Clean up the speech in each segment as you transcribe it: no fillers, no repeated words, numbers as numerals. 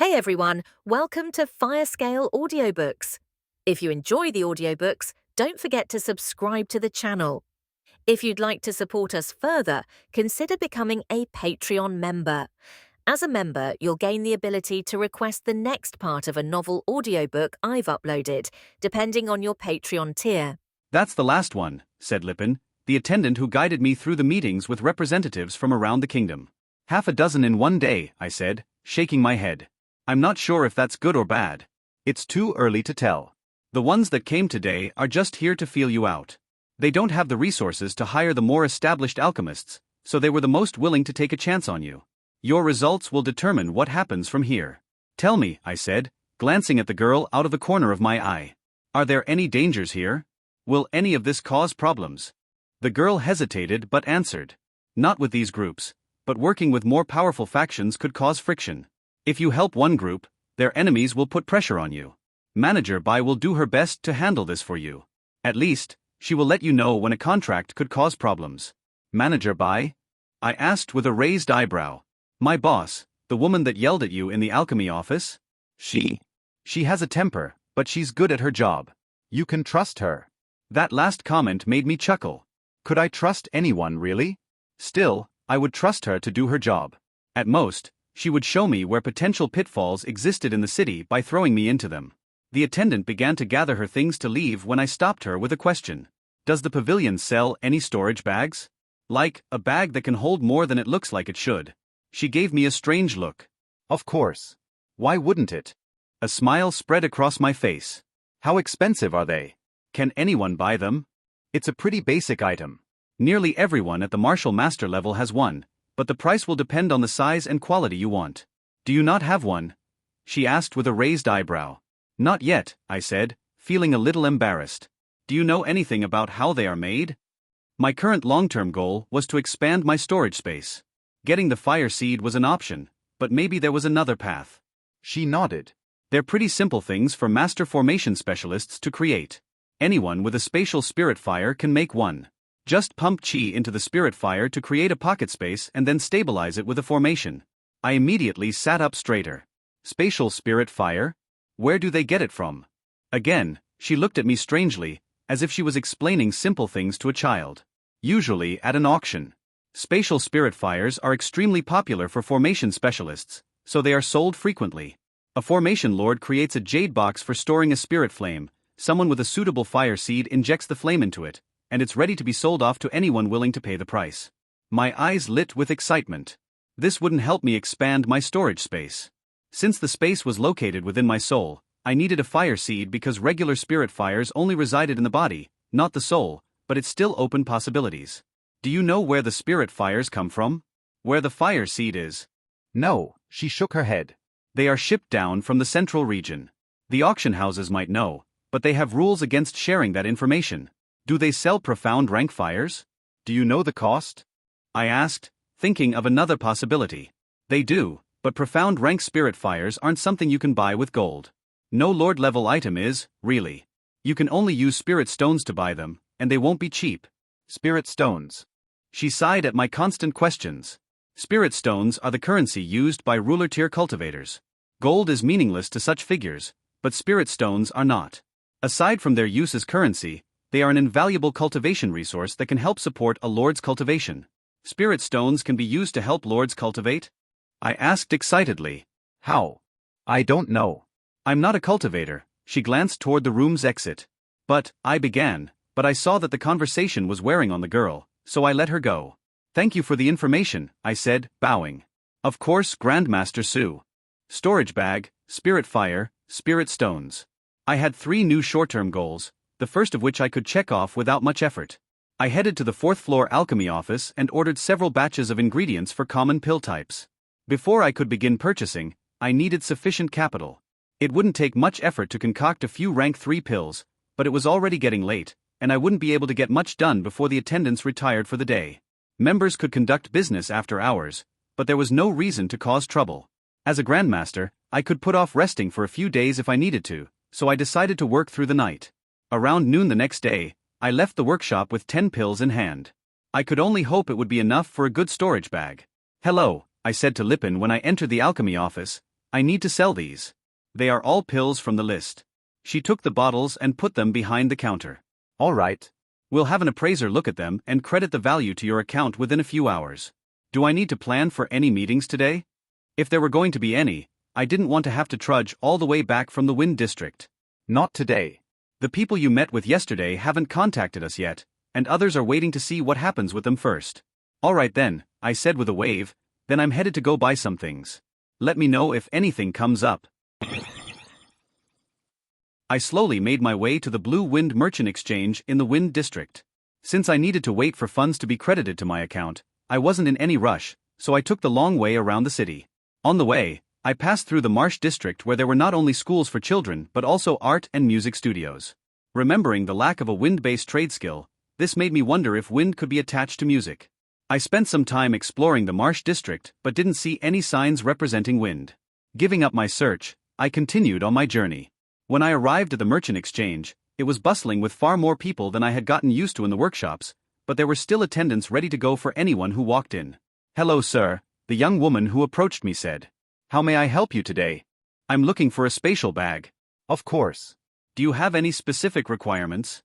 Hey everyone, welcome to Firescale Audiobooks. If you enjoy the audiobooks, don't forget to subscribe to the channel. If you'd like to support us further, consider becoming a Patreon member. As a member, you'll gain the ability to request the next part of a novel audiobook I've uploaded, depending on your Patreon tier. That's the last one, said Lipin, the attendant who guided me through the meetings with representatives from around the kingdom. Half a dozen in one day, I said, shaking my head. I'm not sure if that's good or bad. It's too early to tell. The ones that came today are just here to feel you out. They don't have the resources to hire the more established alchemists, so they were the most willing to take a chance on you. Your results will determine what happens from here. Tell me, I said, glancing at the girl out of the corner of my eye. Are there any dangers here? Will any of this cause problems? The girl hesitated but answered. Not with these groups, but working with more powerful factions could cause friction. If you help one group, their enemies will put pressure on you. Manager Bai will do her best to handle this for you. At least, she will let you know when a contract could cause problems. Manager Bai? I asked with a raised eyebrow. My boss, the woman that yelled at you in the alchemy office? She has a temper, but she's good at her job. You can trust her. That last comment made me chuckle. Could I trust anyone really? Still, I would trust her to do her job. At most, she would show me where potential pitfalls existed in the city by throwing me into them. The attendant began to gather her things to leave when I stopped her with a question. Does the pavilion sell any storage bags? Like, a bag that can hold more than it looks like it should. She gave me a strange look. Of course. Why wouldn't it? A smile spread across my face. How expensive are they? Can anyone buy them? It's a pretty basic item. Nearly everyone at the martial master level has one, but the price will depend on the size and quality you want. Do you not have one? She asked with a raised eyebrow. Not yet, I said, feeling a little embarrassed. Do you know anything about how they are made? My current long-term goal was to expand my storage space. Getting the fire seed was an option, but maybe there was another path. She nodded. They're pretty simple things for master formation specialists to create. Anyone with a spatial spirit fire can make one. Just pump chi into the spirit fire to create a pocket space and then stabilize it with a formation. I immediately sat up straighter. Spatial spirit fire? Where do they get it from? Again, she looked at me strangely, as if she was explaining simple things to a child. Usually at an auction. Spatial spirit fires are extremely popular for formation specialists, so they are sold frequently. A formation lord creates a jade box for storing a spirit flame. Someone with a suitable fire seed injects the flame into it, and it's ready to be sold off to anyone willing to pay the price. My eyes lit with excitement. This wouldn't help me expand my storage space. Since the space was located within my soul, I needed a fire seed because regular spirit fires only resided in the body, not the soul, but it still opened possibilities. Do you know where the spirit fires come from? Where the fire seed is? No, she shook her head. They are shipped down from the central region. The auction houses might know, but they have rules against sharing that information. Do they sell profound rank fires? Do you know the cost? I asked, thinking of another possibility. They do, but profound rank spirit fires aren't something you can buy with gold. No lord-level item is, really. You can only use spirit stones to buy them, and they won't be cheap. Spirit stones. She sighed at my constant questions. Spirit stones are the currency used by ruler-tier cultivators. Gold is meaningless to such figures, but spirit stones are not. Aside from their use as currency, they are an invaluable cultivation resource that can help support a lord's cultivation. Spirit stones can be used to help lords cultivate? I asked excitedly. How? I don't know. I'm not a cultivator. She glanced toward the room's exit. I began, but I saw that the conversation was wearing on the girl, so I let her go. Thank you for the information, I said, bowing. Of course, Grandmaster Su. Storage bag, spirit fire, spirit stones. I had 3 new short-term goals, the first of which I could check off without much effort. I headed to the 4th floor alchemy office and ordered several batches of ingredients for common pill types. Before I could begin purchasing, I needed sufficient capital. It wouldn't take much effort to concoct a few rank 3 pills, but it was already getting late, and I wouldn't be able to get much done before the attendants retired for the day. Members could conduct business after hours, but there was no reason to cause trouble. As a grandmaster, I could put off resting for a few days if I needed to, so I decided to work through the night. Around noon the next day, I left the workshop with 10 pills in hand. I could only hope it would be enough for a good storage bag. Hello, I said to Lipin when I entered the alchemy office, I need to sell these. They are all pills from the list. She took the bottles and put them behind the counter. All right. We'll have an appraiser look at them and credit the value to your account within a few hours. Do I need to plan for any meetings today? If there were going to be any, I didn't want to have to trudge all the way back from the Wind District. Not today. The people you met with yesterday haven't contacted us yet, and others are waiting to see what happens with them first. All right then, I said with a wave, then I'm headed to go buy some things. Let me know if anything comes up. I slowly made my way to the Blue Wind Merchant Exchange in the Wind District. Since I needed to wait for funds to be credited to my account, I wasn't in any rush, so I took the long way around the city. On the way, I passed through the Marsh District where there were not only schools for children but also art and music studios. Remembering the lack of a wind-based trade skill, this made me wonder if wind could be attached to music. I spent some time exploring the Marsh District but didn't see any signs representing wind. Giving up my search, I continued on my journey. When I arrived at the Merchant Exchange, it was bustling with far more people than I had gotten used to in the workshops, but there were still attendants ready to go for anyone who walked in. "Hello, sir," the young woman who approached me said. "How may I help you today?" "I'm looking for a spatial bag." Of course. "Do you have any specific requirements?"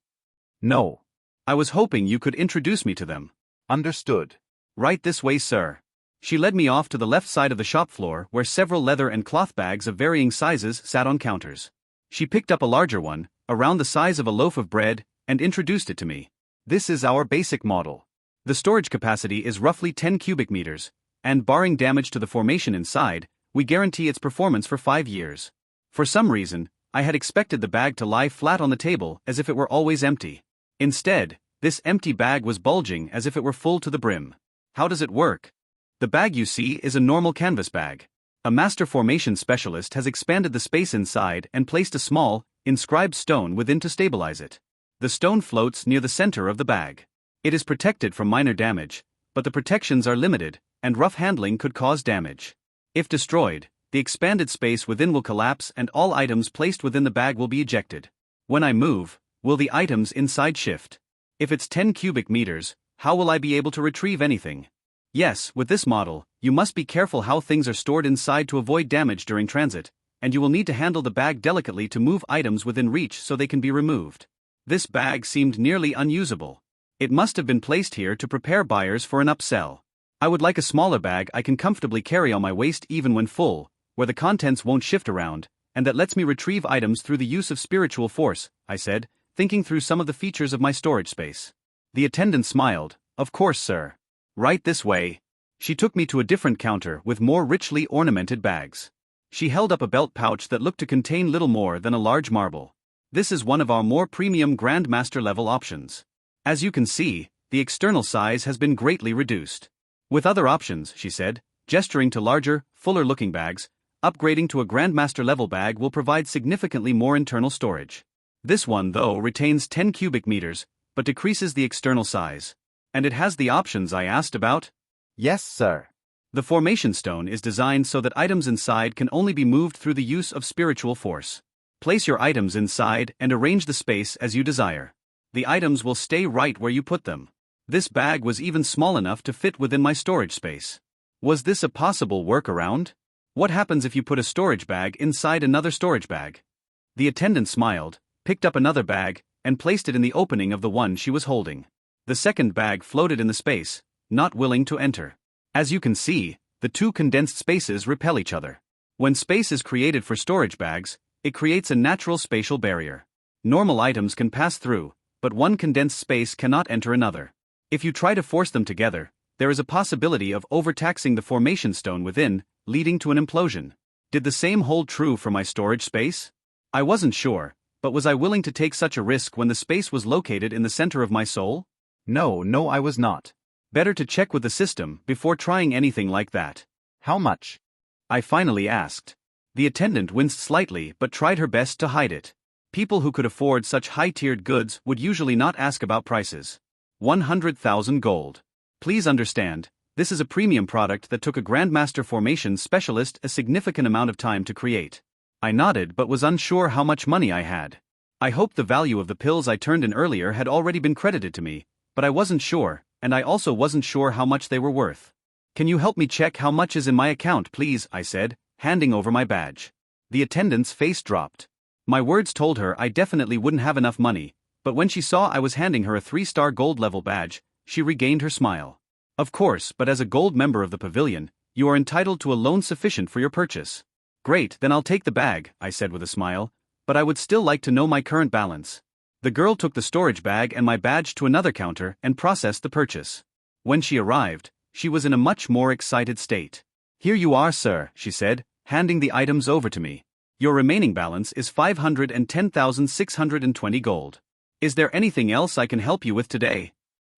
No. "I was hoping you could introduce me to them." Understood. "Right this way, sir." She led me off to the left side of the shop floor where several leather and cloth bags of varying sizes sat on counters. She picked up a larger one, around the size of a loaf of bread, and introduced it to me. "This is our basic model. The storage capacity is roughly 10 cubic meters, and barring damage to the formation inside, we guarantee its performance for 5 years. For some reason, I had expected the bag to lie flat on the table as if it were always empty. Instead, this empty bag was bulging as if it were full to the brim. "How does it work?" "The bag you see is a normal canvas bag. A master formation specialist has expanded the space inside and placed a small, inscribed stone within to stabilize it. The stone floats near the center of the bag. It is protected from minor damage, but the protections are limited, and rough handling could cause damage. If destroyed, the expanded space within will collapse and all items placed within the bag will be ejected. When I move, will the items inside shift? If it's 10 cubic meters, how will I be able to retrieve anything? Yes, with this model, you must be careful how things are stored inside to avoid damage during transit, and you will need to handle the bag delicately to move items within reach so they can be removed." This bag seemed nearly unusable. It must have been placed here to prepare buyers for an upsell. "I would like a smaller bag I can comfortably carry on my waist even when full, where the contents won't shift around, and that lets me retrieve items through the use of spiritual force," I said, thinking through some of the features of my storage space. The attendant smiled. "Of course, sir. Right this way." She took me to a different counter with more richly ornamented bags. She held up a belt pouch that looked to contain little more than a large marble. "This is one of our more premium Grandmaster level options. As you can see, the external size has been greatly reduced. With other options," she said, gesturing to larger, fuller-looking bags, "upgrading to a Grandmaster level bag will provide significantly more internal storage. This one, though, retains 10 cubic meters, but decreases the external size. And it has the options I asked about?" Yes, sir. "The formation stone is designed so that items inside can only be moved through the use of spiritual force. Place your items inside and arrange the space as you desire. The items will stay right where you put them." This bag was even small enough to fit within my storage space. Was this a possible workaround? What happens if you put a storage bag inside another storage bag? The attendant smiled, picked up another bag, and placed it in the opening of the one she was holding. The second bag floated in the space, not willing to enter. As you can see, the two condensed spaces repel each other. When space is created for storage bags, it creates a natural spatial barrier. Normal items can pass through, but one condensed space cannot enter another. If you try to force them together, there is a possibility of overtaxing the formation stone within, leading to an implosion. Did the same hold true for my storage space? I wasn't sure, but was I willing to take such a risk when the space was located in the center of my soul? No, I was not. Better to check with the system before trying anything like that. How much? I finally asked. The attendant winced slightly but tried her best to hide it. People who could afford such high-tiered goods would usually not ask about prices. 100,000 gold. Please understand, this is a premium product that took a Grandmaster formation specialist a significant amount of time to create. I nodded but was unsure how much money I had. I hoped the value of the pills I turned in earlier had already been credited to me, but I wasn't sure, and I also wasn't sure how much they were worth. "Can you help me check how much is in my account, please?" I said, handing over my badge. The attendant's face dropped. My words told her I definitely wouldn't have enough money, but when she saw I was handing her a 3-star gold level badge, she regained her smile. Of course, but as a gold member of the pavilion, you are entitled to a loan sufficient for your purchase. Great, then I'll take the bag, I said with a smile, but I would still like to know my current balance. The girl took the storage bag and my badge to another counter and processed the purchase. When she arrived, she was in a much more excited state. Here you are, sir, she said, handing the items over to me. Your remaining balance is 510,620 gold. Is there anything else I can help you with today?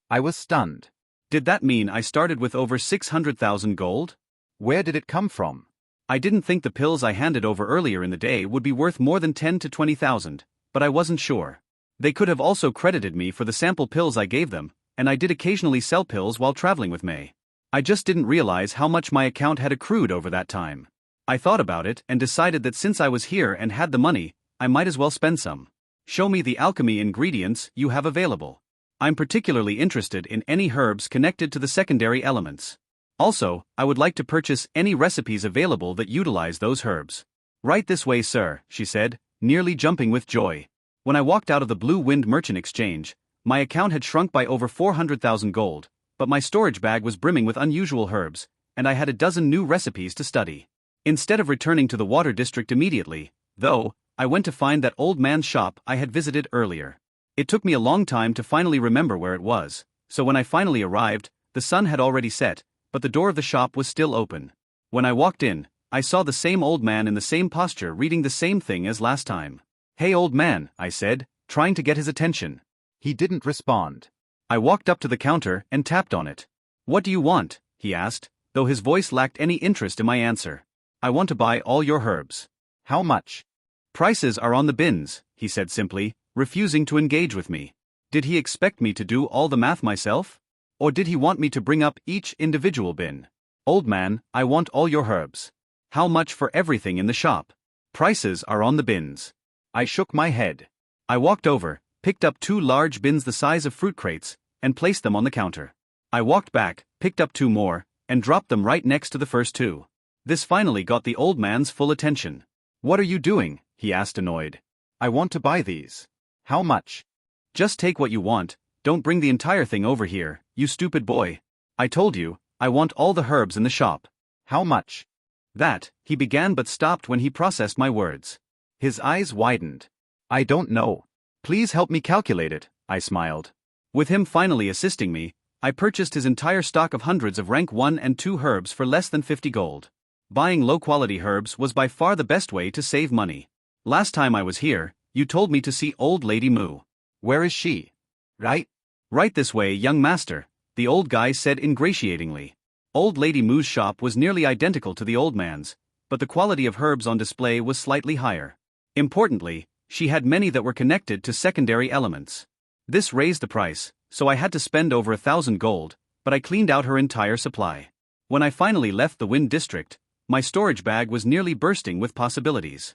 I was stunned. Did that mean I started with over 600,000 gold? Where did it come from? I didn't think the pills I handed over earlier in the day would be worth more than 10 to 20,000, but I wasn't sure. They could have also credited me for the sample pills I gave them, and I did occasionally sell pills while traveling with May. I just didn't realize how much my account had accrued over that time. I thought about it and decided that since I was here and had the money, I might as well spend some. Show me the alchemy ingredients you have available. I'm particularly interested in any herbs connected to the secondary elements. Also, I would like to purchase any recipes available that utilize those herbs. Right this way, sir, she said, nearly jumping with joy. When I walked out of the Blue Wind Merchant Exchange, my account had shrunk by over 400,000 gold, but my storage bag was brimming with unusual herbs, and I had a dozen new recipes to study. Instead of returning to the Water District immediately, though, I went to find that old man's shop I had visited earlier. It took me a long time to finally remember where it was, so when I finally arrived, the sun had already set, but the door of the shop was still open. When I walked in, I saw the same old man in the same posture reading the same thing as last time. Hey old man, I said, trying to get his attention. He didn't respond. I walked up to the counter and tapped on it. What do you want? He asked, though his voice lacked any interest in my answer. I want to buy all your herbs. How much? Prices are on the bins, he said simply, refusing to engage with me. Did he expect me to do all the math myself? Or did he want me to bring up each individual bin? Old man, I want all your herbs. How much for everything in the shop? Prices are on the bins. I shook my head. I walked over, picked up 2 large bins the size of fruit crates, and placed them on the counter. I walked back, picked up 2 more, and dropped them right next to the first 2. This finally got the old man's full attention. What are you doing? He asked, annoyed. I want to buy these. How much? Just take what you want, don't bring the entire thing over here, you stupid boy. I told you, I want all the herbs in the shop. How much? That, he began but stopped when he processed my words. His eyes widened. I don't know. Please help me calculate it, I smiled. With him finally assisting me, I purchased his entire stock of hundreds of rank 1 and 2 herbs for less than 50 gold. Buying low-quality herbs was by far the best way to save money. Last time I was here, you told me to see Old Lady Moo. Where is she? Right this way, young master, the old guy said ingratiatingly. Old Lady Moo's shop was nearly identical to the old man's, but the quality of herbs on display was slightly higher. Importantly, she had many that were connected to secondary elements. This raised the price, so I had to spend over 1,000 gold, but I cleaned out her entire supply. When I finally left the Wind District, my storage bag was nearly bursting with possibilities.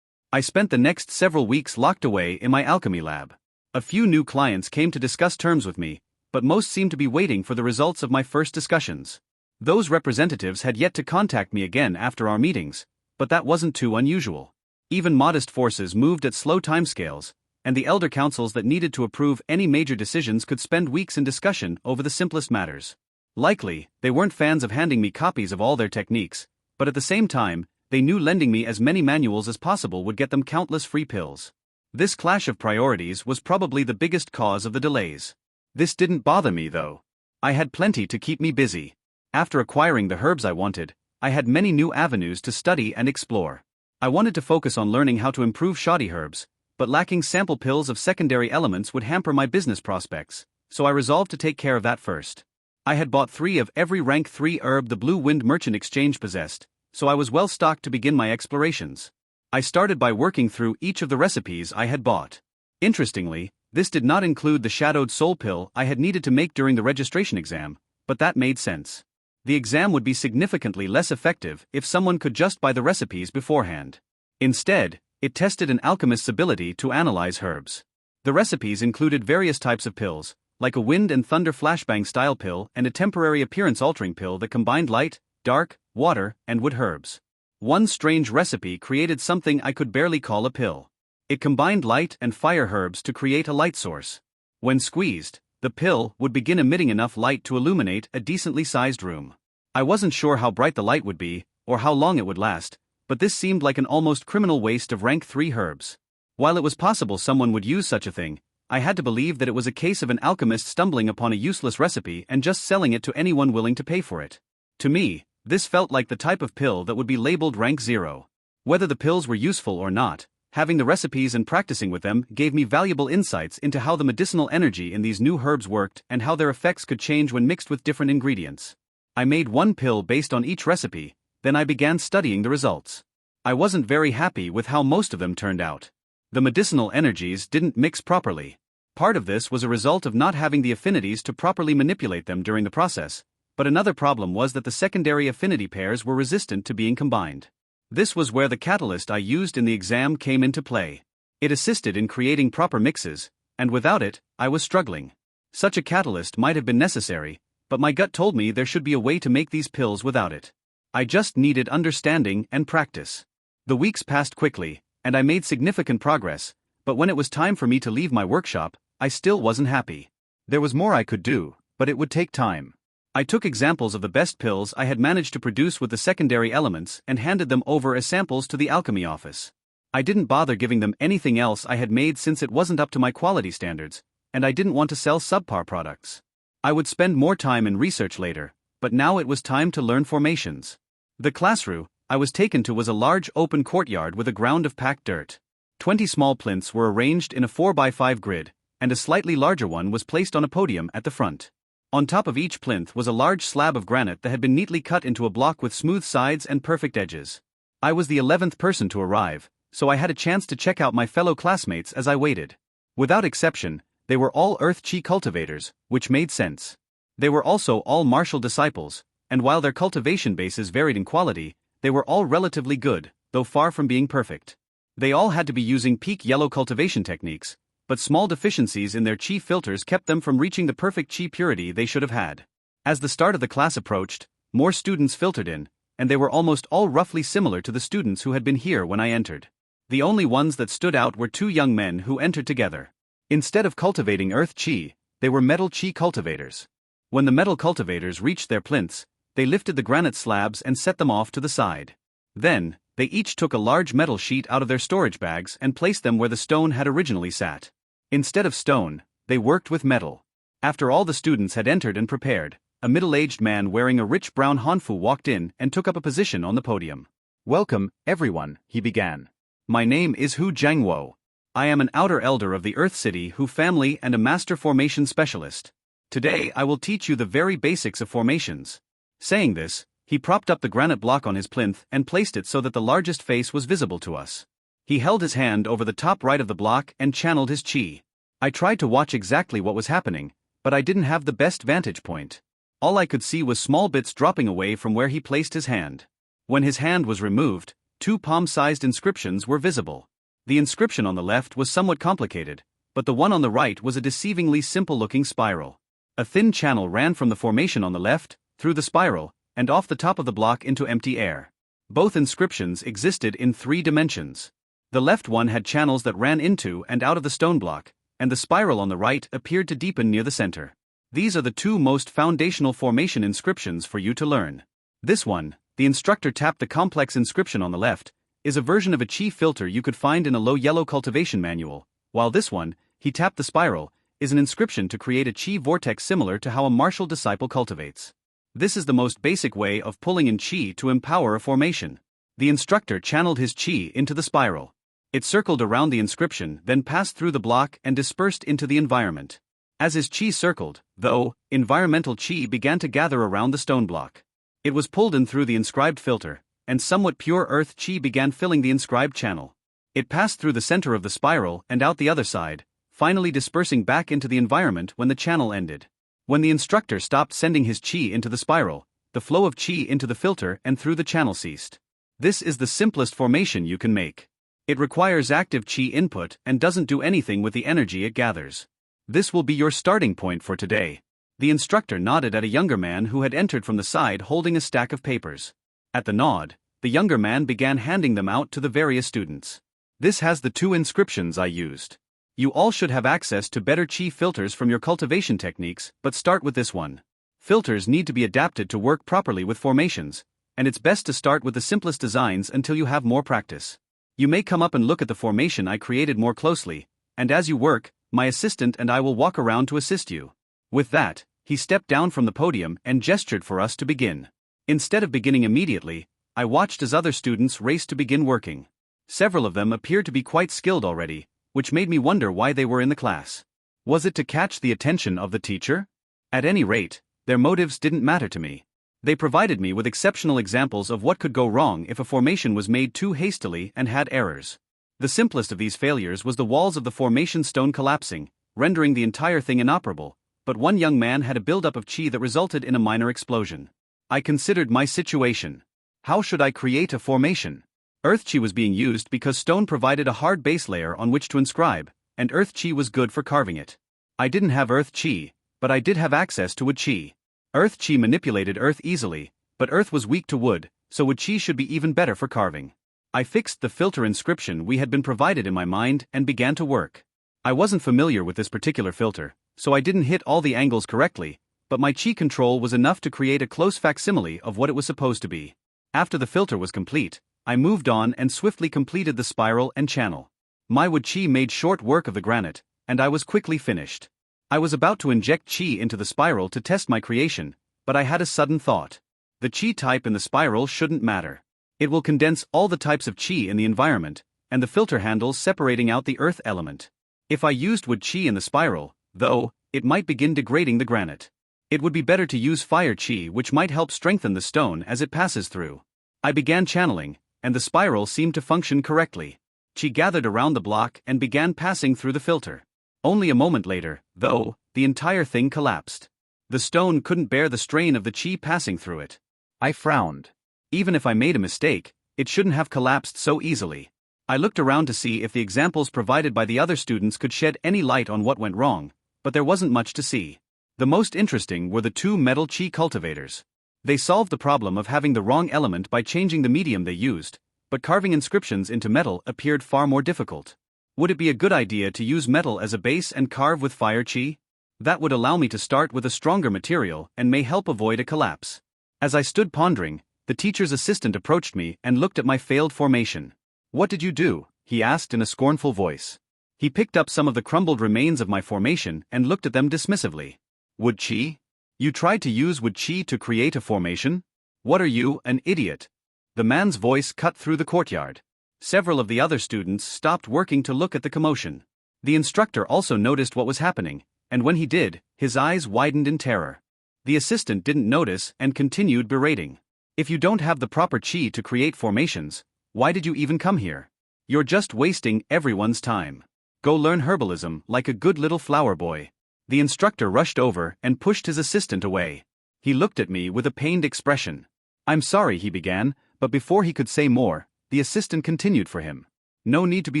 I spent the next several weeks locked away in my alchemy lab. A few new clients came to discuss terms with me, but most seemed to be waiting for the results of my first discussions. Those representatives had yet to contact me again after our meetings, but that wasn't too unusual. Even modest forces moved at slow timescales, and the elder councils that needed to approve any major decisions could spend weeks in discussion over the simplest matters. Likely, they weren't fans of handing me copies of all their techniques, but at the same time, they knew lending me as many manuals as possible would get them countless free pills. This clash of priorities was probably the biggest cause of the delays. This didn't bother me though. I had plenty to keep me busy. After acquiring the herbs I wanted, I had many new avenues to study and explore. I wanted to focus on learning how to improve shoddy herbs, but lacking sample pills of secondary elements would hamper my business prospects, so I resolved to take care of that first. I had bought 3 of every rank 3 herb the Blue Wind Merchant Exchange possessed, so I was well stocked to begin my explorations. I started by working through each of the recipes I had bought. Interestingly, this did not include the shadowed soul pill I had needed to make during the registration exam, but that made sense. The exam would be significantly less effective if someone could just buy the recipes beforehand. Instead, it tested an alchemist's ability to analyze herbs. The recipes included various types of pills, like a wind and thunder flashbang style pill and a temporary appearance altering pill that combined light, dark, water, and wood herbs. One strange recipe created something I could barely call a pill. It combined light and fire herbs to create a light source. When squeezed, the pill would begin emitting enough light to illuminate a decently sized room. I wasn't sure how bright the light would be, or how long it would last, but this seemed like an almost criminal waste of rank 3 herbs. While it was possible someone would use such a thing, I had to believe that it was a case of an alchemist stumbling upon a useless recipe and just selling it to anyone willing to pay for it. To me, this felt like the type of pill that would be labeled rank 0. Whether the pills were useful or not, having the recipes and practicing with them gave me valuable insights into how the medicinal energy in these new herbs worked and how their effects could change when mixed with different ingredients. I made one pill based on each recipe, then I began studying the results. I wasn't very happy with how most of them turned out. The medicinal energies didn't mix properly. Part of this was a result of not having the affinities to properly manipulate them during the process, but another problem was that the secondary affinity pairs were resistant to being combined. This was where the catalyst I used in the exam came into play. It assisted in creating proper mixes, and without it, I was struggling. Such a catalyst might have been necessary, but my gut told me there should be a way to make these pills without it. I just needed understanding and practice. The weeks passed quickly, and I made significant progress, but when it was time for me to leave my workshop, I still wasn't happy. There was more I could do, but it would take time. I took examples of the best pills I had managed to produce with the secondary elements and handed them over as samples to the alchemy office. I didn't bother giving them anything else I had made since it wasn't up to my quality standards, and I didn't want to sell subpar products. I would spend more time in research later, but now it was time to learn formations. The classroom I was taken to was a large open courtyard with a ground of packed dirt. 20 small plinths were arranged in a 4x5 grid, and a slightly larger one was placed on a podium at the front. On top of each plinth was a large slab of granite that had been neatly cut into a block with smooth sides and perfect edges. I was the 11th person to arrive, so I had a chance to check out my fellow classmates as I waited. Without exception, they were all earth chi cultivators, which made sense. They were also all martial disciples, and while their cultivation bases varied in quality, they were all relatively good, though far from being perfect. They all had to be using peak yellow cultivation techniques, but small deficiencies in their chi filters kept them from reaching the perfect chi purity they should have had. As the start of the class approached, more students filtered in, and they were almost all roughly similar to the students who had been here when I entered. The only ones that stood out were 2 young men who entered together. Instead of cultivating earth chi, they were metal chi cultivators. When the metal cultivators reached their plinths, they lifted the granite slabs and set them off to the side. Then, they each took a large metal sheet out of their storage bags and placed them where the stone had originally sat. Instead of stone, they worked with metal. After all the students had entered and prepared, a middle-aged man wearing a rich brown hanfu walked in and took up a position on the podium. "Welcome, everyone," he began. "My name is Hu Jiangwo. I am an outer elder of the Earth City Hu family and a master formation specialist. Today I will teach you the very basics of formations." Saying this, he propped up the granite block on his plinth and placed it so that the largest face was visible to us. He held his hand over the top right of the block and channeled his chi. I tried to watch exactly what was happening, but I didn't have the best vantage point. All I could see was small bits dropping away from where he placed his hand. When his hand was removed, 2 palm-sized inscriptions were visible. The inscription on the left was somewhat complicated, but the one on the right was a deceivingly simple-looking spiral. A thin channel ran from the formation on the left, through the spiral, and off the top of the block into empty air. Both inscriptions existed in 3 dimensions. The left one had channels that ran into and out of the stone block, and the spiral on the right appeared to deepen near the center. These are the 2 most foundational formation inscriptions for you to learn. This one, the instructor tapped the complex inscription on the left, is a version of a chi filter you could find in a low yellow cultivation manual, while this one, he tapped the spiral, is an inscription to create a chi vortex similar to how a martial disciple cultivates. This is the most basic way of pulling in chi to empower a formation. The instructor channeled his chi into the spiral. It circled around the inscription, then passed through the block and dispersed into the environment. As his chi circled, though, environmental chi began to gather around the stone block. It was pulled in through the inscribed filter, and somewhat pure earth chi began filling the inscribed channel. It passed through the center of the spiral and out the other side, finally dispersing back into the environment when the channel ended. When the instructor stopped sending his chi into the spiral, the flow of chi into the filter and through the channel ceased. This is the simplest formation you can make. It requires active chi input and doesn't do anything with the energy it gathers. This will be your starting point for today. The instructor nodded at a younger man who had entered from the side holding a stack of papers. At the nod, the the younger man began handing them out to the various students. This has the 2 inscriptions I used. You all should have access to better chi filters from your cultivation techniques, but start with this one. Filters need to be adapted to work properly with formations, and it's best to start with the simplest designs until you have more practice. You may come up and look at the formation I created more closely, and as you work, my assistant and I will walk around to assist you. With that, he stepped down from the podium and gestured for us to begin. Instead of beginning immediately, I watched as other students raced to begin working. Several of them appeared to be quite skilled already, which made me wonder why they were in the class. Was it to catch the attention of the teacher? At any rate, their motives didn't matter to me. They provided me with exceptional examples of what could go wrong if a formation was made too hastily and had errors. The simplest of these failures was the walls of the formation stone collapsing, rendering the entire thing inoperable, but one young man had a buildup of chi that resulted in a minor explosion. I considered my situation. How should I create a formation? Earth chi was being used because stone provided a hard base layer on which to inscribe, and earth chi was good for carving it. I didn't have earth chi, but I did have access to wood chi. Earth chi manipulated earth easily, but earth was weak to wood, so wood chi should be even better for carving. I fixed the filter inscription we had been provided in my mind and began to work. I wasn't familiar with this particular filter, so I didn't hit all the angles correctly, but my chi control was enough to create a close facsimile of what it was supposed to be. After the filter was complete, I moved on and swiftly completed the spiral and channel. My wood chi made short work of the granite, and I was quickly finished. I was about to inject chi into the spiral to test my creation, but I had a sudden thought. The chi type in the spiral shouldn't matter. It will condense all the types of chi in the environment, and the filter handles separating out the earth element. If I used wood chi in the spiral, though, it might begin degrading the granite. It would be better to use fire chi, which might help strengthen the stone as it passes through. I began channeling, and the spiral seemed to function correctly. Chi gathered around the block and began passing through the filter. Only a moment later, though, the entire thing collapsed. The stone couldn't bear the strain of the chi passing through it. I frowned. Even if I made a mistake, it shouldn't have collapsed so easily. I looked around to see if the examples provided by the other students could shed any light on what went wrong, but there wasn't much to see. The most interesting were the 2 metal chi cultivators. They solved the problem of having the wrong element by changing the medium they used, but carving inscriptions into metal appeared far more difficult. Would it be a good idea to use metal as a base and carve with fire chi? That would allow me to start with a stronger material and may help avoid a collapse. As I stood pondering, the teacher's assistant approached me and looked at my failed formation. "What did you do?" he asked in a scornful voice. He picked up some of the crumbled remains of my formation and looked at them dismissively. "Wood chi? You tried to use wood chi to create a formation? What are you, an idiot?" The man's voice cut through the courtyard. Several of the other students stopped working to look at the commotion. The instructor also noticed what was happening, and when he did, his eyes widened in terror. The assistant didn't notice and continued berating. "If you don't have the proper chi to create formations, why did you even come here? You're just wasting everyone's time. Go learn herbalism like a good little flower boy." The instructor rushed over and pushed his assistant away. He looked at me with a pained expression. "I'm sorry," he began, but before he could say more, the assistant continued for him. "No need to be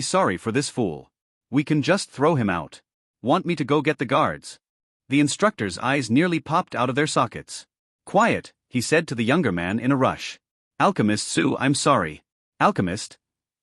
sorry for this fool. We can just throw him out. Want me to go get the guards?" The instructor's eyes nearly popped out of their sockets. "Quiet," he said to the younger man in a rush. "Alchemist Sue, I'm sorry." "Alchemist?"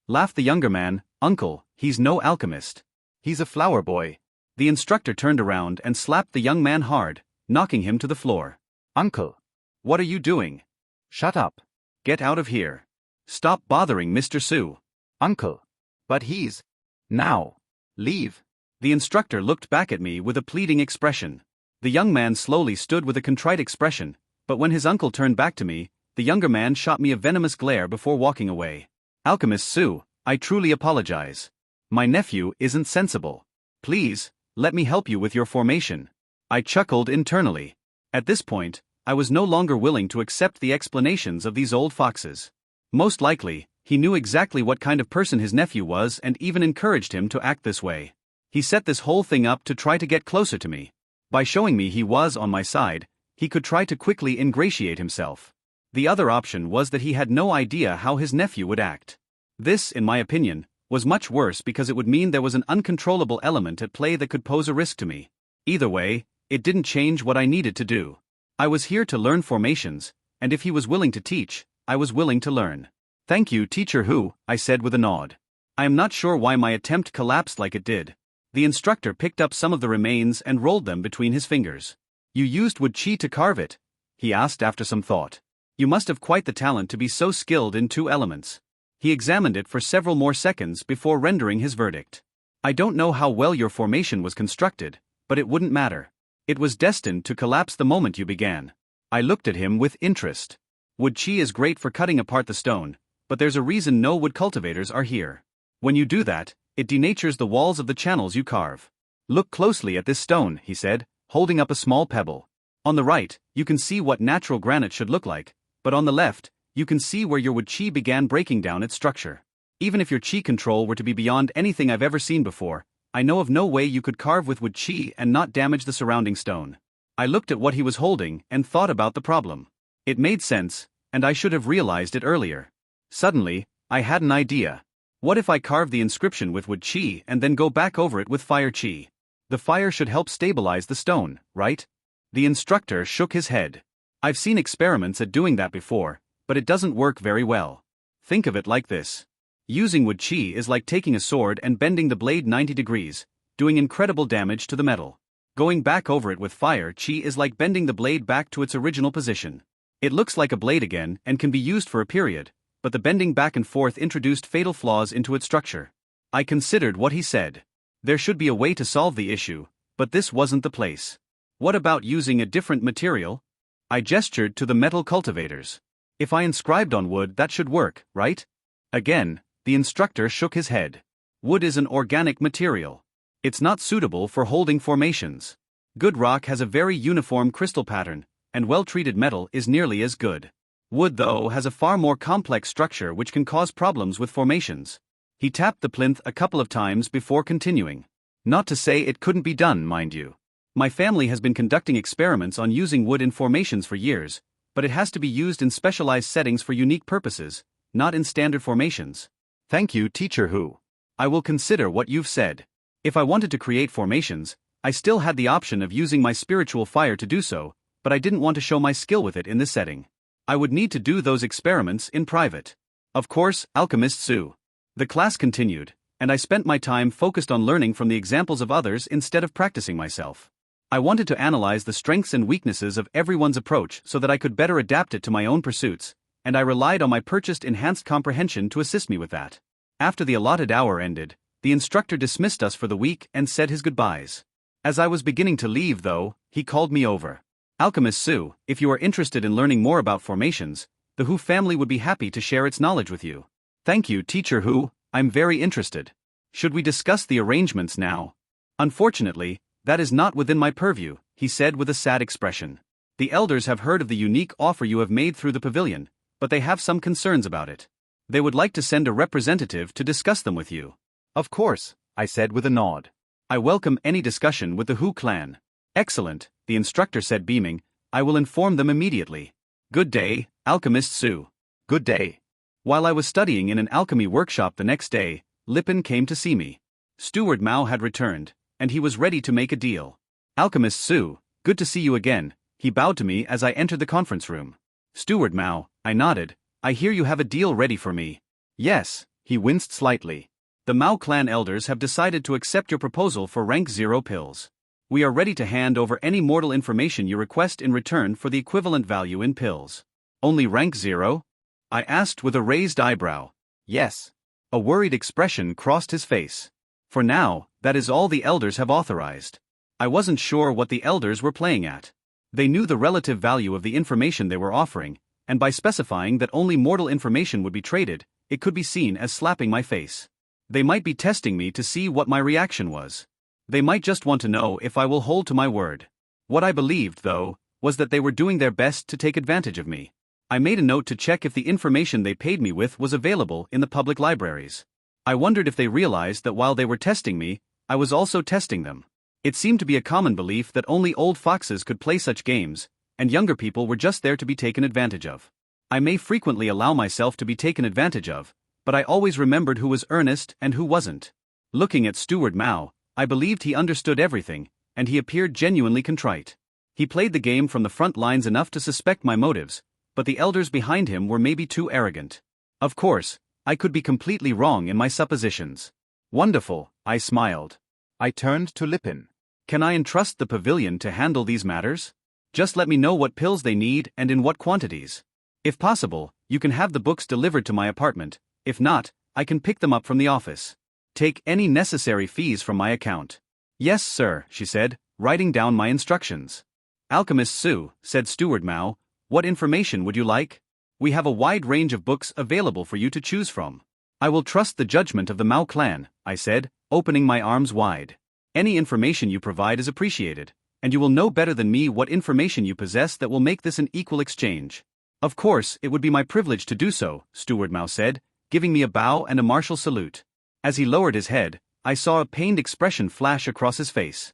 laughed the younger man. "Uncle, he's no alchemist. He's a flower boy." The instructor turned around and slapped the young man hard, knocking him to the floor. "Uncle, what are you doing? Shut up. Get out of here. Stop bothering Mr. Sue." "Uncle, but he's..." "Now, leave." The instructor looked back at me with a pleading expression. The young man slowly stood with a contrite expression, but when his uncle turned back to me, the younger man shot me a venomous glare before walking away. "Alchemist Sue, I truly apologize. My nephew isn't sensible. Please, let me help you with your formation." I chuckled internally. At this point, I was no longer willing to accept the explanations of these old foxes. Most likely, he knew exactly what kind of person his nephew was and even encouraged him to act this way. He set this whole thing up to try to get closer to me. By showing me he was on my side, he could try to quickly ingratiate himself. The other option was that he had no idea how his nephew would act. This, in my opinion, was much worse because it would mean there was an uncontrollable element at play that could pose a risk to me. Either way, it didn't change what I needed to do. I was here to learn formations, and if he was willing to teach, I was willing to learn. Thank you, Teacher Hu, I said with a nod. I am not sure why my attempt collapsed like it did. The instructor picked up some of the remains and rolled them between his fingers. You used wood chi to carve it? He asked after some thought. You must have quite the talent to be so skilled in two elements. He examined it for several more seconds before rendering his verdict. I don't know how well your formation was constructed, but it wouldn't matter. It was destined to collapse the moment you began. I looked at him with interest. Wood chi is great for cutting apart the stone, but there's a reason no wood cultivators are here. When you do that, it denatures the walls of the channels you carve. Look closely at this stone, he said, holding up a small pebble. On the right, you can see what natural granite should look like, but on the left, you can see where your wood chi began breaking down its structure. Even if your chi control were to be beyond anything I've ever seen before, I know of no way you could carve with wood chi and not damage the surrounding stone. I looked at what he was holding and thought about the problem. It made sense, and I should have realized it earlier. Suddenly, I had an idea. What if I carve the inscription with wood chi and then go back over it with fire chi? The fire should help stabilize the stone, right? The instructor shook his head. I've seen experiments at doing that before, but it doesn't work very well. Think of it like this. Using wood chi is like taking a sword and bending the blade 90 degrees, doing incredible damage to the metal. Going back over it with fire chi is like bending the blade back to its original position. It looks like a blade again and can be used for a period, but the bending back and forth introduced fatal flaws into its structure. I considered what he said. There should be a way to solve the issue, but this wasn't the place. What about using a different material? I gestured to the metal cultivators. If I inscribed on wood, that should work, right? Again, the instructor shook his head. Wood is an organic material. It's not suitable for holding formations. Good rock has a very uniform crystal pattern, and well-treated metal is nearly as good. Wood, though, has a far more complex structure which can cause problems with formations. He tapped the plinth a couple of times before continuing. Not to say it couldn't be done, mind you. My family has been conducting experiments on using wood in formations for years, but it has to be used in specialized settings for unique purposes, not in standard formations. Thank you, Teacher Hu. I will consider what you've said. If I wanted to create formations, I still had the option of using my spiritual fire to do so, but I didn't want to show my skill with it in this setting. I would need to do those experiments in private. Of course, Alchemist Su. The class continued, and I spent my time focused on learning from the examples of others instead of practicing myself. I wanted to analyze the strengths and weaknesses of everyone's approach so that I could better adapt it to my own pursuits, and I relied on my purchased enhanced comprehension to assist me with that. After the allotted hour ended, the instructor dismissed us for the week and said his goodbyes. As I was beginning to leave, though, he called me over. Alchemist Su, if you are interested in learning more about formations, the Hu family would be happy to share its knowledge with you. Thank you, Teacher Hu, I'm very interested. Should we discuss the arrangements now? Unfortunately, that is not within my purview, he said with a sad expression. The elders have heard of the unique offer you have made through the pavilion, but they have some concerns about it. They would like to send a representative to discuss them with you. Of course, I said with a nod. I welcome any discussion with the Hu clan. Excellent, the instructor said beaming, I will inform them immediately. Good day, Alchemist Su. Good day. While I was studying in an alchemy workshop the next day, Lipin came to see me. Steward Mao had returned, and he was ready to make a deal. Alchemist Su, good to see you again, he bowed to me as I entered the conference room. Steward Mao, I nodded, I hear you have a deal ready for me. Yes, he winced slightly. The Mao clan elders have decided to accept your proposal for rank 0 pills. We are ready to hand over any mortal information you request in return for the equivalent value in pills. Only rank 0? I asked with a raised eyebrow. Yes. A worried expression crossed his face. For now, that is all the elders have authorized. I wasn't sure what the elders were playing at. They knew the relative value of the information they were offering, and by specifying that only mortal information would be traded, it could be seen as slapping my face. They might be testing me to see what my reaction was. They might just want to know if I will hold to my word. What I believed, though, was that they were doing their best to take advantage of me. I made a note to check if the information they paid me with was available in the public libraries. I wondered if they realized that while they were testing me, I was also testing them. It seemed to be a common belief that only old foxes could play such games, and younger people were just there to be taken advantage of. I may frequently allow myself to be taken advantage of, but I always remembered who was earnest and who wasn't. Looking at Steward Mao, I believed he understood everything, and he appeared genuinely contrite. He played the game from the front lines enough to suspect my motives, but the elders behind him were maybe too arrogant. Of course, I could be completely wrong in my suppositions. Wonderful, I smiled. I turned to Lipin. Can I entrust the pavilion to handle these matters? Just let me know what pills they need and in what quantities. If possible, you can have the books delivered to my apartment. If not, I can pick them up from the office. Take any necessary fees from my account. Yes, sir, she said, writing down my instructions. Alchemist Su, said Steward Mao, what information would you like? We have a wide range of books available for you to choose from. I will trust the judgment of the Mao clan, I said, opening my arms wide. Any information you provide is appreciated, and you will know better than me what information you possess that will make this an equal exchange. Of course, it would be my privilege to do so, Steward Mao said, giving me a bow and a martial salute. As he lowered his head, I saw a pained expression flash across his face.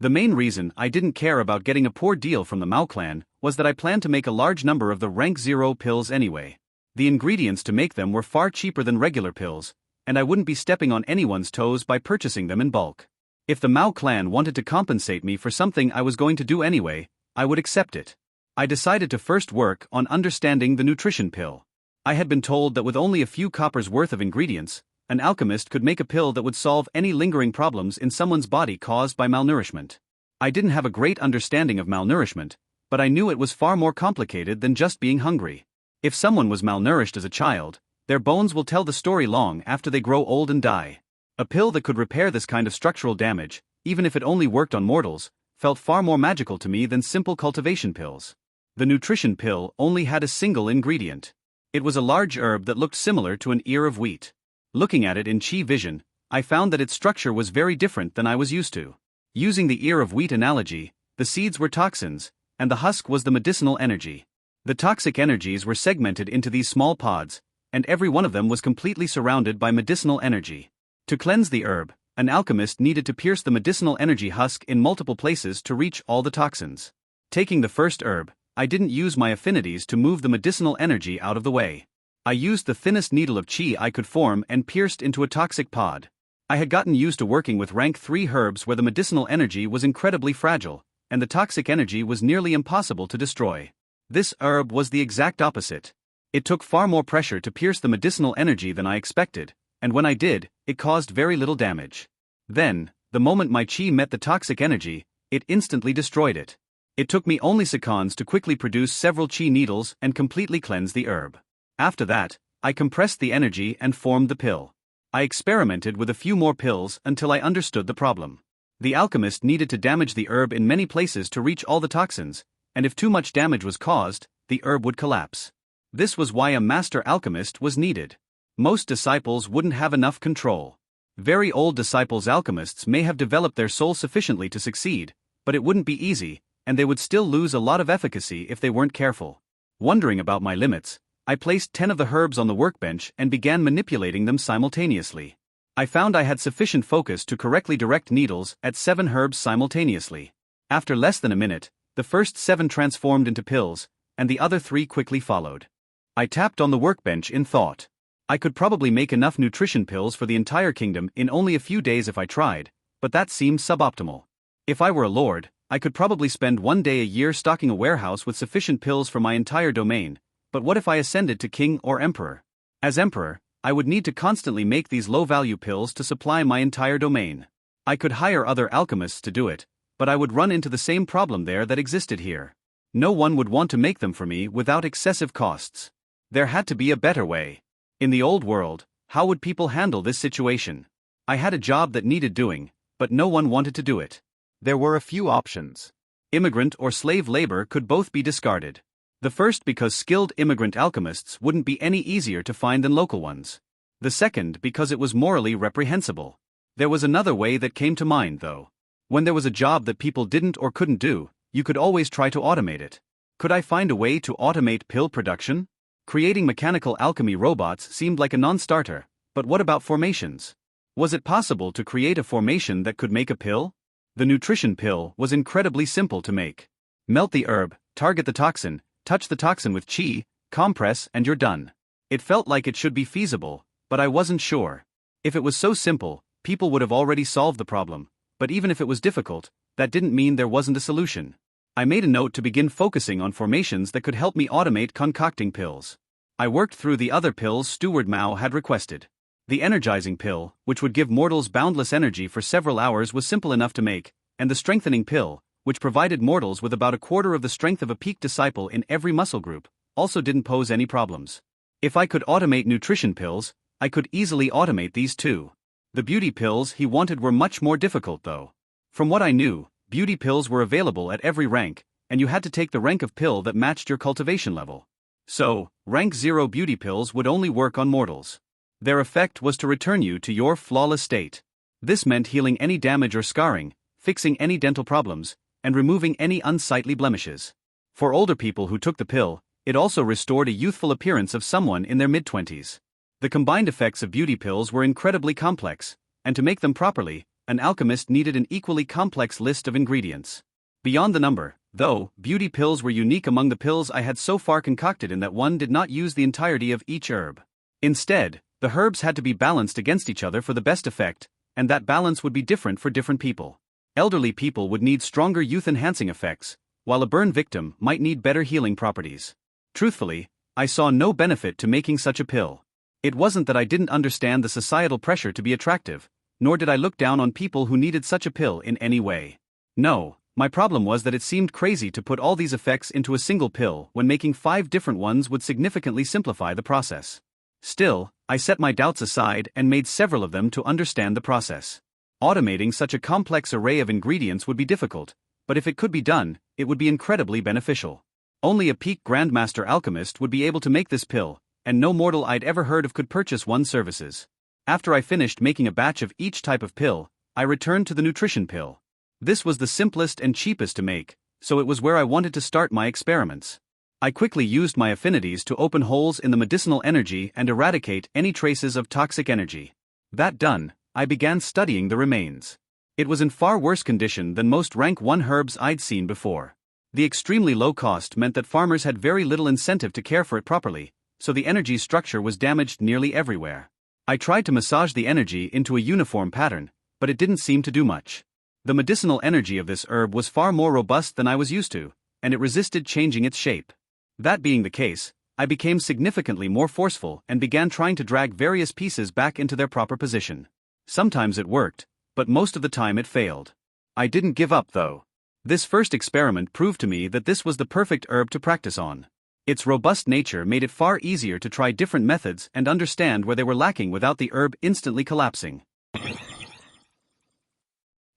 The main reason I didn't care about getting a poor deal from the Mao clan was that I planned to make a large number of the rank 0 pills anyway. The ingredients to make them were far cheaper than regular pills, and I wouldn't be stepping on anyone's toes by purchasing them in bulk. If the Mao clan wanted to compensate me for something I was going to do anyway, I would accept it. I decided to first work on understanding the nutrition pill. I had been told that with only a few coppers worth of ingredients, an alchemist could make a pill that would solve any lingering problems in someone's body caused by malnourishment. I didn't have a great understanding of malnourishment, but I knew it was far more complicated than just being hungry. If someone was malnourished as a child, their bones will tell the story long after they grow old and die. A pill that could repair this kind of structural damage, even if it only worked on mortals, felt far more magical to me than simple cultivation pills. The nutrition pill only had a single ingredient. It was a large herb that looked similar to an ear of wheat. Looking at it in Qi vision, I found that its structure was very different than I was used to. Using the ear of wheat analogy, the seeds were toxins, and the husk was the medicinal energy. The toxic energies were segmented into these small pods, and every one of them was completely surrounded by medicinal energy. To cleanse the herb, an alchemist needed to pierce the medicinal energy husk in multiple places to reach all the toxins. Taking the first herb, I didn't use my affinities to move the medicinal energy out of the way. I used the thinnest needle of qi I could form and pierced into a toxic pod. I had gotten used to working with rank 3 herbs where the medicinal energy was incredibly fragile, and the toxic energy was nearly impossible to destroy. This herb was the exact opposite. It took far more pressure to pierce the medicinal energy than I expected, and when I did, it caused very little damage. Then, the moment my qi met the toxic energy, it instantly destroyed it. It took me only seconds to quickly produce several qi needles and completely cleanse the herb. After that, I compressed the energy and formed the pill. I experimented with a few more pills until I understood the problem. The alchemist needed to damage the herb in many places to reach all the toxins, and if too much damage was caused, the herb would collapse. This was why a master alchemist was needed. Most disciples wouldn't have enough control. Very old disciples alchemists may have developed their soul sufficiently to succeed, but it wouldn't be easy, and they would still lose a lot of efficacy if they weren't careful. Wondering about my limits, I placed 10 of the herbs on the workbench and began manipulating them simultaneously. I found I had sufficient focus to correctly direct needles at 7 herbs simultaneously. After less than a minute, the first 7 transformed into pills, and the other 3 quickly followed. I tapped on the workbench in thought. I could probably make enough nutrition pills for the entire kingdom in only a few days if I tried, but that seemed suboptimal. If I were a lord, I could probably spend 1 day a year stocking a warehouse with sufficient pills for my entire domain. But what if I ascended to king or emperor? As emperor, I would need to constantly make these low-value pills to supply my entire domain. I could hire other alchemists to do it, but I would run into the same problem there that existed here. No one would want to make them for me without excessive costs. There had to be a better way. In the old world, how would people handle this situation? I had a job that needed doing, but no one wanted to do it. There were a few options. Immigrant or slave labor could both be discarded. The first because skilled immigrant alchemists wouldn't be any easier to find than local ones. The second because it was morally reprehensible. There was another way that came to mind though. When there was a job that people didn't or couldn't do, you could always try to automate it. Could I find a way to automate pill production? Creating mechanical alchemy robots seemed like a non-starter, but what about formations? Was it possible to create a formation that could make a pill? The nutrition pill was incredibly simple to make. Melt the herb, target the toxin, touch the toxin with qi, compress, and you're done. It felt like it should be feasible, but I wasn't sure. If it was so simple, people would have already solved the problem, but even if it was difficult, that didn't mean there wasn't a solution. I made a note to begin focusing on formations that could help me automate concocting pills. I worked through the other pills Steward Mao had requested. The energizing pill, which would give mortals boundless energy for several hours, was simple enough to make, and the strengthening pill, which provided mortals with about a quarter of the strength of a peak disciple in every muscle group, also didn't pose any problems. If I could automate nutrition pills, I could easily automate these too. The beauty pills he wanted were much more difficult though. From what I knew, beauty pills were available at every rank, and you had to take the rank of pill that matched your cultivation level. So, rank 0 beauty pills would only work on mortals. Their effect was to return you to your flawless state. This meant healing any damage or scarring, fixing any dental problems, and removing any unsightly blemishes. For older people who took the pill, it also restored a youthful appearance of someone in their mid-20s. The combined effects of beauty pills were incredibly complex, and to make them properly, an alchemist needed an equally complex list of ingredients. Beyond the number, though, beauty pills were unique among the pills I had so far concocted in that one did not use the entirety of each herb. Instead, the herbs had to be balanced against each other for the best effect, and that balance would be different for different people. Elderly people would need stronger youth-enhancing effects, while a burn victim might need better healing properties. Truthfully, I saw no benefit to making such a pill. It wasn't that I didn't understand the societal pressure to be attractive, nor did I look down on people who needed such a pill in any way. No, my problem was that it seemed crazy to put all these effects into a single pill when making 5 different ones would significantly simplify the process. Still, I set my doubts aside and made several of them to understand the process. Automating such a complex array of ingredients would be difficult, but if it could be done, it would be incredibly beneficial. Only a peak grandmaster alchemist would be able to make this pill, and no mortal I'd ever heard of could purchase one's services. After I finished making a batch of each type of pill, I returned to the nutrition pill. This was the simplest and cheapest to make, so it was where I wanted to start my experiments. I quickly used my affinities to open holes in the medicinal energy and eradicate any traces of toxic energy. That done, I began studying the remains. It was in far worse condition than most rank 1 herbs I'd seen before. The extremely low cost meant that farmers had very little incentive to care for it properly, so the energy structure was damaged nearly everywhere. I tried to massage the energy into a uniform pattern, but it didn't seem to do much. The medicinal energy of this herb was far more robust than I was used to, and it resisted changing its shape. That being the case, I became significantly more forceful and began trying to drag various pieces back into their proper position. Sometimes it worked, but most of the time it failed. I didn't give up though. This first experiment proved to me that this was the perfect herb to practice on. Its robust nature made it far easier to try different methods and understand where they were lacking without the herb instantly collapsing.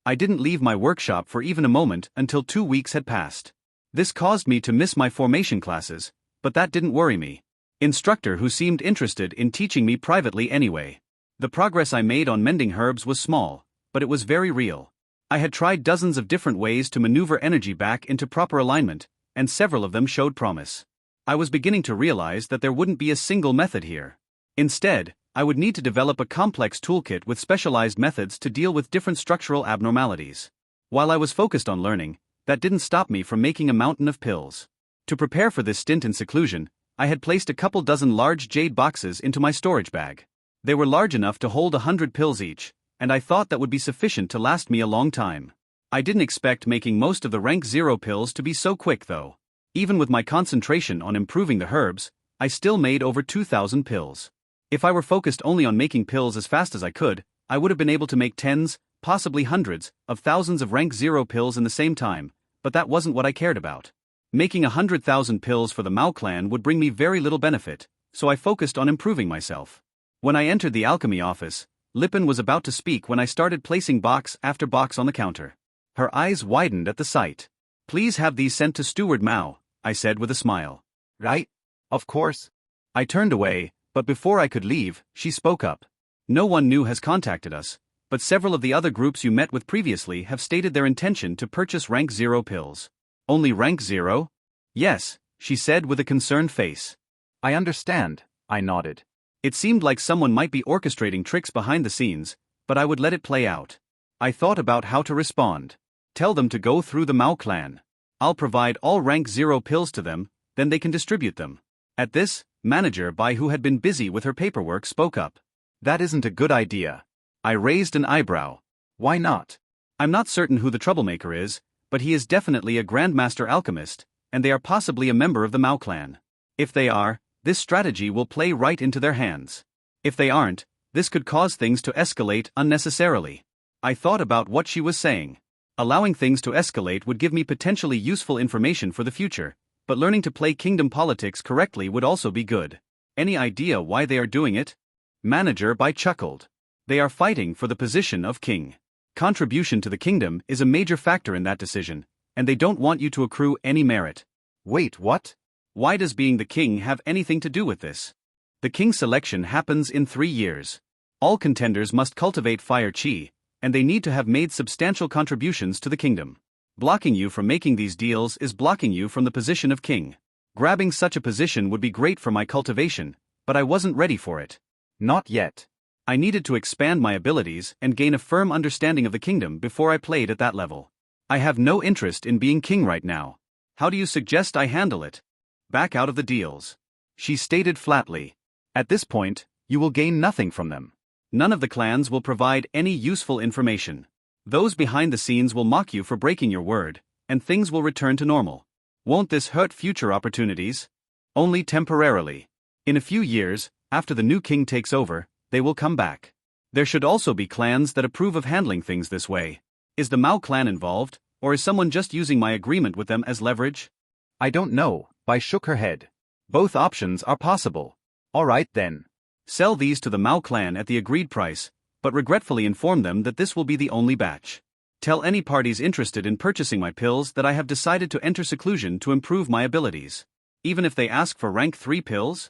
I didn't leave my workshop for even a moment until 2 weeks had passed. This caused me to miss my formation classes, but that didn't worry me. Instructor who seemed interested in teaching me privately anyway. The progress I made on mending herbs was small, but it was very real. I had tried dozens of different ways to maneuver energy back into proper alignment, and several of them showed promise. I was beginning to realize that there wouldn't be a single method here. Instead, I would need to develop a complex toolkit with specialized methods to deal with different structural abnormalities. While I was focused on learning, that didn't stop me from making a mountain of pills. To prepare for this stint in seclusion, I had placed a couple dozen large jade boxes into my storage bag. They were large enough to hold 100 pills each, and I thought that would be sufficient to last me a long time. I didn't expect making most of the rank 0 pills to be so quick though. Even with my concentration on improving the herbs, I still made over 2,000 pills. If I were focused only on making pills as fast as I could, I would have been able to make tens, possibly hundreds, of thousands of rank 0 pills in the same time, but that wasn't what I cared about. Making 100,000 pills for the Mao clan would bring me very little benefit, so I focused on improving myself. When I entered the alchemy office, Lippin was about to speak when I started placing box after box on the counter. Her eyes widened at the sight. "Please have these sent to Steward Mao," I said with a smile. Right? Of course. I turned away, but before I could leave, she spoke up. "No one new has contacted us, but several of the other groups you met with previously have stated their intention to purchase rank 0 pills." "Only rank 0? "Yes," she said with a concerned face. I understand, I nodded. It seemed like someone might be orchestrating tricks behind the scenes, but I would let it play out. I thought about how to respond. Tell them to go through the Mao clan. I'll provide all rank 0 pills to them, then they can distribute them. At this, Manager Bai, who had been busy with her paperwork, spoke up. That isn't a good idea. I raised an eyebrow. Why not? I'm not certain who the troublemaker is, but he is definitely a Grandmaster Alchemist, and they are possibly a member of the Mao clan. If they are, this strategy will play right into their hands. If they aren't, this could cause things to escalate unnecessarily. I thought about what she was saying. Allowing things to escalate would give me potentially useful information for the future, but learning to play kingdom politics correctly would also be good. Any idea why they are doing it? Manager chuckled. They are fighting for the position of king. Contribution to the kingdom is a major factor in that decision, and they don't want you to accrue any merit. Wait, what? Why does being the king have anything to do with this? The king selection happens in 3 years. All contenders must cultivate fire chi, and they need to have made substantial contributions to the kingdom. Blocking you from making these deals is blocking you from the position of king. Grabbing such a position would be great for my cultivation, but I wasn't ready for it. Not yet. I needed to expand my abilities and gain a firm understanding of the kingdom before I played at that level. I have no interest in being king right now. How do you suggest I handle it? Back out of the deals. She stated flatly. At this point, you will gain nothing from them. None of the clans will provide any useful information. Those behind the scenes will mock you for breaking your word, and things will return to normal. Won't this hurt future opportunities? Only temporarily. In a few years, after the new king takes over, they will come back. There should also be clans that approve of handling things this way. Is the Mao clan involved, or is someone just using my agreement with them as leverage? I don't know, Bai shook her head. Both options are possible. All right then. Sell these to the Mao clan at the agreed price, but regretfully inform them that this will be the only batch. Tell any parties interested in purchasing my pills that I have decided to enter seclusion to improve my abilities. Even if they ask for rank 3 pills?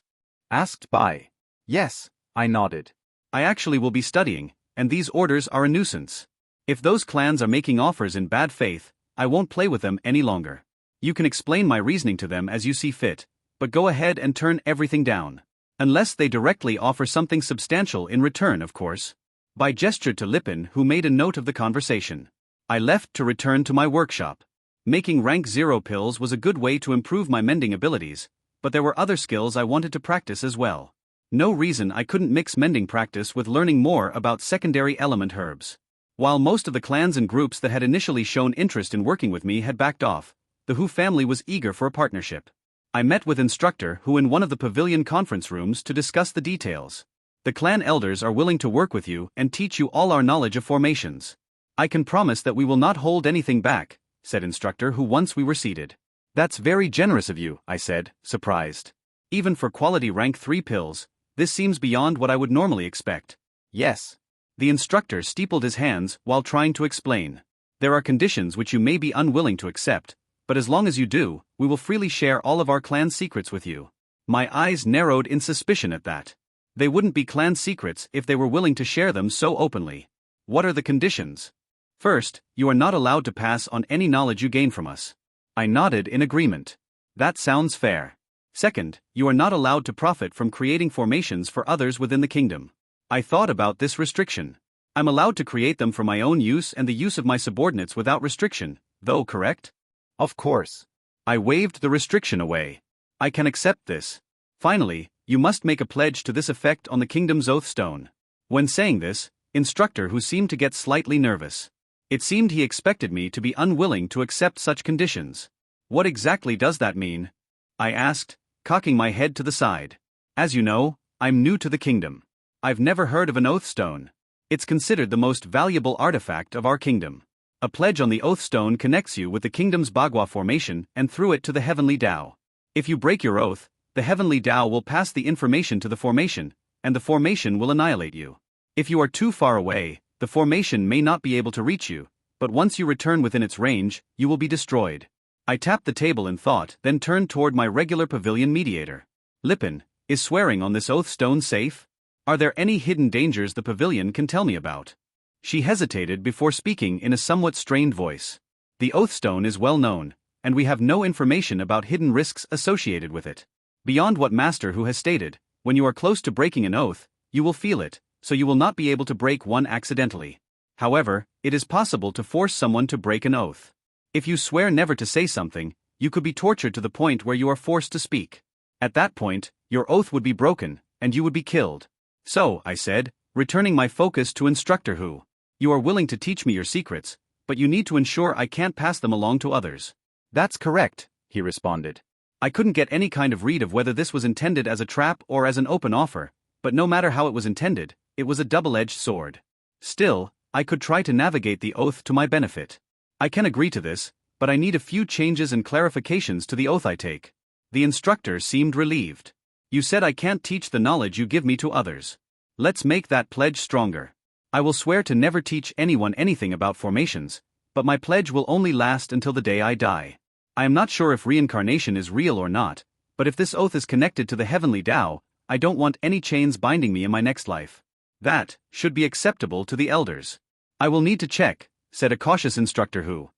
Asked Bai. Yes, I nodded. I actually will be studying, and these orders are a nuisance. If those clans are making offers in bad faith, I won't play with them any longer. You can explain my reasoning to them as you see fit, but go ahead and turn everything down. Unless they directly offer something substantial in return, of course. Bai gestured to Lipin, who made a note of the conversation. I left to return to my workshop. Making rank 0 pills was a good way to improve my mending abilities, but there were other skills I wanted to practice as well. No reason I couldn't mix mending practice with learning more about secondary element herbs. While most of the clans and groups that had initially shown interest in working with me had backed off, the Hu family was eager for a partnership. I met with Instructor Hu in one of the pavilion conference rooms to discuss the details. The clan elders are willing to work with you and teach you all our knowledge of formations. I can promise that we will not hold anything back, said Instructor Hu once we were seated. That's very generous of you, I said, surprised. Even for quality rank 3 pills, this seems beyond what I would normally expect. Yes. The instructor steepled his hands while trying to explain. There are conditions which you may be unwilling to accept, but as long as you do, we will freely share all of our clan secrets with you. My eyes narrowed in suspicion at that. They wouldn't be clan secrets if they were willing to share them so openly. What are the conditions? First, you are not allowed to pass on any knowledge you gain from us. I nodded in agreement. That sounds fair. Second, you are not allowed to profit from creating formations for others within the kingdom. I thought about this restriction. I'm allowed to create them for my own use and the use of my subordinates without restriction, though, correct? Of course. I waved the restriction away. I can accept this. Finally, you must make a pledge to this effect on the kingdom's oath stone. When saying this, Instructor Hu seemed to get slightly nervous. It seemed he expected me to be unwilling to accept such conditions. What exactly does that mean? I asked, cocking my head to the side. As you know, I'm new to the kingdom. I've never heard of an oath stone. It's considered the most valuable artifact of our kingdom. A pledge on the oath stone connects you with the kingdom's Bagua formation and through it to the heavenly Tao. If you break your oath, the heavenly Tao will pass the information to the formation, and the formation will annihilate you. If you are too far away, the formation may not be able to reach you, but once you return within its range, you will be destroyed. I tapped the table in thought, then turned toward my regular pavilion mediator. Lipin, is swearing on this oath stone safe? Are there any hidden dangers the pavilion can tell me about? She hesitated before speaking in a somewhat strained voice. The oath stone is well known, and we have no information about hidden risks associated with it. Beyond what Master Hu has stated, when you are close to breaking an oath, you will feel it, so you will not be able to break one accidentally. However, it is possible to force someone to break an oath. If you swear never to say something, you could be tortured to the point where you are forced to speak. At that point, your oath would be broken, and you would be killed. So, I said, returning my focus to Instructor Hu, you are willing to teach me your secrets, but you need to ensure I can't pass them along to others. That's correct, he responded. I couldn't get any kind of read of whether this was intended as a trap or as an open offer, but no matter how it was intended, it was a double-edged sword. Still, I could try to navigate the oath to my benefit. I can agree to this, but I need a few changes and clarifications to the oath I take. The instructor seemed relieved. You said I can't teach the knowledge you give me to others. Let's make that pledge stronger. I will swear to never teach anyone anything about formations, but my pledge will only last until the day I die. I am not sure if reincarnation is real or not, but if this oath is connected to the heavenly Tao, I don't want any chains binding me in my next life. That should be acceptable to the elders. I will need to check, said a cautious instructor who.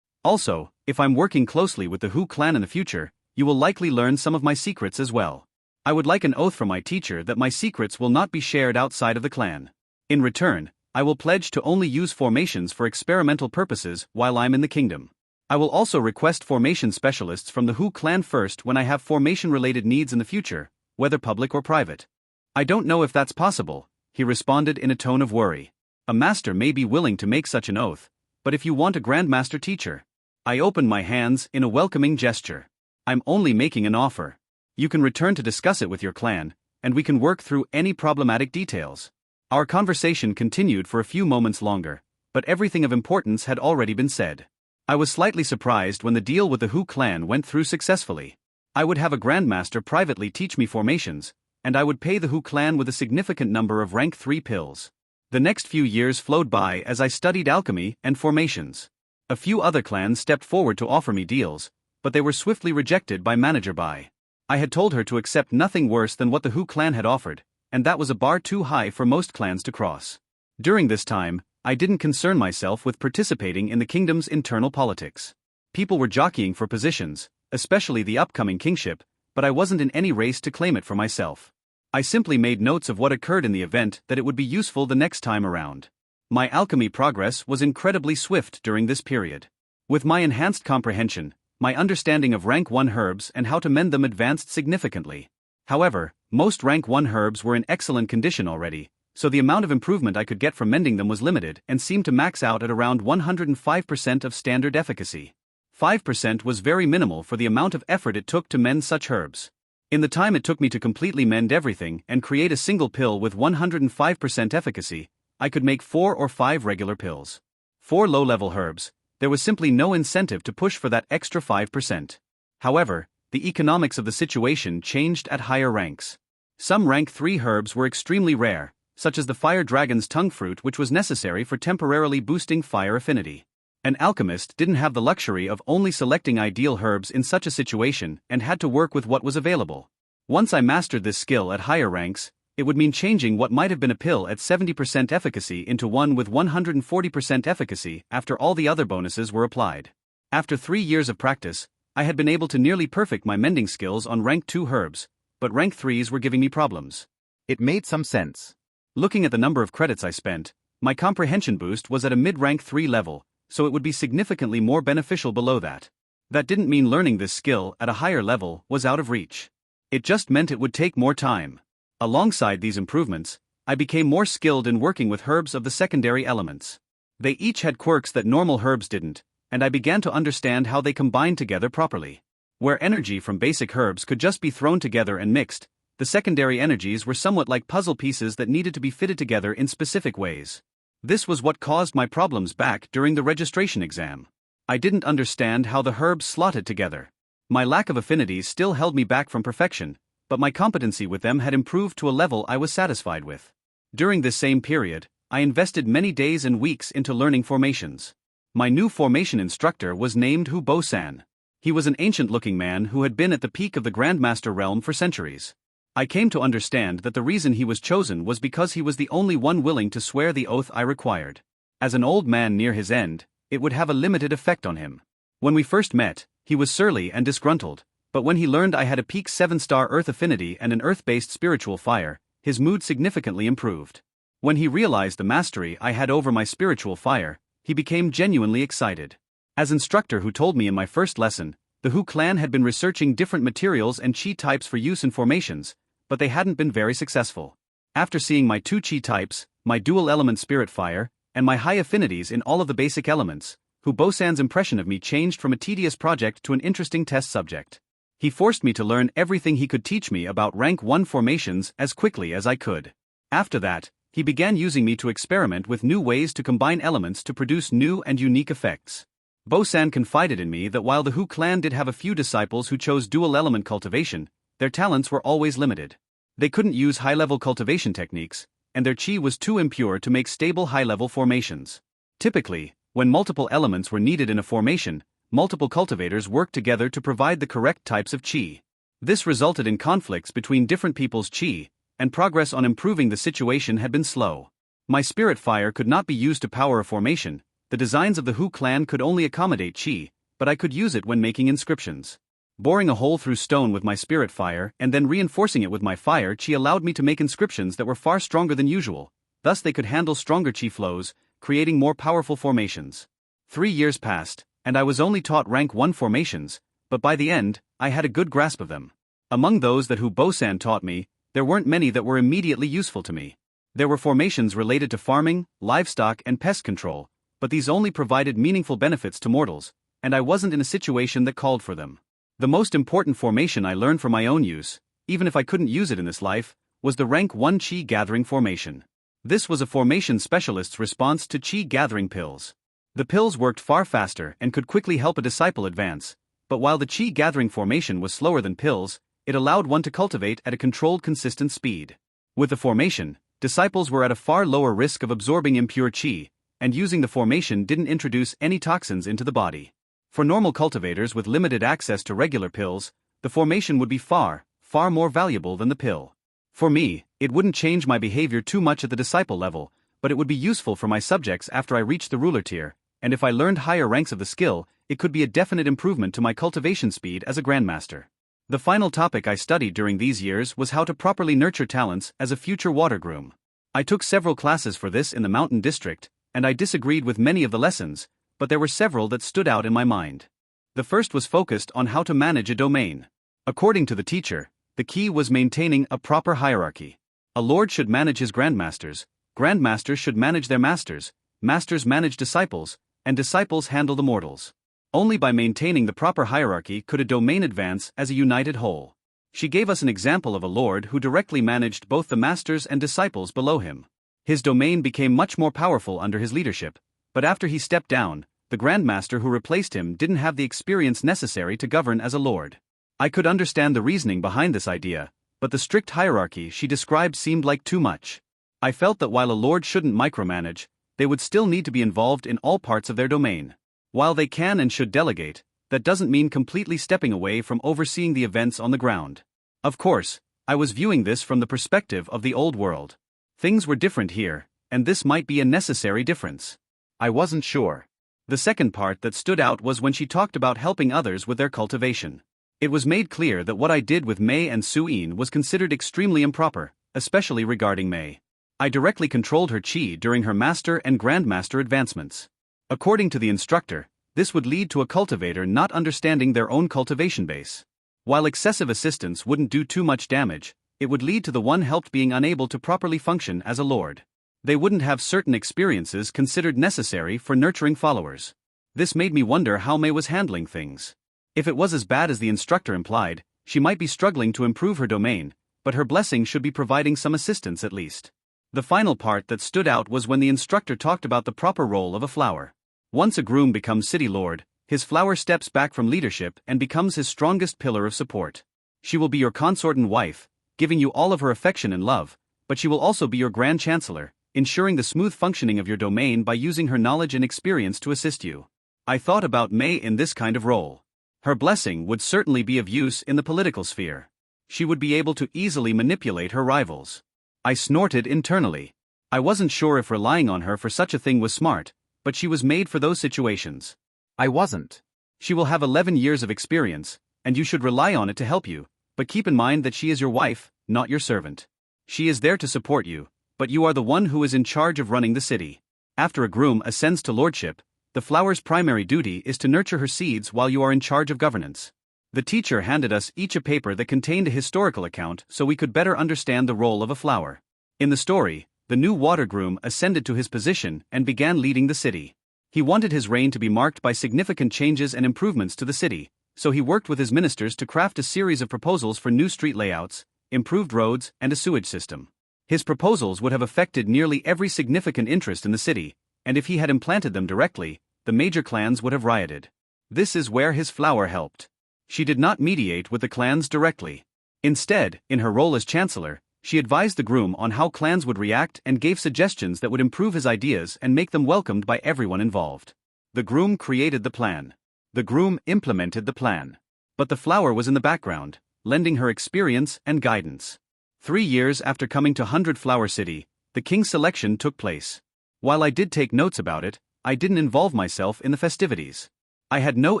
Also, if I'm working closely with the Hu clan in the future, you will likely learn some of my secrets as well. I would like an oath from my teacher that my secrets will not be shared outside of the clan. In return, I will pledge to only use formations for experimental purposes while I'm in the kingdom. I will also request formation specialists from the Hu clan first when I have formation-related needs in the future, whether public or private. I don't know if that's possible, he responded in a tone of worry. A master may be willing to make such an oath, but if you want a grandmaster teacher. I opened my hands in a welcoming gesture. I'm only making an offer. You can return to discuss it with your clan, and we can work through any problematic details. Our conversation continued for a few moments longer, but everything of importance had already been said. I was slightly surprised when the deal with the Hu clan went through successfully. I would have a grandmaster privately teach me formations, and I would pay the Hu clan with a significant number of rank 3 pills. The next few years flowed by as I studied alchemy and formations. A few other clans stepped forward to offer me deals, but they were swiftly rejected by Manager Bai. I had told her to accept nothing worse than what the Hu clan had offered, and that was a bar too high for most clans to cross. During this time, I didn't concern myself with participating in the kingdom's internal politics. People were jockeying for positions, especially the upcoming kingship, but I wasn't in any race to claim it for myself. I simply made notes of what occurred in the event that it would be useful the next time around. My alchemy progress was incredibly swift during this period. With my enhanced comprehension, my understanding of rank 1 herbs and how to mend them advanced significantly. However, most rank 1 herbs were in excellent condition already, so the amount of improvement I could get from mending them was limited and seemed to max out at around 105% of standard efficacy. 5% was very minimal for the amount of effort it took to mend such herbs. In the time it took me to completely mend everything and create a single pill with 105% efficacy, I could make 4 or 5 regular pills. For low-level herbs, there was simply no incentive to push for that extra 5%. However, the economics of the situation changed at higher ranks. Some rank 3 herbs were extremely rare, such as the fire dragon's tongue fruit, which was necessary for temporarily boosting fire affinity. An alchemist didn't have the luxury of only selecting ideal herbs in such a situation and had to work with what was available. Once I mastered this skill at higher ranks, it would mean changing what might have been a pill at 70% efficacy into one with 140% efficacy after all the other bonuses were applied. After 3 years of practice, I had been able to nearly perfect my mending skills on rank 2 herbs, but rank 3s were giving me problems. It made some sense. Looking at the number of credits I spent, my comprehension boost was at a mid-rank 3 level, so it would be significantly more beneficial below that. That didn't mean learning this skill at a higher level was out of reach. It just meant it would take more time. Alongside these improvements, I became more skilled in working with herbs of the secondary elements. They each had quirks that normal herbs didn't, and I began to understand how they combined together properly. Where energy from basic herbs could just be thrown together and mixed, the secondary energies were somewhat like puzzle pieces that needed to be fitted together in specific ways. This was what caused my problems back during the registration exam. I didn't understand how the herbs slotted together. My lack of affinities still held me back from perfection, but my competency with them had improved to a level I was satisfied with. During this same period, I invested many days and weeks into learning formations. My new formation instructor was named Hu Bo-san. He was an ancient-looking man who had been at the peak of the Grandmaster realm for centuries. I came to understand that the reason he was chosen was because he was the only one willing to swear the oath I required. As an old man near his end, it would have a limited effect on him. When we first met, he was surly and disgruntled, but when he learned I had a peak 7-star earth affinity and an earth-based spiritual fire, his mood significantly improved. When he realized the mastery I had over my spiritual fire, he became genuinely excited. As instructor who told me in my first lesson, the Hu clan had been researching different materials and chi types for use in formations, but they hadn't been very successful. After seeing my 2 chi types, my dual element spirit fire, and my high affinities in all of the basic elements, Hu Bosan's impression of me changed from a tedious project to an interesting test subject. He forced me to learn everything he could teach me about rank 1 formations as quickly as I could. After that, he began using me to experiment with new ways to combine elements to produce new and unique effects. Bosan confided in me that while the Hu clan did have a few disciples who chose dual-element cultivation, their talents were always limited. They couldn't use high-level cultivation techniques, and their qi was too impure to make stable high-level formations. Typically, when multiple elements were needed in a formation, multiple cultivators worked together to provide the correct types of qi. This resulted in conflicts between different people's qi, and progress on improving the situation had been slow. My spirit fire could not be used to power a formation. The designs of the Hu clan could only accommodate qi, but I could use it when making inscriptions. Boring a hole through stone with my spirit fire and then reinforcing it with my fire qi allowed me to make inscriptions that were far stronger than usual, thus they could handle stronger qi flows, creating more powerful formations. 3 years passed, and I was only taught rank 1 formations, but by the end, I had a good grasp of them. Among those that Hu Bosan taught me, there weren't many that were immediately useful to me. There were formations related to farming, livestock, and pest control, but these only provided meaningful benefits to mortals, and I wasn't in a situation that called for them. The most important formation I learned for my own use, even if I couldn't use it in this life, was the rank 1 Qi gathering formation. This was a formation specialist's response to Qi gathering pills. The pills worked far faster and could quickly help a disciple advance, but while the Qi gathering formation was slower than pills, it allowed one to cultivate at a controlled consistent speed. With the formation, disciples were at a far lower risk of absorbing impure Qi, and using the formation didn't introduce any toxins into the body. For normal cultivators with limited access to regular pills, the formation would be far more valuable than the pill. For me, it wouldn't change my behavior too much at the disciple level, but it would be useful for my subjects after I reached the ruler tier, and if I learned higher ranks of the skill, it could be a definite improvement to my cultivation speed as a grandmaster. The final topic I studied during these years was how to properly nurture talents as a future water groom. I took several classes for this in the mountain district, and I disagreed with many of the lessons, but there were several that stood out in my mind. The first was focused on how to manage a domain. According to the teacher, the key was maintaining a proper hierarchy. A lord should manage his grandmasters, grandmasters should manage their masters, masters manage disciples, and disciples handle the mortals. Only by maintaining the proper hierarchy could a domain advance as a united whole. She gave us an example of a lord who directly managed both the masters and disciples below him. His domain became much more powerful under his leadership, but after he stepped down, the grandmaster who replaced him didn't have the experience necessary to govern as a lord. I could understand the reasoning behind this idea, but the strict hierarchy she described seemed like too much. I felt that while a lord shouldn't micromanage, they would still need to be involved in all parts of their domain. While they can and should delegate, that doesn't mean completely stepping away from overseeing the events on the ground. Of course, I was viewing this from the perspective of the old world. Things were different here, and this might be a necessary difference. I wasn't sure. The second part that stood out was when she talked about helping others with their cultivation. It was made clear that what I did with Mei and Su-yin was considered extremely improper, especially regarding Mei. I directly controlled her qi during her master and grandmaster advancements. According to the instructor, this would lead to a cultivator not understanding their own cultivation base. While excessive assistance wouldn't do too much damage, it would lead to the one helped being unable to properly function as a lord. They wouldn't have certain experiences considered necessary for nurturing followers. This made me wonder how Mei was handling things. If it was as bad as the instructor implied, she might be struggling to improve her domain, but her blessing should be providing some assistance at least. The final part that stood out was when the instructor talked about the proper role of a flower. Once a groom becomes city lord, his flower steps back from leadership and becomes his strongest pillar of support. She will be your consort and wife, giving you all of her affection and love, but she will also be your grand chancellor, ensuring the smooth functioning of your domain by using her knowledge and experience to assist you. I thought about Mei in this kind of role. Her blessing would certainly be of use in the political sphere. She would be able to easily manipulate her rivals. I snorted internally. I wasn't sure if relying on her for such a thing was smart, but she was made for those situations. I wasn't. She will have 11 years of experience, and you should rely on it to help you, but keep in mind that she is your wife, not your servant. She is there to support you, but you are the one who is in charge of running the city. After a groom ascends to lordship, the flower's primary duty is to nurture her seeds while you are in charge of governance. The teacher handed us each a paper that contained a historical account so we could better understand the role of a flower. In the story, the new water groom ascended to his position and began leading the city. He wanted his reign to be marked by significant changes and improvements to the city, so he worked with his ministers to craft a series of proposals for new street layouts, improved roads, and a sewage system. His proposals would have affected nearly every significant interest in the city, and if he had implanted them directly, the major clans would have rioted. This is where his flower helped. She did not mediate with the clans directly. Instead, in her role as chancellor, she advised the groom on how clans would react and gave suggestions that would improve his ideas and make them welcomed by everyone involved. The groom created the plan. The groom implemented the plan. But the flower was in the background, lending her experience and guidance. 3 years after coming to 100 Flower City, the king's selection took place. While I did take notes about it, I didn't involve myself in the festivities. I had no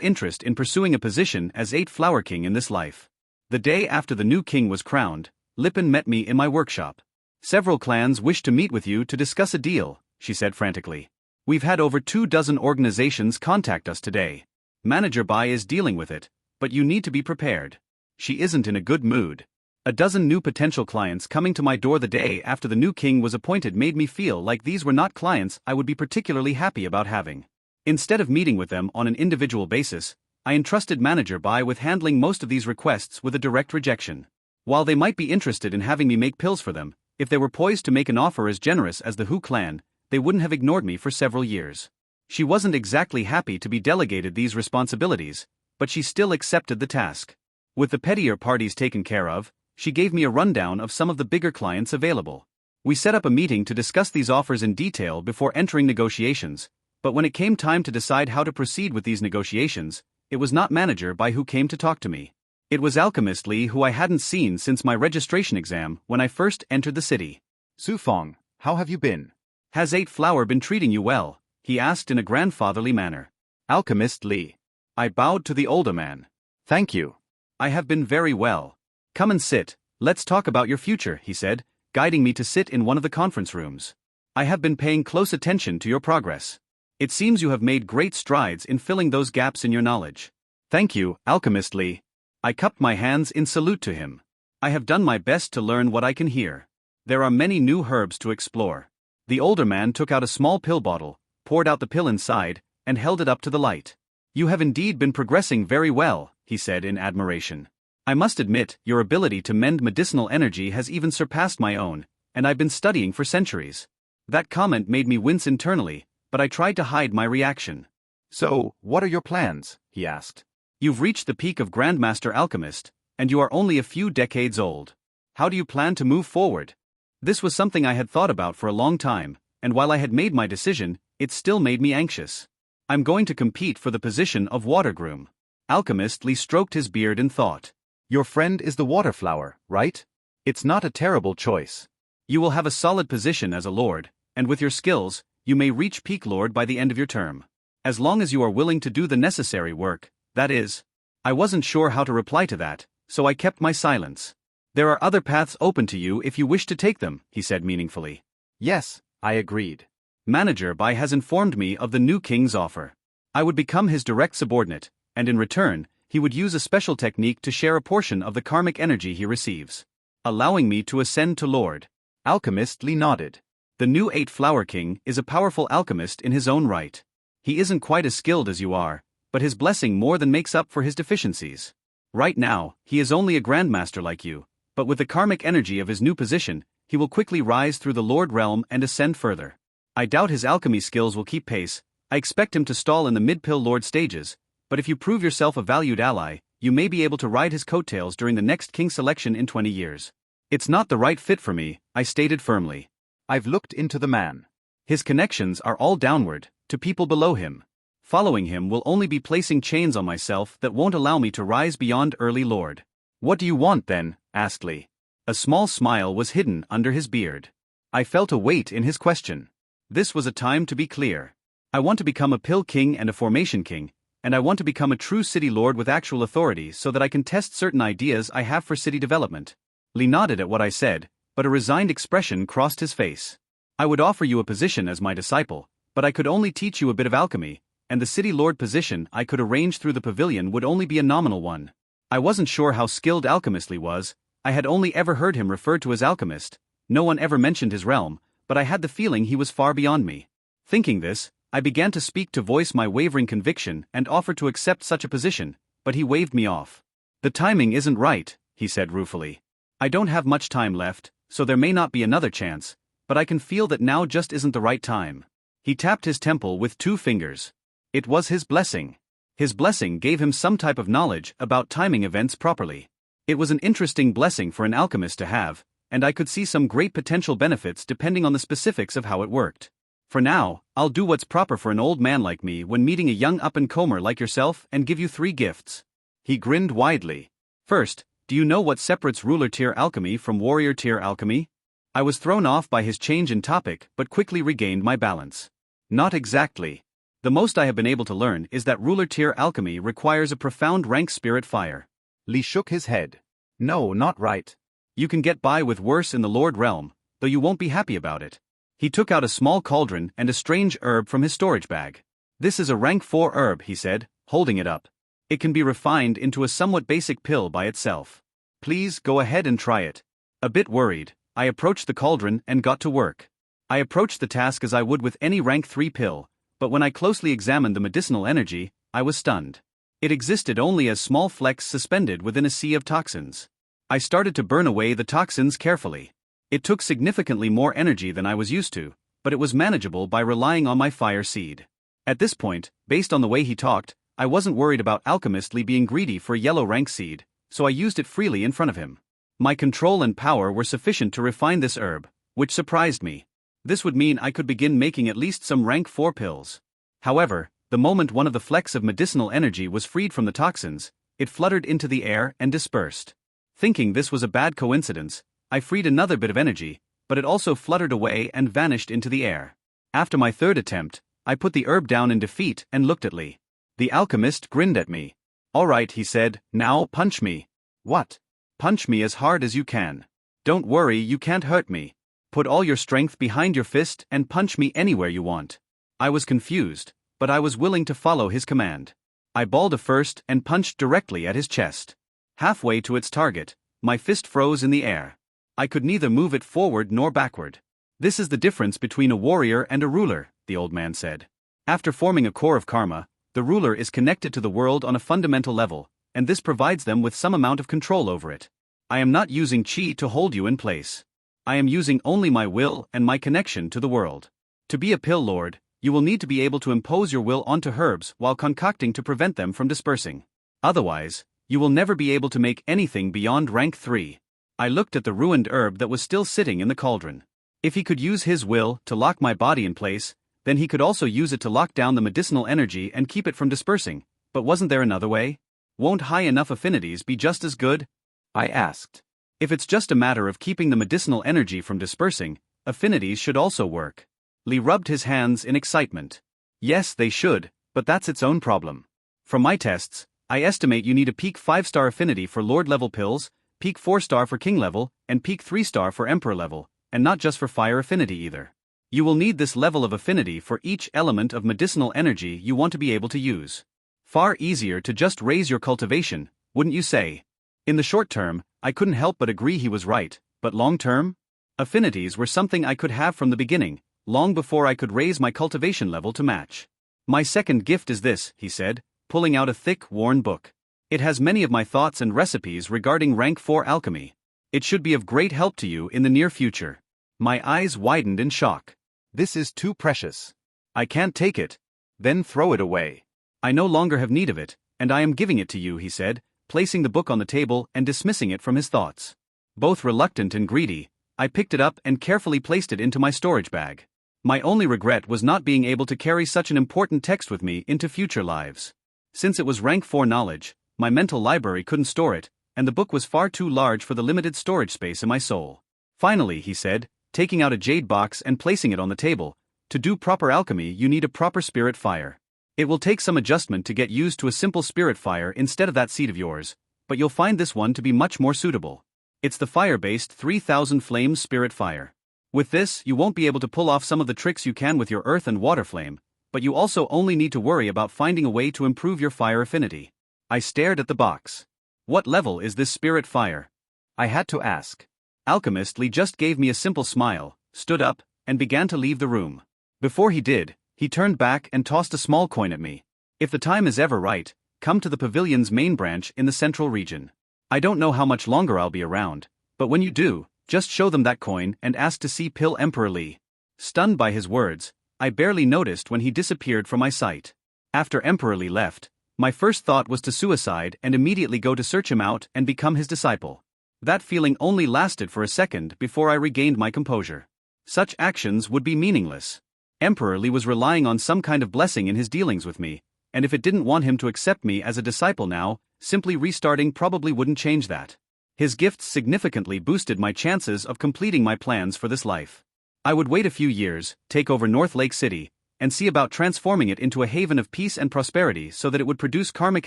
interest in pursuing a position as 8th Flower King in this life. The day after the new king was crowned, Lippin met me in my workshop. "Several clans wish to meet with you to discuss a deal," she said frantically. "We've had over 24 organizations contact us today. Manager Bai is dealing with it, but you need to be prepared." She isn't in a good mood. A dozen new potential clients coming to my door the day after the new king was appointed made me feel like these were not clients I would be particularly happy about having. Instead of meeting with them on an individual basis, I entrusted Manager Bai with handling most of these requests with a direct rejection. While they might be interested in having me make pills for them, if they were poised to make an offer as generous as the Hu clan, they wouldn't have ignored me for several years. She wasn't exactly happy to be delegated these responsibilities, but she still accepted the task. With the pettier parties taken care of, she gave me a rundown of some of the bigger clients available. We set up a meeting to discuss these offers in detail before entering negotiations, but when it came time to decide how to proceed with these negotiations, it was not Manager Bai who came to talk to me. It was Alchemist Li, who I hadn't seen since my registration exam when I first entered the city. Su Fang, how have you been? "Has 8th Flower been treating you well?" he asked in a grandfatherly manner. Alchemist Li. I bowed to the older man. Thank you. "I have been very well. Come and sit, let's talk about your future," he said, guiding me to sit in one of the conference rooms. "I have been paying close attention to your progress. It seems you have made great strides in filling those gaps in your knowledge." "Thank you, Alchemist Li." I cupped my hands in salute to him. "I have done my best to learn what I can hear. There are many new herbs to explore." The older man took out a small pill bottle, poured out the pill inside, and held it up to the light. "You have indeed been progressing very well," he said in admiration. "I must admit, your ability to mend medicinal energy has even surpassed my own, and I've been studying for centuries." That comment made me wince internally, but I tried to hide my reaction. "So, what are your plans?" he asked. "You've reached the peak of Grandmaster Alchemist, and you are only a few decades old. How do you plan to move forward?" This was something I had thought about for a long time, and while I had made my decision, it still made me anxious. "I'm going to compete for the position of water groom." Alchemist Li stroked his beard in thought. "Your friend is the water flower, right? It's not a terrible choice." "You will have a solid position as a lord, and with your skills, you may reach peak lord by the end of your term. As long as you are willing to do the necessary work, that is." I wasn't sure how to reply to that, so I kept my silence. "There are other paths open to you if you wish to take them," he said meaningfully. "Yes," I agreed. "Manager Bai has informed me of the new king's offer. I would become his direct subordinate, and in return, he would use a special technique to share a portion of the karmic energy he receives, allowing me to ascend to Lord." Alchemist Li nodded. "The new 8th Flower King is a powerful alchemist in his own right. He isn't quite as skilled as you are, but his blessing more than makes up for his deficiencies. Right now, he is only a grandmaster like you, but with the karmic energy of his new position, he will quickly rise through the Lord realm and ascend further. I doubt his alchemy skills will keep pace. I expect him to stall in the mid-pill Lord stages, but if you prove yourself a valued ally, you may be able to ride his coattails during the next king selection in 20 years. "It's not the right fit for me," I stated firmly. "I've looked into the man. His connections are all downward, to people below him. Following him will only be placing chains on myself that won't allow me to rise beyond early lord." "What do you want then?" asked Li. A small smile was hidden under his beard. I felt a weight in his question. This was a time to be clear. I want to become a pill king and a formation king, and I want to become a true city lord with actual authority so that I can test certain ideas I have for city development. Li nodded at what I said, but a resigned expression crossed his face. "I would offer you a position as my disciple, but I could only teach you a bit of alchemy, and the city lord position I could arrange through the pavilion would only be a nominal one." I wasn't sure how skilled Alchemist Li was. I had only ever heard him referred to as alchemist. No one ever mentioned his realm, but I had the feeling he was far beyond me. Thinking this, I began to speak to voice my wavering conviction and offered to accept such a position, but he waved me off. The timing isn't right, he said ruefully. I don't have much time left, so there may not be another chance, but I can feel that now just isn't the right time. He tapped his temple with 2 fingers. It was his blessing. His blessing gave him some type of knowledge about timing events properly. It was an interesting blessing for an alchemist to have, and I could see some great potential benefits depending on the specifics of how it worked. For now, I'll do what's proper for an old man like me when meeting a young up-and-comer like yourself and give you 3 gifts. He grinned widely. First, do you know what separates ruler-tier alchemy from warrior-tier alchemy? I was thrown off by his change in topic but quickly regained my balance. Not exactly. The most I have been able to learn is that ruler-tier alchemy requires a profound rank spirit fire. Li shook his head. No, not right. You can get by with worse in the Lord realm, though you won't be happy about it. He took out a small cauldron and a strange herb from his storage bag. This is a rank 4 herb, he said, holding it up. It can be refined into a somewhat basic pill by itself. Please go ahead and try it. A bit worried, I approached the cauldron and got to work. I approached the task as I would with any rank 3 pill, but when I closely examined the medicinal energy, I was stunned. It existed only as small flecks suspended within a sea of toxins. I started to burn away the toxins carefully. It took significantly more energy than I was used to, but it was manageable by relying on my fire seed. At this point, based on the way he talked, I wasn't worried about Alchemistly being greedy for a yellow rank seed, so I used it freely in front of him. My control and power were sufficient to refine this herb, which surprised me. This would mean I could begin making at least some rank 4 pills. However, the moment one of the flecks of medicinal energy was freed from the toxins, it fluttered into the air and dispersed. Thinking this was a bad coincidence, I freed another bit of energy, but it also fluttered away and vanished into the air. After my 3rd attempt, I put the herb down in defeat and looked at Li. The alchemist grinned at me. All right, he said, now punch me. What? Punch me as hard as you can. Don't worry, you can't hurt me. Put all your strength behind your fist and punch me anywhere you want. I was confused, but I was willing to follow his command. I balled a first and punched directly at his chest. Halfway to its target, my fist froze in the air. I could neither move it forward nor backward. This is the difference between a warrior and a ruler, the old man said. After forming a core of karma, the ruler is connected to the world on a fundamental level, and this provides them with some amount of control over it. I am not using chi to hold you in place. I am using only my will and my connection to the world. To be a pill lord, you will need to be able to impose your will onto herbs while concocting to prevent them from dispersing. Otherwise, you will never be able to make anything beyond rank 3. I looked at the ruined herb that was still sitting in the cauldron. If he could use his will to lock my body in place, then he could also use it to lock down the medicinal energy and keep it from dispersing. But wasn't there another way? Won't high enough affinities be just as good? I asked. If it's just a matter of keeping the medicinal energy from dispersing, affinities should also work. Li rubbed his hands in excitement. Yes, they should, but that's its own problem. From my tests, I estimate you need a peak 5-star affinity for Lord level pills, peak 4-star for King level, and peak 3-star for Emperor level, and not just for fire affinity either. You will need this level of affinity for each element of medicinal energy you want to be able to use. Far easier to just raise your cultivation, wouldn't you say? In the short term, I couldn't help but agree he was right, but long term? Affinities were something I could have from the beginning, long before I could raise my cultivation level to match. My second gift is this, he said, pulling out a thick, worn book. It has many of my thoughts and recipes regarding rank 4 alchemy. It should be of great help to you in the near future. My eyes widened in shock. This is too precious. I can't take it. Then throw it away. I no longer have need of it, and I am giving it to you, he said, placing the book on the table and dismissing it from his thoughts. Both reluctant and greedy, I picked it up and carefully placed it into my storage bag. My only regret was not being able to carry such an important text with me into future lives. Since it was rank 4 knowledge, my mental library couldn't store it, and the book was far too large for the limited storage space in my soul. Finally, he said, taking out a jade box and placing it on the table, to do proper alchemy you need a proper spirit fire. It will take some adjustment to get used to a simple spirit fire instead of that seed of yours, but you'll find this one to be much more suitable. It's the fire-based 3000 flames spirit fire. With this, you won't be able to pull off some of the tricks you can with your earth and water flame, but you also only need to worry about finding a way to improve your fire affinity. I stared at the box. What level is this spirit fire? I had to ask. Alchemist Li just gave me a simple smile, stood up, and began to leave the room. Before he did, He turned back and tossed a small coin at me. If the time is ever right, come to the pavilion's main branch in the central region. I don't know how much longer I'll be around, but when you do, just show them that coin and ask to see Pill Emperor Li. Stunned by his words, I barely noticed when he disappeared from my sight. After Emperor Li left, my first thought was to suicide and immediately go to search him out and become his disciple. That feeling only lasted for a second before I regained my composure. Such actions would be meaningless. Emperor Li was relying on some kind of blessing in his dealings with me, and if it didn't want him to accept me as a disciple now, simply restarting probably wouldn't change that. His gifts significantly boosted my chances of completing my plans for this life. I would wait a few years, take over North Lake City, and see about transforming it into a haven of peace and prosperity so that it would produce karmic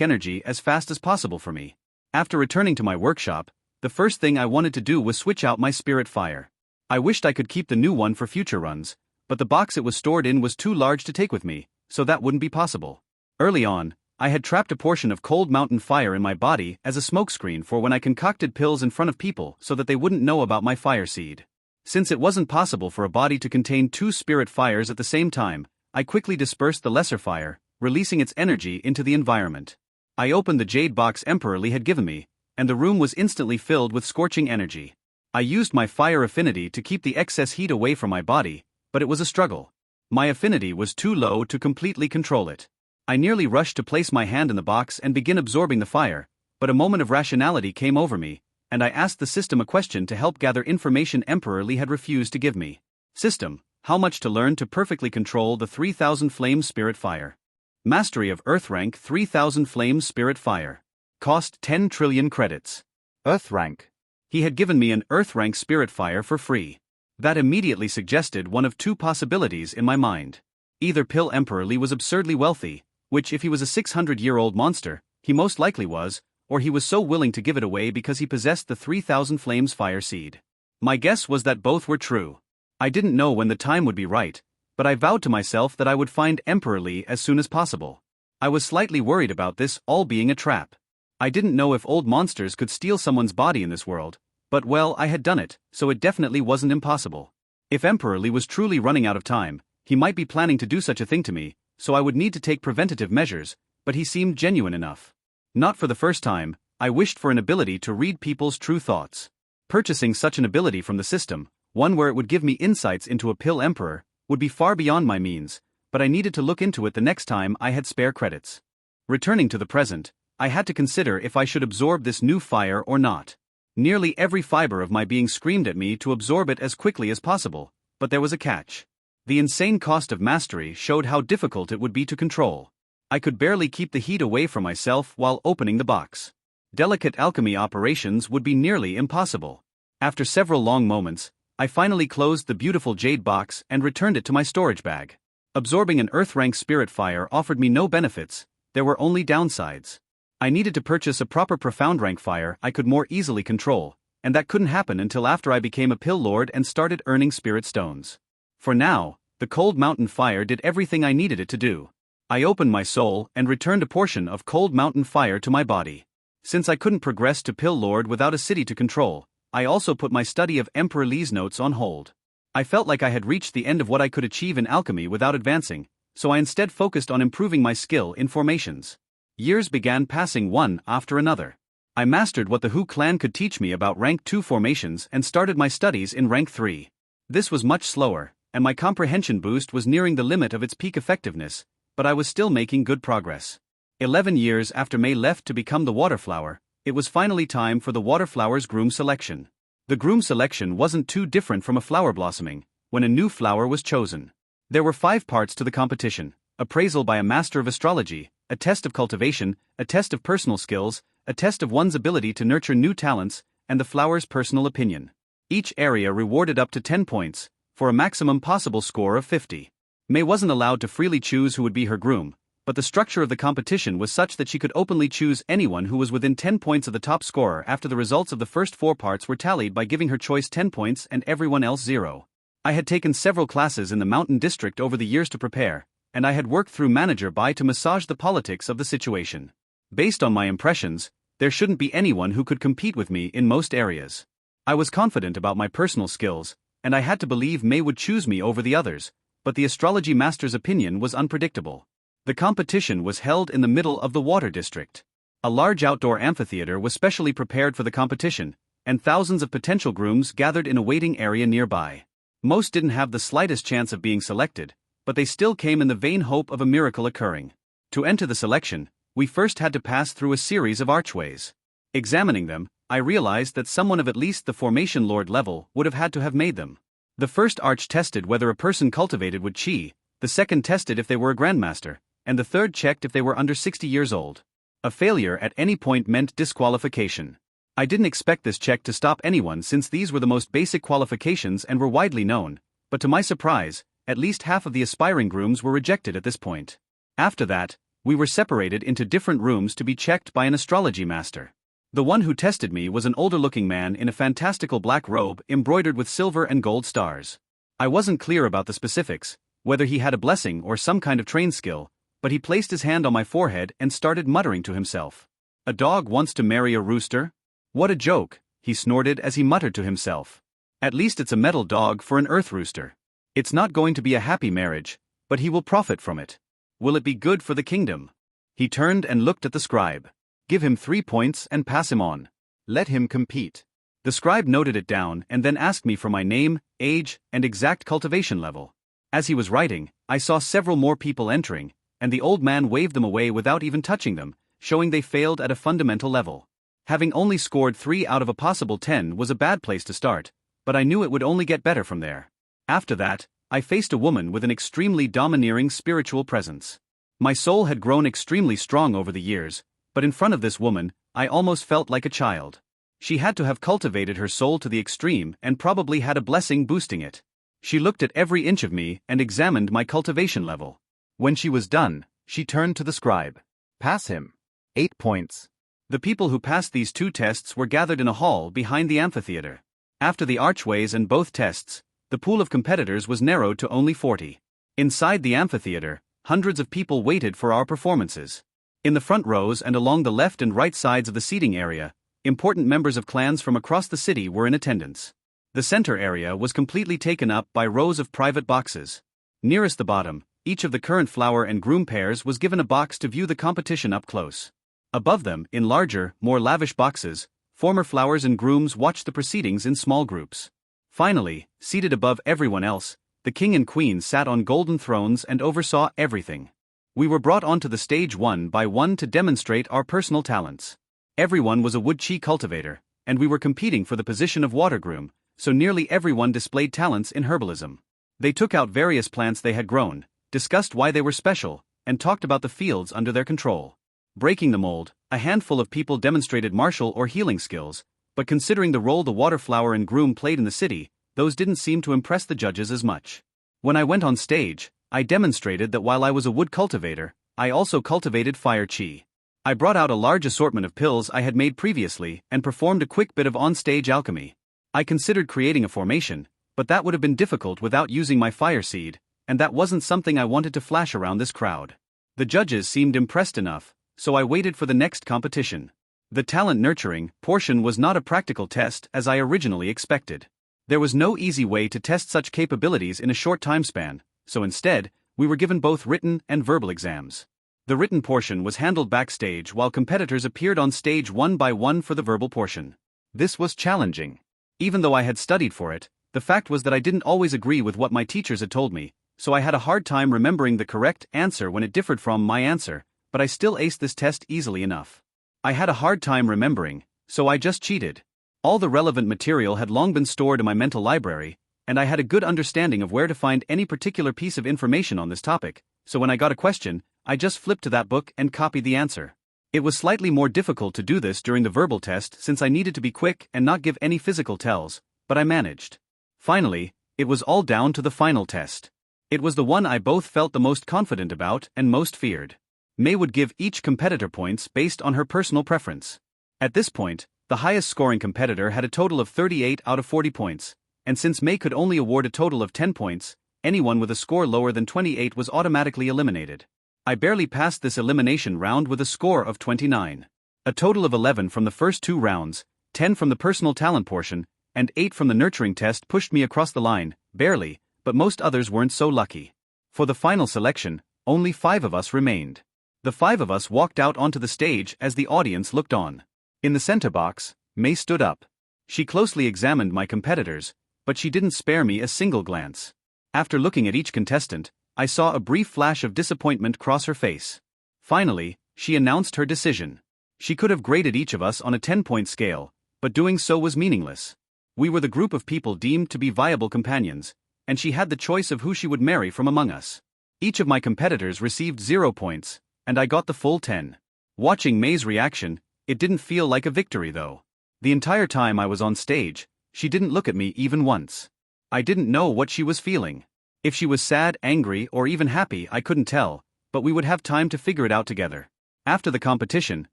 energy as fast as possible for me. After returning to my workshop, the first thing I wanted to do was switch out my spirit fire. I wished I could keep the new one for future runs, but the box it was stored in was too large to take with me, so that wouldn't be possible. Early on, I had trapped a portion of cold mountain fire in my body as a smokescreen for when I concocted pills in front of people so that they wouldn't know about my fire seed. Since it wasn't possible for a body to contain two spirit fires at the same time, I quickly dispersed the lesser fire, releasing its energy into the environment. I opened the jade box Emperor Li had given me, and the room was instantly filled with scorching energy. I used my fire affinity to keep the excess heat away from my body, but it was a struggle. My affinity was too low to completely control it. I nearly rushed to place my hand in the box and begin absorbing the fire, but a moment of rationality came over me, and I asked the system a question to help gather information Emperor Li had refused to give me. System, how much to learn to perfectly control the 3000 flame spirit fire? Mastery of Earth rank 3000 flame spirit fire. Cost 10 trillion credits. Earth rank. He had given me an Earth rank spirit fire for free. That immediately suggested one of two possibilities in my mind. Either Pill Emperor Li was absurdly wealthy, which if he was a 600-year-old monster, he most likely was, or he was so willing to give it away because he possessed the 3000 flames fire seed. My guess was that both were true. I didn't know when the time would be right, but I vowed to myself that I would find Emperor Li as soon as possible. I was slightly worried about this all being a trap. I didn't know if old monsters could steal someone's body in this world, but well, I had done it, so it definitely wasn't impossible. If Emperor Li was truly running out of time, he might be planning to do such a thing to me, so I would need to take preventative measures, but he seemed genuine enough. Not for the first time, I wished for an ability to read people's true thoughts. Purchasing such an ability from the system, one where it would give me insights into a Pill Emperor, would be far beyond my means, but I needed to look into it the next time I had spare credits. Returning to the present, I had to consider if I should absorb this new fire or not. Nearly every fiber of my being screamed at me to absorb it as quickly as possible, but there was a catch. The insane cost of mastery showed how difficult it would be to control. I could barely keep the heat away from myself while opening the box. Delicate alchemy operations would be nearly impossible. After several long moments, I finally closed the beautiful jade box and returned it to my storage bag. Absorbing an Earth rank spirit fire offered me no benefits, there were only downsides. I needed to purchase a proper profound rank fire I could more easily control, and that couldn't happen until after I became a Pill Lord and started earning spirit stones. For now, the cold mountain fire did everything I needed it to do. I opened my soul and returned a portion of cold mountain fire to my body. Since I couldn't progress to Pill Lord without a city to control, I also put my study of Emperor Li's notes on hold. I felt like I had reached the end of what I could achieve in alchemy without advancing, so I instead focused on improving my skill in formations. Years began passing one after another. I mastered what the Hu clan could teach me about rank 2 formations and started my studies in rank 3. This was much slower, and my comprehension boost was nearing the limit of its peak effectiveness, but I was still making good progress. 11 years after May left to become the Waterflower, it was finally time for the Waterflower's groom selection. The groom selection wasn't too different from a flower blossoming, when a new flower was chosen. There were 5 parts to the competition: appraisal by a master of astrology, a test of cultivation, a test of personal skills, a test of one's ability to nurture new talents, and the flower's personal opinion. Each area rewarded up to 10 points, for a maximum possible score of 50. May wasn't allowed to freely choose who would be her groom, but the structure of the competition was such that she could openly choose anyone who was within 10 points of the top scorer after the results of the first 4 parts were tallied by giving her choice 10 points and everyone else 0. I had taken several classes in the Mountain District over the years to prepare, and I had worked through Manager Bai to massage the politics of the situation. Based on my impressions, there shouldn't be anyone who could compete with me in most areas. I was confident about my personal skills, and I had to believe May would choose me over the others, but the astrology master's opinion was unpredictable. The competition was held in the middle of the water district. A large outdoor amphitheater was specially prepared for the competition, and thousands of potential grooms gathered in a waiting area nearby. Most didn't have the slightest chance of being selected, but they still came in the vain hope of a miracle occurring. To enter the selection, we first had to pass through a series of archways. Examining them, I realized that someone of at least the Formation Lord level would have had to have made them. The first arch tested whether a person cultivated with chi, the second tested if they were a grandmaster, and the third checked if they were under 60 years old. A failure at any point meant disqualification. I didn't expect this check to stop anyone since these were the most basic qualifications and were widely known, but to my surprise, at least half of the aspiring grooms were rejected at this point. After that, we were separated into different rooms to be checked by an astrology master. The one who tested me was an older-looking man in a fantastical black robe embroidered with silver and gold stars. I wasn't clear about the specifics, whether he had a blessing or some kind of trained skill, but he placed his hand on my forehead and started muttering to himself. "A dog wants to marry a rooster? What a joke," he snorted as he muttered to himself. "At least it's a metal dog for an earth rooster. It's not going to be a happy marriage, but he will profit from it. Will it be good for the kingdom?" He turned and looked at the scribe. "Give him 3 points and pass him on. Let him compete." The scribe noted it down and then asked me for my name, age, and exact cultivation level. As he was writing, I saw several more people entering, and the old man waved them away without even touching them, showing they failed at a fundamental level. Having only scored 3 out of a possible 10 was a bad place to start, but I knew it would only get better from there. After that, I faced a woman with an extremely domineering spiritual presence. My soul had grown extremely strong over the years, but in front of this woman, I almost felt like a child. She had to have cultivated her soul to the extreme and probably had a blessing boosting it. She looked at every inch of me and examined my cultivation level. When she was done, she turned to the scribe. "Pass him. 8 points." The people who passed these 2 tests were gathered in a hall behind the amphitheater. After the archways and both tests, the pool of competitors was narrowed to only 40. Inside the amphitheater, hundreds of people waited for our performances. In the front rows and along the left and right sides of the seating area, important members of clans from across the city were in attendance. The center area was completely taken up by rows of private boxes. Nearest the bottom, each of the current flower and groom pairs was given a box to view the competition up close. Above them, in larger, more lavish boxes, former flowers and grooms watched the proceedings in small groups. Finally, seated above everyone else, the king and queen sat on golden thrones and oversaw everything. We were brought onto the stage one by one to demonstrate our personal talents. Everyone was a wood chi cultivator, and we were competing for the position of water groom, so nearly everyone displayed talents in herbalism. They took out various plants they had grown, discussed why they were special, and talked about the fields under their control. Breaking the mold, a handful of people demonstrated martial or healing skills, but considering the role the water flower and groom played in the city, those didn't seem to impress the judges as much. When I went on stage, I demonstrated that while I was a wood cultivator, I also cultivated fire chi. I brought out a large assortment of pills I had made previously and performed a quick bit of on-stage alchemy. I considered creating a formation, but that would have been difficult without using my fire seed, and that wasn't something I wanted to flash around this crowd. The judges seemed impressed enough, so I waited for the next competition. The talent nurturing portion was not a practical test as I originally expected. There was no easy way to test such capabilities in a short time span, so instead, we were given both written and verbal exams. The written portion was handled backstage while competitors appeared on stage one by one for the verbal portion. This was challenging. Even though I had studied for it, the fact was that I didn't always agree with what my teachers had told me, so I had a hard time remembering the correct answer when it differed from my answer, but I still aced this test easily enough. I had a hard time remembering, so I just cheated. All the relevant material had long been stored in my mental library, and I had a good understanding of where to find any particular piece of information on this topic, so when I got a question, I just flipped to that book and copied the answer. It was slightly more difficult to do this during the verbal test since I needed to be quick and not give any physical tells, but I managed. Finally, it was all down to the final test. It was the one I both felt the most confident about and most feared. May would give each competitor points based on her personal preference. At this point, the highest scoring competitor had a total of 38 out of 40 points, and since May could only award a total of 10 points, anyone with a score lower than 28 was automatically eliminated. I barely passed this elimination round with a score of 29. A total of 11 from the first 2 rounds, 10 from the personal talent portion, and 8 from the nurturing test pushed me across the line, barely, but most others weren't so lucky. For the final selection, only 5 of us remained. The 5 of us walked out onto the stage as the audience looked on. In the center box, May stood up. She closely examined my competitors, but she didn't spare me a single glance. After looking at each contestant, I saw a brief flash of disappointment cross her face. Finally, she announced her decision. She could have graded each of us on a 10-point scale, but doing so was meaningless. We were the group of people deemed to be viable companions, and she had the choice of who she would marry from among us. Each of my competitors received 0 points, and I got the full 10. Watching May's reaction, it didn't feel like a victory though. The entire time I was on stage, she didn't look at me even once. I didn't know what she was feeling. If she was sad, angry, or even happy, I couldn't tell, but we would have time to figure it out together. After the competition,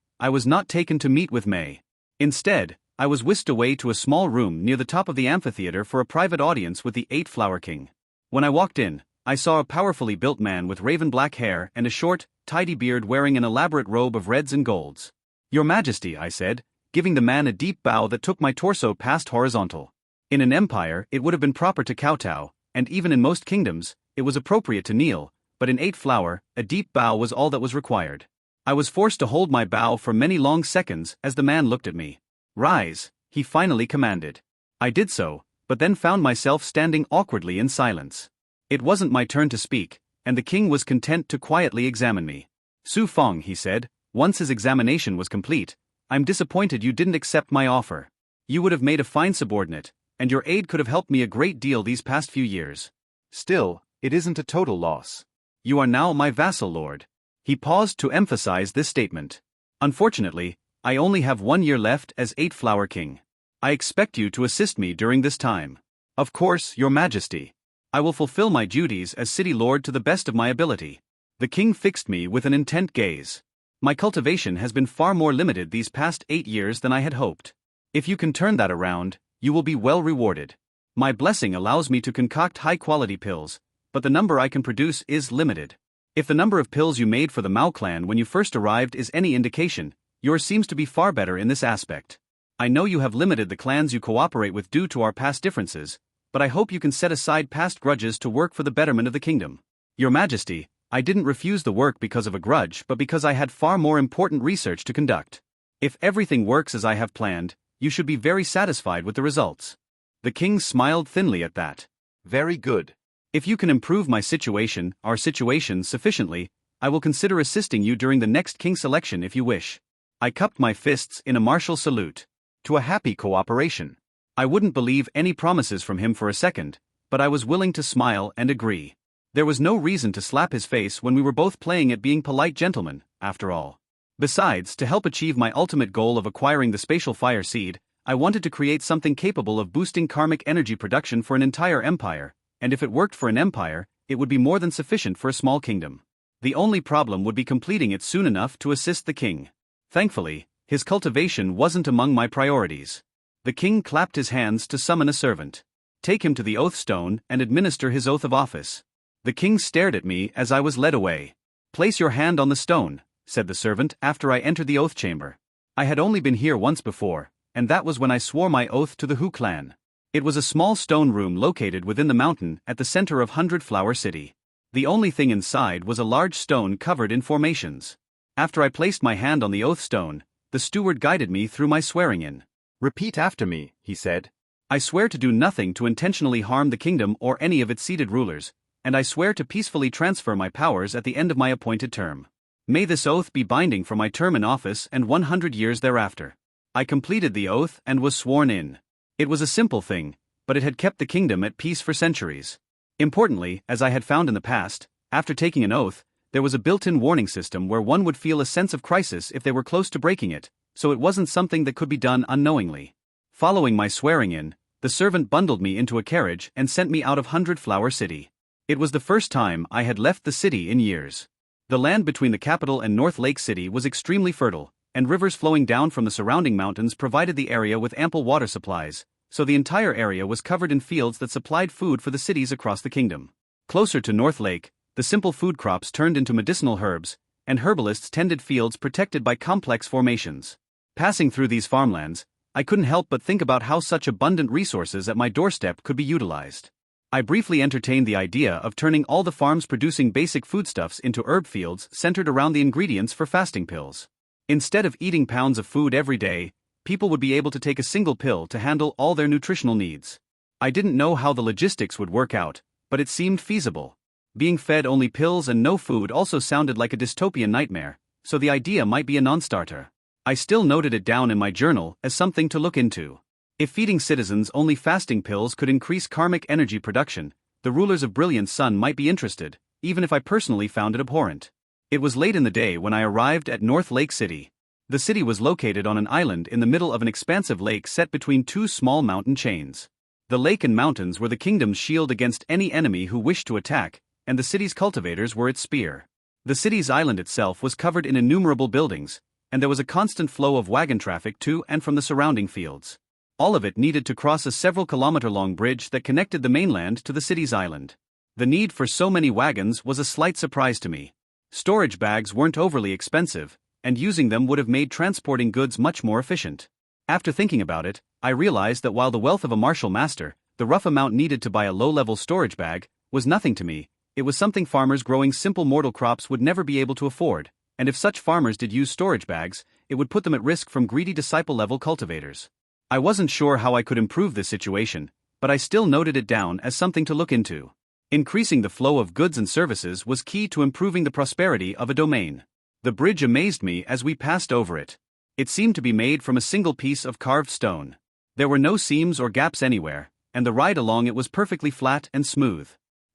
I was not taken to meet with May. Instead, I was whisked away to a small room near the top of the amphitheater for a private audience with the 8-flower king. When I walked in, I saw a powerfully built man with raven black hair and a short, tidy beard wearing an elaborate robe of reds and golds. "Your Majesty," I said, giving the man a deep bow that took my torso past horizontal. In an empire, it would have been proper to kowtow, and even in most kingdoms, it was appropriate to kneel, but in 8-flower, a deep bow was all that was required. I was forced to hold my bow for many long seconds as the man looked at me. "Rise," he finally commanded. I did so, but then found myself standing awkwardly in silence. It wasn't my turn to speak, and the king was content to quietly examine me. "Su Fang," he said, once his examination was complete, "I'm disappointed you didn't accept my offer. You would have made a fine subordinate, and your aid could have helped me a great deal these past few years. Still, it isn't a total loss. You are now my vassal, lord." He paused to emphasize this statement. "Unfortunately, I only have 1 year left as 8-flower king. I expect you to assist me during this time." "Of course, your Majesty. I will fulfill my duties as city lord to the best of my ability." The king fixed me with an intent gaze. "My cultivation has been far more limited these past 8 years than I had hoped. If you can turn that around, you will be well rewarded. My blessing allows me to concoct high-quality pills, but the number I can produce is limited. If the number of pills you made for the Mao clan when you first arrived is any indication, yours seems to be far better in this aspect. I know you have limited the clans you cooperate with due to our past differences, but I hope you can set aside past grudges to work for the betterment of the kingdom. Your Majesty, I didn't refuse the work because of a grudge but because I had far more important research to conduct. If everything works as I have planned, you should be very satisfied with the results." The king smiled thinly at that. Very good. "If you can improve my situation, our situation, sufficiently, I will consider assisting you during the next king selection if you wish." I cupped my fists in a martial salute. To a happy cooperation. I wouldn't believe any promises from him for a second, but I was willing to smile and agree. There was no reason to slap his face when we were both playing at being polite gentlemen, after all. Besides, to help achieve my ultimate goal of acquiring the spatial fire seed, I wanted to create something capable of boosting karmic energy production for an entire empire, and if it worked for an empire, it would be more than sufficient for a small kingdom. The only problem would be completing it soon enough to assist the king. Thankfully, his cultivation wasn't among my priorities. The king clapped his hands to summon a servant. "Take him to the oath stone and administer his oath of office." The king stared at me as I was led away. "Place your hand on the stone," said the servant after I entered the oath chamber. I had only been here once before, and that was when I swore my oath to the Hu clan. It was a small stone room located within the mountain at the center of 100-flower city. The only thing inside was a large stone covered in formations. After I placed my hand on the oath stone, the steward guided me through my swearing-in. "Repeat after me," he said. "I swear to do nothing to intentionally harm the kingdom or any of its seated rulers, and I swear to peacefully transfer my powers at the end of my appointed term. May this oath be binding for my term in office and 100 years thereafter." I completed the oath and was sworn in. It was a simple thing, but it had kept the kingdom at peace for centuries. Importantly, as I had found in the past, after taking an oath, there was a built-in warning system where one would feel a sense of crisis if they were close to breaking it, so it wasn't something that could be done unknowingly. Following my swearing-in, the servant bundled me into a carriage and sent me out of 100-flower city. It was the first time I had left the city in years. The land between the capital and North Lake City was extremely fertile, and rivers flowing down from the surrounding mountains provided the area with ample water supplies, so the entire area was covered in fields that supplied food for the cities across the kingdom. Closer to North Lake, the simple food crops turned into medicinal herbs, and herbalists tended fields protected by complex formations. Passing through these farmlands, I couldn't help but think about how such abundant resources at my doorstep could be utilized. I briefly entertained the idea of turning all the farms producing basic foodstuffs into herb fields centered around the ingredients for fasting pills. Instead of eating pounds of food every day, people would be able to take a single pill to handle all their nutritional needs. I didn't know how the logistics would work out, but it seemed feasible. Being fed only pills and no food also sounded like a dystopian nightmare, so the idea might be a non-starter. I still noted it down in my journal as something to look into. If feeding citizens only fasting pills could increase karmic energy production, the rulers of Brilliant Sun might be interested, even if I personally found it abhorrent. It was late in the day when I arrived at North Lake City. The city was located on an island in the middle of an expansive lake set between two small mountain chains. The lake and mountains were the kingdom's shield against any enemy who wished to attack, and the city's cultivators were its spear. The city's island itself was covered in innumerable buildings, and there was a constant flow of wagon traffic to and from the surrounding fields. All of it needed to cross a several-kilometer-long bridge that connected the mainland to the city's island. The need for so many wagons was a slight surprise to me. Storage bags weren't overly expensive, and using them would have made transporting goods much more efficient. After thinking about it, I realized that while the wealth of a martial master, the rough amount needed to buy a low-level storage bag, was nothing to me, it was something farmers growing simple mortal crops would never be able to afford, and if such farmers did use storage bags, it would put them at risk from greedy disciple-level cultivators. I wasn't sure how I could improve this situation, but I still noted it down as something to look into. Increasing the flow of goods and services was key to improving the prosperity of a domain. The bridge amazed me as we passed over it. It seemed to be made from a single piece of carved stone. There were no seams or gaps anywhere, and the ride along it was perfectly flat and smooth.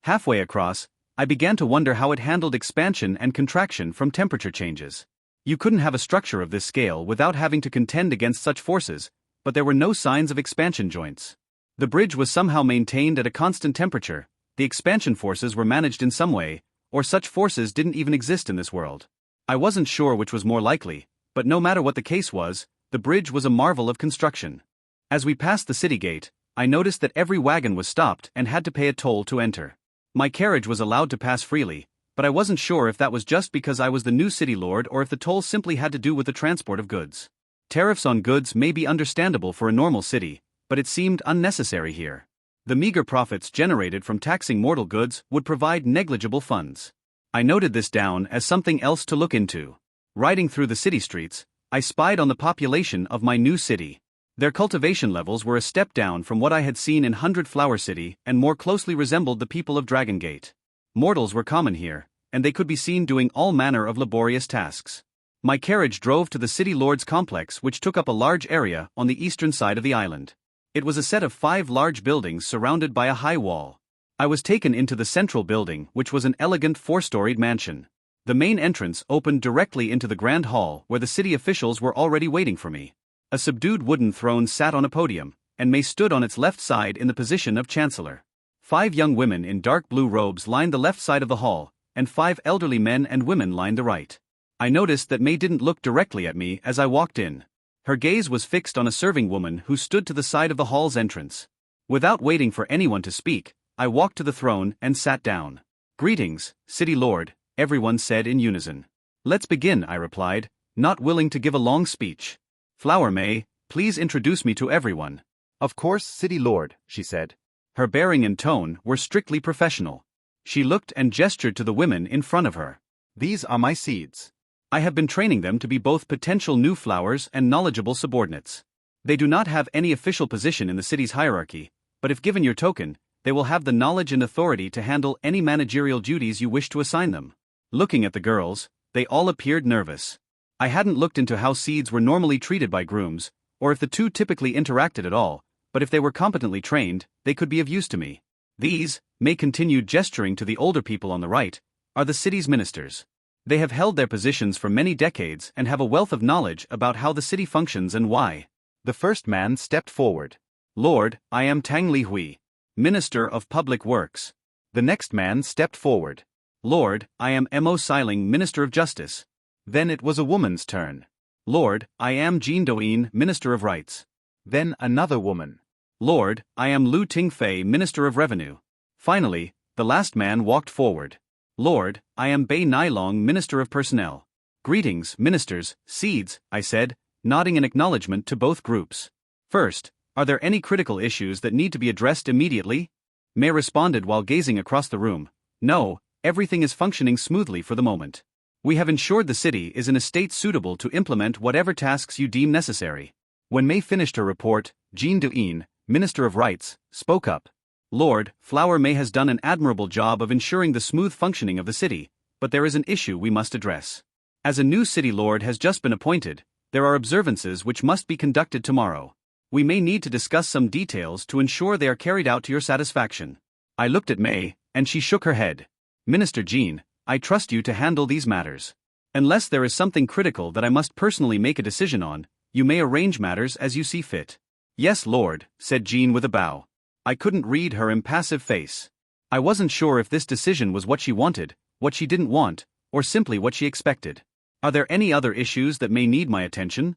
Halfway across, I began to wonder how it handled expansion and contraction from temperature changes. You couldn't have a structure of this scale without having to contend against such forces, but there were no signs of expansion joints. The bridge was somehow maintained at a constant temperature, the expansion forces were managed in some way, or such forces didn't even exist in this world. I wasn't sure which was more likely, but no matter what the case was, the bridge was a marvel of construction. As we passed the city gate, I noticed that every wagon was stopped and had to pay a toll to enter. My carriage was allowed to pass freely, but I wasn't sure if that was just because I was the new city lord or if the toll simply had to do with the transport of goods. Tariffs on goods may be understandable for a normal city, but it seemed unnecessary here. The meager profits generated from taxing mortal goods would provide negligible funds. I noted this down as something else to look into. Riding through the city streets, I spied on the population of my new city. Their cultivation levels were a step down from what I had seen in Hundred Flower City and more closely resembled the people of Dragon Gate. Mortals were common here, and they could be seen doing all manner of laborious tasks. My carriage drove to the City Lord's complex, which took up a large area on the eastern side of the island. It was a set of 5 large buildings surrounded by a high wall. I was taken into the central building, which was an elegant 4-storied mansion. The main entrance opened directly into the grand hall where the city officials were already waiting for me. A subdued wooden throne sat on a podium, and May stood on its left side in the position of chancellor. 5 young women in dark blue robes lined the left side of the hall, and 5 elderly men and women lined the right. I noticed that May didn't look directly at me as I walked in. Her gaze was fixed on a serving woman who stood to the side of the hall's entrance. Without waiting for anyone to speak, I walked to the throne and sat down. "Greetings, City Lord," everyone said in unison. "Let's begin," I replied, not willing to give a long speech. "Flower May, please introduce me to everyone." Of course, City Lord, she said. Her bearing and tone were strictly professional. She looked and gestured to the women in front of her. "These are my seeds. I have been training them to be both potential new flowers and knowledgeable subordinates. They do not have any official position in the city's hierarchy, but if given your token, they will have the knowledge and authority to handle any managerial duties you wish to assign them." Looking at the girls, they all appeared nervous. I hadn't looked into how seeds were normally treated by grooms, or if the two typically interacted at all, but if they were competently trained, they could be of use to me. "These," May continued gesturing to the older people on the right, "are the city's ministers. They have held their positions for many decades and have a wealth of knowledge about how the city functions and why." The first man stepped forward. "Lord, I am Tang Li Hui, Minister of Public Works." The next man stepped forward. "Lord, I am Mo Siling, Minister of Justice." Then it was a woman's turn. "Lord, I am Jean Doin, Minister of Rights." Then another woman. "Lord, I am Lu Tingfei, Minister of Revenue." Finally, the last man walked forward. "Lord, I am Bei Nilong, Minister of Personnel." "Greetings, ministers, seeds," I said, nodding in acknowledgement to both groups. "First, are there any critical issues that need to be addressed immediately?" May responded while gazing across the room. No, everything is functioning smoothly for the moment. We have ensured the city is in a state suitable to implement whatever tasks you deem necessary. When May finished her report, Jean Duin, Minister of Rights, spoke up. Lord, Flower May has done an admirable job of ensuring the smooth functioning of the city, but there is an issue we must address. As a new city lord has just been appointed, there are observances which must be conducted tomorrow. We may need to discuss some details to ensure they are carried out to your satisfaction. I looked at May, and she shook her head. Minister Jean, I trust you to handle these matters. Unless there is something critical that I must personally make a decision on, you may arrange matters as you see fit. Yes, Lord, said Jean with a bow. I couldn't read her impassive face. I wasn't sure if this decision was what she wanted, what she didn't want, or simply what she expected. Are there any other issues that may need my attention?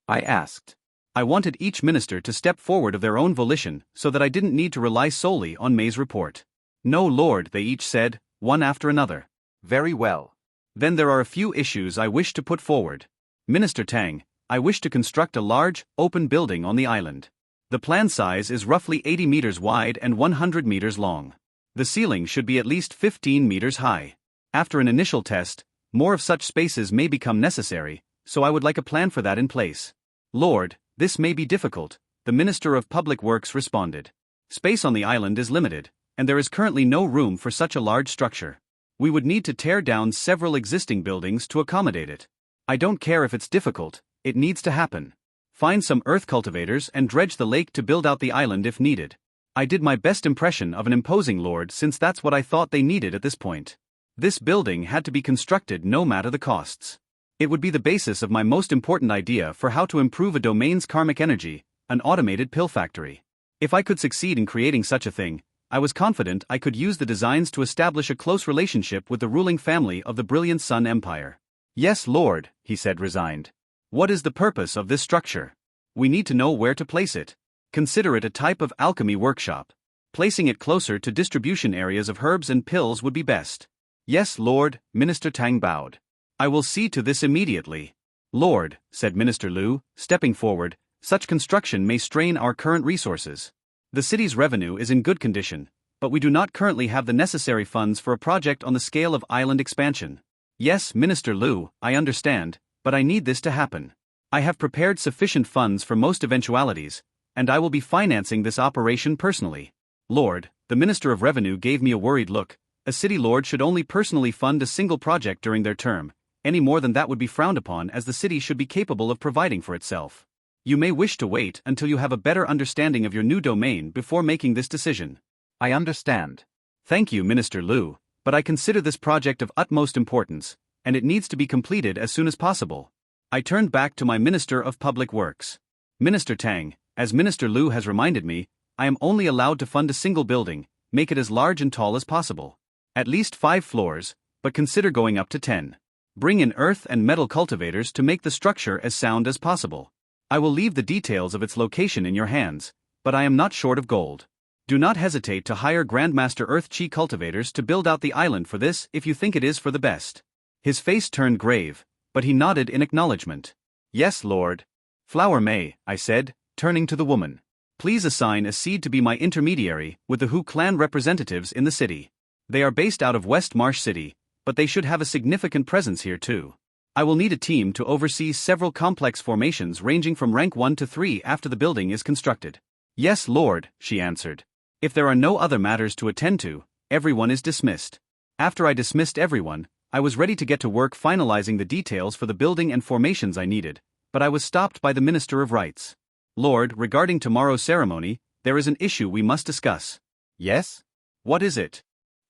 I asked. I wanted each minister to step forward of their own volition so that I didn't need to rely solely on May's report. No, Lord, they each said, one after another. Very well. Then there are a few issues I wish to put forward. Minister Tang, I wish to construct a large, open building on the island. The plan size is roughly 80 meters wide and 100 meters long. The ceiling should be at least 15 meters high. After an initial test, more of such spaces may become necessary, so I would like a plan for that in place. Lord, this may be difficult, the Minister of Public Works responded. Space on the island is limited, and there is currently no room for such a large structure. We would need to tear down several existing buildings to accommodate it. I don't care if it's difficult, it needs to happen. Find some earth cultivators and dredge the lake to build out the island if needed. I did my best impression of an imposing lord since that's what I thought they needed at this point. This building had to be constructed no matter the costs. It would be the basis of my most important idea for how to improve a domain's karmic energy, an automated pill factory. If I could succeed in creating such a thing, I was confident I could use the designs to establish a close relationship with the ruling family of the Brilliant Sun Empire. Yes, Lord, he said resigned. What is the purpose of this structure? We need to know where to place it. Consider it a type of alchemy workshop. Placing it closer to distribution areas of herbs and pills would be best. Yes, Lord, Minister Tang bowed. I will see to this immediately. Lord, said Minister Liu, stepping forward, such construction may strain our current resources. The city's revenue is in good condition, but we do not currently have the necessary funds for a project on the scale of island expansion. Yes, Minister Liu, I understand, but I need this to happen. I have prepared sufficient funds for most eventualities, and I will be financing this operation personally. Lord, the Minister of Revenue gave me a worried look. A city lord should only personally fund a single project during their term. Any more than that would be frowned upon, as the city should be capable of providing for itself. You may wish to wait until you have a better understanding of your new domain before making this decision. I understand. Thank you, Minister Liu, but I consider this project of utmost importance, and it needs to be completed as soon as possible. I turned back to my Minister of Public Works. Minister Tang, as Minister Liu has reminded me, I am only allowed to fund a single building, make it as large and tall as possible. At least 5 floors, but consider going up to 10. Bring in earth and metal cultivators to make the structure as sound as possible. I will leave the details of its location in your hands, but I am not short of gold. Do not hesitate to hire Grandmaster Earth Chi cultivators to build out the island for this if you think it is for the best. His face turned grave, but he nodded in acknowledgement. Yes, Lord. Flower May, I said, turning to the woman. Please assign a seed to be my intermediary with the Hu clan representatives in the city. They are based out of West Marsh City, but they should have a significant presence here too. I will need a team to oversee several complex formations ranging from rank 1 to 3 after the building is constructed. Yes, Lord, she answered. If there are no other matters to attend to, everyone is dismissed. After I dismissed everyone, I was ready to get to work finalizing the details for the building and formations I needed, but I was stopped by the Minister of Rights. Lord, regarding tomorrow's ceremony, there is an issue we must discuss. Yes? What is it?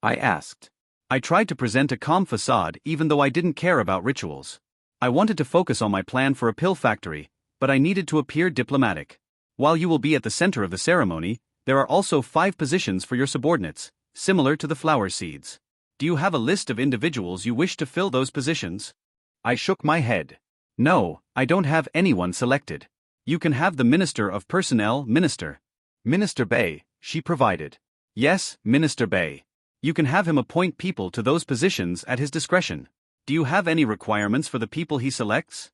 I asked. I tried to present a calm facade even though I didn't care about rituals. I wanted to focus on my plan for a pill factory, but I needed to appear diplomatic. While you will be at the center of the ceremony, there are also 5 positions for your subordinates, similar to the flower seeds. Do you have a list of individuals you wish to fill those positions? I shook my head. No, I don't have anyone selected. You can have the Minister of Personnel, Minister Bay, she provided. Yes, Minister Bay. You can have him appoint people to those positions at his discretion. Do you have any requirements for the people he selects?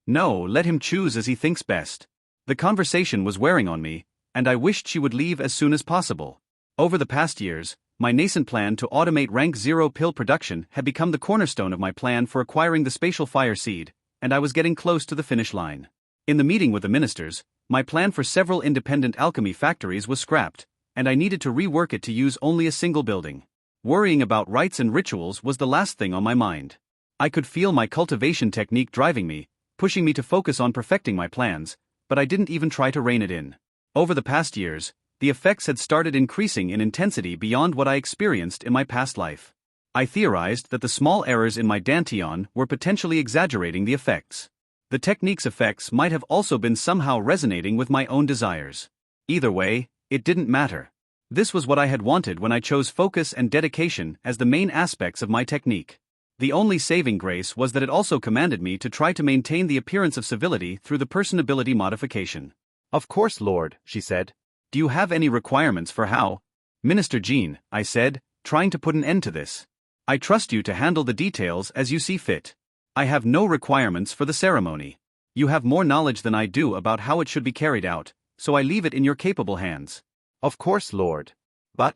No, let him choose as he thinks best. The conversation was wearing on me, and I wished she would leave as soon as possible. Over the past years, my nascent plan to automate rank 0 pill production had become the cornerstone of my plan for acquiring the spatial fire seed, and I was getting close to the finish line. In the meeting with the ministers, my plan for several independent alchemy factories was scrapped, and I needed to rework it to use only a single building. Worrying about rites and rituals was the last thing on my mind. I could feel my cultivation technique driving me, pushing me to focus on perfecting my plans, but I didn't even try to rein it in. Over the past years, the effects had started increasing in intensity beyond what I experienced in my past life. I theorized that the small errors in my dantian were potentially exaggerating the effects. The technique's effects might have also been somehow resonating with my own desires. Either way, it didn't matter. This was what I had wanted when I chose focus and dedication as the main aspects of my technique. The only saving grace was that it also commanded me to try to maintain the appearance of civility through the personability modification. Of course, Lord, she said. Do you have any requirements for how? Minister Jean, I said, trying to put an end to this. I trust you to handle the details as you see fit. I have no requirements for the ceremony. You have more knowledge than I do about how it should be carried out, so I leave it in your capable hands. Of course, Lord. But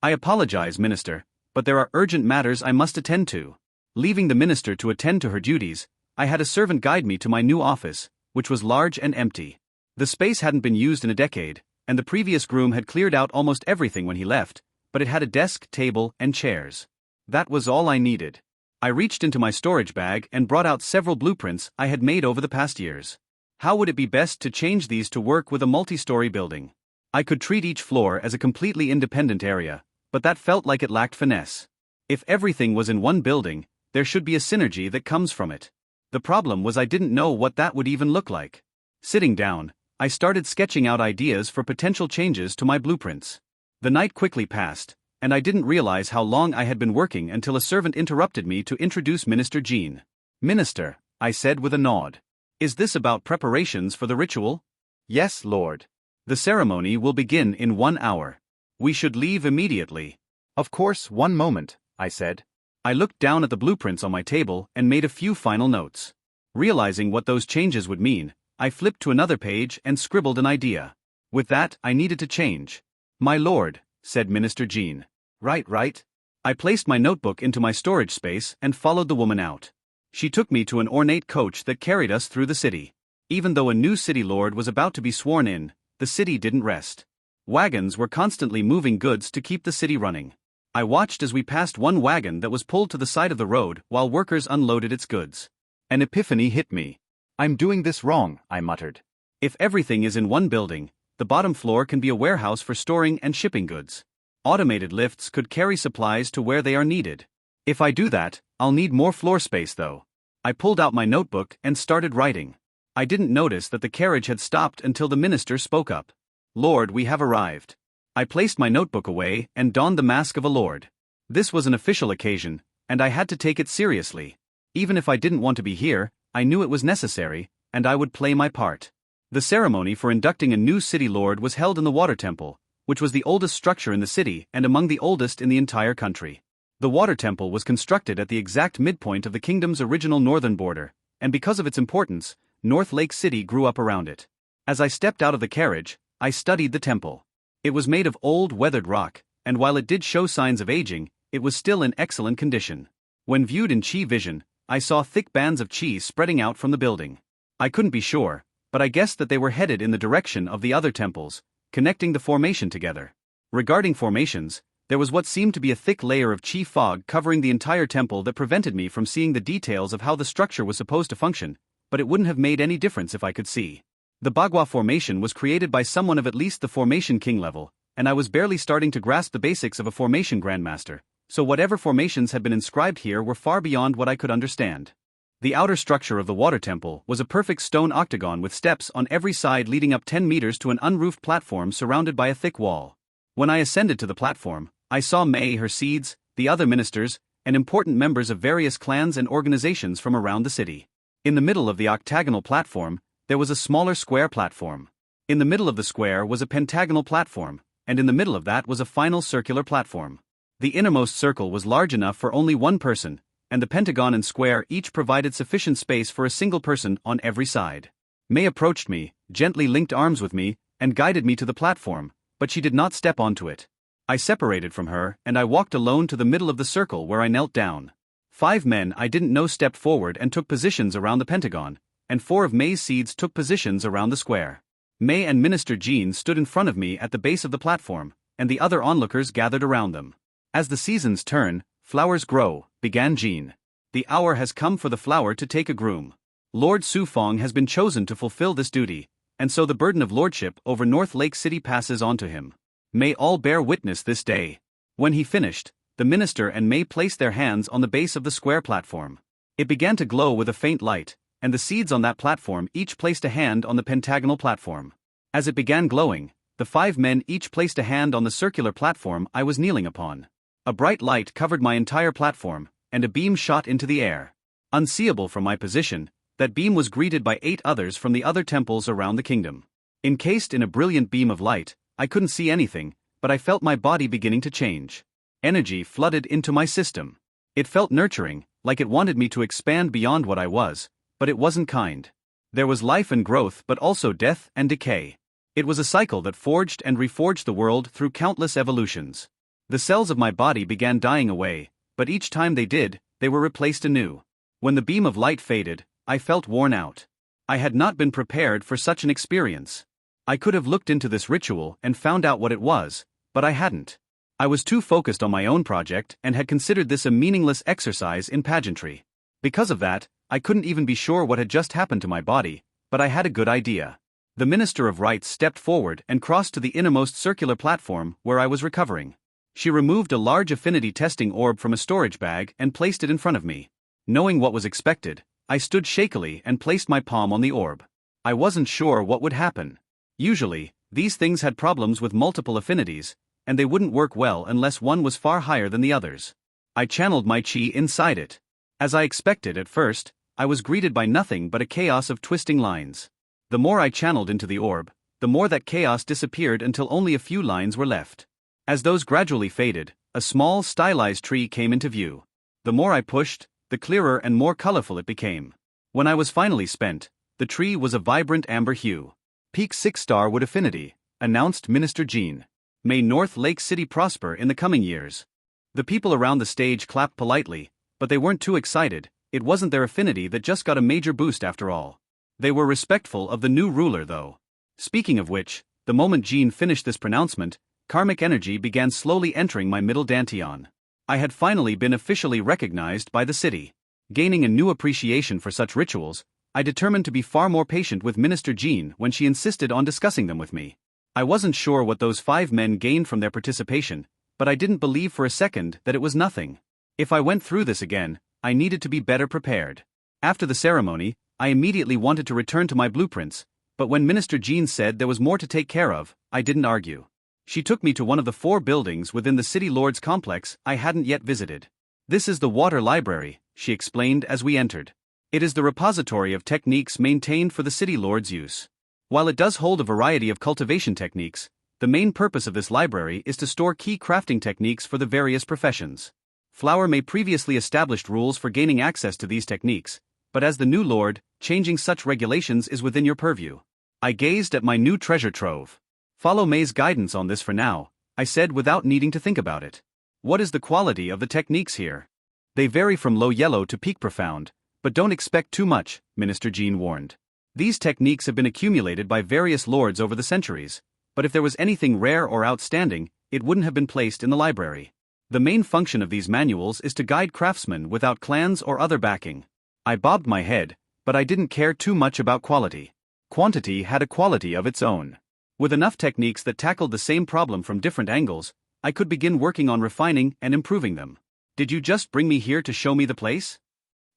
I apologize, Minister, but there are urgent matters I must attend to. Leaving the minister to attend to her duties, I had a servant guide me to my new office, which was large and empty. The space hadn't been used in a decade, and the previous groom had cleared out almost everything when he left, but it had a desk, table, and chairs. That was all I needed. I reached into my storage bag and brought out several blueprints I had made over the past years. How would it be best to change these to work with a multi-story building? I could treat each floor as a completely independent area, but that felt like it lacked finesse. If everything was in one building, there should be a synergy that comes from it. The problem was I didn't know what that would even look like. Sitting down, I started sketching out ideas for potential changes to my blueprints. The night quickly passed, and I didn't realize how long I had been working until a servant interrupted me to introduce Minister Jean. Minister, I said with a nod. Is this about preparations for the ritual? Yes, Lord. The ceremony will begin in 1 hour. We should leave immediately. Of course, one moment, I said. I looked down at the blueprints on my table and made a few final notes. Realizing what those changes would mean, I flipped to another page and scribbled an idea. With that, I needed to change. My lord, said Minister Jean. Right. I placed my notebook into my storage space and followed the woman out. She took me to an ornate coach that carried us through the city. Even though a new city lord was about to be sworn in, the city didn't rest. Wagons were constantly moving goods to keep the city running. I watched as we passed one wagon that was pulled to the side of the road while workers unloaded its goods. An epiphany hit me. I'm doing this wrong, I muttered. If everything is in one building, the bottom floor can be a warehouse for storing and shipping goods. Automated lifts could carry supplies to where they are needed. If I do that, I'll need more floor space though. I pulled out my notebook and started writing. I didn't notice that the carriage had stopped until the minister spoke up. Lord, we have arrived. I placed my notebook away and donned the mask of a lord. This was an official occasion, and I had to take it seriously. Even if I didn't want to be here, I knew it was necessary, and I would play my part. The ceremony for inducting a new city lord was held in the water temple, which was the oldest structure in the city and among the oldest in the entire country. The water temple was constructed at the exact midpoint of the kingdom's original northern border, and because of its importance, North Lake City grew up around it. As I stepped out of the carriage, I studied the temple. It was made of old, weathered rock, and while it did show signs of aging, it was still in excellent condition. When viewed in chi vision, I saw thick bands of chi spreading out from the building. I couldn't be sure, but I guessed that they were headed in the direction of the other temples, connecting the formation together. Regarding formations, there was what seemed to be a thick layer of chi fog covering the entire temple that prevented me from seeing the details of how the structure was supposed to function, but it wouldn't have made any difference if I could see. The Bagua formation was created by someone of at least the formation king level, and I was barely starting to grasp the basics of a formation grandmaster, so whatever formations had been inscribed here were far beyond what I could understand. The outer structure of the water temple was a perfect stone octagon with steps on every side leading up 10 meters to an unroofed platform surrounded by a thick wall. When I ascended to the platform, I saw May, her seeds, the other ministers, and important members of various clans and organizations from around the city. In the middle of the octagonal platform, there was a smaller square platform. In the middle of the square was a pentagonal platform, and in the middle of that was a final circular platform. The innermost circle was large enough for only one person, and the pentagon and square each provided sufficient space for a single person on every side. May approached me, gently linked arms with me, and guided me to the platform, but she did not step onto it. I separated from her and I walked alone to the middle of the circle where I knelt down. 5 men I didn't know stepped forward and took positions around the pentagon, and 4 of May's seeds took positions around the square. May and Minister Jean stood in front of me at the base of the platform, and the other onlookers gathered around them. As the seasons turn, flowers grow, began Jean. The hour has come for the flower to take a groom. Lord Fang has been chosen to fulfill this duty, and so the burden of lordship over North Lake City passes on to him. May all bear witness this day. When he finished, the minister and May placed their hands on the base of the square platform. It began to glow with a faint light, and the seeds on that platform each placed a hand on the pentagonal platform. As it began glowing, the 5 men each placed a hand on the circular platform I was kneeling upon. A bright light covered my entire platform, and a beam shot into the air. Unseeable from my position, that beam was greeted by 8 others from the other temples around the kingdom. Encased in a brilliant beam of light, I couldn't see anything, but I felt my body beginning to change. Energy flooded into my system. It felt nurturing, like it wanted me to expand beyond what I was, but it wasn't kind. There was life and growth but also death and decay. It was a cycle that forged and reforged the world through countless evolutions. The cells of my body began dying away, but each time they did, they were replaced anew. When the beam of light faded, I felt worn out. I had not been prepared for such an experience. I could have looked into this ritual and found out what it was, but I hadn't. I was too focused on my own project and had considered this a meaningless exercise in pageantry. Because of that, I couldn't even be sure what had just happened to my body, but I had a good idea. The Minister of Rites stepped forward and crossed to the innermost circular platform where I was recovering. She removed a large affinity testing orb from a storage bag and placed it in front of me. Knowing what was expected, I stood shakily and placed my palm on the orb. I wasn't sure what would happen. Usually, these things had problems with multiple affinities, and they wouldn't work well unless one was far higher than the others. I channeled my chi inside it. As I expected at first, I was greeted by nothing but a chaos of twisting lines. The more I channeled into the orb, the more that chaos disappeared until only a few lines were left. As those gradually faded, a small stylized tree came into view. The more I pushed, the clearer and more colorful it became. When I was finally spent, the tree was a vibrant amber hue. Peak 6-star wood affinity, announced Minister Jean. May North Lake City prosper in the coming years. The people around the stage clapped politely, but they weren't too excited. It wasn't their affinity that just got a major boost after all. They were respectful of the new ruler though. Speaking of which, the moment Jean finished this pronouncement, karmic energy began slowly entering my middle dantian. I had finally been officially recognized by the city. Gaining a new appreciation for such rituals, I determined to be far more patient with Minister Jean when she insisted on discussing them with me. I wasn't sure what those 5 men gained from their participation, but I didn't believe for a second that it was nothing. If I went through this again, I needed to be better prepared. After the ceremony, I immediately wanted to return to my blueprints, but when Minister Jean said there was more to take care of, I didn't argue. She took me to one of the 4 buildings within the City Lord's complex I hadn't yet visited. This is the Water Library, she explained as we entered. It is the repository of techniques maintained for the City Lord's use. While it does hold a variety of cultivation techniques, the main purpose of this library is to store key crafting techniques for the various professions. Flower may previously established rules for gaining access to these techniques, but as the new lord, changing such regulations is within your purview. I gazed at my new treasure trove. Follow May's guidance on this for now, I said without needing to think about it. What is the quality of the techniques here? They vary from low yellow to peak profound, but don't expect too much, Minister Jean warned. These techniques have been accumulated by various lords over the centuries, but if there was anything rare or outstanding, it wouldn't have been placed in the library. The main function of these manuals is to guide craftsmen without clans or other backing. I bobbed my head, but I didn't care too much about quality. Quantity had a quality of its own. With enough techniques that tackled the same problem from different angles, I could begin working on refining and improving them. Did you just bring me here to show me the place?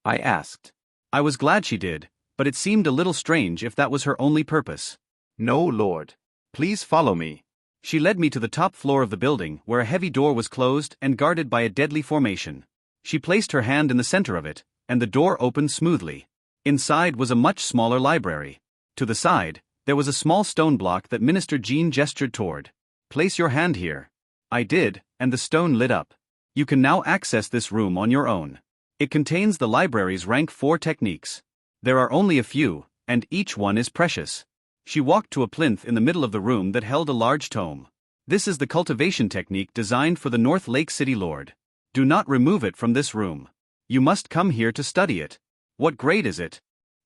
I asked. I was glad she did, but it seemed a little strange if that was her only purpose. No, Lord. Please follow me. She led me to the top floor of the building where a heavy door was closed and guarded by a deadly formation. She placed her hand in the center of it, and the door opened smoothly. Inside was a much smaller library. To the side, there was a small stone block that Minister Jean gestured toward. Place your hand here. I did, and the stone lit up. You can now access this room on your own. It contains the library's rank 4 techniques. There are only a few, and each one is precious. She walked to a plinth in the middle of the room that held a large tome. This is the cultivation technique designed for the North Lake City Lord. Do not remove it from this room. You must come here to study it. What grade is it?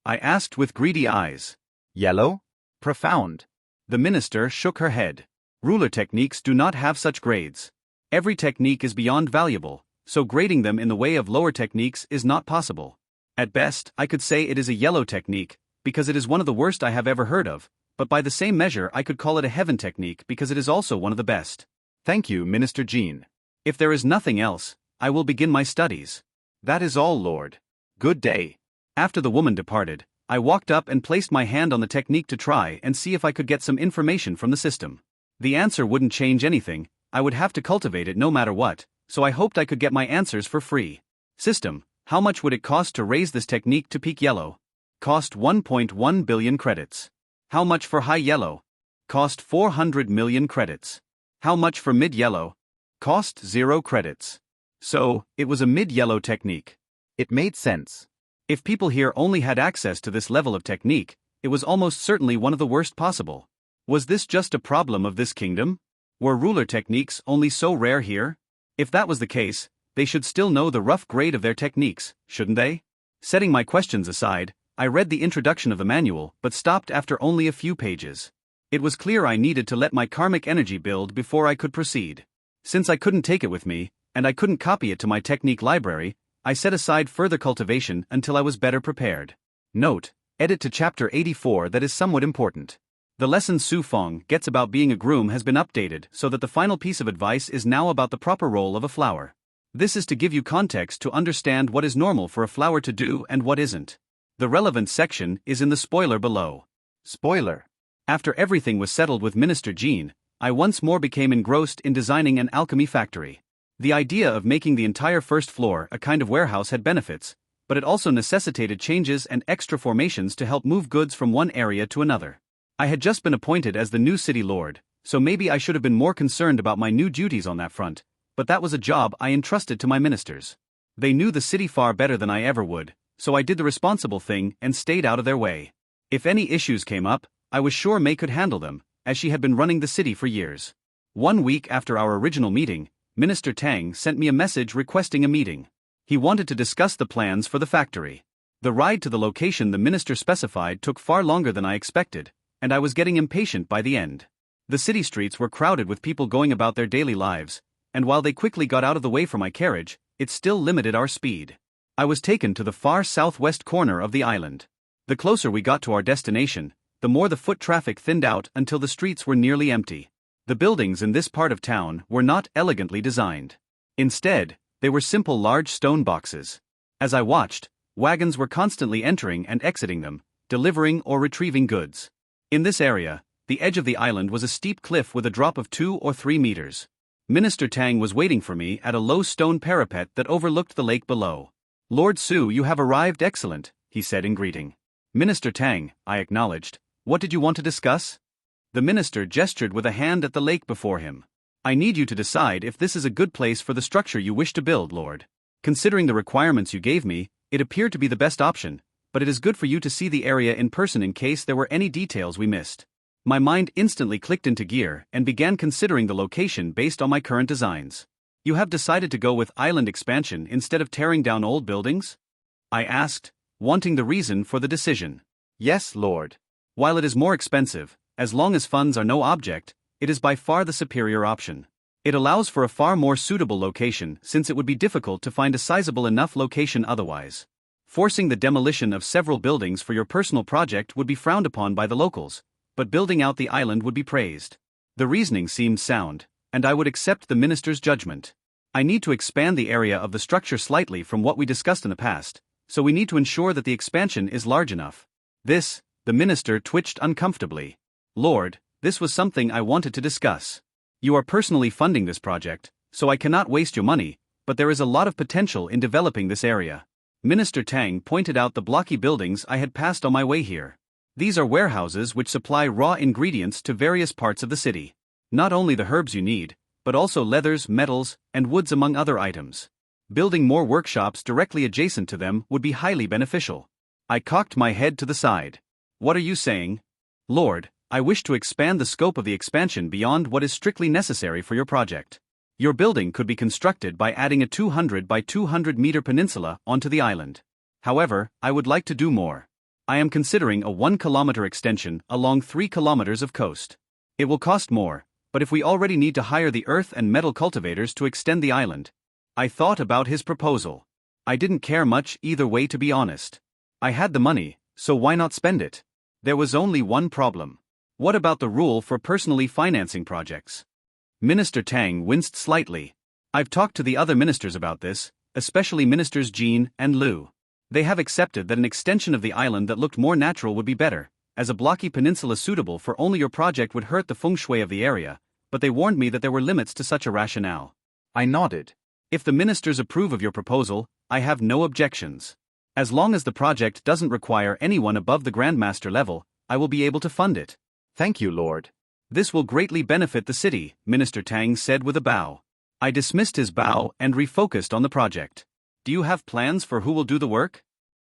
I asked with greedy eyes. Yellow? Profound. The minister shook her head. Ruler techniques do not have such grades. Every technique is beyond valuable, so grading them in the way of lower techniques is not possible. At best, I could say it is a yellow technique, because it is one of the worst I have ever heard of, but by the same measure I could call it a heaven technique because it is also one of the best. Thank you, Minister Jean. If there is nothing else, I will begin my studies. That is all, Lord. Good day. After the woman departed, I walked up and placed my hand on the technique to try and see if I could get some information from the system. The answer wouldn't change anything, I would have to cultivate it no matter what, so I hoped I could get my answers for free. System, how much would it cost to raise this technique to peak yellow? Cost 1.1 billion credits. How much for high yellow? Cost 400 million credits. How much for mid yellow? Cost 0 credits. So, it was a mid yellow technique. It made sense. If people here only had access to this level of technique, it was almost certainly one of the worst possible. Was this just a problem of this kingdom? Were ruler techniques only so rare here? If that was the case, they should still know the rough grade of their techniques, shouldn't they? Setting my questions aside, I read the introduction of the manual but stopped after only a few pages. It was clear I needed to let my karmic energy build before I could proceed. Since I couldn't take it with me, and I couldn't copy it to my technique library, I set aside further cultivation until I was better prepared. Note, edit to chapter 84 that is somewhat important. The lesson Su Fang gets about being a groom has been updated so that the final piece of advice is now about the proper role of a flower. This is to give you context to understand what is normal for a flower to do and what isn't. The relevant section is in the spoiler below. Spoiler. After everything was settled with Minister Jean, I once more became engrossed in designing an alchemy factory. The idea of making the entire first floor a kind of warehouse had benefits, but it also necessitated changes and extra formations to help move goods from one area to another. I had just been appointed as the new city lord, so maybe I should have been more concerned about my new duties on that front, but that was a job I entrusted to my ministers. They knew the city far better than I ever would, so I did the responsible thing and stayed out of their way. If any issues came up, I was sure May could handle them, as she had been running the city for years. 1 week after our original meeting, Minister Tang sent me a message requesting a meeting. He wanted to discuss the plans for the factory. The ride to the location the minister specified took far longer than I expected, and I was getting impatient by the end. The city streets were crowded with people going about their daily lives, and while they quickly got out of the way for my carriage, it still limited our speed. I was taken to the far southwest corner of the island. The closer we got to our destination, the more the foot traffic thinned out until the streets were nearly empty. The buildings in this part of town were not elegantly designed. Instead, they were simple large stone boxes. As I watched, wagons were constantly entering and exiting them, delivering or retrieving goods. In this area, the edge of the island was a steep cliff with a drop of 2 or 3 meters. Minister Tang was waiting for me at a low stone parapet that overlooked the lake below. "Lord Su, you have arrived, excellent," he said in greeting. "Minister Tang," I acknowledged, "what did you want to discuss?" The minister gestured with a hand at the lake before him. "I need you to decide if this is a good place for the structure you wish to build, Lord. Considering the requirements you gave me, it appeared to be the best option, but it is good for you to see the area in person in case there were any details we missed." My mind instantly clicked into gear and began considering the location based on my current designs. "You have decided to go with island expansion instead of tearing down old buildings?" I asked, wanting the reason for the decision. "Yes, Lord. While it is more expensive, as long as funds are no object, it is by far the superior option. It allows for a far more suitable location since it would be difficult to find a sizable enough location otherwise. Forcing the demolition of several buildings for your personal project would be frowned upon by the locals, but building out the island would be praised. The reasoning seemed sound, and I would accept the minister's judgment. I need to expand the area of the structure slightly from what we discussed in the past, so we need to ensure that the expansion is large enough. The minister twitched uncomfortably. "Lord, this was something I wanted to discuss. You are personally funding this project, so I cannot waste your money, but there is a lot of potential in developing this area." Minister Tang pointed out the blocky buildings I had passed on my way here. These are warehouses which supply raw ingredients to various parts of the city. Not only the herbs you need, but also leathers, metals, and woods among other items. Building more workshops directly adjacent to them would be highly beneficial. I cocked my head to the side. "What are you saying?" "Lord, I wish to expand the scope of the expansion beyond what is strictly necessary for your project. Your building could be constructed by adding a 200 by 200 meter peninsula onto the island. However, I would like to do more. I am considering a 1 kilometer extension along 3 kilometers of coast. It will cost more, but if we already need to hire the earth and metal cultivators to extend the island. I thought about his proposal. I didn't care much either way, to be honest. I had the money, so why not spend it? There was only one problem. What about the rule for personally financing projects? Minister Tang winced slightly. I've talked to the other ministers about this, especially Ministers Jean and Liu. They have accepted that an extension of the island that looked more natural would be better, as a blocky peninsula suitable for only your project would hurt the feng shui of the area, but they warned me that there were limits to such a rationale. I nodded. If the ministers approve of your proposal, I have no objections. As long as the project doesn't require anyone above the Grandmaster level, I will be able to fund it. Thank you, Lord. This will greatly benefit the city, Minister Tang said with a bow. I dismissed his bow and refocused on the project. Do you have plans for who will do the work?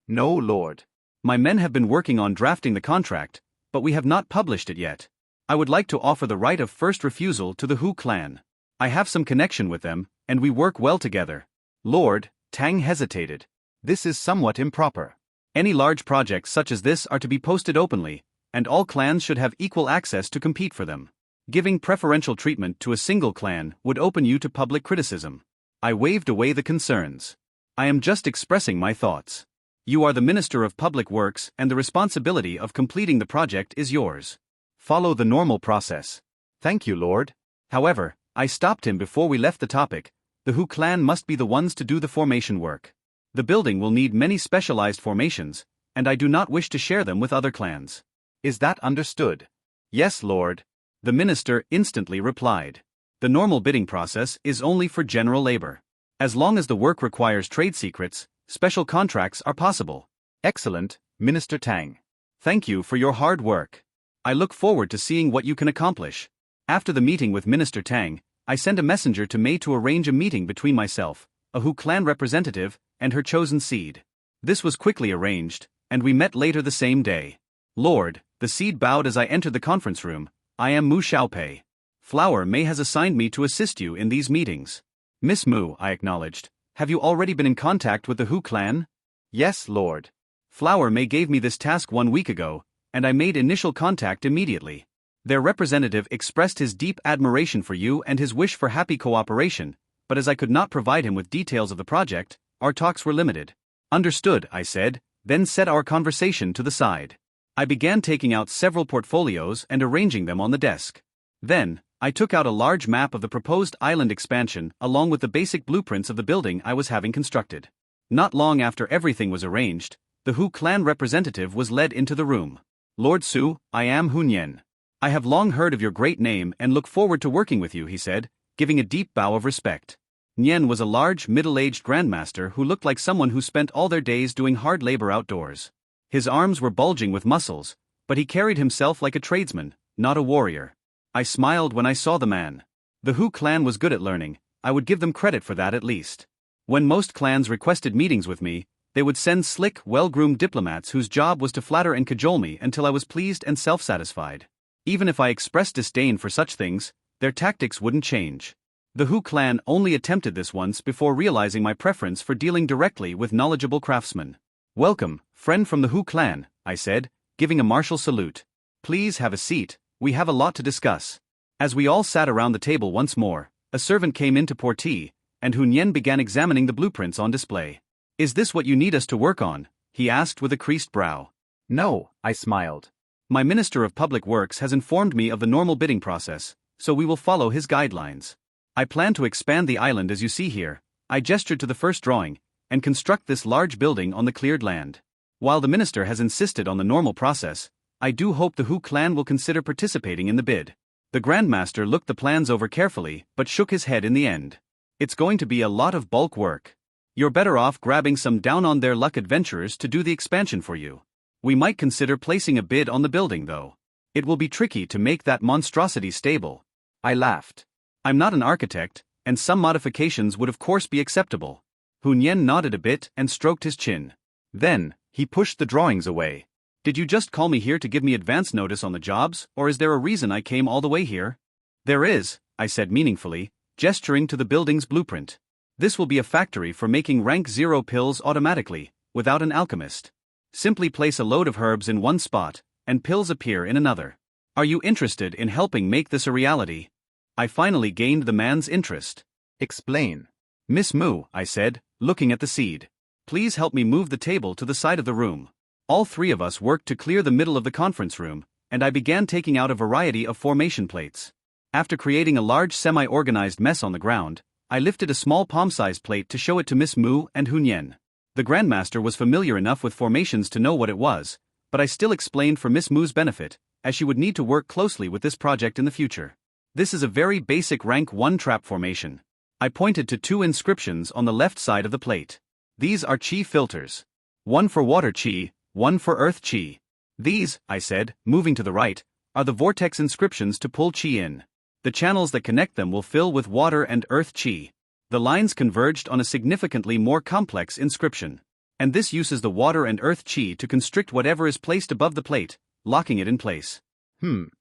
No, Lord. My men have been working on drafting the contract, but we have not published it yet. I would like to offer the right of first refusal to the Hu clan. I have some connection with them, and we work well together. Lord, Tang hesitated. This is somewhat improper. Any large projects such as this are to be posted openly, and all clans should have equal access to compete for them. Giving preferential treatment to a single clan would open you to public criticism. I waved away the concerns. I am just expressing my thoughts. You are the Minister of Public Works and the responsibility of completing the project is yours. Follow the normal process. Thank you, Lord. However, I stopped him before we left the topic. The Hu clan must be the ones to do the formation work. The building will need many specialized formations, and I do not wish to share them with other clans. Is that understood? Yes, Lord. The minister instantly replied. The normal bidding process is only for general labor. As long as the work requires trade secrets, special contracts are possible. Excellent, Minister Tang. Thank you for your hard work. I look forward to seeing what you can accomplish. After the meeting with Minister Tang, I sent a messenger to Mei to arrange a meeting between myself, a Hu clan representative, and her chosen seed. This was quickly arranged, and we met later the same day. Lord, the seed bowed as I entered the conference room. I am Mu Xiaopei. Flower Mei has assigned me to assist you in these meetings. Miss Mu, I acknowledged, have you already been in contact with the Hu clan? Yes, Lord. Flower Mei gave me this task 1 week ago, and I made initial contact immediately. Their representative expressed his deep admiration for you and his wish for happy cooperation, but as I could not provide him with details of the project, our talks were limited. Understood, I said, then set our conversation to the side. I began taking out several portfolios and arranging them on the desk. Then, I took out a large map of the proposed island expansion along with the basic blueprints of the building I was having constructed. Not long after everything was arranged, the Hu clan representative was led into the room. Lord Su, I am Hu Nian. I have long heard of your great name and look forward to working with you, he said, giving a deep bow of respect. Nian was a large, middle-aged grandmaster who looked like someone who spent all their days doing hard labor outdoors. His arms were bulging with muscles, but he carried himself like a tradesman, not a warrior. I smiled when I saw the man. The Hu clan was good at learning, I would give them credit for that at least. When most clans requested meetings with me, they would send slick, well-groomed diplomats whose job was to flatter and cajole me until I was pleased and self-satisfied. Even if I expressed disdain for such things, their tactics wouldn't change. The Hu clan only attempted this once before realizing my preference for dealing directly with knowledgeable craftsmen. Welcome, friend from the Hu clan, I said, giving a martial salute. Please have a seat, we have a lot to discuss. As we all sat around the table once more, a servant came in to pour tea, and Hu Nian began examining the blueprints on display. Is this what you need us to work on? He asked with a creased brow. No, I smiled. My Minister of Public Works has informed me of the normal bidding process, so we will follow his guidelines. I plan to expand the island as you see here. I gestured to the first drawing, and construct this large building on the cleared land. While the minister has insisted on the normal process, I do hope the Hu clan will consider participating in the bid. The Grandmaster looked the plans over carefully but shook his head in the end. It's going to be a lot of bulk work. You're better off grabbing some down-on-their-luck adventurers to do the expansion for you. We might consider placing a bid on the building though. It will be tricky to make that monstrosity stable. I laughed. I'm not an architect, and some modifications would of course be acceptable. Hu Nian nodded a bit and stroked his chin. Then, he pushed the drawings away. Did you just call me here to give me advance notice on the jobs, or is there a reason I came all the way here? There is, I said meaningfully, gesturing to the building's blueprint. This will be a factory for making rank 0 pills automatically, without an alchemist. Simply place a load of herbs in one spot, and pills appear in another. Are you interested in helping make this a reality? I finally gained the man's interest. Explain. Miss Moo, I said, looking at the seed. Please help me move the table to the side of the room. All three of us worked to clear the middle of the conference room, and I began taking out a variety of formation plates. After creating a large semi-organized mess on the ground, I lifted a small palm-sized plate to show it to Miss Moo and Hunyen. The Grandmaster was familiar enough with formations to know what it was, but I still explained for Miss Moo's benefit, as she would need to work closely with this project in the future. This is a very basic rank 1 trap formation. I pointed to 2 inscriptions on the left side of the plate. These are chi filters. One for water chi, one for earth chi. These, I said, moving to the right, are the vortex inscriptions to pull chi in. The channels that connect them will fill with water and earth chi. The lines converged on a significantly more complex inscription. And this uses the water and earth chi to constrict whatever is placed above the plate, locking it in place.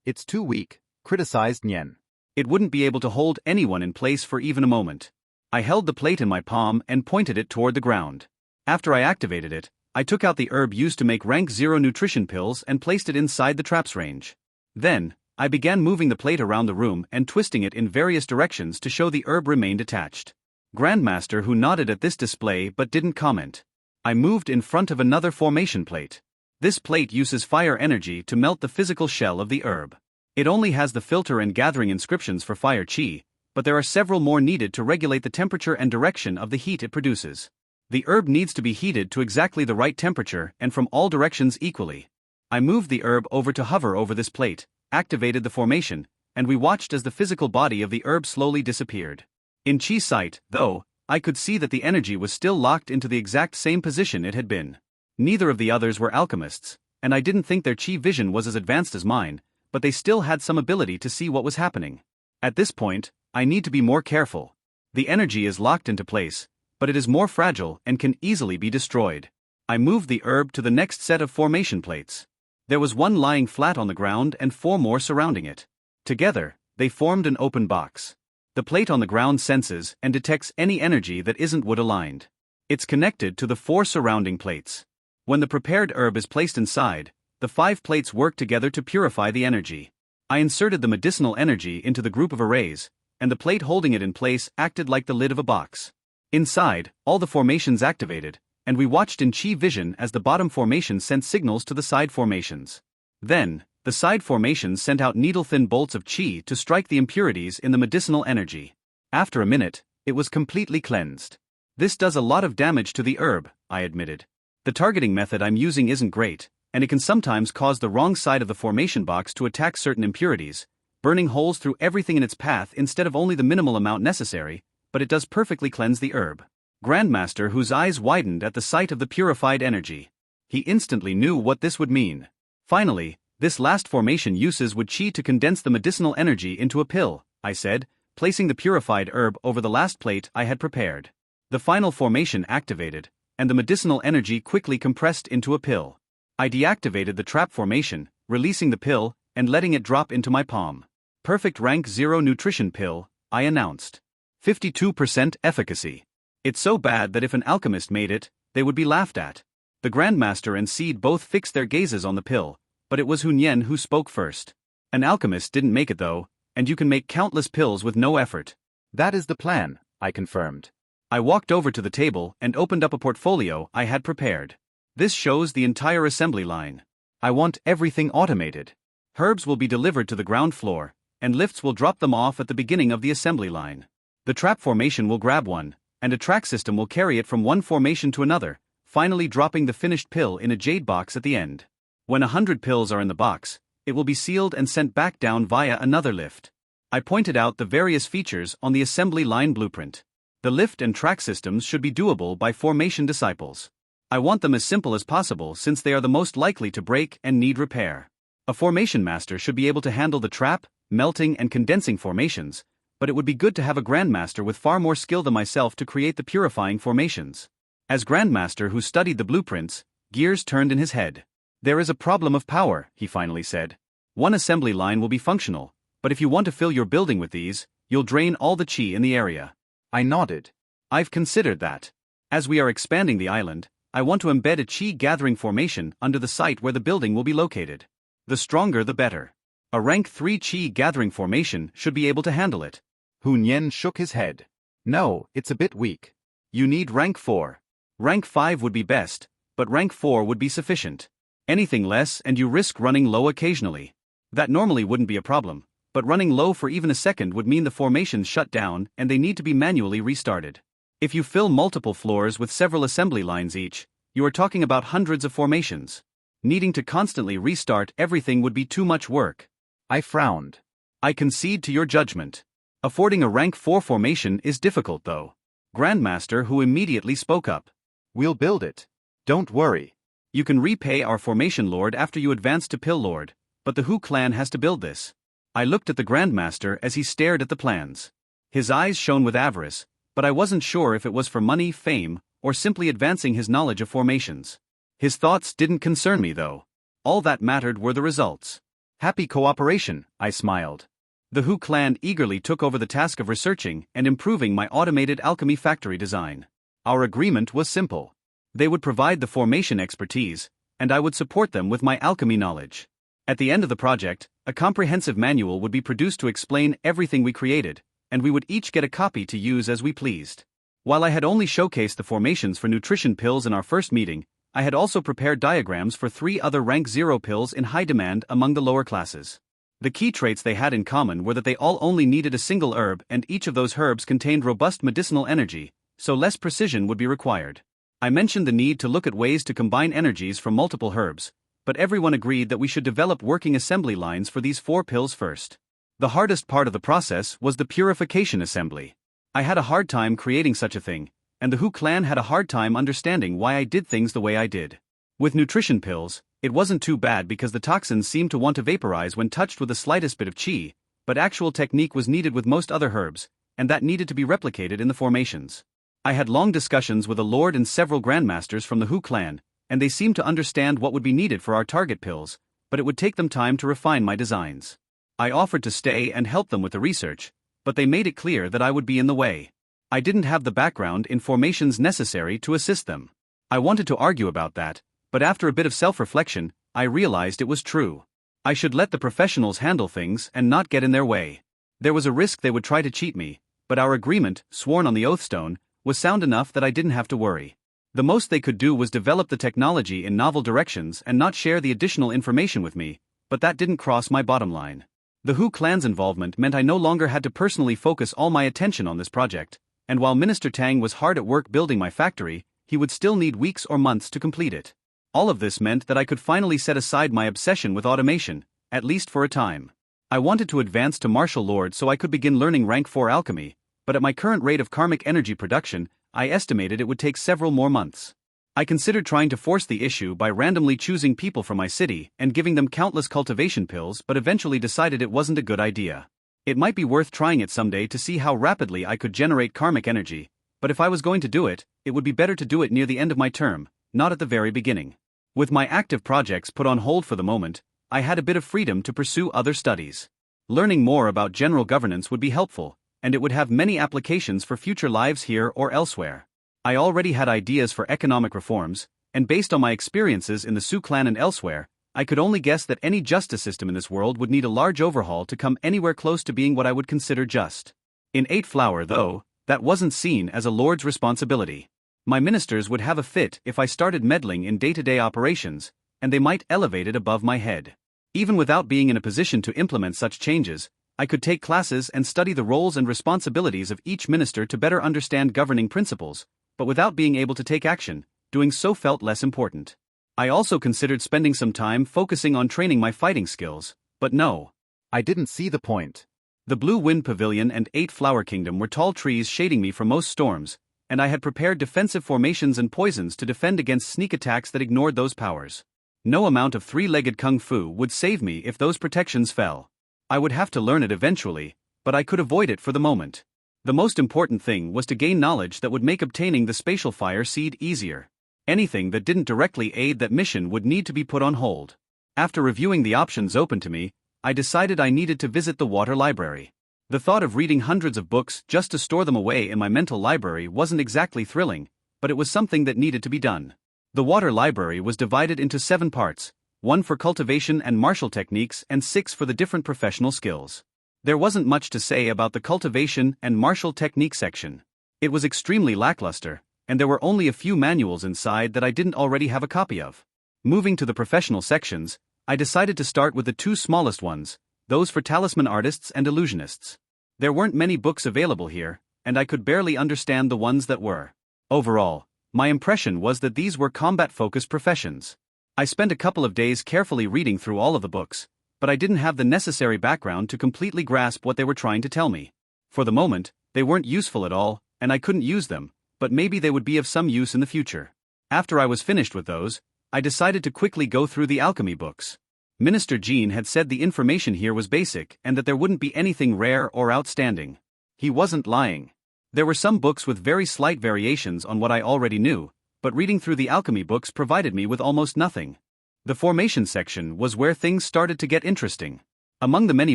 It's too weak, criticized Nyen. It wouldn't be able to hold anyone in place for even a moment. I held the plate in my palm and pointed it toward the ground. After I activated it, I took out the herb used to make rank 0 nutrition pills and placed it inside the trap's range. Then, I began moving the plate around the room and twisting it in various directions to show the herb remained attached. Grandmaster who nodded at this display but didn't comment. I moved in front of another formation plate. This plate uses fire energy to melt the physical shell of the herb. It only has the filter and gathering inscriptions for fire chi, but there are several more needed to regulate the temperature and direction of the heat it produces. The herb needs to be heated to exactly the right temperature and from all directions equally. I moved the herb over to hover over this plate, activated the formation, and we watched as the physical body of the herb slowly disappeared. In chi sight, though, I could see that the energy was still locked into the exact same position it had been. Neither of the others were alchemists, and I didn't think their chi vision was as advanced as mine, but they still had some ability to see what was happening. At this point, I need to be more careful. The energy is locked into place, but it is more fragile and can easily be destroyed. I moved the herb to the next set of formation plates. There was one lying flat on the ground and 4 more surrounding it. Together, they formed an open box. The plate on the ground senses and detects any energy that isn't wood-aligned. It's connected to the 4 surrounding plates. When the prepared herb is placed inside, the 5 plates work together to purify the energy. I inserted the medicinal energy into the group of arrays, and the plate holding it in place acted like the lid of a box. Inside, all the formations activated, and we watched in chi vision as the bottom formation sent signals to the side formations. Then, the side formations sent out needle-thin bolts of chi to strike the impurities in the medicinal energy. After a minute, it was completely cleansed. This does a lot of damage to the herb, I admitted. The targeting method I'm using isn't great, and it can sometimes cause the wrong side of the formation box to attack certain impurities, burning holes through everything in its path instead of only the minimal amount necessary, but it does perfectly cleanse the herb. Grandmaster whose eyes widened at the sight of the purified energy. He instantly knew what this would mean. Finally, this last formation uses wood chi to condense the medicinal energy into a pill, I said, placing the purified herb over the last plate I had prepared. The final formation activated, and the medicinal energy quickly compressed into a pill. I deactivated the trap formation, releasing the pill, and letting it drop into my palm. Perfect rank 0 nutrition pill, I announced. 52% efficacy. It's so bad that if an alchemist made it, they would be laughed at. The Grandmaster and Seed both fixed their gazes on the pill, but it was Hunyen who spoke first. An alchemist didn't make it though, and you can make countless pills with no effort. That is the plan, I confirmed. I walked over to the table and opened up a portfolio I had prepared. This shows the entire assembly line. I want everything automated. Herbs will be delivered to the ground floor, and lifts will drop them off at the beginning of the assembly line. The trap formation will grab one, and a track system will carry it from one formation to another, finally dropping the finished pill in a jade box at the end. When 100 pills are in the box, it will be sealed and sent back down via another lift. I pointed out the various features on the assembly line blueprint. The lift and track systems should be doable by formation disciples. I want them as simple as possible since they are the most likely to break and need repair. A formation master should be able to handle the trap, melting and condensing formations, but it would be good to have a grandmaster with far more skill than myself to create the purifying formations. As grandmaster who studied the blueprints, gears turned in his head. There is a problem of power, he finally said. One assembly line will be functional, but if you want to fill your building with these, you'll drain all the qi in the area. I nodded. I've considered that. As we are expanding the island, I want to embed a qi gathering formation under the site where the building will be located. The stronger the better. A rank 3 qi gathering formation should be able to handle it. Hu Nian shook his head. No, it's a bit weak. You need rank 4. Rank 5 would be best, but rank 4 would be sufficient. Anything less and you risk running low occasionally. That normally wouldn't be a problem, but running low for even a second would mean the formations shut down and they need to be manually restarted. If you fill multiple floors with several assembly lines each, you are talking about hundreds of formations. Needing to constantly restart everything would be too much work. I frowned. I concede to your judgment. Affording a rank 4 formation is difficult though. Grandmaster who immediately spoke up. We'll build it. Don't worry. You can repay our formation lord after you advance to Pill Lord, but the Hu clan has to build this. I looked at the Grandmaster as he stared at the plans. His eyes shone with avarice, but I wasn't sure if it was for money, fame, or simply advancing his knowledge of formations. His thoughts didn't concern me though. All that mattered were the results. Happy cooperation, I smiled. The Hu clan eagerly took over the task of researching and improving my automated alchemy factory design. Our agreement was simple. They would provide the formation expertise, and I would support them with my alchemy knowledge. At the end of the project, a comprehensive manual would be produced to explain everything we created, and we would each get a copy to use as we pleased. While I had only showcased the formations for nutrition pills in our first meeting, I had also prepared diagrams for 3 other rank 0 pills in high demand among the lower classes. The key traits they had in common were that they all only needed a single herb and each of those herbs contained robust medicinal energy, so less precision would be required. I mentioned the need to look at ways to combine energies from multiple herbs, but everyone agreed that we should develop working assembly lines for these 4 pills first. The hardest part of the process was the purification assembly. I had a hard time creating such a thing, and the Hu clan had a hard time understanding why I did things the way I did. With nutrition pills, it wasn't too bad because the toxins seemed to want to vaporize when touched with the slightest bit of qi, but actual technique was needed with most other herbs, and that needed to be replicated in the formations. I had long discussions with a lord and several grandmasters from the Hu clan, and they seemed to understand what would be needed for our target pills, but it would take them time to refine my designs. I offered to stay and help them with the research, but they made it clear that I would be in the way. I didn't have the background in formations necessary to assist them. I wanted to argue about that, but after a bit of self-reflection, I realized it was true. I should let the professionals handle things and not get in their way. There was a risk they would try to cheat me, but our agreement, sworn on the oathstone, was sound enough that I didn't have to worry. The most they could do was develop the technology in novel directions and not share the additional information with me, but that didn't cross my bottom line. The Hu clan's involvement meant I no longer had to personally focus all my attention on this project, and while Minister Tang was hard at work building my factory, he would still need weeks or months to complete it. All of this meant that I could finally set aside my obsession with automation, at least for a time. I wanted to advance to Martial Lord so I could begin learning rank 4 alchemy, but at my current rate of karmic energy production, I estimated it would take several more months. I considered trying to force the issue by randomly choosing people from my city and giving them countless cultivation pills, but eventually decided it wasn't a good idea. It might be worth trying it someday to see how rapidly I could generate karmic energy, but if I was going to do it, it would be better to do it near the end of my term, not at the very beginning. With my active projects put on hold for the moment, I had a bit of freedom to pursue other studies. Learning more about general governance would be helpful, and it would have many applications for future lives here or elsewhere. I already had ideas for economic reforms, and based on my experiences in the Su clan and elsewhere, I could only guess that any justice system in this world would need a large overhaul to come anywhere close to being what I would consider just. In 8 Flower though, that wasn't seen as a lord's responsibility. My ministers would have a fit if I started meddling in day-to-day operations, and they might elevate it above my head. Even without being in a position to implement such changes, I could take classes and study the roles and responsibilities of each minister to better understand governing principles, but without being able to take action, doing so felt less important. I also considered spending some time focusing on training my fighting skills, but no. I didn't see the point. The Blue Wind Pavilion and 8 Flower Kingdom were tall trees shading me from most storms, and I had prepared defensive formations and poisons to defend against sneak attacks that ignored those powers. No amount of 3-legged kung fu would save me if those protections fell. I would have to learn it eventually, but I could avoid it for the moment. The most important thing was to gain knowledge that would make obtaining the spatial fire seed easier. Anything that didn't directly aid that mission would need to be put on hold. After reviewing the options open to me, I decided I needed to visit the water library. The thought of reading hundreds of books just to store them away in my mental library wasn't exactly thrilling, but it was something that needed to be done. The water library was divided into 7 parts, 1 for cultivation and martial techniques and 6 for the different professional skills. There wasn't much to say about the cultivation and martial technique section. It was extremely lackluster, and there were only a few manuals inside that I didn't already have a copy of. Moving to the professional sections, I decided to start with the 2 smallest ones, those for talisman artists and illusionists. There weren't many books available here, and I could barely understand the ones that were. Overall, my impression was that these were combat-focused professions. I spent a couple of days carefully reading through all of the books, but I didn't have the necessary background to completely grasp what they were trying to tell me. For the moment, they weren't useful at all, and I couldn't use them, but maybe they would be of some use in the future. After I was finished with those, I decided to quickly go through the alchemy books. Minister Jean had said the information here was basic and that there wouldn't be anything rare or outstanding. He wasn't lying. There were some books with very slight variations on what I already knew, but reading through the alchemy books provided me with almost nothing. The formation section was where things started to get interesting. Among the many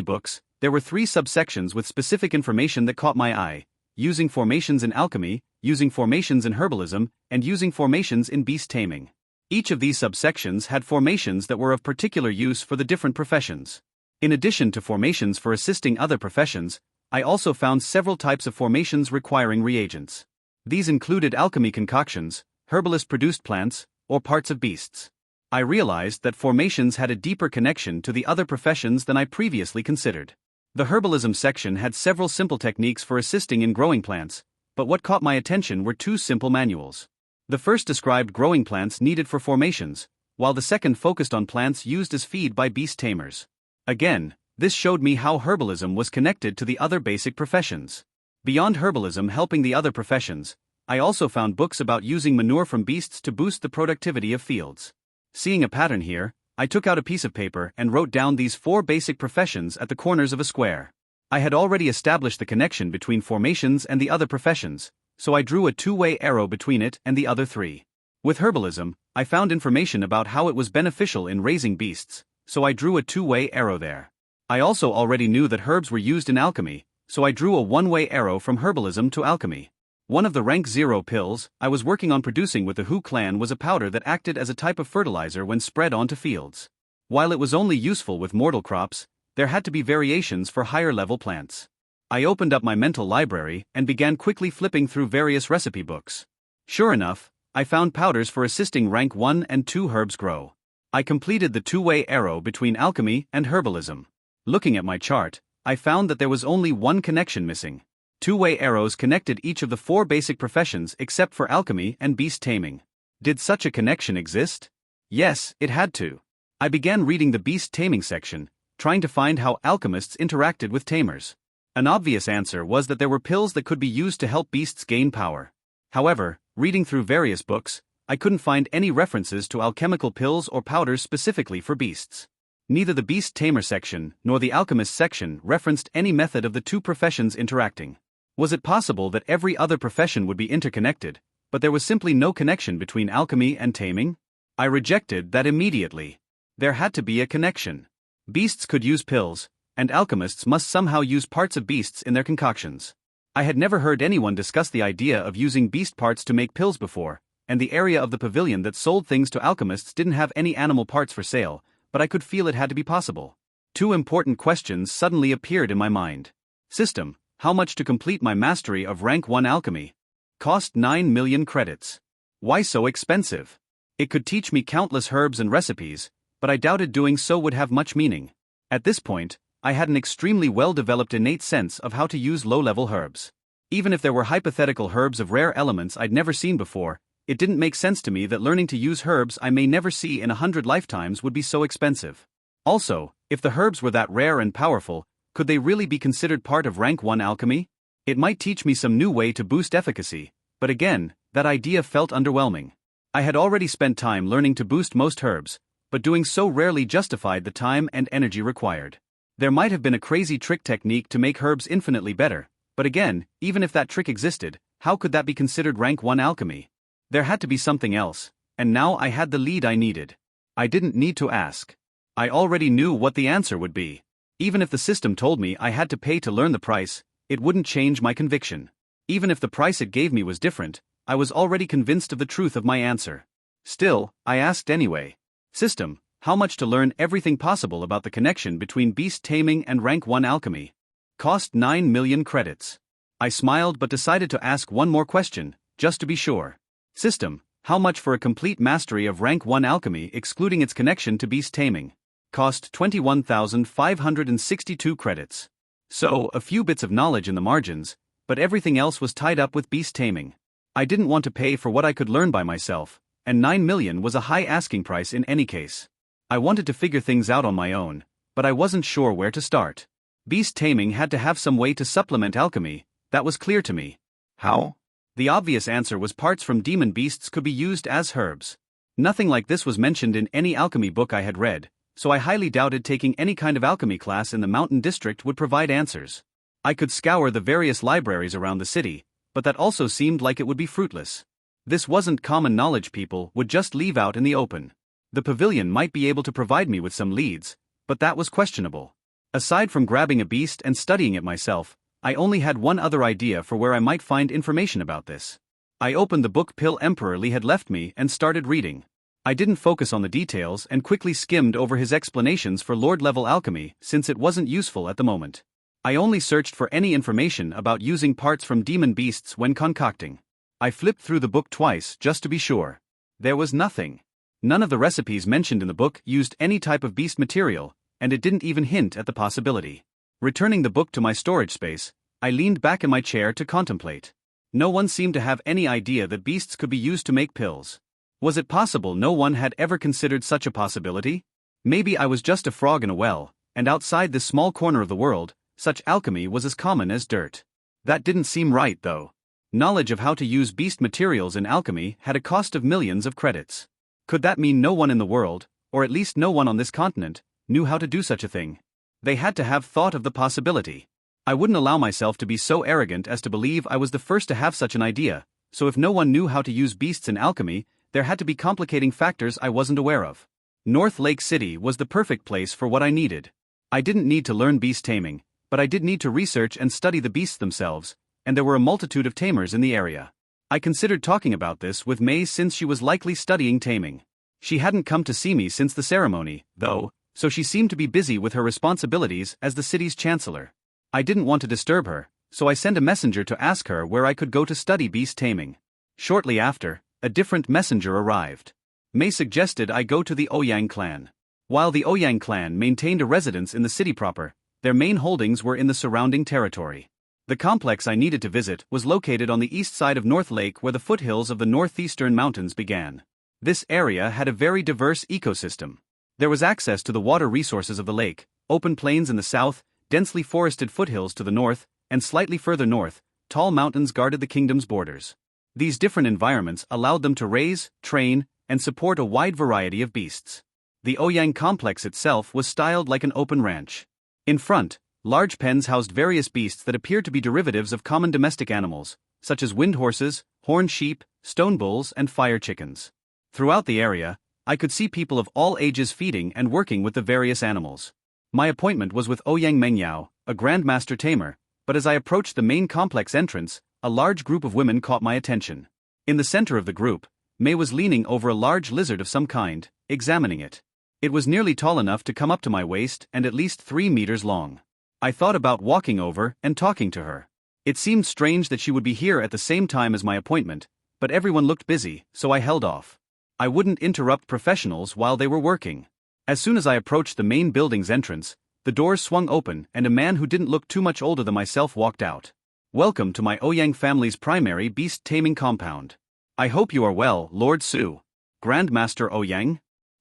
books, there were 3 subsections with specific information that caught my eye: using formations in alchemy, using formations in herbalism, and using formations in beast taming. Each of these subsections had formations that were of particular use for the different professions. In addition to formations for assisting other professions, I also found several types of formations requiring reagents. These included alchemy concoctions, herbalist-produced plants, or parts of beasts. I realized that formations had a deeper connection to the other professions than I previously considered. The herbalism section had several simple techniques for assisting in growing plants, but what caught my attention were 2 simple manuals. The first described growing plants needed for formations, while the second focused on plants used as feed by beast tamers. Again, this showed me how herbalism was connected to the other basic professions. Beyond herbalism helping the other professions, I also found books about using manure from beasts to boost the productivity of fields. Seeing a pattern here, I took out a piece of paper and wrote down these 4 basic professions at the corners of a square. I had already established the connection between formations and the other professions, so I drew a 2-way arrow between it and the other 3. With herbalism, I found information about how it was beneficial in raising beasts, so I drew a 2-way arrow there. I also already knew that herbs were used in alchemy, so I drew a 1-way arrow from herbalism to alchemy. One of the rank 0 pills I was working on producing with the Hu clan was a powder that acted as a type of fertilizer when spread onto fields. While it was only useful with mortal crops, there had to be variations for higher-level plants. I opened up my mental library and began quickly flipping through various recipe books. Sure enough, I found powders for assisting rank 1 and 2 herbs grow. I completed the 2-way arrow between alchemy and herbalism. Looking at my chart, I found that there was only one connection missing. 2-way arrows connected each of the 4 basic professions except for alchemy and beast taming. Did such a connection exist? Yes, it had to. I began reading the beast taming section, trying to find how alchemists interacted with tamers. An obvious answer was that there were pills that could be used to help beasts gain power. However, reading through various books, I couldn't find any references to alchemical pills or powders specifically for beasts. Neither the beast tamer section nor the alchemist section referenced any method of the 2 professions interacting. Was it possible that every other profession would be interconnected, but there was simply no connection between alchemy and taming? I rejected that immediately. There had to be a connection. Beasts could use pills, and alchemists must somehow use parts of beasts in their concoctions. I had never heard anyone discuss the idea of using beast parts to make pills before, and the area of the pavilion that sold things to alchemists didn't have any animal parts for sale, but I could feel it had to be possible. 2 important questions suddenly appeared in my mind. System: how much to complete my mastery of rank 1 alchemy? Cost 9 million credits. Why so expensive? It could teach me countless herbs and recipes, but I doubted doing so would have much meaning. At this point, I had an extremely well-developed innate sense of how to use low-level herbs. Even if there were hypothetical herbs of rare elements I'd never seen before, it didn't make sense to me that learning to use herbs I may never see in 100 lifetimes would be so expensive. Also, if the herbs were that rare and powerful, could they really be considered part of rank 1 alchemy? It might teach me some new way to boost efficacy, but again, that idea felt underwhelming. I had already spent time learning to boost most herbs, but doing so rarely justified the time and energy required. There might have been a crazy trick technique to make herbs infinitely better, but again, even if that trick existed, how could that be considered rank 1 alchemy? There had to be something else, and now I had the lead I needed. I didn't need to ask. I already knew what the answer would be. Even if the system told me I had to pay to learn the price, it wouldn't change my conviction. Even if the price it gave me was different, I was already convinced of the truth of my answer. Still, I asked anyway. System, how much to learn everything possible about the connection between beast taming and rank 1 alchemy? Cost 9 million credits. I smiled but decided to ask one more question, just to be sure. System, how much for a complete mastery of rank 1 alchemy excluding its connection to beast taming? Cost 21,562 credits. So, a few bits of knowledge in the margins, but everything else was tied up with beast taming. I didn't want to pay for what I could learn by myself, and 9 million was a high asking price in any case. I wanted to figure things out on my own, but I wasn't sure where to start. Beast taming had to have some way to supplement alchemy, that was clear to me. How? The obvious answer was parts from demon beasts could be used as herbs. Nothing like this was mentioned in any alchemy book I had read, so I highly doubted taking any kind of alchemy class in the mountain district would provide answers. I could scour the various libraries around the city, but that also seemed like it would be fruitless. This wasn't common knowledge people would just leave out in the open. The pavilion might be able to provide me with some leads, but that was questionable. Aside from grabbing a beast and studying it myself, I only had one other idea for where I might find information about this. I opened the book Pill Emperor Lee had left me and started reading. I didn't focus on the details and quickly skimmed over his explanations for Lord-level alchemy since it wasn't useful at the moment. I only searched for any information about using parts from demon beasts when concocting. I flipped through the book twice just to be sure. There was nothing. None of the recipes mentioned in the book used any type of beast material, and it didn't even hint at the possibility. Returning the book to my storage space, I leaned back in my chair to contemplate. No one seemed to have any idea that beasts could be used to make pills. Was it possible no one had ever considered such a possibility? Maybe I was just a frog in a well, and outside this small corner of the world, such alchemy was as common as dirt. That didn't seem right though. Knowledge of how to use beast materials in alchemy had a cost of millions of credits. Could that mean no one in the world, or at least no one on this continent, knew how to do such a thing? They had to have thought of the possibility. I wouldn't allow myself to be so arrogant as to believe I was the first to have such an idea, so if no one knew how to use beasts in alchemy, there had to be complicating factors I wasn't aware of. North Lake City was the perfect place for what I needed. I didn't need to learn beast taming, but I did need to research and study the beasts themselves, and there were a multitude of tamers in the area. I considered talking about this with May since she was likely studying taming. She hadn't come to see me since the ceremony, though, so she seemed to be busy with her responsibilities as the city's chancellor. I didn't want to disturb her, so I sent a messenger to ask her where I could go to study beast taming. Shortly after, a different messenger arrived. May suggested I go to the Ouyang clan. While the Ouyang clan maintained a residence in the city proper, their main holdings were in the surrounding territory. The complex I needed to visit was located on the east side of North Lake where the foothills of the northeastern mountains began. This area had a very diverse ecosystem. There was access to the water resources of the lake, open plains in the south, densely forested foothills to the north, and slightly further north, tall mountains guarded the kingdom's borders. These different environments allowed them to raise, train, and support a wide variety of beasts. The Ouyang complex itself was styled like an open ranch. In front, large pens housed various beasts that appeared to be derivatives of common domestic animals, such as wind horses, horned sheep, stone bulls, and fire chickens. Throughout the area, I could see people of all ages feeding and working with the various animals. My appointment was with Ouyang Mengyao, a grandmaster tamer, but as I approached the main complex entrance, a large group of women caught my attention. In the center of the group, May was leaning over a large lizard of some kind, examining it. It was nearly tall enough to come up to my waist and at least 3 meters long. I thought about walking over and talking to her. It seemed strange that she would be here at the same time as my appointment, but everyone looked busy, so I held off. I wouldn't interrupt professionals while they were working. As soon as I approached the main building's entrance, the doors swung open and a man who didn't look too much older than myself walked out. Welcome to my Ouyang family's primary beast taming compound. I hope you are well, Lord Su. Grandmaster Ouyang?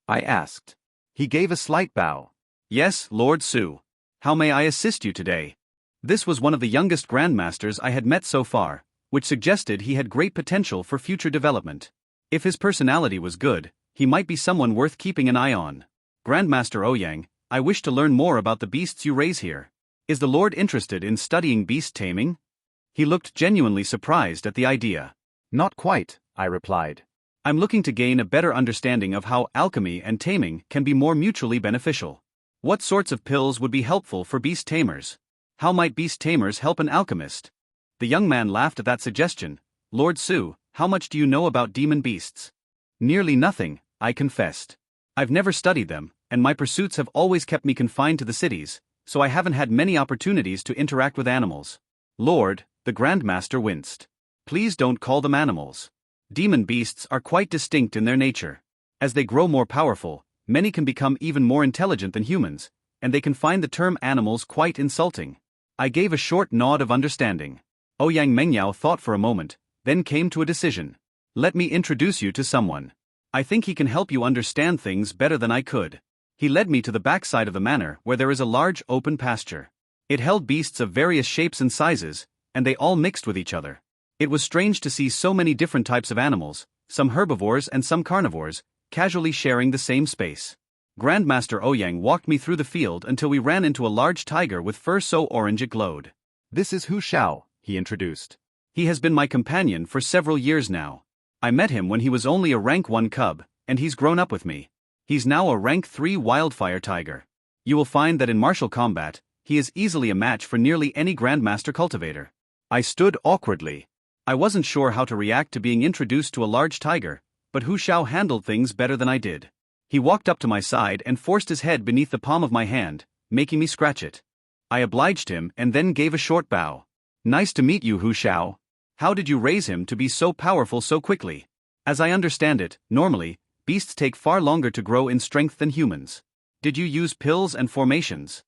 I asked. He gave a slight bow. Yes, Lord Su. How may I assist you today? This was one of the youngest grandmasters I had met so far, which suggested he had great potential for future development. If his personality was good, he might be someone worth keeping an eye on. Grandmaster Ouyang, I wish to learn more about the beasts you raise here. Is the Lord interested in studying beast taming? He looked genuinely surprised at the idea. Not quite, I replied. I'm looking to gain a better understanding of how alchemy and taming can be more mutually beneficial. What sorts of pills would be helpful for beast tamers? How might beast tamers help an alchemist? The young man laughed at that suggestion. Lord Su, how much do you know about demon beasts? Nearly nothing, I confessed. I've never studied them, and my pursuits have always kept me confined to the cities, so I haven't had many opportunities to interact with animals. Lord, the Grandmaster winced. Please don't call them animals. Demon beasts are quite distinct in their nature. As they grow more powerful, many can become even more intelligent than humans, and they can find the term animals quite insulting. I gave a short nod of understanding. Ouyang Mengyao thought for a moment, then came to a decision. Let me introduce you to someone. I think he can help you understand things better than I could. He led me to the backside of the manor where there is a large open pasture. It held beasts of various shapes and sizes, and they all mixed with each other. It was strange to see so many different types of animals, some herbivores and some carnivores, casually sharing the same space. Grandmaster Ouyang walked me through the field until we ran into a large tiger with fur so orange it glowed. This is Hu Xiao, he introduced. He has been my companion for several years now. I met him when he was only a rank 1 cub, and he's grown up with me. He's now a rank 3 wildfire tiger. You will find that in martial combat, he is easily a match for nearly any Grandmaster cultivator. I stood awkwardly. I wasn't sure how to react to being introduced to a large tiger, but Hu Xiao handled things better than I did. He walked up to my side and forced his head beneath the palm of my hand, making me scratch it. I obliged him and then gave a short bow. Nice to meet you, Hu Xiao. How did you raise him to be so powerful so quickly? As I understand it, normally, beasts take far longer to grow in strength than humans. Did you use pills and formations?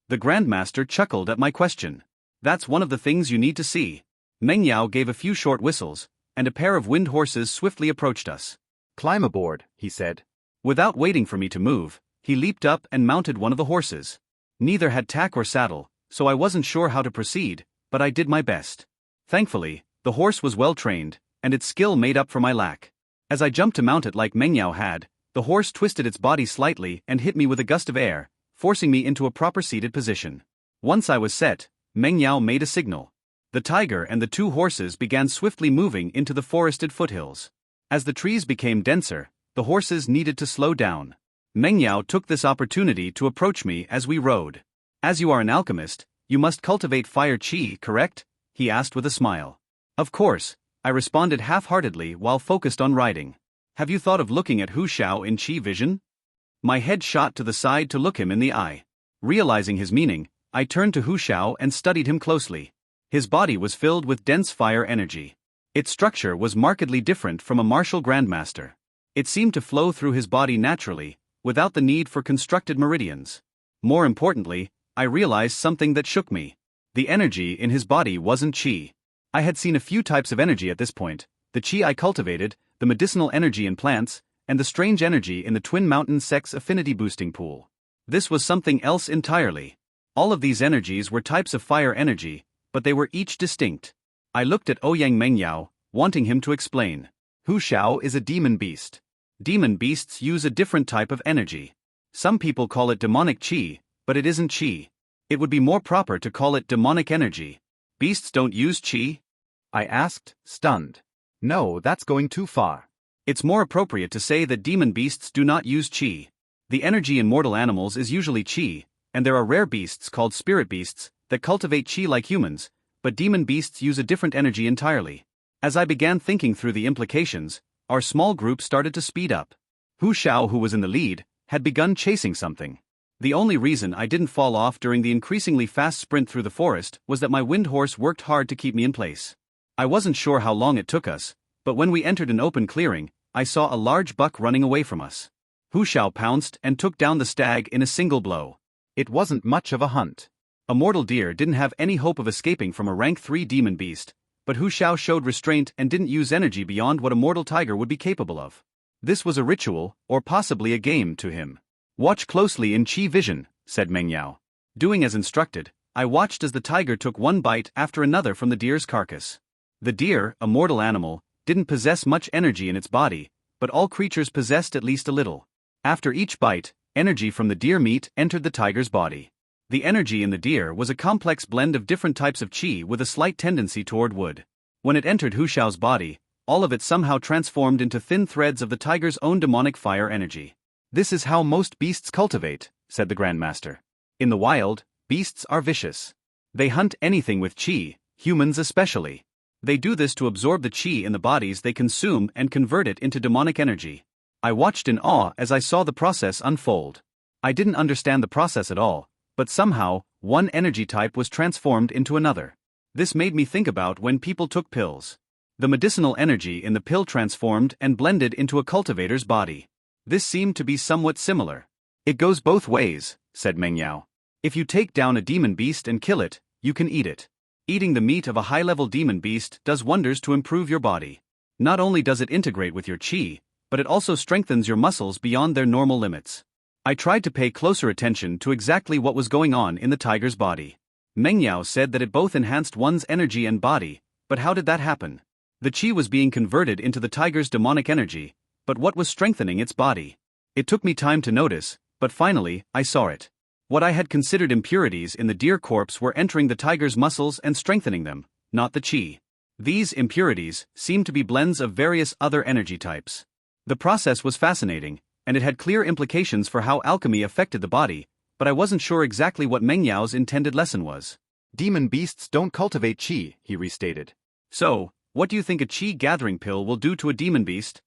The Grandmaster chuckled at my question. That's one of the things you need to see. Meng Yao gave a few short whistles, and a pair of wind horses swiftly approached us. Climb aboard, he said. Without waiting for me to move, he leaped up and mounted one of the horses. Neither had tack or saddle, so I wasn't sure how to proceed, but I did my best. Thankfully, the horse was well trained, and its skill made up for my lack. As I jumped to mount it like Meng Yao had, the horse twisted its body slightly and hit me with a gust of air, forcing me into a proper seated position. Once I was set, Meng Yao made a signal. The tiger and the 2 horses began swiftly moving into the forested foothills. As the trees became denser, the horses needed to slow down. Meng Yao took this opportunity to approach me as we rode. As you are an alchemist, you must cultivate fire qi, correct? He asked with a smile. Of course, I responded half-heartedly while focused on riding. Have you thought of looking at Hu Xiao in qi vision? My head shot to the side to look him in the eye. Realizing his meaning, I turned to Hu Xiao and studied him closely. His body was filled with dense fire energy. Its structure was markedly different from a martial grandmaster. It seemed to flow through his body naturally, without the need for constructed meridians. More importantly, I realized something that shook me. The energy in his body wasn't qi. I had seen a few types of energy at this point: the qi I cultivated, the medicinal energy in plants, and the strange energy in the Twin Mountain Sex affinity boosting pool. This was something else entirely. All of these energies were types of fire energy, but they were each distinct. I looked at Ouyang Mengyao, wanting him to explain. Hu Xiao is a demon beast. Demon beasts use a different type of energy. Some people call it demonic qi, but it isn't qi. It would be more proper to call it demonic energy. Beasts don't use qi? I asked, stunned. No, that's going too far. It's more appropriate to say that demon beasts do not use qi. The energy in mortal animals is usually qi, and there are rare beasts called spirit beasts that cultivate qi like humans, but demon beasts use a different energy entirely. As I began thinking through the implications, our small group started to speed up. Hu Xiao, who was in the lead, had begun chasing something. The only reason I didn't fall off during the increasingly fast sprint through the forest was that my wind horse worked hard to keep me in place. I wasn't sure how long it took us, but when we entered an open clearing, I saw a large buck running away from us. Hu Xiao pounced and took down the stag in a single blow. It wasn't much of a hunt. A mortal deer didn't have any hope of escaping from a rank 3 demon beast, but Hu Xiao showed restraint and didn't use energy beyond what a mortal tiger would be capable of. This was a ritual, or possibly a game, to him. Watch closely in qi vision, said Meng Yao. Doing as instructed, I watched as the tiger took one bite after another from the deer's carcass. The deer, a mortal animal, didn't possess much energy in its body, but all creatures possessed at least a little. After each bite, energy from the deer meat entered the tiger's body. The energy in the deer was a complex blend of different types of qi with a slight tendency toward wood. When it entered Hu Xiao's body, all of it somehow transformed into thin threads of the tiger's own demonic fire energy. This is how most beasts cultivate, said the Grandmaster. In the wild, beasts are vicious. They hunt anything with qi, humans especially. They do this to absorb the qi in the bodies they consume and convert it into demonic energy. I watched in awe as I saw the process unfold. I didn't understand the process at all, but somehow, one energy type was transformed into another. This made me think about when people took pills. The medicinal energy in the pill transformed and blended into a cultivator's body. This seemed to be somewhat similar. It goes both ways, said Meng Yao. If you take down a demon beast and kill it, you can eat it. Eating the meat of a high-level demon beast does wonders to improve your body. Not only does it integrate with your qi, but it also strengthens your muscles beyond their normal limits. I tried to pay closer attention to exactly what was going on in the tiger's body. Meng Yao said that it both enhanced one's energy and body, but how did that happen? The qi was being converted into the tiger's demonic energy, but what was strengthening its body? It took me time to notice, but finally, I saw it. What I had considered impurities in the deer corpse were entering the tiger's muscles and strengthening them, not the qi. These impurities seemed to be blends of various other energy types. The process was fascinating, and it had clear implications for how alchemy affected the body, but I wasn't sure exactly what Meng Yao's intended lesson was. Demon beasts don't cultivate qi, he restated. So, what do you think a qi gathering pill will do to a demon beast?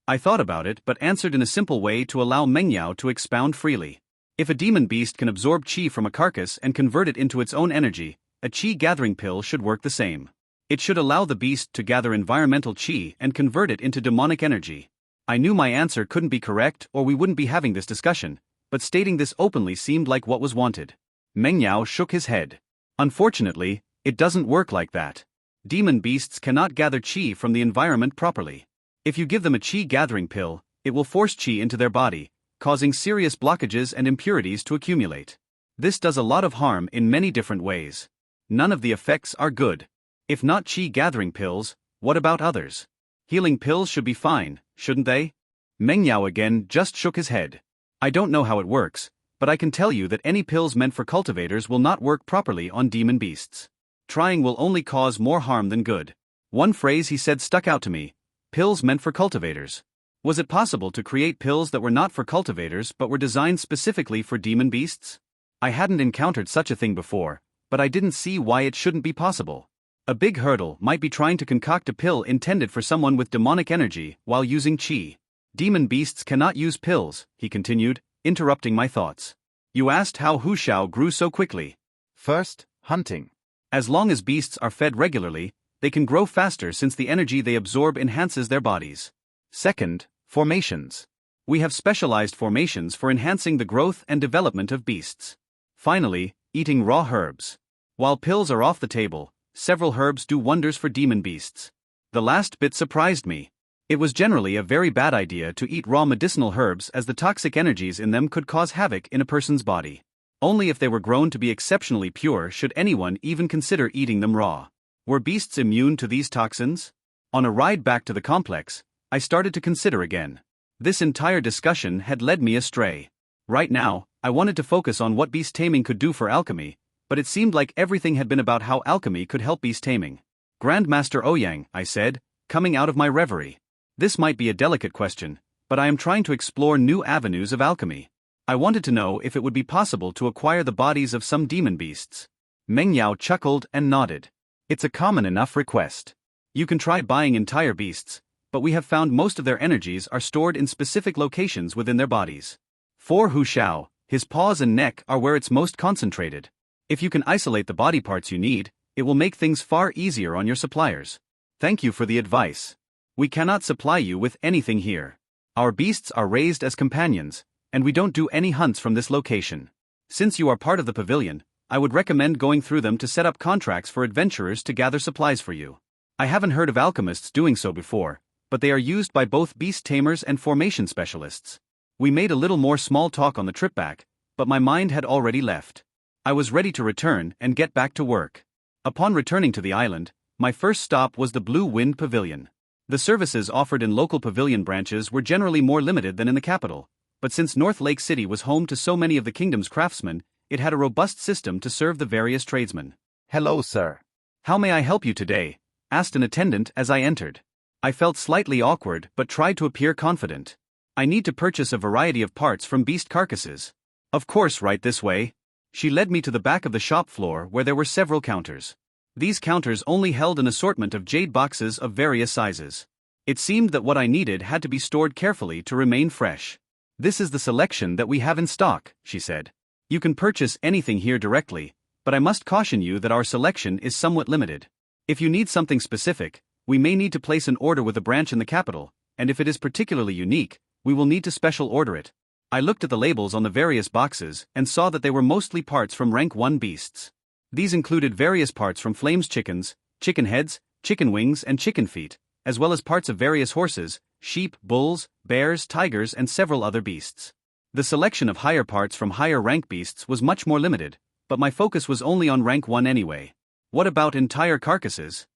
I thought about it but answered in a simple way to allow Meng Yao to expound freely. If a demon beast can absorb qi from a carcass and convert it into its own energy, a qi gathering pill should work the same. It should allow the beast to gather environmental qi and convert it into demonic energy. I knew my answer couldn't be correct or we wouldn't be having this discussion, but stating this openly seemed like what was wanted. Meng Yao shook his head. Unfortunately, it doesn't work like that. Demon beasts cannot gather qi from the environment properly. If you give them a qi gathering pill, it will force qi into their body, causing serious blockages and impurities to accumulate. This does a lot of harm in many different ways. None of the effects are good. If not qi gathering pills, what about others? Healing pills should be fine, shouldn't they? Meng Yao again just shook his head. I don't know how it works, but I can tell you that any pills meant for cultivators will not work properly on demon beasts. Trying will only cause more harm than good. One phrase he said stuck out to me: pills meant for cultivators. Was it possible to create pills that were not for cultivators but were designed specifically for demon beasts? I hadn't encountered such a thing before, but I didn't see why it shouldn't be possible. A big hurdle might be trying to concoct a pill intended for someone with demonic energy while using qi. Demon beasts cannot use pills, he continued, interrupting my thoughts. You asked how Hu Shao grew so quickly. First, hunting. As long as beasts are fed regularly, they can grow faster since the energy they absorb enhances their bodies. Second, formations. We have specialized formations for enhancing the growth and development of beasts. Finally, eating raw herbs. While pills are off the table, several herbs do wonders for demon beasts. The last bit surprised me. It was generally a very bad idea to eat raw medicinal herbs as the toxic energies in them could cause havoc in a person's body. Only if they were grown to be exceptionally pure should anyone even consider eating them raw. Were beasts immune to these toxins? On a ride back to the complex, I started to consider again. This entire discussion had led me astray. Right now, I wanted to focus on what beast taming could do for alchemy, but it seemed like everything had been about how alchemy could help beast taming. Grandmaster Ouyang, I said, coming out of my reverie. This might be a delicate question, but I am trying to explore new avenues of alchemy. I wanted to know if it would be possible to acquire the bodies of some demon beasts. Meng Yao chuckled and nodded. It's a common enough request. You can try buying entire beasts, but we have found most of their energies are stored in specific locations within their bodies. For Hu Shao, his paws and neck are where it's most concentrated. If you can isolate the body parts you need, it will make things far easier on your suppliers. Thank you for the advice. We cannot supply you with anything here. Our beasts are raised as companions, and we don't do any hunts from this location. Since you are part of the pavilion, I would recommend going through them to set up contracts for adventurers to gather supplies for you. I haven't heard of alchemists doing so before, but they are used by both beast tamers and formation specialists. We made a little more small talk on the trip back, but my mind had already left. I was ready to return and get back to work. Upon returning to the island, my first stop was the Blue Wind Pavilion. The services offered in local pavilion branches were generally more limited than in the capital, but since North Lake City was home to so many of the kingdom's craftsmen, it had a robust system to serve the various tradesmen. Hello, sir. How may I help you today? Asked an attendant as I entered. I felt slightly awkward but tried to appear confident. I need to purchase a variety of parts from beast carcasses. Of course, right this way. She led me to the back of the shop floor where there were several counters. These counters only held an assortment of jade boxes of various sizes. It seemed that what I needed had to be stored carefully to remain fresh. This is the selection that we have in stock, she said. You can purchase anything here directly, but I must caution you that our selection is somewhat limited. If you need something specific, we may need to place an order with a branch in the capital, and if it is particularly unique, we will need to special order it. I looked at the labels on the various boxes and saw that they were mostly parts from rank 1 beasts. These included various parts from Flame's chickens, chicken heads, chicken wings and chicken feet, as well as parts of various horses, sheep, bulls, bears, tigers and several other beasts. The selection of higher parts from higher rank beasts was much more limited, but my focus was only on rank 1 anyway. What about entire carcasses?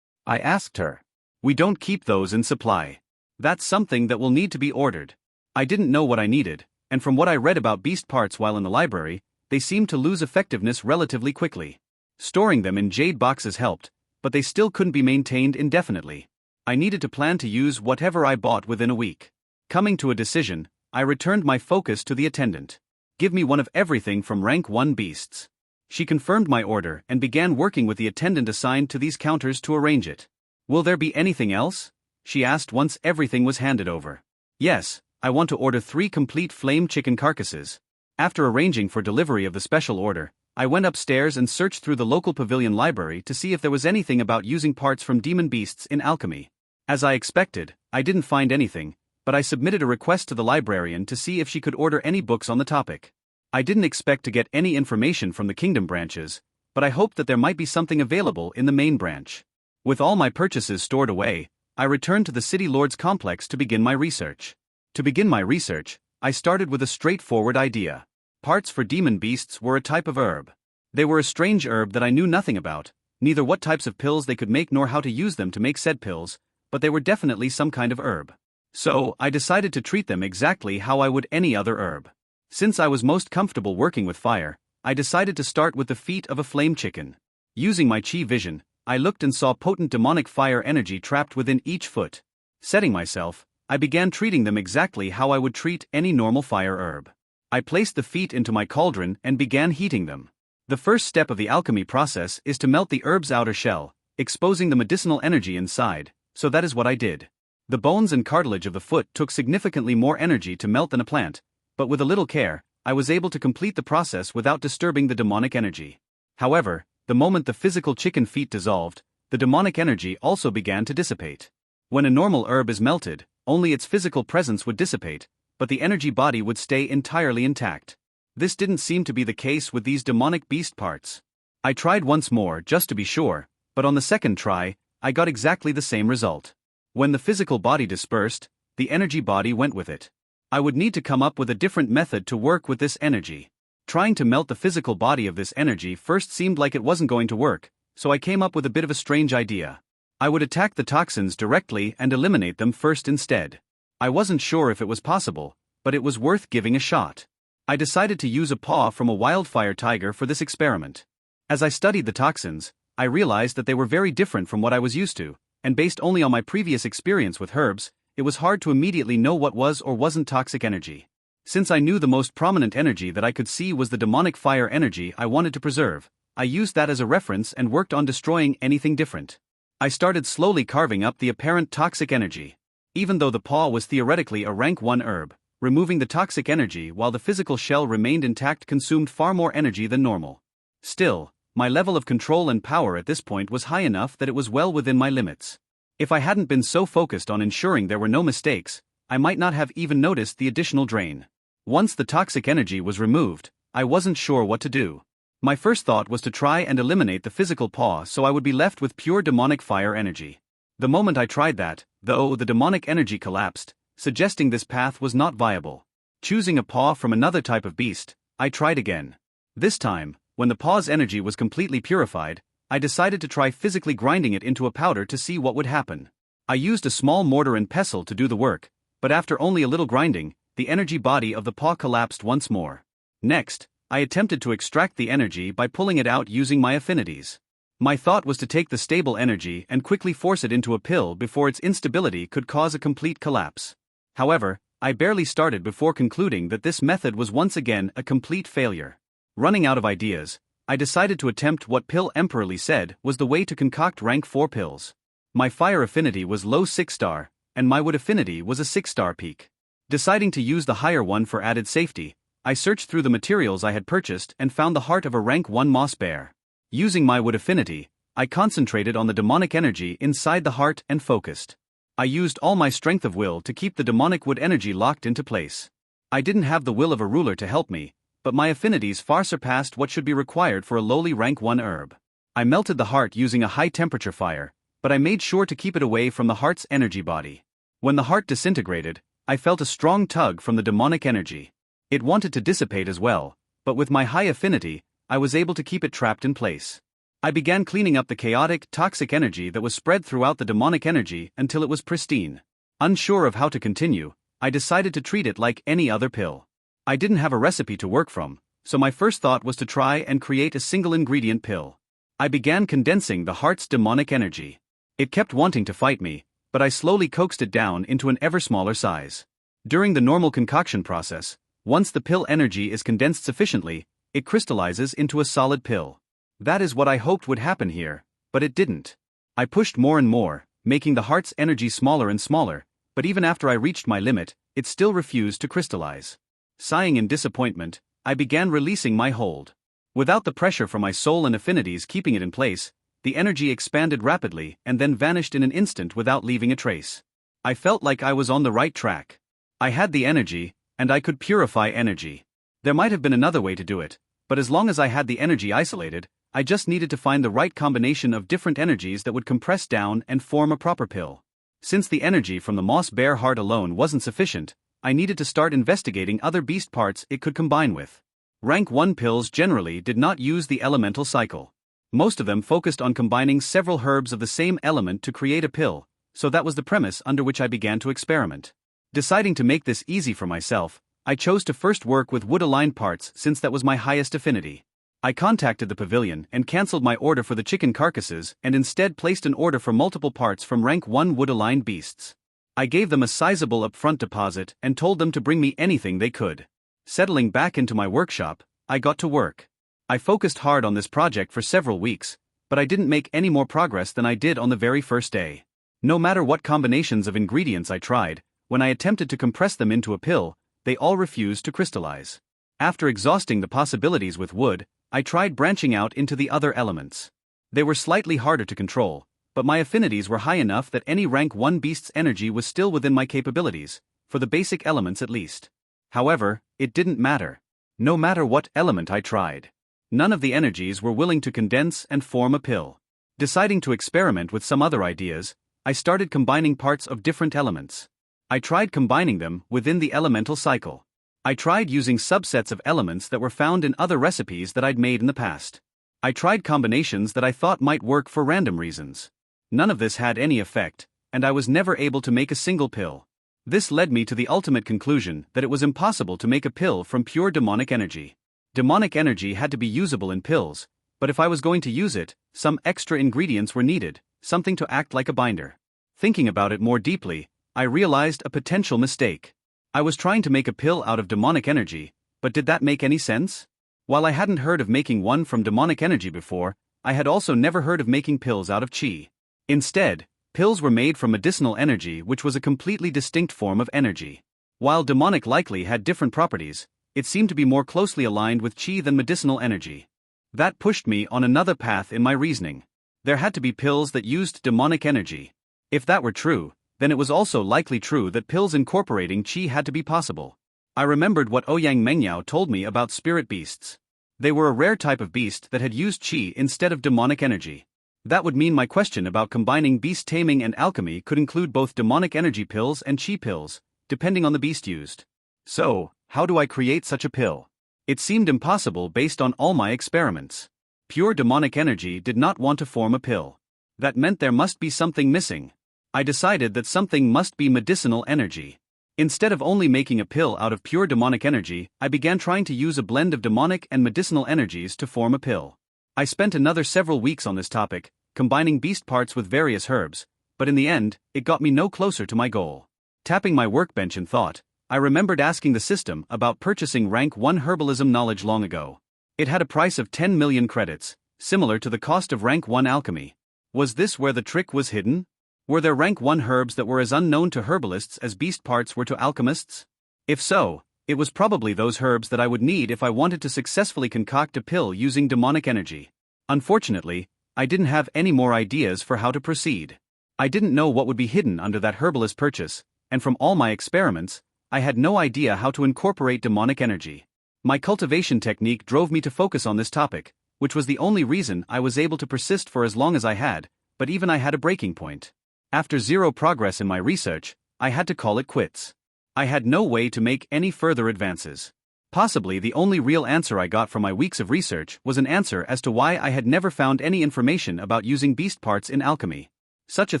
I asked her. We don't keep those in supply. That's something that will need to be ordered. I didn't know what I needed, and from what I read about beast parts while in the library, they seemed to lose effectiveness relatively quickly. Storing them in jade boxes helped, but they still couldn't be maintained indefinitely. I needed to plan to use whatever I bought within a week. Coming to a decision, I returned my focus to the attendant. Give me one of everything from rank 1 beasts. She confirmed my order and began working with the attendant assigned to these counters to arrange it. Will there be anything else? She asked once everything was handed over. Yes, I want to order 3 complete flame chicken carcasses. After arranging for delivery of the special order, I went upstairs and searched through the local pavilion library to see if there was anything about using parts from demon beasts in alchemy. As I expected, I didn't find anything, but I submitted a request to the librarian to see if she could order any books on the topic. I didn't expect to get any information from the kingdom branches, but I hoped that there might be something available in the main branch. With all my purchases stored away, I returned to the City Lord's complex to begin my research. To begin my research, I started with a straightforward idea. Parts for demon beasts were a type of herb. They were a strange herb that I knew nothing about, neither what types of pills they could make nor how to use them to make said pills, but they were definitely some kind of herb. So, I decided to treat them exactly how I would any other herb. Since I was most comfortable working with fire, I decided to start with the feet of a flame chicken. Using my chi vision, I looked and saw potent demonic fire energy trapped within each foot. Setting myself, I began treating them exactly how I would treat any normal fire herb. I placed the feet into my cauldron and began heating them. The first step of the alchemy process is to melt the herb's outer shell, exposing the medicinal energy inside, so that is what I did. The bones and cartilage of the foot took significantly more energy to melt than a plant, but with a little care, I was able to complete the process without disturbing the demonic energy. However, the moment the physical chicken feet dissolved, the demonic energy also began to dissipate. When a normal herb is melted, only its physical presence would dissipate, but the energy body would stay entirely intact. This didn't seem to be the case with these demonic beast parts. I tried once more just to be sure, but on the second try, I got exactly the same result. When the physical body dispersed, the energy body went with it. I would need to come up with a different method to work with this energy. Trying to melt the physical body of this energy first seemed like it wasn't going to work, so I came up with a bit of a strange idea. I would attack the toxins directly and eliminate them first instead. I wasn't sure if it was possible, but it was worth giving a shot. I decided to use a paw from a wildfire tiger for this experiment. As I studied the toxins, I realized that they were very different from what I was used to, and based only on my previous experience with herbs, it was hard to immediately know what was or wasn't toxic energy. Since I knew the most prominent energy that I could see was the demonic fire energy I wanted to preserve, I used that as a reference and worked on destroying anything different. I started slowly carving up the apparent toxic energy. Even though the paw was theoretically a rank 1 herb, removing the toxic energy while the physical shell remained intact consumed far more energy than normal. Still, my level of control and power at this point was high enough that it was well within my limits. If I hadn't been so focused on ensuring there were no mistakes, I might not have even noticed the additional drain. Once the toxic energy was removed, I wasn't sure what to do. My first thought was to try and eliminate the physical paw so I would be left with pure demonic fire energy. The moment I tried that, though, the demonic energy collapsed, suggesting this path was not viable. Choosing a paw from another type of beast, I tried again. This time, when the paw's energy was completely purified, I decided to try physically grinding it into a powder to see what would happen. I used a small mortar and pestle to do the work, but after only a little grinding, the energy body of the paw collapsed once more. Next, I attempted to extract the energy by pulling it out using my affinities. My thought was to take the stable energy and quickly force it into a pill before its instability could cause a complete collapse. However, I barely started before concluding that this method was once again a complete failure. Running out of ideas, I decided to attempt what Pill Emperorly said was the way to concoct rank 4 pills. My fire affinity was low 6-star, and my wood affinity was a 6-star peak. Deciding to use the higher one for added safety, I searched through the materials I had purchased and found the heart of a rank 1 moss bear. Using my wood affinity, I concentrated on the demonic energy inside the heart and focused. I used all my strength of will to keep the demonic wood energy locked into place. I didn't have the will of a ruler to help me, but my affinities far surpassed what should be required for a lowly rank 1 herb. I melted the heart using a high-temperature fire, but I made sure to keep it away from the heart's energy body. When the heart disintegrated, I felt a strong tug from the demonic energy. It wanted to dissipate as well, but with my high affinity, I was able to keep it trapped in place. I began cleaning up the chaotic, toxic energy that was spread throughout the demonic energy until it was pristine. Unsure of how to continue, I decided to treat it like any other pill. I didn't have a recipe to work from, so my first thought was to try and create a single-ingredient pill. I began condensing the heart's demonic energy. It kept wanting to fight me, but I slowly coaxed it down into an ever smaller size. During the normal concoction process, once the pill energy is condensed sufficiently, it crystallizes into a solid pill. That is what I hoped would happen here, but it didn't. I pushed more and more, making the heart's energy smaller and smaller, but even after I reached my limit, it still refused to crystallize. Sighing in disappointment, I began releasing my hold. Without the pressure from my soul and affinities keeping it in place, the energy expanded rapidly and then vanished in an instant without leaving a trace. I felt like I was on the right track. I had the energy, and I could purify energy. There might have been another way to do it, but as long as I had the energy isolated, I just needed to find the right combination of different energies that would compress down and form a proper pill. Since the energy from the moss bear heart alone wasn't sufficient, I needed to start investigating other beast parts it could combine with. Rank 1 pills generally did not use the elemental cycle. Most of them focused on combining several herbs of the same element to create a pill, so that was the premise under which I began to experiment. Deciding to make this easy for myself, I chose to first work with wood-aligned parts since that was my highest affinity. I contacted the pavilion and cancelled my order for the chicken carcasses and instead placed an order for multiple parts from rank 1 wood-aligned beasts. I gave them a sizable upfront deposit and told them to bring me anything they could. Settling back into my workshop, I got to work. I focused hard on this project for several weeks, but I didn't make any more progress than I did on the very first day. No matter what combinations of ingredients I tried, when I attempted to compress them into a pill, they all refused to crystallize. After exhausting the possibilities with wood, I tried branching out into the other elements. They were slightly harder to control, but my affinities were high enough that any rank 1 beast's energy was still within my capabilities, for the basic elements at least. However, it didn't matter. No matter what element I tried, none of the energies were willing to condense and form a pill. Deciding to experiment with some other ideas, I started combining parts of different elements. I tried combining them within the elemental cycle. I tried using subsets of elements that were found in other recipes that I'd made in the past. I tried combinations that I thought might work for random reasons. None of this had any effect, and I was never able to make a single pill. This led me to the ultimate conclusion that it was impossible to make a pill from pure demonic energy. Demonic energy had to be usable in pills, but if I was going to use it, some extra ingredients were needed, something to act like a binder. Thinking about it more deeply, I realized a potential mistake. I was trying to make a pill out of demonic energy, but did that make any sense? While I hadn't heard of making one from demonic energy before, I had also never heard of making pills out of qi. Instead, pills were made from medicinal energy, which was a completely distinct form of energy. While demonic likely had different properties, it seemed to be more closely aligned with qi than medicinal energy. That pushed me on another path in my reasoning. There had to be pills that used demonic energy. If that were true, then it was also likely true that pills incorporating qi had to be possible. I remembered what Ouyang Mengyao told me about spirit beasts. They were a rare type of beast that had used qi instead of demonic energy. That would mean my question about combining beast taming and alchemy could include both demonic energy pills and qi pills, depending on the beast used. So, how do I create such a pill? It seemed impossible based on all my experiments. Pure demonic energy did not want to form a pill. That meant there must be something missing. I decided that something must be medicinal energy. Instead of only making a pill out of pure demonic energy, I began trying to use a blend of demonic and medicinal energies to form a pill. I spent another several weeks on this topic, combining beast parts with various herbs, but in the end, it got me no closer to my goal. Tapping my workbench in thought, I remembered asking the system about purchasing rank 1 herbalism knowledge long ago. It had a price of 10 million credits, similar to the cost of rank 1 alchemy. Was this where the trick was hidden? Were there rank 1 herbs that were as unknown to herbalists as beast parts were to alchemists? If so, it was probably those herbs that I would need if I wanted to successfully concoct a pill using demonic energy. Unfortunately, I didn't have any more ideas for how to proceed. I didn't know what would be hidden under that herbalist purchase, and from all my experiments, I had no idea how to incorporate demonic energy. My cultivation technique drove me to focus on this topic, which was the only reason I was able to persist for as long as I had, but even I had a breaking point. After zero progress in my research, I had to call it quits. I had no way to make any further advances. Possibly the only real answer I got from my weeks of research was an answer as to why I had never found any information about using beast parts in alchemy. Such a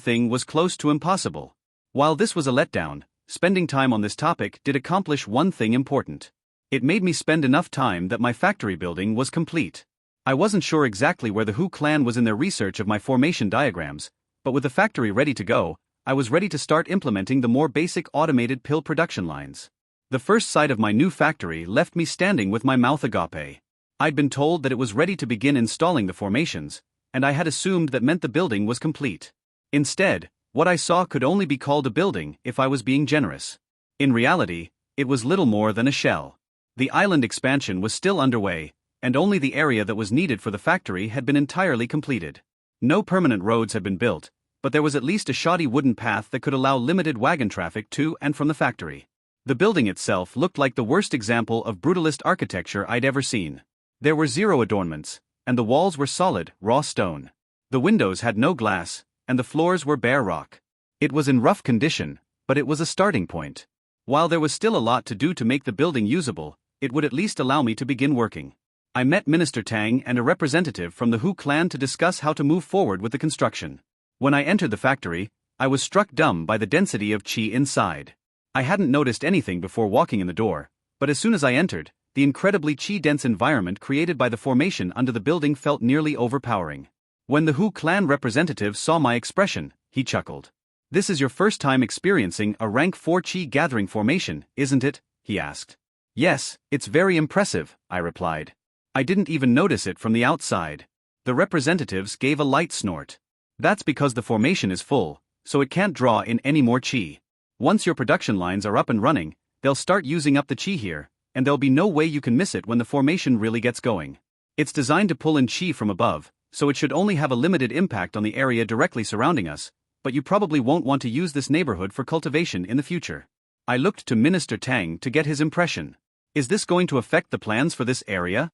thing was close to impossible. While this was a letdown, spending time on this topic did accomplish one thing important. It made me spend enough time that my factory building was complete. I wasn't sure exactly where the Hu clan was in their research of my formation diagrams, but with the factory ready to go, I was ready to start implementing the more basic automated pill production lines. The first sight of my new factory left me standing with my mouth agape. I'd been told that it was ready to begin installing the formations, and I had assumed that meant the building was complete. Instead, what I saw could only be called a building if I was being generous. In reality, it was little more than a shell. The island expansion was still underway, and only the area that was needed for the factory had been entirely completed. No permanent roads had been built, but there was at least a shoddy wooden path that could allow limited wagon traffic to and from the factory. The building itself looked like the worst example of brutalist architecture I'd ever seen. There were zero adornments, and the walls were solid, raw stone. The windows had no glass, and the floors were bare rock. It was in rough condition, but it was a starting point. While there was still a lot to do to make the building usable, it would at least allow me to begin working. I met Minister Tang and a representative from the Hu clan to discuss how to move forward with the construction. When I entered the factory, I was struck dumb by the density of qi inside. I hadn't noticed anything before walking in the door, but as soon as I entered, the incredibly qi-dense environment created by the formation under the building felt nearly overpowering. When the Hu clan representative saw my expression, he chuckled. "This is your first time experiencing a rank 4 qi gathering formation, isn't it?" he asked. "Yes, it's very impressive," I replied. "I didn't even notice it from the outside." The representatives gave a light snort. "That's because the formation is full, so it can't draw in any more qi. Once your production lines are up and running, they'll start using up the qi here, and there'll be no way you can miss it when the formation really gets going. It's designed to pull in qi from above, so it should only have a limited impact on the area directly surrounding us, but you probably won't want to use this neighborhood for cultivation in the future." I looked to Minister Tang to get his impression. "Is this going to affect the plans for this area?"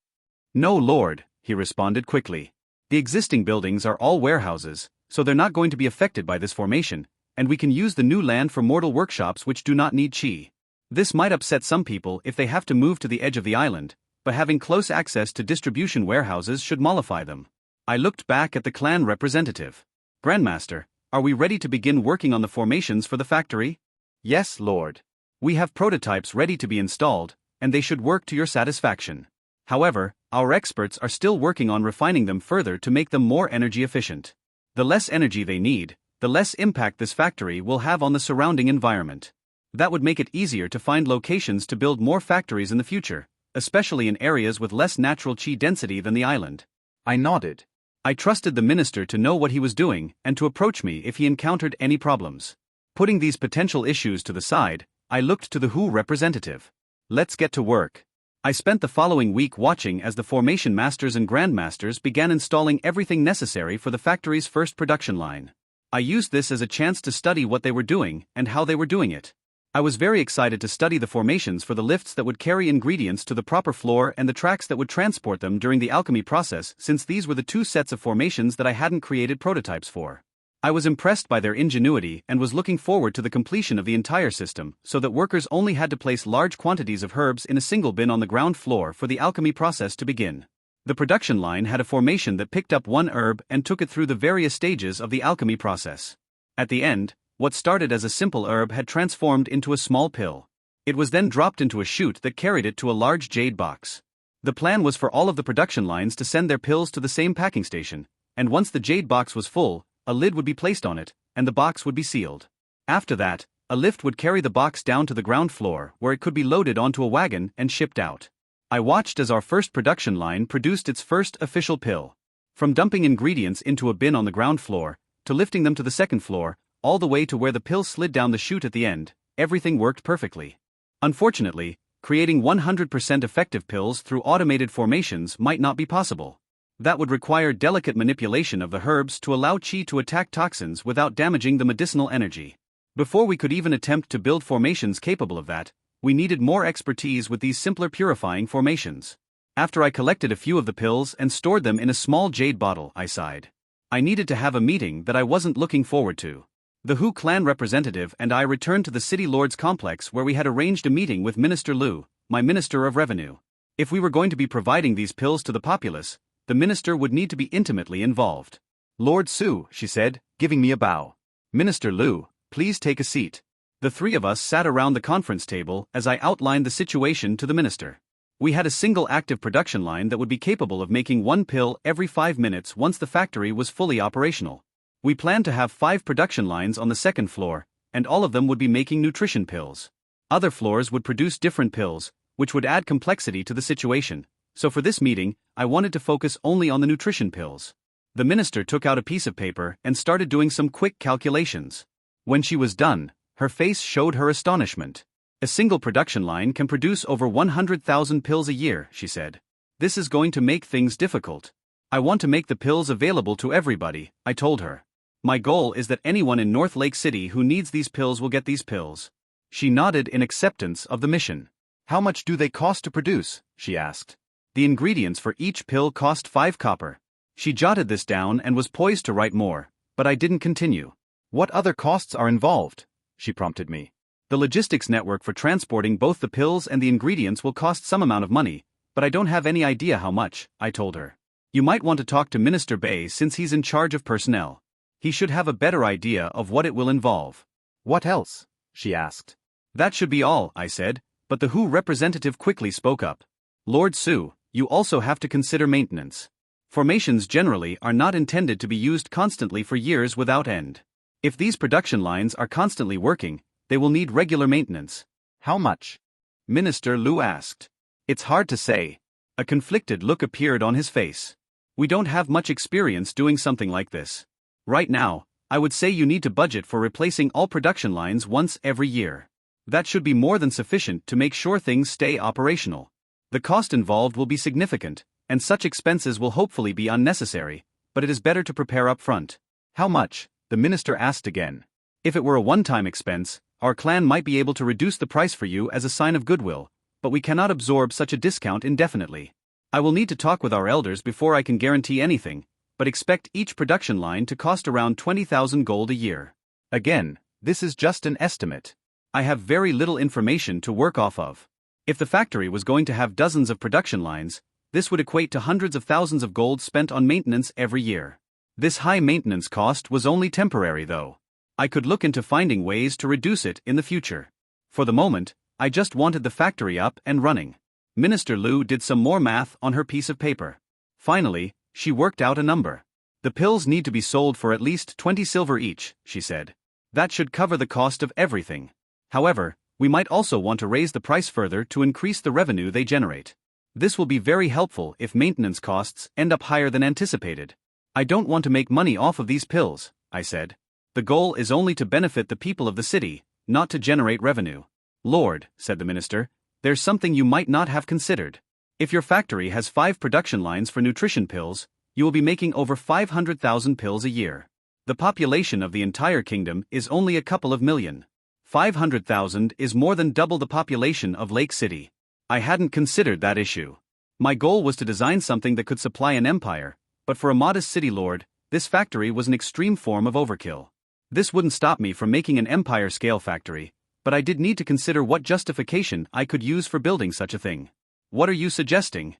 "No, Lord," he responded quickly. "The existing buildings are all warehouses, so they're not going to be affected by this formation, and we can use the new land for mortal workshops which do not need qi. This might upset some people if they have to move to the edge of the island, but having close access to distribution warehouses should mollify them." I looked back at the clan representative. "Grandmaster, are we ready to begin working on the formations for the factory?" "Yes, Lord. We have prototypes ready to be installed, and they should work to your satisfaction. However, our experts are still working on refining them further to make them more energy efficient. The less energy they need, the less impact this factory will have on the surrounding environment. That would make it easier to find locations to build more factories in the future, especially in areas with less natural qi density than the island." I nodded. I trusted the minister to know what he was doing and to approach me if he encountered any problems. Putting these potential issues to the side, I looked to the Hu representative. "Let's get to work." I spent the following week watching as the formation masters and grandmasters began installing everything necessary for the factory's first production line. I used this as a chance to study what they were doing and how they were doing it. I was very excited to study the formations for the lifts that would carry ingredients to the proper floor and the tracks that would transport them during the alchemy process, since these were the two sets of formations that I hadn't created prototypes for. I was impressed by their ingenuity and was looking forward to the completion of the entire system, so that workers only had to place large quantities of herbs in a single bin on the ground floor for the alchemy process to begin. The production line had a formation that picked up one herb and took it through the various stages of the alchemy process. At the end, what started as a simple herb had transformed into a small pill. It was then dropped into a chute that carried it to a large jade box. The plan was for all of the production lines to send their pills to the same packing station, and once the jade box was full, a lid would be placed on it, and the box would be sealed. After that, a lift would carry the box down to the ground floor where it could be loaded onto a wagon and shipped out. I watched as our first production line produced its first official pill. From dumping ingredients into a bin on the ground floor, to lifting them to the second floor, all the way to where the pill slid down the chute at the end, everything worked perfectly. Unfortunately, creating 100% effective pills through automated formations might not be possible. That would require delicate manipulation of the herbs to allow qi to attack toxins without damaging the medicinal energy. Before we could even attempt to build formations capable of that, we needed more expertise with these simpler purifying formations. After I collected a few of the pills and stored them in a small jade bottle, I sighed. I needed to have a meeting that I wasn't looking forward to. The Hu clan representative and I returned to the City Lord's complex where we had arranged a meeting with Minister Lu, my Minister of Revenue. If we were going to be providing these pills to the populace, the minister would need to be intimately involved. Lord Su, she said, giving me a bow. Minister Lu, please take a seat. The three of us sat around the conference table as I outlined the situation to the minister. We had a single active production line that would be capable of making one pill every 5 minutes once the factory was fully operational. We planned to have 5 production lines on the second floor, and all of them would be making nutrition pills. Other floors would produce different pills, which would add complexity to the situation. So for this meeting, I wanted to focus only on the nutrition pills. The minister took out a piece of paper and started doing some quick calculations. When she was done, her face showed her astonishment. A single production line can produce over 100,000 pills a year, she said. This is going to make things difficult. I want to make the pills available to everybody, I told her. My goal is that anyone in North Lake City who needs these pills will get these pills. She nodded in acceptance of the mission. How much do they cost to produce? She asked. The ingredients for each pill cost 5 copper. She jotted this down and was poised to write more, but I didn't continue. What other costs are involved? She prompted me. The logistics network for transporting both the pills and the ingredients will cost some amount of money, but I don't have any idea how much, I told her. You might want to talk to Minister Bei since he's in charge of personnel. He should have a better idea of what it will involve. What else? She asked. That should be all, I said, but the Hu representative quickly spoke up. Lord Su, you also have to consider maintenance. Formations generally are not intended to be used constantly for years without end. If these production lines are constantly working, they will need regular maintenance. How much? Minister Lu asked. It's hard to say. A conflicted look appeared on his face. We don't have much experience doing something like this. Right now, I would say you need to budget for replacing all production lines once every year. That should be more than sufficient to make sure things stay operational. The cost involved will be significant, and such expenses will hopefully be unnecessary, but it is better to prepare up front. How much? The minister asked again. If it were a one-time expense, our clan might be able to reduce the price for you as a sign of goodwill, but we cannot absorb such a discount indefinitely. I will need to talk with our elders before I can guarantee anything, but expect each production line to cost around 20,000 gold a year. Again, this is just an estimate. I have very little information to work off of. If the factory was going to have dozens of production lines, this would equate to hundreds of thousands of gold spent on maintenance every year. This high maintenance cost was only temporary though. I could look into finding ways to reduce it in the future. For the moment, I just wanted the factory up and running. Minister Lu did some more math on her piece of paper. Finally, she worked out a number. The pills need to be sold for at least 20 silver each, she said. That should cover the cost of everything. However, we might also want to raise the price further to increase the revenue they generate. This will be very helpful if maintenance costs end up higher than anticipated. I don't want to make money off of these pills, I said. The goal is only to benefit the people of the city, not to generate revenue. Lord, said the minister, there's something you might not have considered. If your factory has 5 production lines for nutrition pills, you will be making over 500,000 pills a year. The population of the entire kingdom is only a couple of million. 500,000 is more than double the population of Lake City. I hadn't considered that issue. My goal was to design something that could supply an empire, but for a modest city lord, this factory was an extreme form of overkill. This wouldn't stop me from making an empire-scale factory, but I did need to consider what justification I could use for building such a thing. What are you suggesting?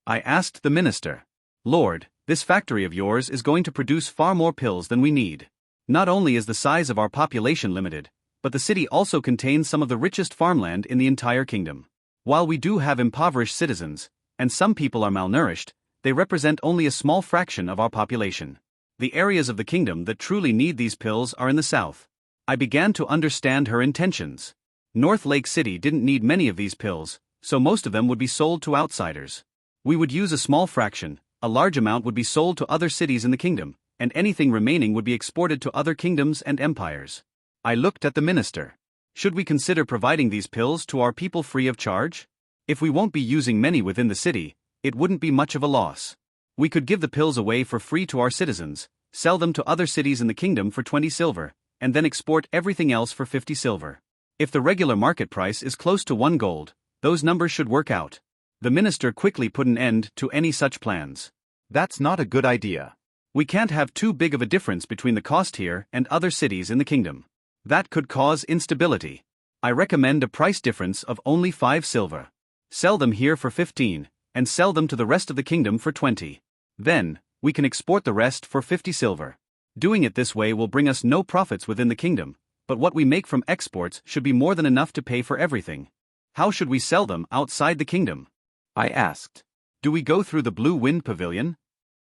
I asked the minister. Lord, this factory of yours is going to produce far more pills than we need. Not only is the size of our population limited, but the city also contains some of the richest farmland in the entire kingdom. While we do have impoverished citizens, and some people are malnourished, they represent only a small fraction of our population. The areas of the kingdom that truly need these pills are in the south. I began to understand her intentions. North Lake City didn't need many of these pills, so most of them would be sold to outsiders. We would use a small fraction, a large amount would be sold to other cities in the kingdom, and anything remaining would be exported to other kingdoms and empires. I looked at the minister. Should we consider providing these pills to our people free of charge? If we won't be using many within the city, it wouldn't be much of a loss. We could give the pills away for free to our citizens, sell them to other cities in the kingdom for 20 silver, and then export everything else for 50 silver. If the regular market price is close to 1 gold, those numbers should work out. The minister quickly put an end to any such plans. That's not a good idea. We can't have too big of a difference between the cost here and other cities in the kingdom. That could cause instability. I recommend a price difference of only 5 silver. Sell them here for 15, and sell them to the rest of the kingdom for 20. Then, we can export the rest for 50 silver. Doing it this way will bring us no profits within the kingdom, but what we make from exports should be more than enough to pay for everything. How should we sell them outside the kingdom? I asked. Do we go through the Blue Wind Pavilion?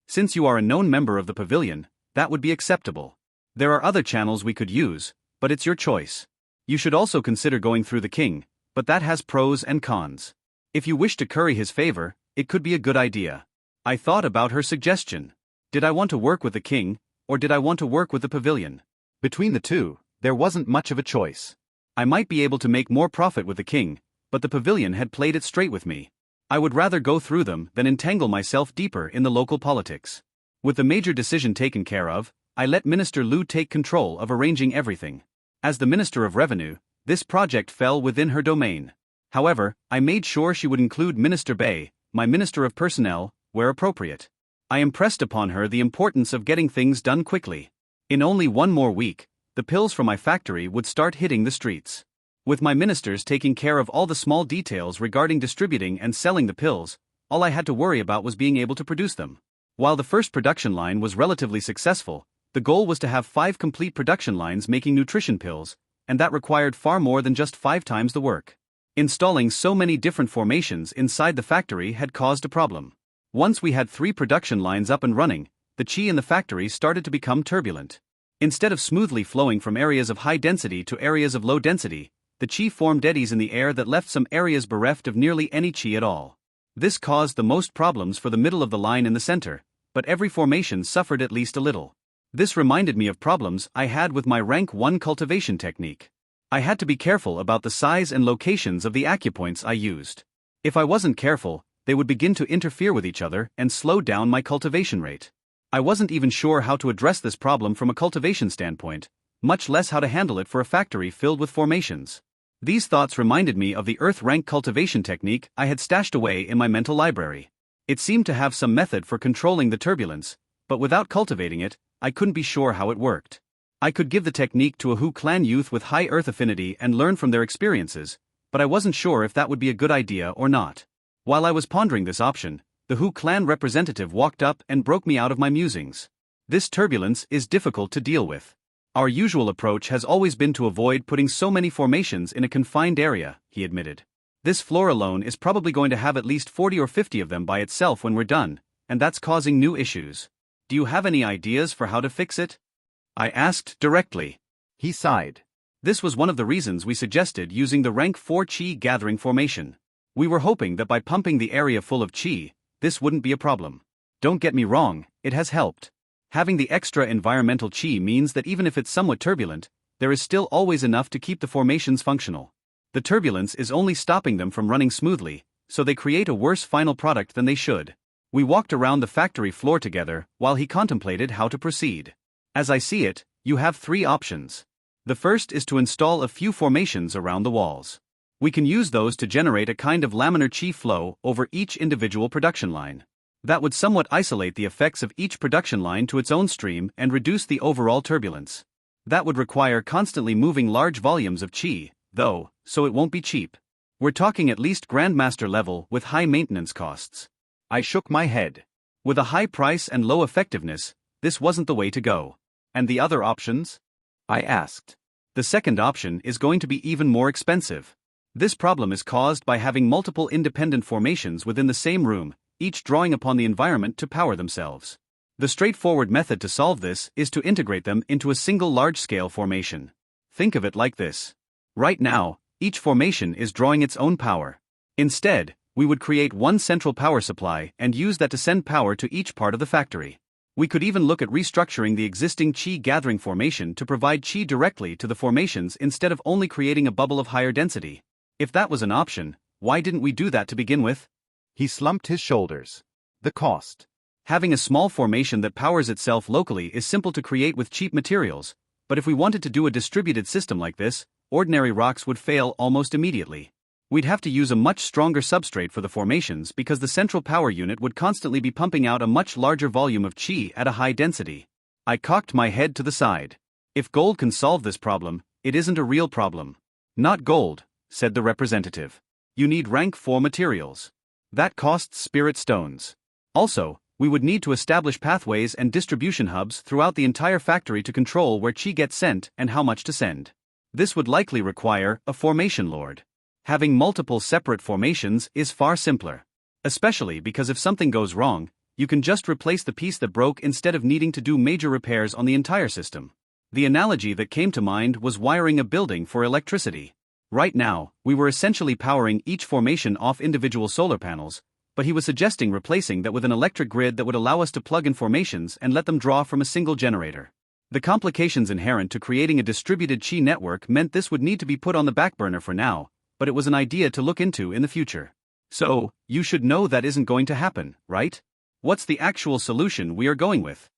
Since you are a known member of the pavilion, that would be acceptable. There are other channels we could use, but it's your choice. You should also consider going through the king, but that has pros and cons. If you wish to curry his favor, it could be a good idea. I thought about her suggestion. Did I want to work with the king, or did I want to work with the pavilion? Between the two, there wasn't much of a choice. I might be able to make more profit with the king, but the pavilion had played it straight with me. I would rather go through them than entangle myself deeper in the local politics. With the major decision taken care of, I let Minister Liu take control of arranging everything. As the Minister of Revenue, this project fell within her domain. However, I made sure she would include Minister Bei, my Minister of Personnel, where appropriate. I impressed upon her the importance of getting things done quickly. In only 1 more week, the pills from my factory would start hitting the streets. With my ministers taking care of all the small details regarding distributing and selling the pills, all I had to worry about was being able to produce them. While the first production line was relatively successful, the goal was to have 5 complete production lines making nutrition pills, and that required far more than just 5 times the work. Installing so many different formations inside the factory had caused a problem. Once we had 3 production lines up and running, the qi in the factory started to become turbulent. Instead of smoothly flowing from areas of high density to areas of low density, the qi formed eddies in the air that left some areas bereft of nearly any qi at all. This caused the most problems for the middle of the line in the center, but every formation suffered at least a little. This reminded me of problems I had with my rank 1 cultivation technique. I had to be careful about the size and locations of the acupoints I used. If I wasn't careful, they would begin to interfere with each other and slow down my cultivation rate. I wasn't even sure how to address this problem from a cultivation standpoint, much less how to handle it for a factory filled with formations. These thoughts reminded me of the earth rank cultivation technique I had stashed away in my mental library. It seemed to have some method for controlling the turbulence, but without cultivating it, I couldn't be sure how it worked. I could give the technique to a Hu clan youth with high earth affinity and learn from their experiences, but I wasn't sure if that would be a good idea or not. While I was pondering this option, the Hu clan representative walked up and broke me out of my musings. This turbulence is difficult to deal with. Our usual approach has always been to avoid putting so many formations in a confined area, he admitted. This floor alone is probably going to have at least 40 or 50 of them by itself when we're done, and that's causing new issues. Do you have any ideas for how to fix it? I asked directly. He sighed. This was one of the reasons we suggested using the rank 4 Qi gathering formation. We were hoping that by pumping the area full of Qi, this wouldn't be a problem. Don't get me wrong, it has helped. Having the extra environmental Qi means that even if it's somewhat turbulent, there is still always enough to keep the formations functional. The turbulence is only stopping them from running smoothly, so they create a worse final product than they should. We walked around the factory floor together while he contemplated how to proceed. As I see it, you have 3 options. The first is to install a few formations around the walls. We can use those to generate a kind of laminar Qi flow over each individual production line. That would somewhat isolate the effects of each production line to its own stream and reduce the overall turbulence. That would require constantly moving large volumes of Qi, though, so it won't be cheap. We're talking at least Grandmaster level with high maintenance costs. I shook my head. With a high price and low effectiveness, this wasn't the way to go. And the other options? I asked. The second option is going to be even more expensive. This problem is caused by having multiple independent formations within the same room, each drawing upon the environment to power themselves. The straightforward method to solve this is to integrate them into a single large-scale formation. Think of it like this. Right now, each formation is drawing its own power. Instead, we would create one central power supply and use that to send power to each part of the factory. We could even look at restructuring the existing qi gathering formation to provide qi directly to the formations instead of only creating a bubble of higher density. If that was an option, why didn't we do that to begin with? He slumped his shoulders. The cost. Having a small formation that powers itself locally is simple to create with cheap materials, but if we wanted to do a distributed system like this, ordinary rocks would fail almost immediately. We'd have to use a much stronger substrate for the formations because the central power unit would constantly be pumping out a much larger volume of qi at a high density. I cocked my head to the side. If gold can solve this problem, it isn't a real problem. Not gold, said the representative. You need rank 4 materials. That costs spirit stones. Also, we would need to establish pathways and distribution hubs throughout the entire factory to control where qi gets sent and how much to send. This would likely require a formation lord. Having multiple separate formations is far simpler. Especially because if something goes wrong, you can just replace the piece that broke instead of needing to do major repairs on the entire system. The analogy that came to mind was wiring a building for electricity. Right now, we were essentially powering each formation off individual solar panels, but he was suggesting replacing that with an electric grid that would allow us to plug in formations and let them draw from a single generator. The complications inherent to creating a distributed qi network meant this would need to be put on the back burner for now, but it was an idea to look into in the future. So, you should know that isn't going to happen, right? What's the actual solution we are going with?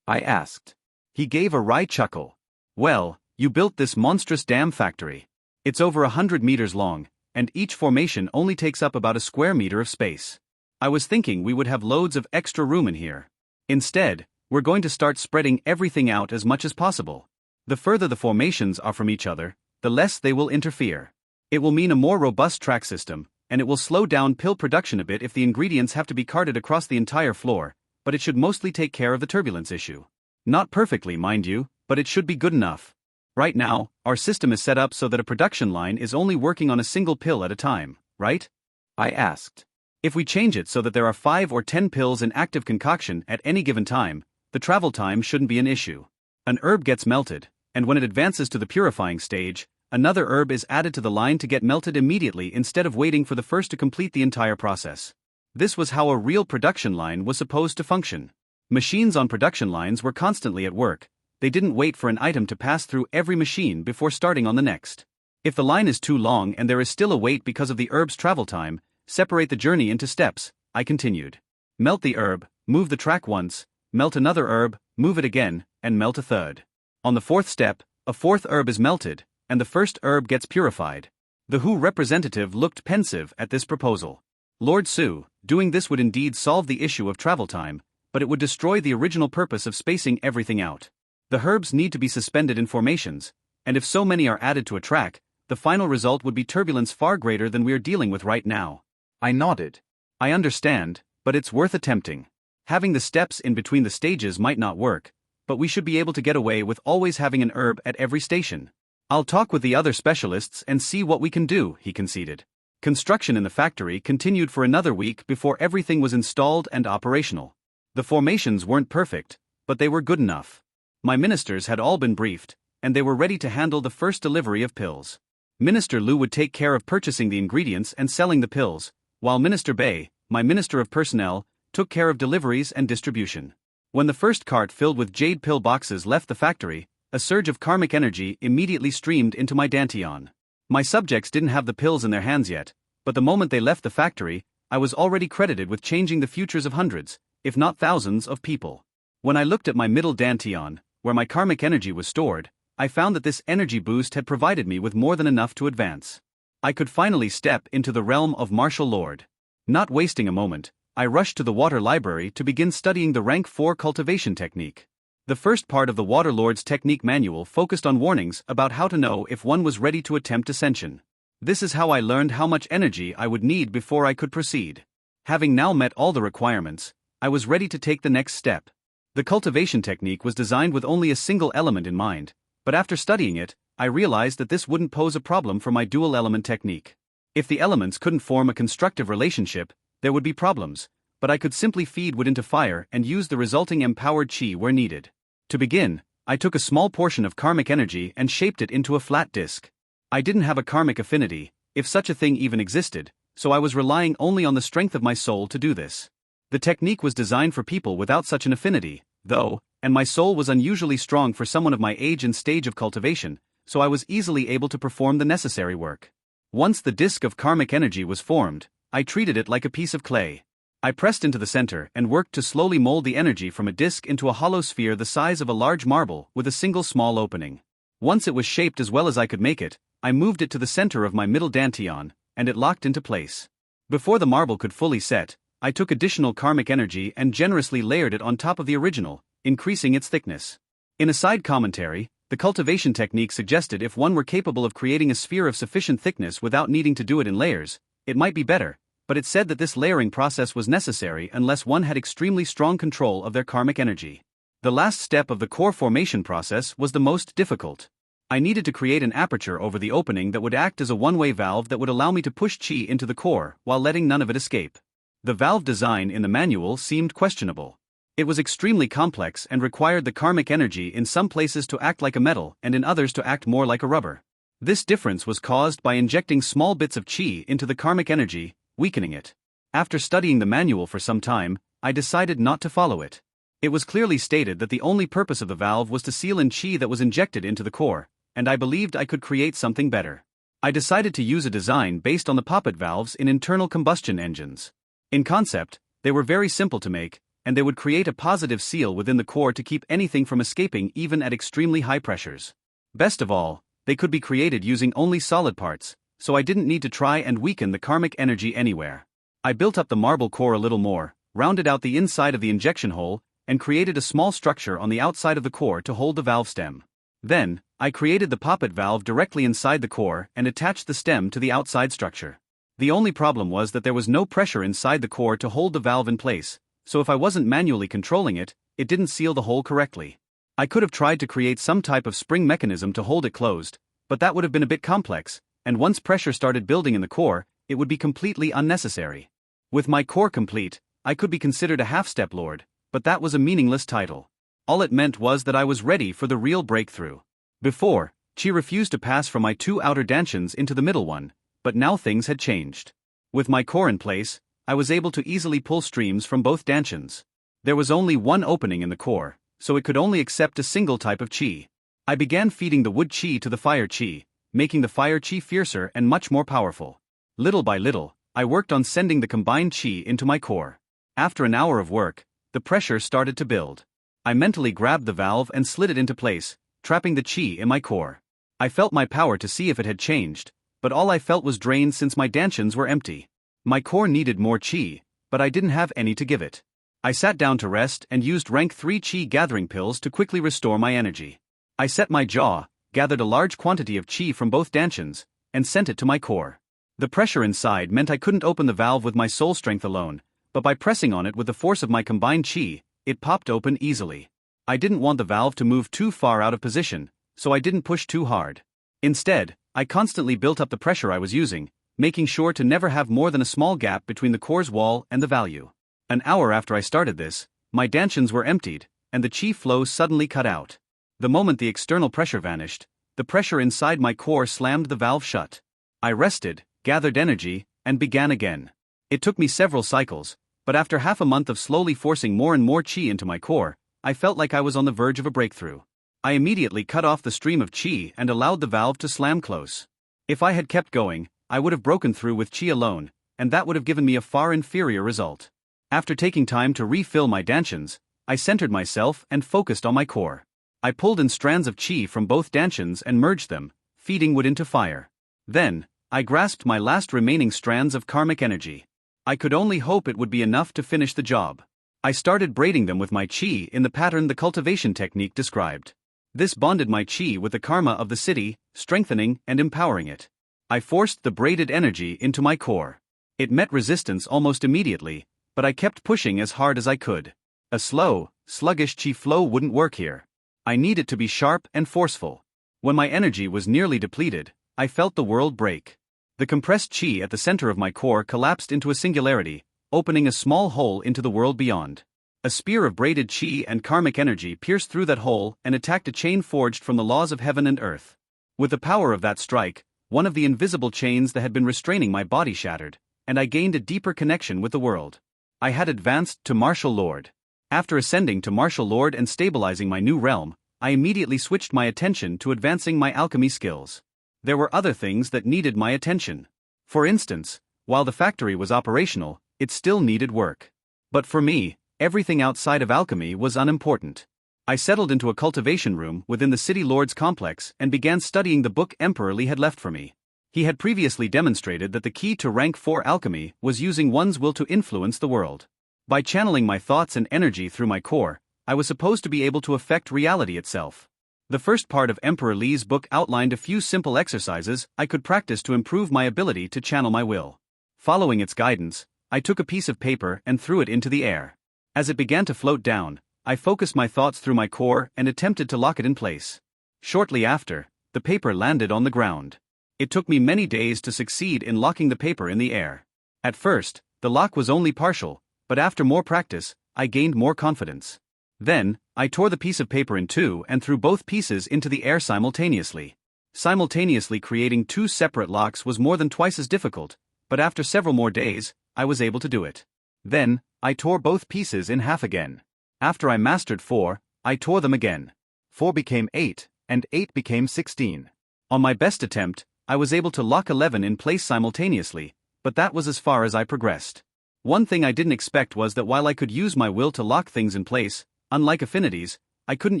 I asked. He gave a wry chuckle. Well, you built this monstrous dam factory. It's over 100 meters long, and each formation only takes up about a square meter of space. I was thinking we would have loads of extra room in here. Instead, we're going to start spreading everything out as much as possible. The further the formations are from each other, the less they will interfere. It will mean a more robust track system, and it will slow down pill production a bit if the ingredients have to be carted across the entire floor, but it should mostly take care of the turbulence issue. Not perfectly, mind you, but it should be good enough. Right now, our system is set up so that a production line is only working on a single pill at a time, right? I asked. If we change it so that there are 5 or 10 pills in active concoction at any given time, the travel time shouldn't be an issue. An herb gets melted, and when it advances to the purifying stage, another herb is added to the line to get melted immediately instead of waiting for the first to complete the entire process. This was how a real production line was supposed to function. Machines on production lines were constantly at work. They didn't wait for an item to pass through every machine before starting on the next. If the line is too long and there is still a wait because of the herb's travel time, separate the journey into steps, I continued. Melt the herb, move the track once, melt another herb, move it again, and melt a third. On the 4th step, a 4th herb is melted, and the first herb gets purified. The WHO representative looked pensive at this proposal. Lord Su, doing this would indeed solve the issue of travel time, but it would destroy the original purpose of spacing everything out. The herbs need to be suspended in formations, and if so many are added to a track, the final result would be turbulence far greater than we are dealing with right now. I nodded. I understand, but it's worth attempting. Having the steps in between the stages might not work, but we should be able to get away with always having an herb at every station. I'll talk with the other specialists and see what we can do, he conceded. Construction in the factory continued for another week before everything was installed and operational. The formations weren't perfect, but they were good enough. My ministers had all been briefed, and they were ready to handle the first delivery of pills. Minister Lu would take care of purchasing the ingredients and selling the pills, while Minister Bei, my Minister of Personnel, took care of deliveries and distribution. When the first cart filled with jade pill boxes left the factory, a surge of karmic energy immediately streamed into my dantian. My subjects didn't have the pills in their hands yet, but the moment they left the factory, I was already credited with changing the futures of hundreds, if not thousands, of people. When I looked at my middle dantian, where my karmic energy was stored, I found that this energy boost had provided me with more than enough to advance. I could finally step into the realm of martial lord. Not wasting a moment, I rushed to the water library to begin studying the rank 4 cultivation technique. The first part of the Water Lord's technique manual focused on warnings about how to know if one was ready to attempt ascension. This is how I learned how much energy I would need before I could proceed. Having now met all the requirements, I was ready to take the next step. The cultivation technique was designed with only a single element in mind, but after studying it, I realized that this wouldn't pose a problem for my dual element technique. If the elements couldn't form a constructive relationship, there would be problems, but I could simply feed wood into fire and use the resulting empowered chi where needed. To begin, I took a small portion of karmic energy and shaped it into a flat disk. I didn't have a karmic affinity, if such a thing even existed, so I was relying only on the strength of my soul to do this. The technique was designed for people without such an affinity, though, and my soul was unusually strong for someone of my age and stage of cultivation, so I was easily able to perform the necessary work. Once the disk of karmic energy was formed, I treated it like a piece of clay. I pressed into the center and worked to slowly mold the energy from a disk into a hollow sphere the size of a large marble with a single small opening. Once it was shaped as well as I could make it, I moved it to the center of my middle dantian, and it locked into place. Before the marble could fully set, I took additional karmic energy and generously layered it on top of the original, increasing its thickness. In a side commentary, the cultivation technique suggested if one were capable of creating a sphere of sufficient thickness without needing to do it in layers, it might be better, but it said that this layering process was necessary unless one had extremely strong control of their karmic energy. The last step of the core formation process was the most difficult. I needed to create an aperture over the opening that would act as a one-way valve that would allow me to push chi into the core while letting none of it escape. The valve design in the manual seemed questionable. It was extremely complex and required the karmic energy in some places to act like a metal and in others to act more like a rubber. This difference was caused by injecting small bits of chi into the karmic energy, weakening it. After studying the manual for some time, I decided not to follow it. It was clearly stated that the only purpose of the valve was to seal in chi that was injected into the core, and I believed I could create something better. I decided to use a design based on the poppet valves in internal combustion engines. In concept, they were very simple to make, and they would create a positive seal within the core to keep anything from escaping even at extremely high pressures. Best of all, they could be created using only solid parts, so I didn't need to try and weaken the karmic energy anywhere. I built up the marble core a little more, rounded out the inside of the injection hole, and created a small structure on the outside of the core to hold the valve stem. Then, I created the poppet valve directly inside the core and attached the stem to the outside structure. The only problem was that there was no pressure inside the core to hold the valve in place, so if I wasn't manually controlling it, it didn't seal the hole correctly. I could have tried to create some type of spring mechanism to hold it closed, but that would have been a bit complex, and once pressure started building in the core, it would be completely unnecessary. With my core complete, I could be considered a half-step lord, but that was a meaningless title. All it meant was that I was ready for the real breakthrough. Before, chi refused to pass from my two outer dantians into the middle one, but now things had changed. With my core in place, I was able to easily pull streams from both dantians. There was only one opening in the core, so it could only accept a single type of chi. I began feeding the wood chi to the fire chi, making the fire chi fiercer and much more powerful. Little by little, I worked on sending the combined chi into my core. After an hour of work, the pressure started to build. I mentally grabbed the valve and slid it into place, trapping the chi in my core. I felt my power to see if it had changed, but all I felt was drained since my dantians were empty. My core needed more chi, but I didn't have any to give it. I sat down to rest and used rank 3 chi gathering pills to quickly restore my energy. I set my jaw, gathered a large quantity of chi from both dantians, and sent it to my core. The pressure inside meant I couldn't open the valve with my soul strength alone, but by pressing on it with the force of my combined chi, it popped open easily. I didn't want the valve to move too far out of position, so I didn't push too hard. Instead, I constantly built up the pressure I was using, making sure to never have more than a small gap between the core's wall and the value. An hour after I started this, my dantians were emptied, and the chi flow suddenly cut out. The moment the external pressure vanished, the pressure inside my core slammed the valve shut. I rested, gathered energy, and began again. It took me several cycles, but after half a month of slowly forcing more and more chi into my core, I felt like I was on the verge of a breakthrough. I immediately cut off the stream of chi and allowed the valve to slam close. If I had kept going, I would have broken through with chi alone, and that would have given me a far inferior result. After taking time to refill my dantians, I centered myself and focused on my core. I pulled in strands of chi from both dantians and merged them, feeding wood into fire. Then, I grasped my last remaining strands of karmic energy. I could only hope it would be enough to finish the job. I started braiding them with my chi in the pattern the cultivation technique described. This bonded my chi with the karma of the city, strengthening and empowering it. I forced the braided energy into my core. It met resistance almost immediately, but I kept pushing as hard as I could. A slow, sluggish chi flow wouldn't work here. I need it to be sharp and forceful. When my energy was nearly depleted, I felt the world break. The compressed chi at the center of my core collapsed into a singularity, opening a small hole into the world beyond. A spear of braided chi and karmic energy pierced through that hole and attacked a chain forged from the laws of heaven and earth. With the power of that strike, one of the invisible chains that had been restraining my body shattered, and I gained a deeper connection with the world. I had advanced to Martial Lord. After ascending to Martial Lord and stabilizing my new realm, I immediately switched my attention to advancing my alchemy skills. There were other things that needed my attention. For instance, while the factory was operational, it still needed work. But for me, everything outside of alchemy was unimportant. I settled into a cultivation room within the City Lord's complex and began studying the book Emperor Li had left for me. He had previously demonstrated that the key to rank 4 alchemy was using one's will to influence the world. By channeling my thoughts and energy through my core, I was supposed to be able to affect reality itself. The first part of Emperor Li's book outlined a few simple exercises I could practice to improve my ability to channel my will. Following its guidance, I took a piece of paper and threw it into the air. As it began to float down, I focused my thoughts through my core and attempted to lock it in place. Shortly after, the paper landed on the ground. It took me many days to succeed in locking the paper in the air. At first, the lock was only partial, but after more practice, I gained more confidence. Then, I tore the piece of paper in two and threw both pieces into the air simultaneously. Simultaneously creating 2 separate locks was more than twice as difficult, but after several more days, I was able to do it. Then, I tore both pieces in half again. After I mastered 4, I tore them again. 4 became 8, and 8 became 16. On my best attempt, I was able to lock 11 in place simultaneously, but that was as far as I progressed. One thing I didn't expect was that while I could use my will to lock things in place, unlike affinities, I couldn't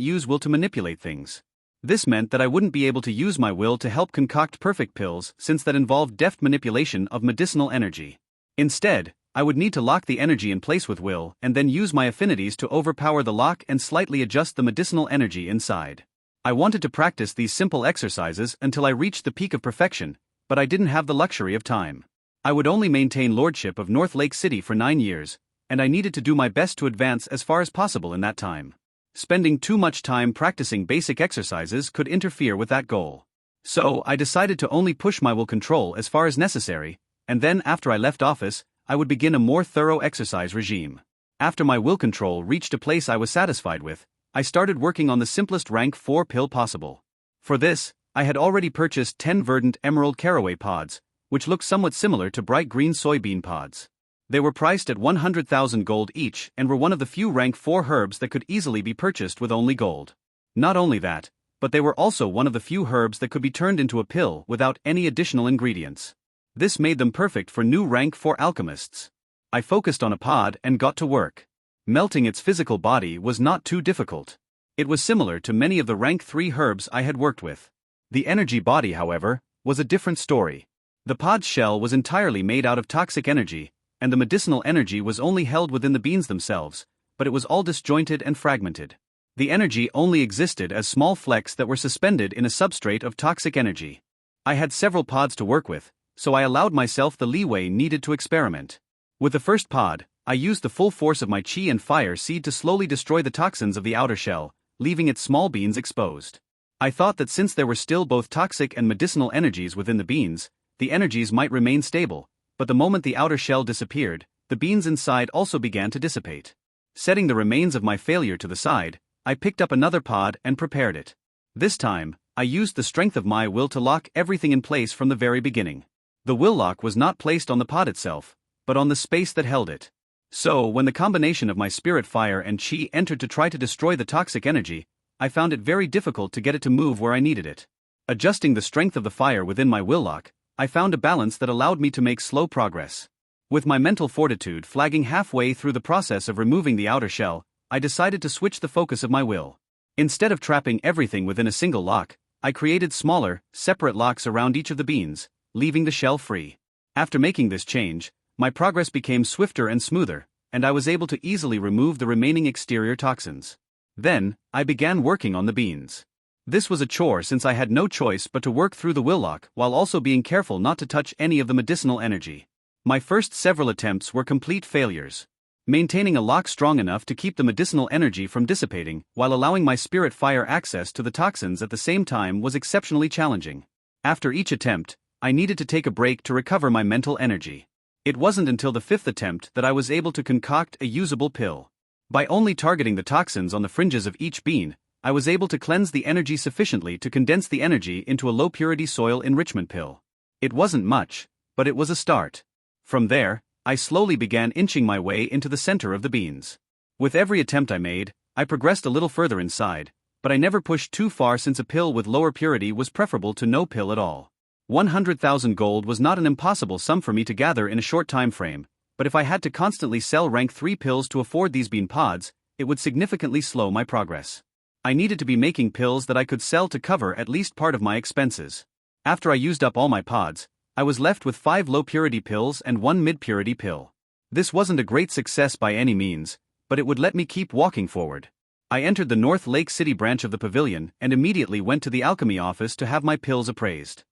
use will to manipulate things. This meant that I wouldn't be able to use my will to help concoct perfect pills since that involved deft manipulation of medicinal energy. Instead, I would need to lock the energy in place with will and then use my affinities to overpower the lock and slightly adjust the medicinal energy inside. I wanted to practice these simple exercises until I reached the peak of perfection, but I didn't have the luxury of time. I would only maintain lordship of North Lake City for 9 years, and I needed to do my best to advance as far as possible in that time. Spending too much time practicing basic exercises could interfere with that goal. So I decided to only push my will control as far as necessary, and then after I left office, I would begin a more thorough exercise regime. After my will control reached a place I was satisfied with, I started working on the simplest rank 4 pill possible. For this, I had already purchased 10 verdant emerald caraway pods, which looked somewhat similar to bright green soybean pods. They were priced at 100,000 gold each and were one of the few rank 4 herbs that could easily be purchased with only gold. Not only that, but they were also one of the few herbs that could be turned into a pill without any additional ingredients. This made them perfect for new rank 4 alchemists. I focused on a pod and got to work. Melting its physical body was not too difficult. It was similar to many of the rank 3 herbs I had worked with. The energy body, however, was a different story. The pod's shell was entirely made out of toxic energy, and the medicinal energy was only held within the beans themselves, but it was all disjointed and fragmented. The energy only existed as small flecks that were suspended in a substrate of toxic energy. I had several pods to work with, so I allowed myself the leeway needed to experiment. With the first pod, I used the full force of my chi and fire seed to slowly destroy the toxins of the outer shell, leaving its small beans exposed. I thought that since there were still both toxic and medicinal energies within the beans, the energies might remain stable, but the moment the outer shell disappeared, the beans inside also began to dissipate. Setting the remains of my failure to the side, I picked up another pod and prepared it. This time, I used the strength of my will to lock everything in place from the very beginning. The will lock was not placed on the pod itself, but on the space that held it. So, when the combination of my spirit fire and chi entered to try to destroy the toxic energy, I found it very difficult to get it to move where I needed it. Adjusting the strength of the fire within my will lock, I found a balance that allowed me to make slow progress. With my mental fortitude flagging halfway through the process of removing the outer shell, I decided to switch the focus of my will. Instead of trapping everything within a single lock, I created smaller, separate locks around each of the beans, leaving the shell free. After making this change, my progress became swifter and smoother, and I was able to easily remove the remaining exterior toxins. Then, I began working on the beans. This was a chore since I had no choice but to work through the will lock while also being careful not to touch any of the medicinal energy. My first several attempts were complete failures. Maintaining a lock strong enough to keep the medicinal energy from dissipating while allowing my spirit fire access to the toxins at the same time was exceptionally challenging. After each attempt, I needed to take a break to recover my mental energy. It wasn't until the 5th attempt that I was able to concoct a usable pill. By only targeting the toxins on the fringes of each bean, I was able to cleanse the energy sufficiently to condense the energy into a low-purity soil enrichment pill. It wasn't much, but it was a start. From there, I slowly began inching my way into the center of the beans. With every attempt I made, I progressed a little further inside, but I never pushed too far since a pill with lower purity was preferable to no pill at all. 100,000 gold was not an impossible sum for me to gather in a short time frame, but if I had to constantly sell rank 3 pills to afford these bean pods, it would significantly slow my progress. I needed to be making pills that I could sell to cover at least part of my expenses. After I used up all my pods, I was left with 5 low-purity pills and 1 mid-purity pill. This wasn't a great success by any means, but it would let me keep walking forward. I entered the North Lake City branch of the pavilion and immediately went to the alchemy office to have my pills appraised.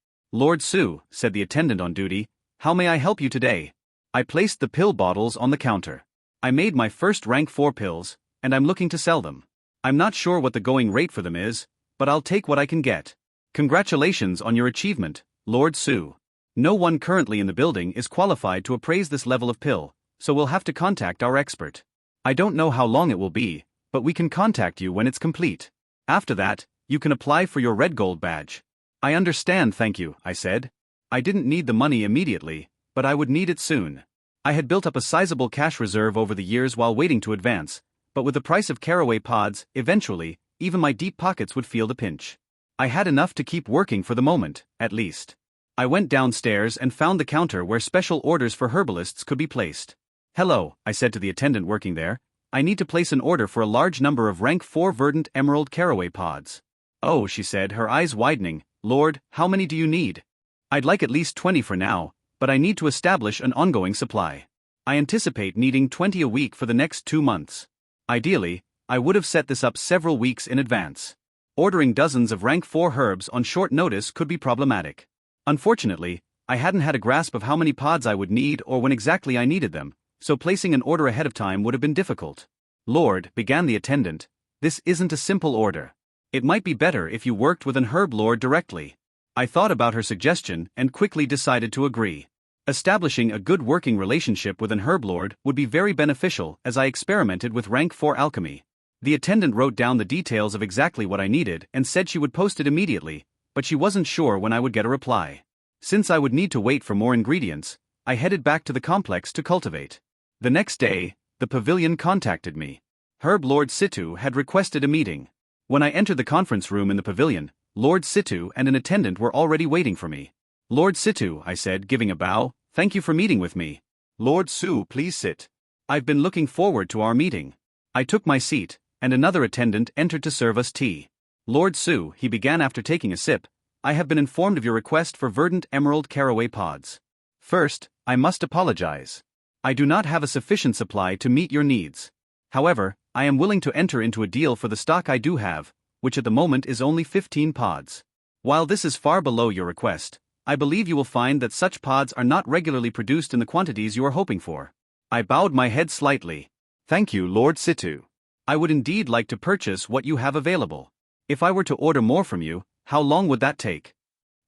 "Lord Su," said the attendant on duty, "how may I help you today?" I placed the pill bottles on the counter. "I made my first rank 4 pills, and I'm looking to sell them. I'm not sure what the going rate for them is, but I'll take what I can get." "Congratulations on your achievement, Lord Su. No one currently in the building is qualified to appraise this level of pill, so we'll have to contact our expert. I don't know how long it will be, but we can contact you when it's complete. After that, you can apply for your red gold badge." "I understand, thank you," I said. I didn't need the money immediately, but I would need it soon. I had built up a sizable cash reserve over the years while waiting to advance, but with the price of caraway pods, eventually, even my deep pockets would feel the pinch. I had enough to keep working for the moment, at least. I went downstairs and found the counter where special orders for herbalists could be placed. "Hello," I said to the attendant working there. "I need to place an order for a large number of rank 4 verdant emerald caraway pods." "Oh," she said, her eyes widening, "Lord, how many do you need?" "I'd like at least 20 for now, but I need to establish an ongoing supply. I anticipate needing 20 a week for the next 2 months. Ideally, I would have set this up several weeks in advance. Ordering dozens of rank 4 herbs on short notice could be problematic. Unfortunately, I hadn't had a grasp of how many pods I would need or when exactly I needed them, so placing an order ahead of time would have been difficult." "Lord," began the attendant, "this isn't a simple order. It might be better if you worked with an herb lord directly." I thought about her suggestion and quickly decided to agree. Establishing a good working relationship with an herb lord would be very beneficial as I experimented with rank 4 alchemy. The attendant wrote down the details of exactly what I needed and said she would post it immediately, but she wasn't sure when I would get a reply. Since I would need to wait for more ingredients, I headed back to the complex to cultivate. The next day, the pavilion contacted me. Herb Lord Situ had requested a meeting. When I entered the conference room in the pavilion, Lord Situ and an attendant were already waiting for me. "Lord Situ," I said, giving a bow, "thank you for meeting with me." "Lord Su, please sit. I've been looking forward to our meeting." I took my seat, and another attendant entered to serve us tea. "Lord Su," he began after taking a sip, "I have been informed of your request for verdant emerald caraway pods. First, I must apologize. I do not have a sufficient supply to meet your needs. However, I am willing to enter into a deal for the stock I do have, which at the moment is only 15 pods. While this is far below your request, I believe you will find that such pods are not regularly produced in the quantities you are hoping for." I bowed my head slightly. "Thank you, Lord Situ. I would indeed like to purchase what you have available. If I were to order more from you, how long would that take?"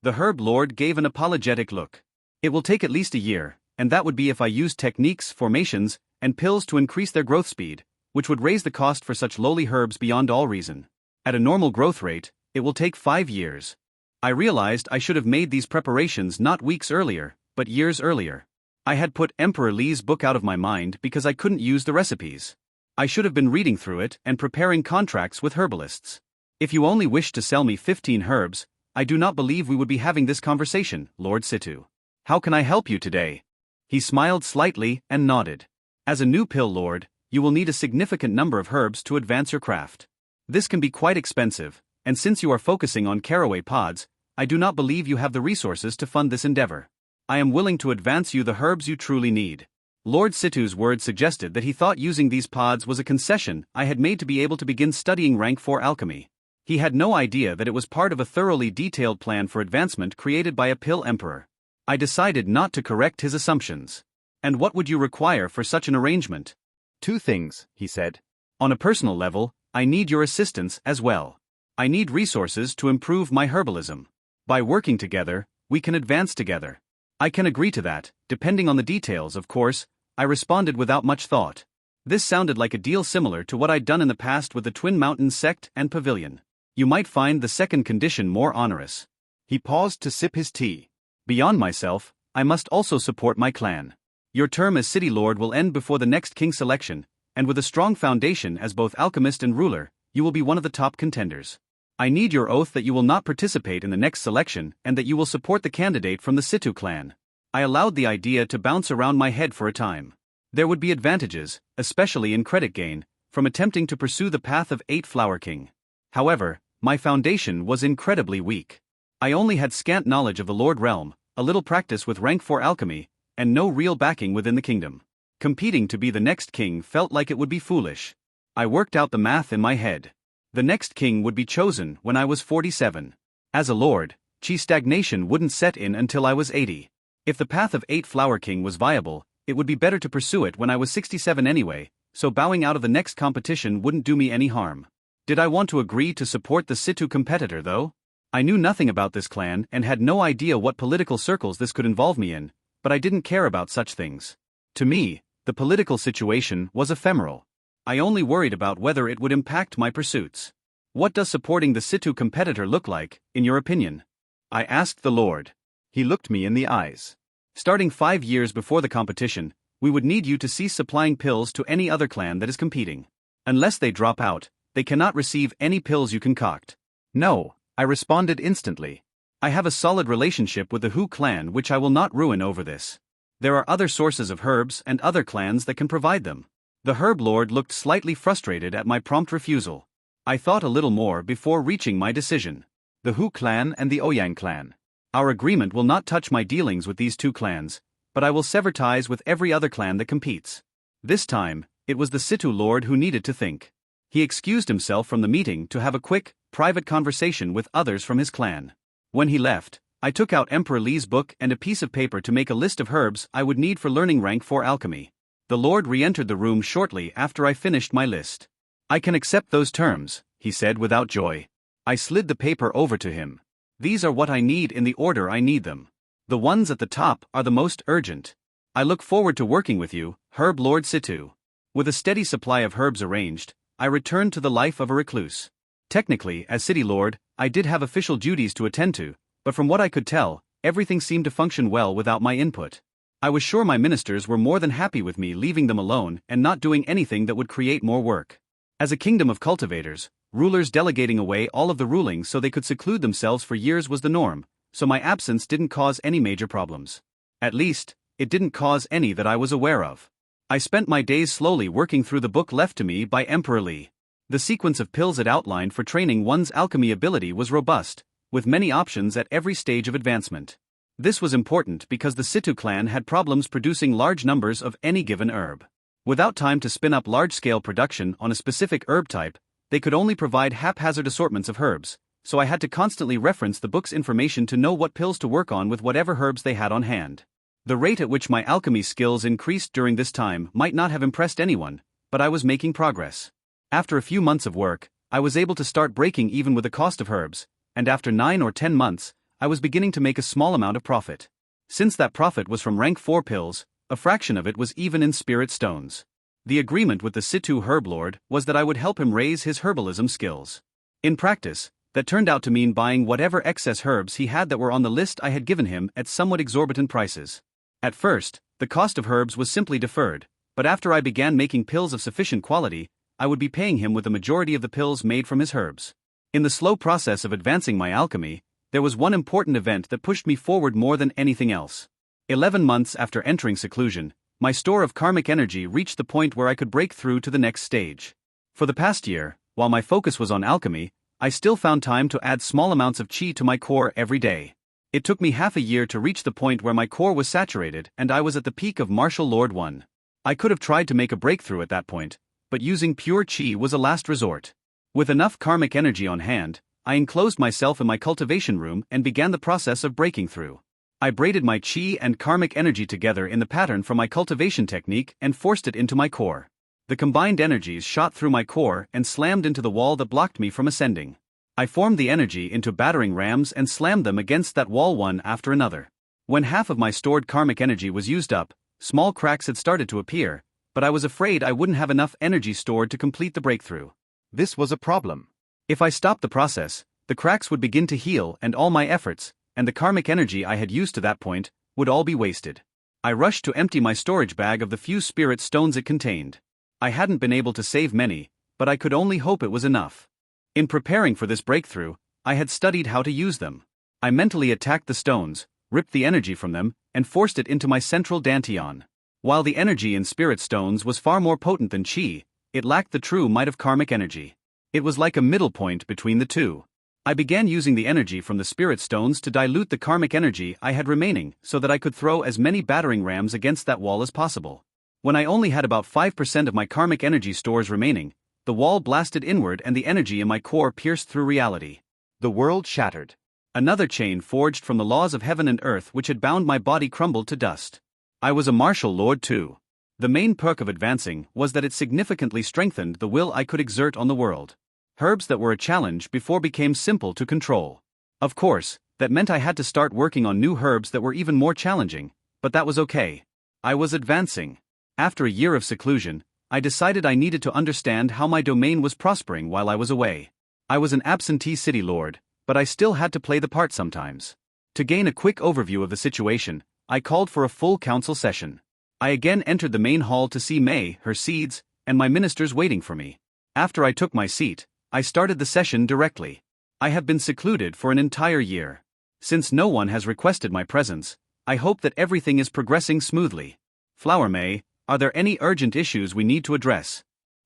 The herb lord gave an apologetic look. "It will take at least a year, and that would be if I used techniques, formations, and pills to increase their growth speed, which would raise the cost for such lowly herbs beyond all reason. At a normal growth rate, it will take 5 years. I realized I should have made these preparations not weeks earlier, but years earlier. I had put Emperor Li's book out of my mind because I couldn't use the recipes. I should have been reading through it and preparing contracts with herbalists. If you only wish to sell me 15 herbs, I do not believe we would be having this conversation, Lord Situ. How can I help you today?" He smiled slightly and nodded. "As a new pill lord, you will need a significant number of herbs to advance your craft. This can be quite expensive, and since you are focusing on caraway pods, I do not believe you have the resources to fund this endeavor. I am willing to advance you the herbs you truly need." Lord Situ's words suggested that he thought using these pods was a concession I had made to be able to begin studying rank 4 alchemy. He had no idea that it was part of a thoroughly detailed plan for advancement created by a pill emperor. I decided not to correct his assumptions. "And what would you require for such an arrangement?" "2 things," he said. "On a personal level, I need your assistance as well. I need resources to improve my herbalism. By working together, We can advance together. I can agree to that, depending on the details, of course, I responded without much thought. This sounded like a deal similar to what I'd done in the past with the Twin Mountains sect and pavilion. You might find the second condition more onerous. He paused to sip his tea. Beyond myself, I must also support my clan. Your term as city lord will end before the next king selection, and with a strong foundation as both alchemist and ruler, you will be one of the top contenders. I need your oath that you will not participate in the next selection and that you will support the candidate from the Situ clan. I allowed the idea to bounce around my head for a time. There would be advantages, especially in credit gain, from attempting to pursue the path of 8 Flower King. However, my foundation was incredibly weak. I only had scant knowledge of the Lord Realm, a little practice with rank 4 alchemy, and no real backing within the kingdom. Competing to be the next king felt like it would be foolish. I worked out the math in my head. The next king would be chosen when I was 47. As a lord, chi stagnation wouldn't set in until I was 80. If the path of 8 Flower King was viable, it would be better to pursue it when I was 67 anyway, so bowing out of the next competition wouldn't do me any harm. Did I want to agree to support the Situ competitor though? I knew nothing about this clan and had no idea what political circles this could involve me in, but I didn't care about such things. To me, the political situation was ephemeral. I only worried about whether it would impact my pursuits. What does supporting the Situ competitor look like, in your opinion? I asked the Lord. He looked me in the eyes. Starting 5 years before the competition, we would need you to cease supplying pills to any other clan that is competing. Unless they drop out, they cannot receive any pills you concoct. No, I responded instantly. I have a solid relationship with the Hu clan which I will not ruin over this. There are other sources of herbs and other clans that can provide them. The herb lord looked slightly frustrated at my prompt refusal. I thought a little more before reaching my decision. The Hu clan and the Ouyang clan. Our agreement will not touch my dealings with these 2 clans, but I will sever ties with every other clan that competes. This time, it was the Situ lord who needed to think. He excused himself from the meeting to have a quick, private conversation with others from his clan. When he left, I took out Emperor Li's book and a piece of paper to make a list of herbs I would need for learning rank 4 alchemy. The Lord re-entered the room shortly after I finished my list. I can accept those terms, he said without joy. I slid the paper over to him. These are what I need in the order I need them. The ones at the top are the most urgent. I look forward to working with you, Herb Lord Situ. With a steady supply of herbs arranged, I returned to the life of a recluse. Technically, as City Lord, I did have official duties to attend to, but from what I could tell, everything seemed to function well without my input. I was sure my ministers were more than happy with me leaving them alone and not doing anything that would create more work. As a kingdom of cultivators, rulers delegating away all of the rulings so they could seclude themselves for years was the norm, so my absence didn't cause any major problems. At least, it didn't cause any that I was aware of. I spent my days slowly working through the book left to me by Emperor Li. The sequence of pills it outlined for training one's alchemy ability was robust, with many options at every stage of advancement. This was important because the Situ clan had problems producing large numbers of any given herb. Without time to spin up large-scale production on a specific herb type, they could only provide haphazard assortments of herbs, so I had to constantly reference the book's information to know what pills to work on with whatever herbs they had on hand. The rate at which my alchemy skills increased during this time might not have impressed anyone, but I was making progress. After a few months of work, I was able to start breaking even with the cost of herbs, and after 9 or 10 months, I was beginning to make a small amount of profit. Since that profit was from rank 4 pills, a fraction of it was even in spirit stones. The agreement with the Situ herb lord was that I would help him raise his herbalism skills. In practice, that turned out to mean buying whatever excess herbs he had that were on the list I had given him at somewhat exorbitant prices. At first, the cost of herbs was simply deferred, but after I began making pills of sufficient quality, I would be paying him with the majority of the pills made from his herbs. In the slow process of advancing my alchemy, there was one important event that pushed me forward more than anything else. 11 months after entering seclusion, my store of karmic energy reached the point where I could break through to the next stage. For the past year, while my focus was on alchemy, I still found time to add small amounts of chi to my core every day. It took me half a year to reach the point where my core was saturated and I was at the peak of Martial Lord 1. I could have tried to make a breakthrough at that point, but using pure chi was a last resort. With enough karmic energy on hand, I enclosed myself in my cultivation room and began the process of breaking through. I braided my chi and karmic energy together in the pattern from my cultivation technique and forced it into my core. The combined energies shot through my core and slammed into the wall that blocked me from ascending. I formed the energy into battering rams and slammed them against that wall one after another. When half of my stored karmic energy was used up, small cracks had started to appear, but I was afraid I wouldn't have enough energy stored to complete the breakthrough. This was a problem. If I stopped the process, the cracks would begin to heal and all my efforts, and the karmic energy I had used to that point, would all be wasted. I rushed to empty my storage bag of the few spirit stones it contained. I hadn't been able to save many, but I could only hope it was enough. In preparing for this breakthrough, I had studied how to use them. I mentally attacked the stones, ripped the energy from them, and forced it into my central dantian. While the energy in spirit stones was far more potent than chi, it lacked the true might of karmic energy. It was like a middle point between the two. I began using the energy from the spirit stones to dilute the karmic energy I had remaining so that I could throw as many battering rams against that wall as possible. When I only had about 5% of my karmic energy stores remaining, the wall blasted inward and the energy in my core pierced through reality. The world shattered. Another chain forged from the laws of heaven and earth which had bound my body crumbled to dust. I was a martial lord too. The main perk of advancing was that it significantly strengthened the will I could exert on the world. Herbs that were a challenge before became simple to control. Of course, that meant I had to start working on new herbs that were even more challenging, but that was okay. I was advancing. After a year of seclusion, I decided I needed to understand how my domain was prospering while I was away. I was an absentee city lord, but I still had to play the part sometimes. To gain a quick overview of the situation, I called for a full council session. I again entered the main hall to see May, her seeds, and my ministers waiting for me. After I took my seat, I started the session directly. I have been secluded for an entire year. Since no one has requested my presence, I hope that everything is progressing smoothly. Flower May, are there any urgent issues we need to address?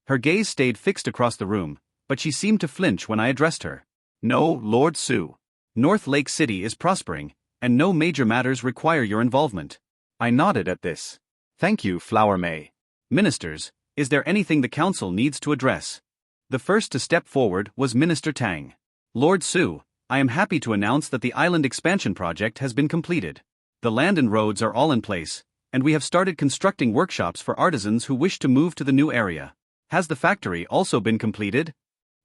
Her gaze stayed fixed across the room, but she seemed to flinch when I addressed her. No, Lord Su. North Lake City is prospering, and no major matters require your involvement. I nodded at this. Thank you, Flower May. Ministers, is there anything the council needs to address? The first to step forward was Minister Tang. Lord Su, I am happy to announce that the island expansion project has been completed. The land and roads are all in place, and we have started constructing workshops for artisans who wish to move to the new area. Has the factory also been completed?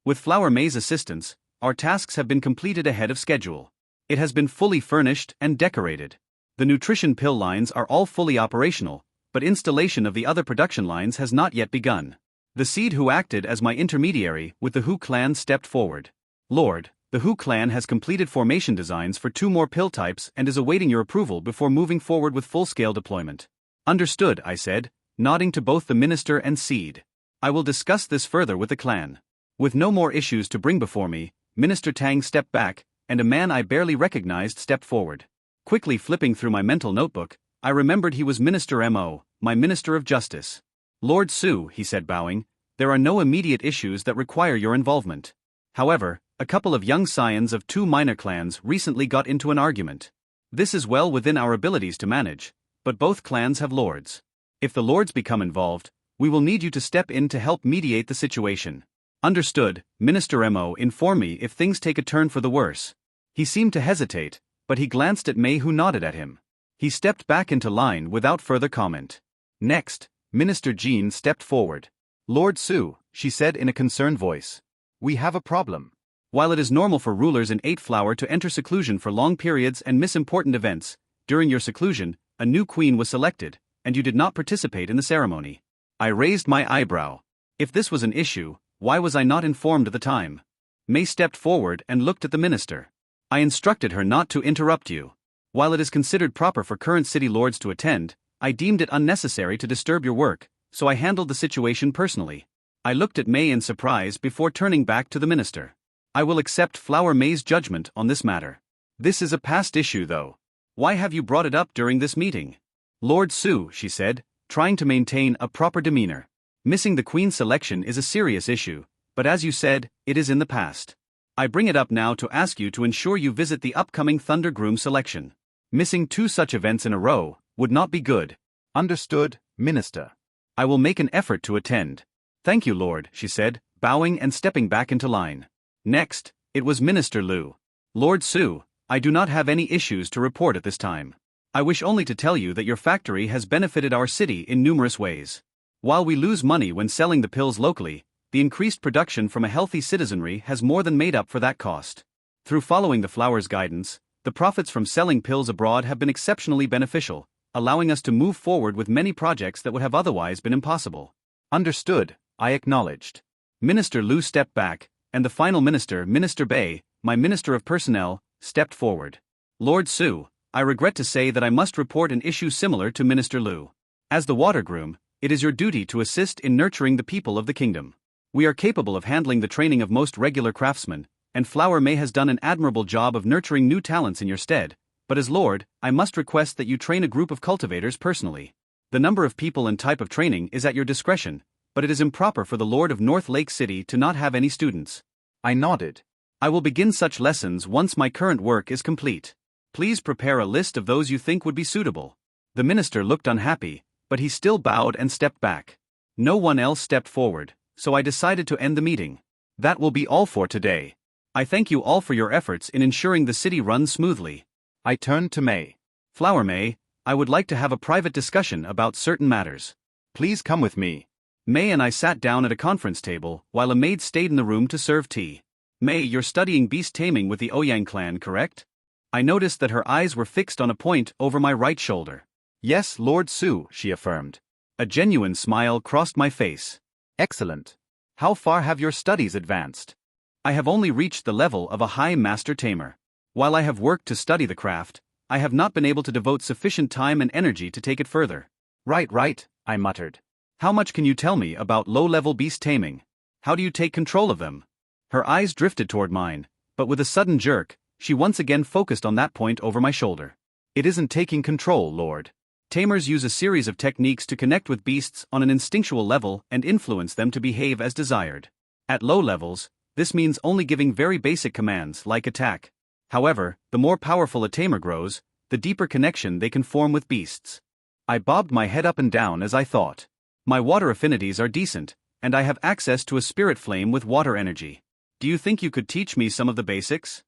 With Flower May's assistance, our tasks have been completed ahead of schedule. It has been fully furnished and decorated. The nutrition pill lines are all fully operational, but installation of the other production lines has not yet begun. The seed who acted as my intermediary with the Hu clan stepped forward. Lord, the Hu clan has completed formation designs for 2 more pill types and is awaiting your approval before moving forward with full-scale deployment. Understood, I said, nodding to both the minister and seed. I will discuss this further with the clan. With no more issues to bring before me, Minister Tang stepped back, and a man I barely recognized stepped forward. Quickly flipping through my mental notebook, I remembered he was Minister Mo, my Minister of Justice. Lord Su, he said bowing, there are no immediate issues that require your involvement. However, a couple of young scions of 2 minor clans recently got into an argument. This is well within our abilities to manage, but both clans have lords. If the lords become involved, we will need you to step in to help mediate the situation. Understood, Minister Mo, inform me if things take a turn for the worse. He seemed to hesitate, but he glanced at May who nodded at him. He stepped back into line without further comment. Next, Minister Jean stepped forward. Lord Su, she said in a concerned voice. We have a problem. While it is normal for rulers in 8 Flower to enter seclusion for long periods and miss important events, during your seclusion, a new queen was selected, and you did not participate in the ceremony. I raised my eyebrow. If this was an issue, why was I not informed at the time? May stepped forward and looked at the minister. I instructed her not to interrupt you. While it is considered proper for current city lords to attend, I deemed it unnecessary to disturb your work, so I handled the situation personally. I looked at May in surprise before turning back to the minister. I will accept Flower May's judgment on this matter. This is a past issue though. Why have you brought it up during this meeting? Lord Su, she said, trying to maintain a proper demeanor. Missing the queen selection is a serious issue, but as you said, it is in the past. I bring it up now to ask you to ensure you visit the upcoming Thunder Groom selection. Missing 2 such events in a row would not be good. Understood, Minister. I will make an effort to attend. Thank you, Lord, she said, bowing and stepping back into line. Next, it was Minister Lu. Lord Su, I do not have any issues to report at this time. I wish only to tell you that your factory has benefited our city in numerous ways. While we lose money when selling the pills locally, the increased production from a healthy citizenry has more than made up for that cost. Through following the flower's guidance, the profits from selling pills abroad have been exceptionally beneficial, allowing us to move forward with many projects that would have otherwise been impossible. Understood, I acknowledged. Minister Liu stepped back, and the final minister, Minister Bei, my Minister of Personnel, stepped forward. Lord Su, I regret to say that I must report an issue similar to Minister Liu. As the water groom, it is your duty to assist in nurturing the people of the kingdom. We are capable of handling the training of most regular craftsmen, and Flower May has done an admirable job of nurturing new talents in your stead, but as Lord, I must request that you train a group of cultivators personally. The number of people and type of training is at your discretion, but it is improper for the Lord of North Lake City to not have any students. I nodded. I will begin such lessons once my current work is complete. Please prepare a list of those you think would be suitable. The minister looked unhappy, but he still bowed and stepped back. No one else stepped forward, so I decided to end the meeting. That will be all for today. I thank you all for your efforts in ensuring the city runs smoothly. I turned to May. Flower May, I would like to have a private discussion about certain matters. Please come with me. May and I sat down at a conference table while a maid stayed in the room to serve tea. May, you're studying beast taming with the Ouyang clan, correct? I noticed that her eyes were fixed on a point over my right shoulder. Yes, Lord Su, she affirmed. A genuine smile crossed my face. Excellent. How far have your studies advanced? I have only reached the level of a high master tamer. While I have worked to study the craft, I have not been able to devote sufficient time and energy to take it further. Right, I muttered. How much can you tell me about low-level beast taming? How do you take control of them? Her eyes drifted toward mine, but with a sudden jerk, she once again focused on that point over my shoulder. It isn't taking control, Lord. Tamers use a series of techniques to connect with beasts on an instinctual level and influence them to behave as desired. At low levels, this means only giving very basic commands like attack. However, the more powerful a tamer grows, the deeper connection they can form with beasts. I bobbed my head up and down as I thought. My water affinities are decent, and I have access to a spirit flame with water energy. Do you think you could teach me some of the basics?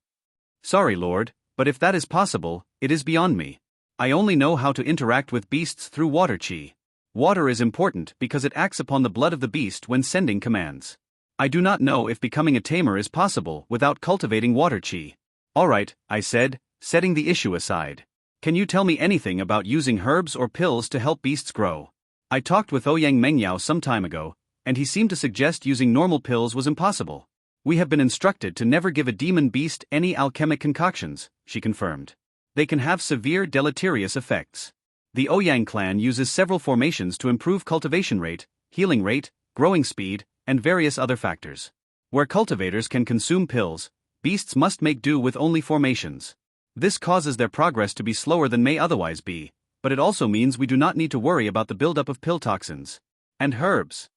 Sorry, Lord, but if that is possible, it is beyond me. I only know how to interact with beasts through water chi. Water is important because it acts upon the blood of the beast when sending commands. I do not know if becoming a tamer is possible without cultivating water chi. Alright, I said, setting the issue aside. Can you tell me anything about using herbs or pills to help beasts grow? I talked with Ouyang Mengyao some time ago, and he seemed to suggest using normal pills was impossible. We have been instructed to never give a demon beast any alchemic concoctions, she confirmed. They can have severe deleterious effects. The Ouyang clan uses several formations to improve cultivation rate, healing rate, growing speed, and various other factors. Where cultivators can consume pills, beasts must make do with only formations. This causes their progress to be slower than may otherwise be, but it also means we do not need to worry about the buildup of pill toxins. And herbs?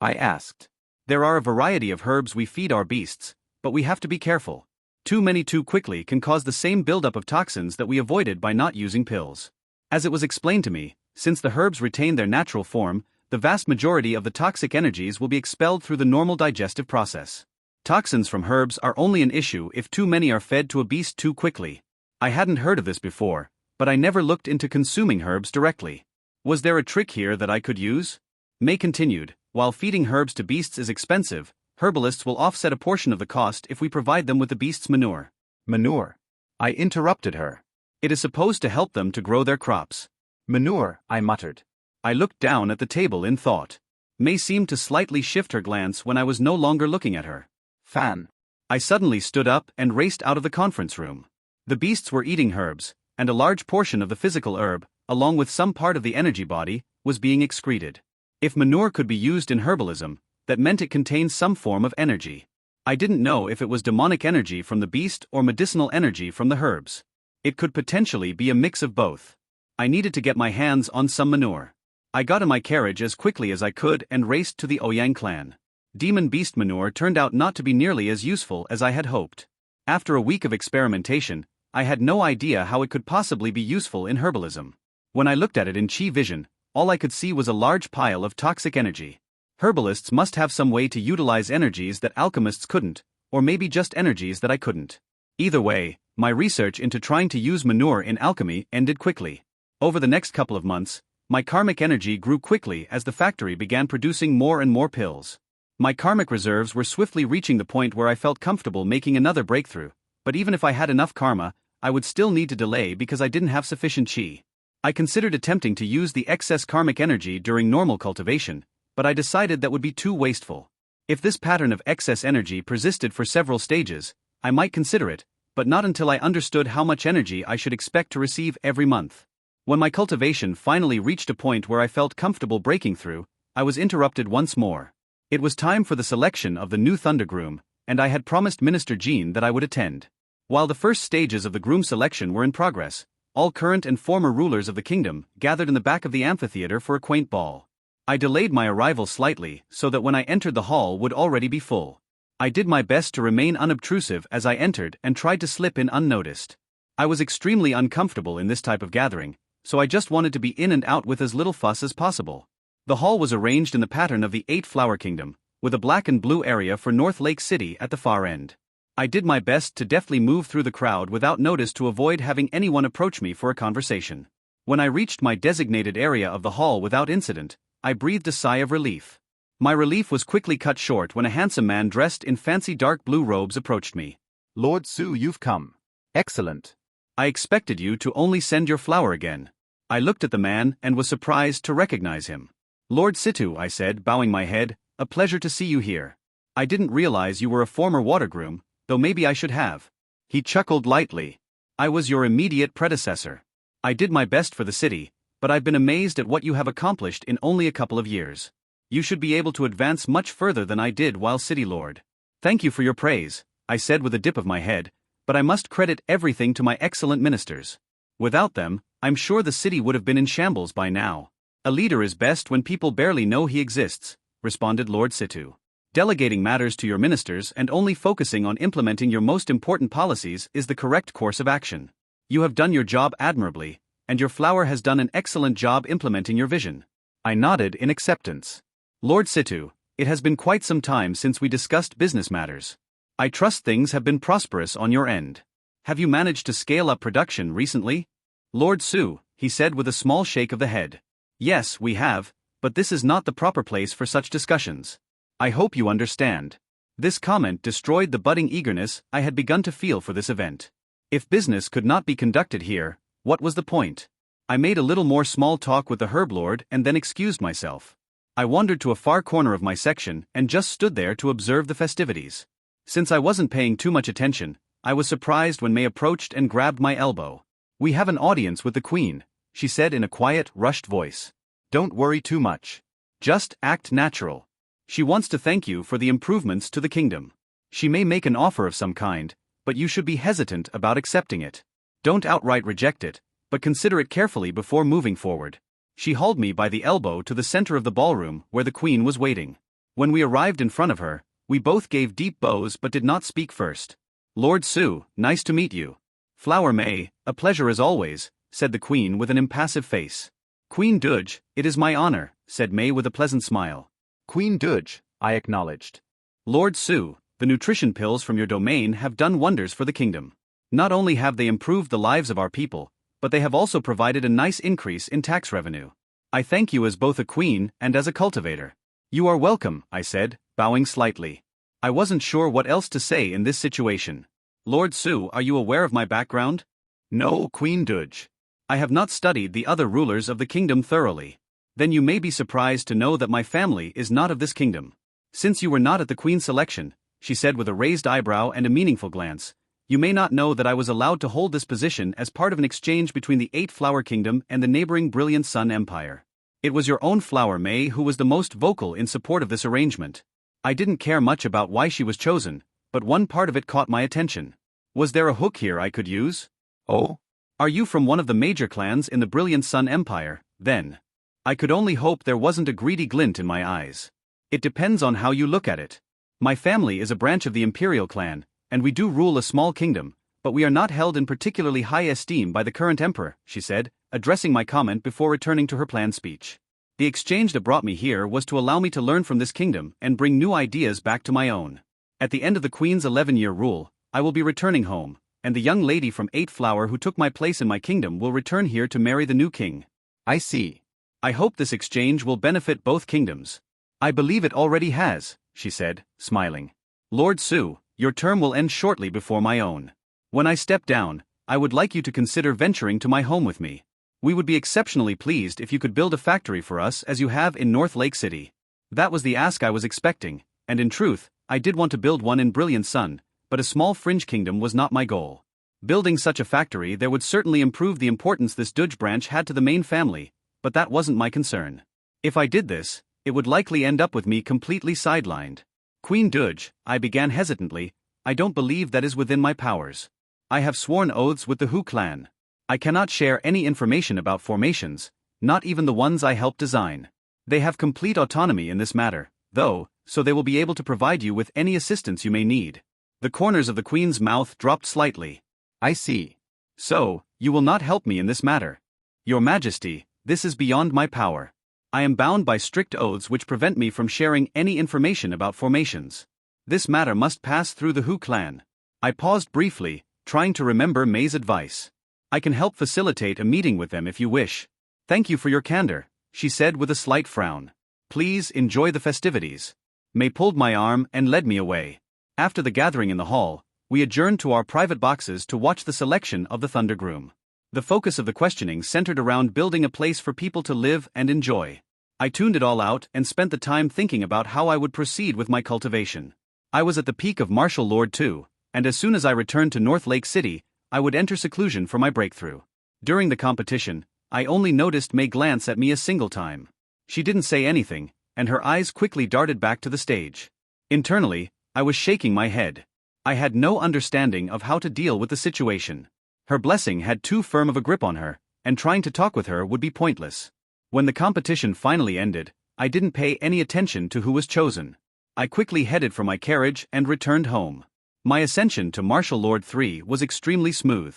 I asked. There are a variety of herbs we feed our beasts, but we have to be careful. Too many too quickly can cause the same buildup of toxins that we avoided by not using pills. As it was explained to me, since the herbs retain their natural form, the vast majority of the toxic energies will be expelled through the normal digestive process. Toxins from herbs are only an issue if too many are fed to a beast too quickly. I hadn't heard of this before, but I never looked into consuming herbs directly. Was there a trick here that I could use? May continued, while feeding herbs to beasts is expensive, herbalists will offset a portion of the cost if we provide them with the beast's manure. Manure. I interrupted her. It is supposed to help them to grow their crops. Manure, I muttered. I looked down at the table in thought. May seemed to slightly shift her glance when I was no longer looking at her. Fan. I suddenly stood up and raced out of the conference room. The beasts were eating herbs, and a large portion of the physical herb, along with some part of the energy body, was being excreted. If manure could be used in herbalism, that meant it contained some form of energy. I didn't know if it was demonic energy from the beast or medicinal energy from the herbs. It could potentially be a mix of both. I needed to get my hands on some manure. I got in my carriage as quickly as I could and raced to the Ouyang clan. Demon beast manure turned out not to be nearly as useful as I had hoped. After a week of experimentation, I had no idea how it could possibly be useful in herbalism. When I looked at it in Chi vision, all I could see was a large pile of toxic energy. Herbalists must have some way to utilize energies that alchemists couldn't, or maybe just energies that I couldn't. Either way, my research into trying to use manure in alchemy ended quickly. Over the next couple of months, my karmic energy grew quickly as the factory began producing more and more pills. My karmic reserves were swiftly reaching the point where I felt comfortable making another breakthrough, but even if I had enough karma, I would still need to delay because I didn't have sufficient chi. I considered attempting to use the excess karmic energy during normal cultivation, but I decided that would be too wasteful. If this pattern of excess energy persisted for several stages, I might consider it, but not until I understood how much energy I should expect to receive every month. When my cultivation finally reached a point where I felt comfortable breaking through, I was interrupted once more. It was time for the selection of the new Thunder Groom, and I had promised Minister Jean that I would attend. While the first stages of the groom selection were in progress, all current and former rulers of the kingdom gathered in the back of the amphitheater for a quaint ball. I delayed my arrival slightly so that when I entered the hall would already be full. I did my best to remain unobtrusive as I entered and tried to slip in unnoticed. I was extremely uncomfortable in this type of gathering, so I just wanted to be in and out with as little fuss as possible. The hall was arranged in the pattern of the 8-flower kingdom, with a black and blue area for North Lake City at the far end. I did my best to deftly move through the crowd without notice to avoid having anyone approach me for a conversation. When I reached my designated area of the hall without incident, I breathed a sigh of relief. My relief was quickly cut short when a handsome man dressed in fancy dark blue robes approached me. Lord Su, you've come. Excellent. I expected you to only send your flower again. I looked at the man and was surprised to recognize him. Lord Situ, I said, bowing my head, a pleasure to see you here. I didn't realize you were a former water groom, though maybe I should have. He chuckled lightly. I was your immediate predecessor. I did my best for the city, but I've been amazed at what you have accomplished in only a couple of years. You should be able to advance much further than I did while city lord. Thank you for your praise, I said with a dip of my head, but I must credit everything to my excellent ministers. Without them, I'm sure the city would have been in shambles by now. A leader is best when people barely know he exists, responded Lord Situ. Delegating matters to your ministers and only focusing on implementing your most important policies is the correct course of action. You have done your job admirably, and your flower has done an excellent job implementing your vision. I nodded in acceptance. Lord Situ, it has been quite some time since we discussed business matters. I trust things have been prosperous on your end. Have you managed to scale up production recently? Lord Su, he said with a small shake of the head. Yes, we have, but this is not the proper place for such discussions. I hope you understand. This comment destroyed the budding eagerness I had begun to feel for this event. If business could not be conducted here, what was the point? I made a little more small talk with the herb lord and then excused myself. I wandered to a far corner of my section and just stood there to observe the festivities. Since I wasn't paying too much attention, I was surprised when May approached and grabbed my elbow. We have an audience with the queen, she said in a quiet, rushed voice. Don't worry too much. Just act natural. She wants to thank you for the improvements to the kingdom. She may make an offer of some kind, but you should be hesitant about accepting it. Don't outright reject it, but consider it carefully before moving forward. She hauled me by the elbow to the center of the ballroom where the queen was waiting. When we arrived in front of her, we both gave deep bows but did not speak first. Lord Su, nice to meet you. Flower May, a pleasure as always, said the queen with an impassive face. Queen Duj, it is my honor, said May with a pleasant smile. Queen Duj, I acknowledged. Lord Su, the nutrition pills from your domain have done wonders for the kingdom. Not only have they improved the lives of our people, but they have also provided a nice increase in tax revenue. I thank you as both a queen and as a cultivator. You are welcome, I said, bowing slightly. I wasn't sure what else to say in this situation. Lord Su, are you aware of my background? No, Queen Duj. I have not studied the other rulers of the kingdom thoroughly. Then you may be surprised to know that my family is not of this kingdom. Since you were not at the queen's selection, she said with a raised eyebrow and a meaningful glance, you may not know that I was allowed to hold this position as part of an exchange between the 8-flower kingdom and the neighboring Brilliant Sun Empire. It was your own flower May who was the most vocal in support of this arrangement. I didn't care much about why she was chosen, but one part of it caught my attention. Was there a hook here I could use? Oh? Are you from one of the major clans in the Brilliant Sun Empire, then? I could only hope there wasn't a greedy glint in my eyes. It depends on how you look at it. My family is a branch of the Imperial clan, and we do rule a small kingdom, but we are not held in particularly high esteem by the current emperor, she said, addressing my comment before returning to her planned speech. The exchange that brought me here was to allow me to learn from this kingdom and bring new ideas back to my own. At the end of the Queen's 11-year rule, I will be returning home, and the young lady from 8-flower who took my place in my kingdom will return here to marry the new king. I see. I hope this exchange will benefit both kingdoms. I believe it already has, she said, smiling. Lord Su, your term will end shortly before my own. When I step down, I would like you to consider venturing to my home with me. We would be exceptionally pleased if you could build a factory for us as you have in North Lake City. That was the ask I was expecting, and in truth, I did want to build one in Brilliant Sun, but a small fringe kingdom was not my goal. Building such a factory there would certainly improve the importance this Duge branch had to the main family, but that wasn't my concern. If I did this, it would likely end up with me completely sidelined. Queen Duge, I began hesitantly, I don't believe that is within my powers. I have sworn oaths with the Hu clan. I cannot share any information about formations, not even the ones I helped design. They have complete autonomy in this matter, though, so they will be able to provide you with any assistance you may need. The corners of the queen's mouth dropped slightly. I see. So, you will not help me in this matter. Your Majesty, this is beyond my power. I am bound by strict oaths which prevent me from sharing any information about formations. This matter must pass through the Hu clan. I paused briefly, trying to remember May's advice. I can help facilitate a meeting with them if you wish. Thank you for your candor, she said with a slight frown. Please enjoy the festivities. May pulled my arm and led me away. After the gathering in the hall, we adjourned to our private boxes to watch the selection of the Thunder Groom. The focus of the questioning centered around building a place for people to live and enjoy. I tuned it all out and spent the time thinking about how I would proceed with my cultivation. I was at the peak of Martial Lord 2, and as soon as I returned to North Lake City, I would enter seclusion for my breakthrough. During the competition, I only noticed May glance at me a single time. She didn't say anything, and her eyes quickly darted back to the stage. Internally, I was shaking my head. I had no understanding of how to deal with the situation. Her blessing had too firm of a grip on her, and trying to talk with her would be pointless. When the competition finally ended, I didn't pay any attention to who was chosen. I quickly headed for my carriage and returned home. My ascension to Martial Lord 3 was extremely smooth.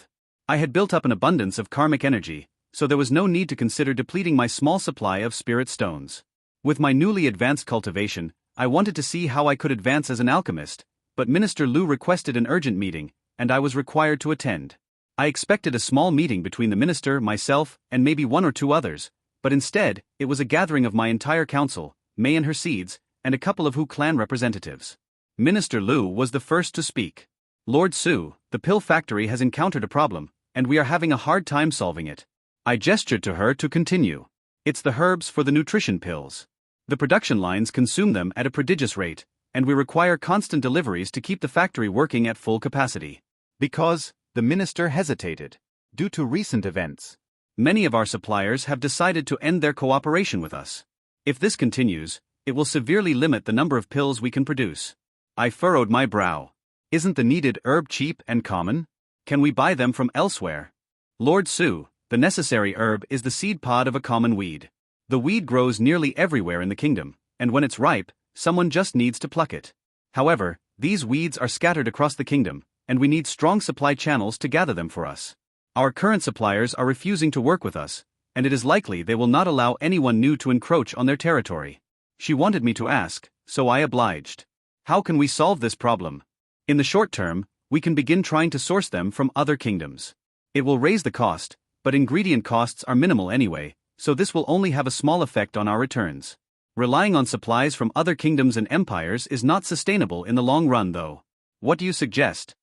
I had built up an abundance of karmic energy, so there was no need to consider depleting my small supply of spirit stones. With my newly advanced cultivation, I wanted to see how I could advance as an alchemist, but Minister Lu requested an urgent meeting, and I was required to attend. I expected a small meeting between the minister, myself, and maybe one or two others, but instead, it was a gathering of my entire council, May and her seeds, and a couple of Hu clan representatives. Minister Lu was the first to speak. Lord Su, the pill factory has encountered a problem, and we are having a hard time solving it. I gestured to her to continue. It's the herbs for the nutrition pills. The production lines consume them at a prodigious rate, and we require constant deliveries to keep the factory working at full capacity. Because, the minister hesitated. Due to recent events, many of our suppliers have decided to end their cooperation with us. If this continues, it will severely limit the number of pills we can produce. I furrowed my brow. Isn't the needed herb cheap and common? Can we buy them from elsewhere? Lord Su, the necessary herb is the seed pod of a common weed. The weed grows nearly everywhere in the kingdom, and when it's ripe, someone just needs to pluck it. However, these weeds are scattered across the kingdom, and we need strong supply channels to gather them for us. Our current suppliers are refusing to work with us, and it is likely they will not allow anyone new to encroach on their territory. She wanted me to ask, so I obliged. How can we solve this problem? In the short term, we can begin trying to source them from other kingdoms. It will raise the cost, but ingredient costs are minimal anyway, so this will only have a small effect on our returns. Relying on supplies from other kingdoms and empires is not sustainable in the long run though. What do you suggest?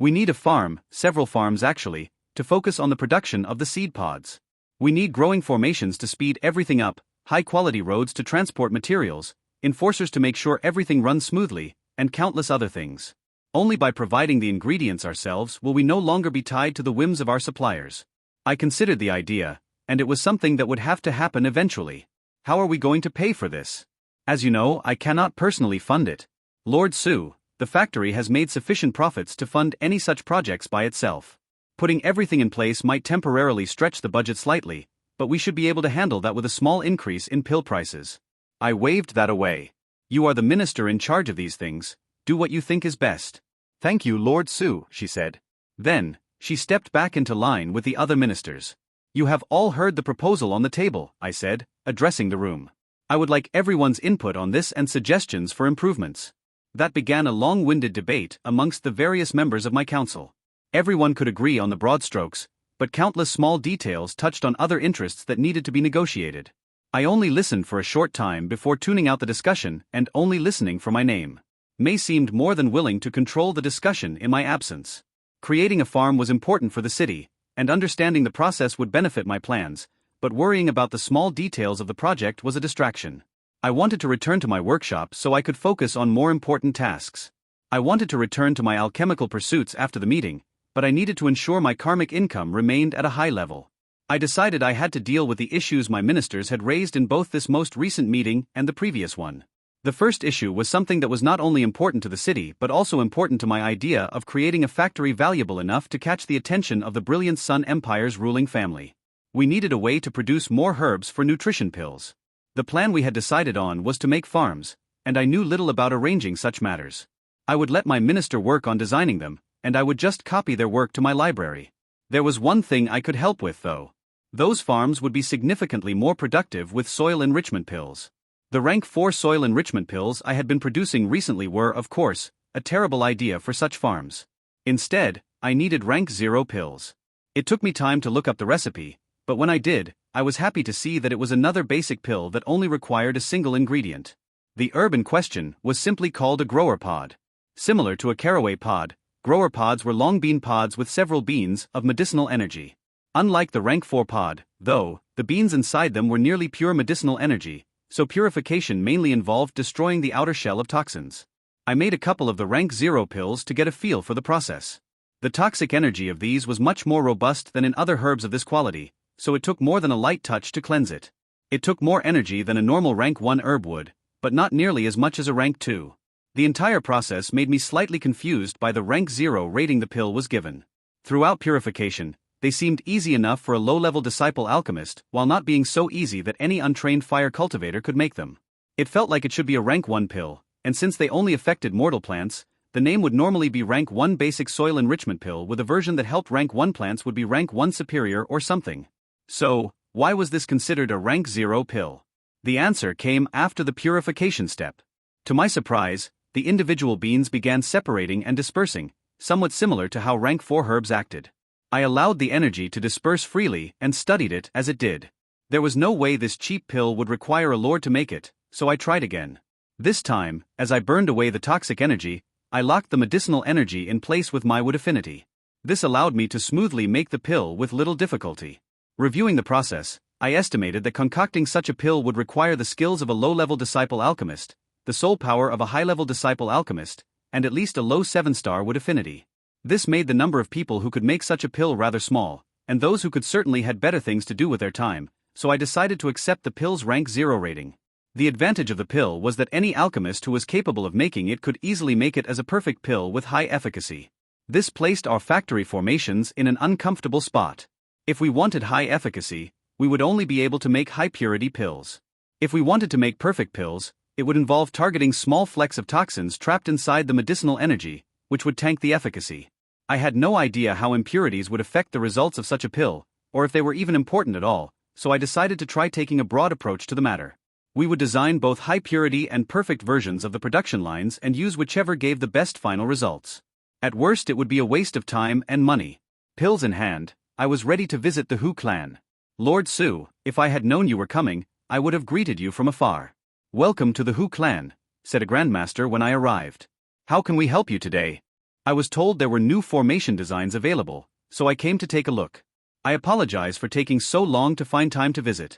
We need a farm, several farms actually, to focus on the production of the seed pods. We need growing formations to speed everything up, high-quality roads to transport materials, enforcers to make sure everything runs smoothly, and countless other things. Only by providing the ingredients ourselves will we no longer be tied to the whims of our suppliers. I considered the idea, and it was something that would have to happen eventually. How are we going to pay for this? As you know, I cannot personally fund it. Lord Su, the factory has made sufficient profits to fund any such projects by itself. Putting everything in place might temporarily stretch the budget slightly, but we should be able to handle that with a small increase in pill prices. I waved that away. You are the minister in charge of these things. Do what you think is best. Thank you, Lord Su, she said. Then, she stepped back into line with the other ministers. You have all heard the proposal on the table, I said, addressing the room. I would like everyone's input on this and suggestions for improvements. That began a long-winded debate amongst the various members of my council. Everyone could agree on the broad strokes, but countless small details touched on other interests that needed to be negotiated. I only listened for a short time before tuning out the discussion and only listening for my name. May seemed more than willing to control the discussion in my absence. Creating a farm was important for the city, and understanding the process would benefit my plans, but worrying about the small details of the project was a distraction. I wanted to return to my workshop so I could focus on more important tasks. I wanted to return to my alchemical pursuits after the meeting, but I needed to ensure my karmic income remained at a high level. I decided I had to deal with the issues my ministers had raised in both this most recent meeting and the previous one. The first issue was something that was not only important to the city but also important to my idea of creating a factory valuable enough to catch the attention of the brilliant Sun Empire's ruling family. We needed a way to produce more herbs for nutrition pills. The plan we had decided on was to make farms, and I knew little about arranging such matters. I would let my minister work on designing them, and I would just copy their work to my library. There was one thing I could help with though. Those farms would be significantly more productive with soil enrichment pills. The rank 4 soil enrichment pills I had been producing recently were, of course, a terrible idea for such farms. Instead, I needed rank 0 pills. It took me time to look up the recipe, but when I did, I was happy to see that it was another basic pill that only required a single ingredient. The herb in question was simply called a grower pod. Similar to a caraway pod, grower pods were long bean pods with several beans of medicinal energy. Unlike the rank 4 pod, though, the beans inside them were nearly pure medicinal energy, so purification mainly involved destroying the outer shell of toxins. I made a couple of the rank 0 pills to get a feel for the process. The toxic energy of these was much more robust than in other herbs of this quality, so it took more than a light touch to cleanse it. It took more energy than a normal rank 1 herb would, but not nearly as much as a rank 2. The entire process made me slightly confused by the rank 0 rating the pill was given. Throughout purification, they seemed easy enough for a low-level disciple alchemist, while not being so easy that any untrained fire cultivator could make them. It felt like it should be a rank 1 pill, and since they only affected mortal plants, the name would normally be rank 1 basic soil enrichment pill, with a version that helped rank 1 plants would be rank 1 superior or something. So, why was this considered a rank 0 pill? The answer came after the purification step. To my surprise, the individual beans began separating and dispersing, somewhat similar to how rank 4 herbs acted. I allowed the energy to disperse freely and studied it as it did. There was no way this cheap pill would require a lord to make it, so I tried again. This time, as I burned away the toxic energy, I locked the medicinal energy in place with my wood affinity. This allowed me to smoothly make the pill with little difficulty. Reviewing the process, I estimated that concocting such a pill would require the skills of a low-level disciple alchemist, the soul power of a high-level disciple alchemist, and at least a low 7-star wood affinity. This made the number of people who could make such a pill rather small, and those who could certainly had better things to do with their time, so I decided to accept the pill's rank 0 rating. The advantage of the pill was that any alchemist who was capable of making it could easily make it as a perfect pill with high efficacy. This placed our factory formations in an uncomfortable spot. If we wanted high efficacy, we would only be able to make high-purity pills. If we wanted to make perfect pills, it would involve targeting small flecks of toxins trapped inside the medicinal energy, which would tank the efficacy. I had no idea how impurities would affect the results of such a pill, or if they were even important at all, so I decided to try taking a broad approach to the matter. We would design both high-purity and perfect versions of the production lines and use whichever gave the best final results. At worst, it would be a waste of time and money. Pills in hand, I was ready to visit the Hu clan. Lord Su, if I had known you were coming, I would have greeted you from afar. "Welcome to the Hu clan," said a grandmaster when I arrived. "How can we help you today?" I was told there were new formation designs available, so I came to take a look. I apologize for taking so long to find time to visit.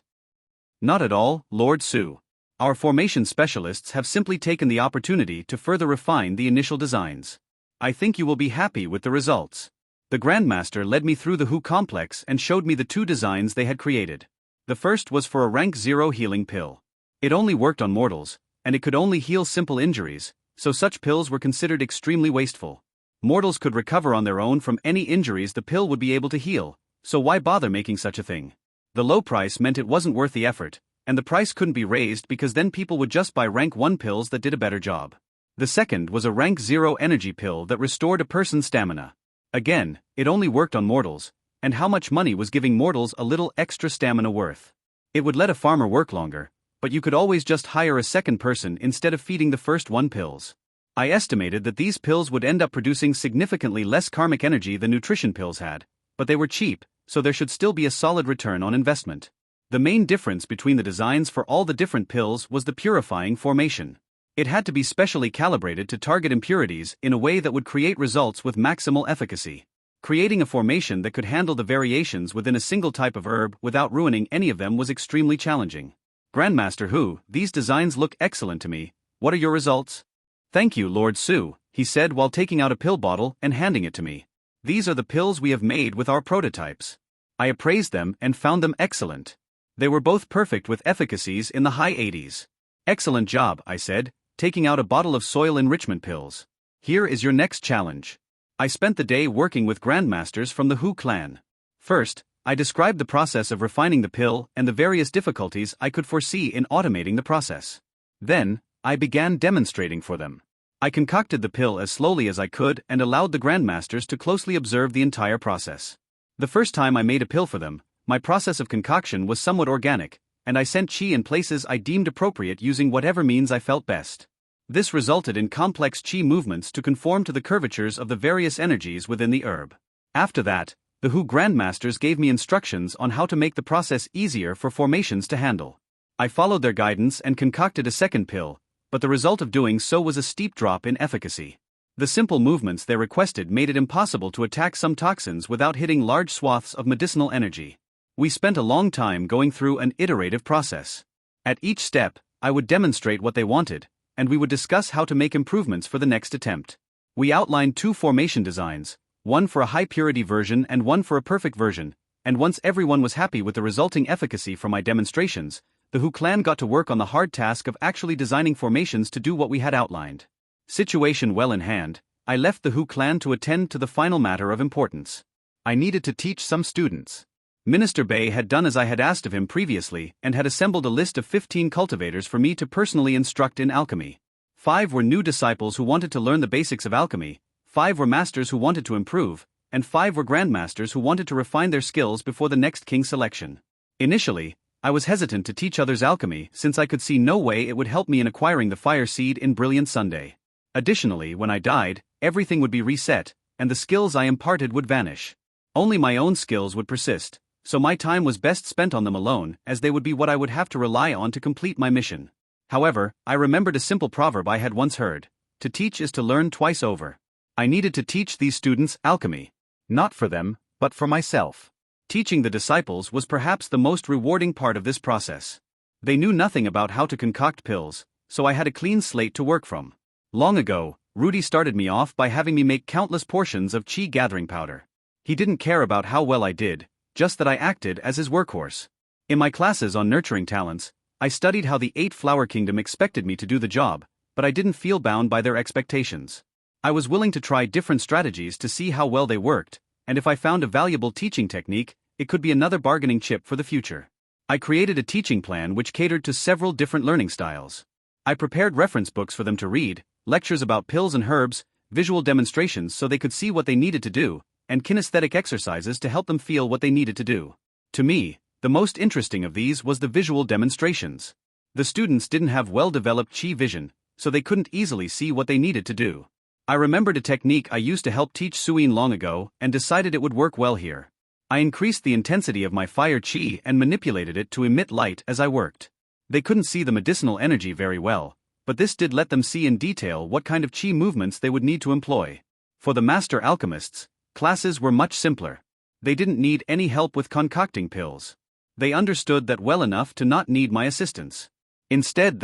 Not at all, Lord Su. Our formation specialists have simply taken the opportunity to further refine the initial designs. I think you will be happy with the results. The Grandmaster led me through the Hu complex and showed me the 2 designs they had created. The first was for a rank 0 healing pill. It only worked on mortals, and it could only heal simple injuries, so such pills were considered extremely wasteful. Mortals could recover on their own from any injuries the pill would be able to heal, so why bother making such a thing? The low price meant it wasn't worth the effort, and the price couldn't be raised because then people would just buy rank 1 pills that did a better job. The second was a rank 0 energy pill that restored a person's stamina. Again, it only worked on mortals, and how much money was giving mortals a little extra stamina worth? It would let a farmer work longer, but you could always just hire a second person instead of feeding the first one pills. I estimated that these pills would end up producing significantly less karmic energy than nutrition pills had, but they were cheap, so there should still be a solid return on investment. The main difference between the designs for all the different pills was the purifying formation. It had to be specially calibrated to target impurities in a way that would create results with maximal efficacy. Creating a formation that could handle the variations within a single type of herb without ruining any of them was extremely challenging. Grandmaster Hu, these designs look excellent to me. What are your results? Thank you, Lord Su, he said while taking out a pill bottle and handing it to me. These are the pills we have made with our prototypes. I appraised them and found them excellent. They were both perfect with efficacies in the high 80s. Excellent job, I said, taking out a bottle of soil enrichment pills. Here is your next challenge. I spent the day working with grandmasters from the Hu clan. First, I described the process of refining the pill and the various difficulties I could foresee in automating the process. Then, I began demonstrating for them. I concocted the pill as slowly as I could and allowed the grandmasters to closely observe the entire process. The first time I made a pill for them, my process of concoction was somewhat organic, and I sent qi in places I deemed appropriate using whatever means I felt best. This resulted in complex qi movements to conform to the curvatures of the various energies within the herb. After that, the Hu grandmasters gave me instructions on how to make the process easier for formations to handle. I followed their guidance and concocted a second pill, but the result of doing so was a steep drop in efficacy. The simple movements they requested made it impossible to attack some toxins without hitting large swaths of medicinal energy. We spent a long time going through an iterative process. At each step, I would demonstrate what they wanted, and we would discuss how to make improvements for the next attempt. We outlined 2 formation designs, one for a high-purity version and one for a perfect version, and once everyone was happy with the resulting efficacy from my demonstrations, the Hu clan got to work on the hard task of actually designing formations to do what we had outlined. Situation well in hand, I left the Hu clan to attend to the final matter of importance. I needed to teach some students. Minister Bei had done as I had asked of him previously and had assembled a list of 15 cultivators for me to personally instruct in alchemy. 5 were new disciples who wanted to learn the basics of alchemy, 5 were masters who wanted to improve, and 5 were grandmasters who wanted to refine their skills before the next king selection. Initially, I was hesitant to teach others alchemy since I could see no way it would help me in acquiring the fire seed in Brilliant Sunday. Additionally, when I died, everything would be reset, and the skills I imparted would vanish. Only my own skills would persist, so my time was best spent on them alone, as they would be what I would have to rely on to complete my mission. However, I remembered a simple proverb I had once heard: to teach is to learn twice over. I needed to teach these students alchemy. Not for them, but for myself. Teaching the disciples was perhaps the most rewarding part of this process. They knew nothing about how to concoct pills, so I had a clean slate to work from. Long ago, Rudy started me off by having me make countless portions of qi gathering powder. He didn't care about how well I did, just that I acted as his workhorse. In my classes on nurturing talents, I studied how the 8-flower kingdom expected me to do the job, but I didn't feel bound by their expectations. I was willing to try different strategies to see how well they worked, and if I found a valuable teaching technique, it could be another bargaining chip for the future. I created a teaching plan which catered to several different learning styles. I prepared reference books for them to read, lectures about pills and herbs, visual demonstrations so they could see what they needed to do, and kinesthetic exercises to help them feel what they needed to do. To me, the most interesting of these was the visual demonstrations. The students didn't have well-developed qi vision, so they couldn't easily see what they needed to do. I remembered a technique I used to help teach Suyin long ago and decided it would work well here. I increased the intensity of my fire qi and manipulated it to emit light as I worked. They couldn't see the medicinal energy very well, but this did let them see in detail what kind of qi movements they would need to employ. For the master alchemists, classes were much simpler. They didn't need any help with concocting pills. They understood that well enough to not need my assistance. Instead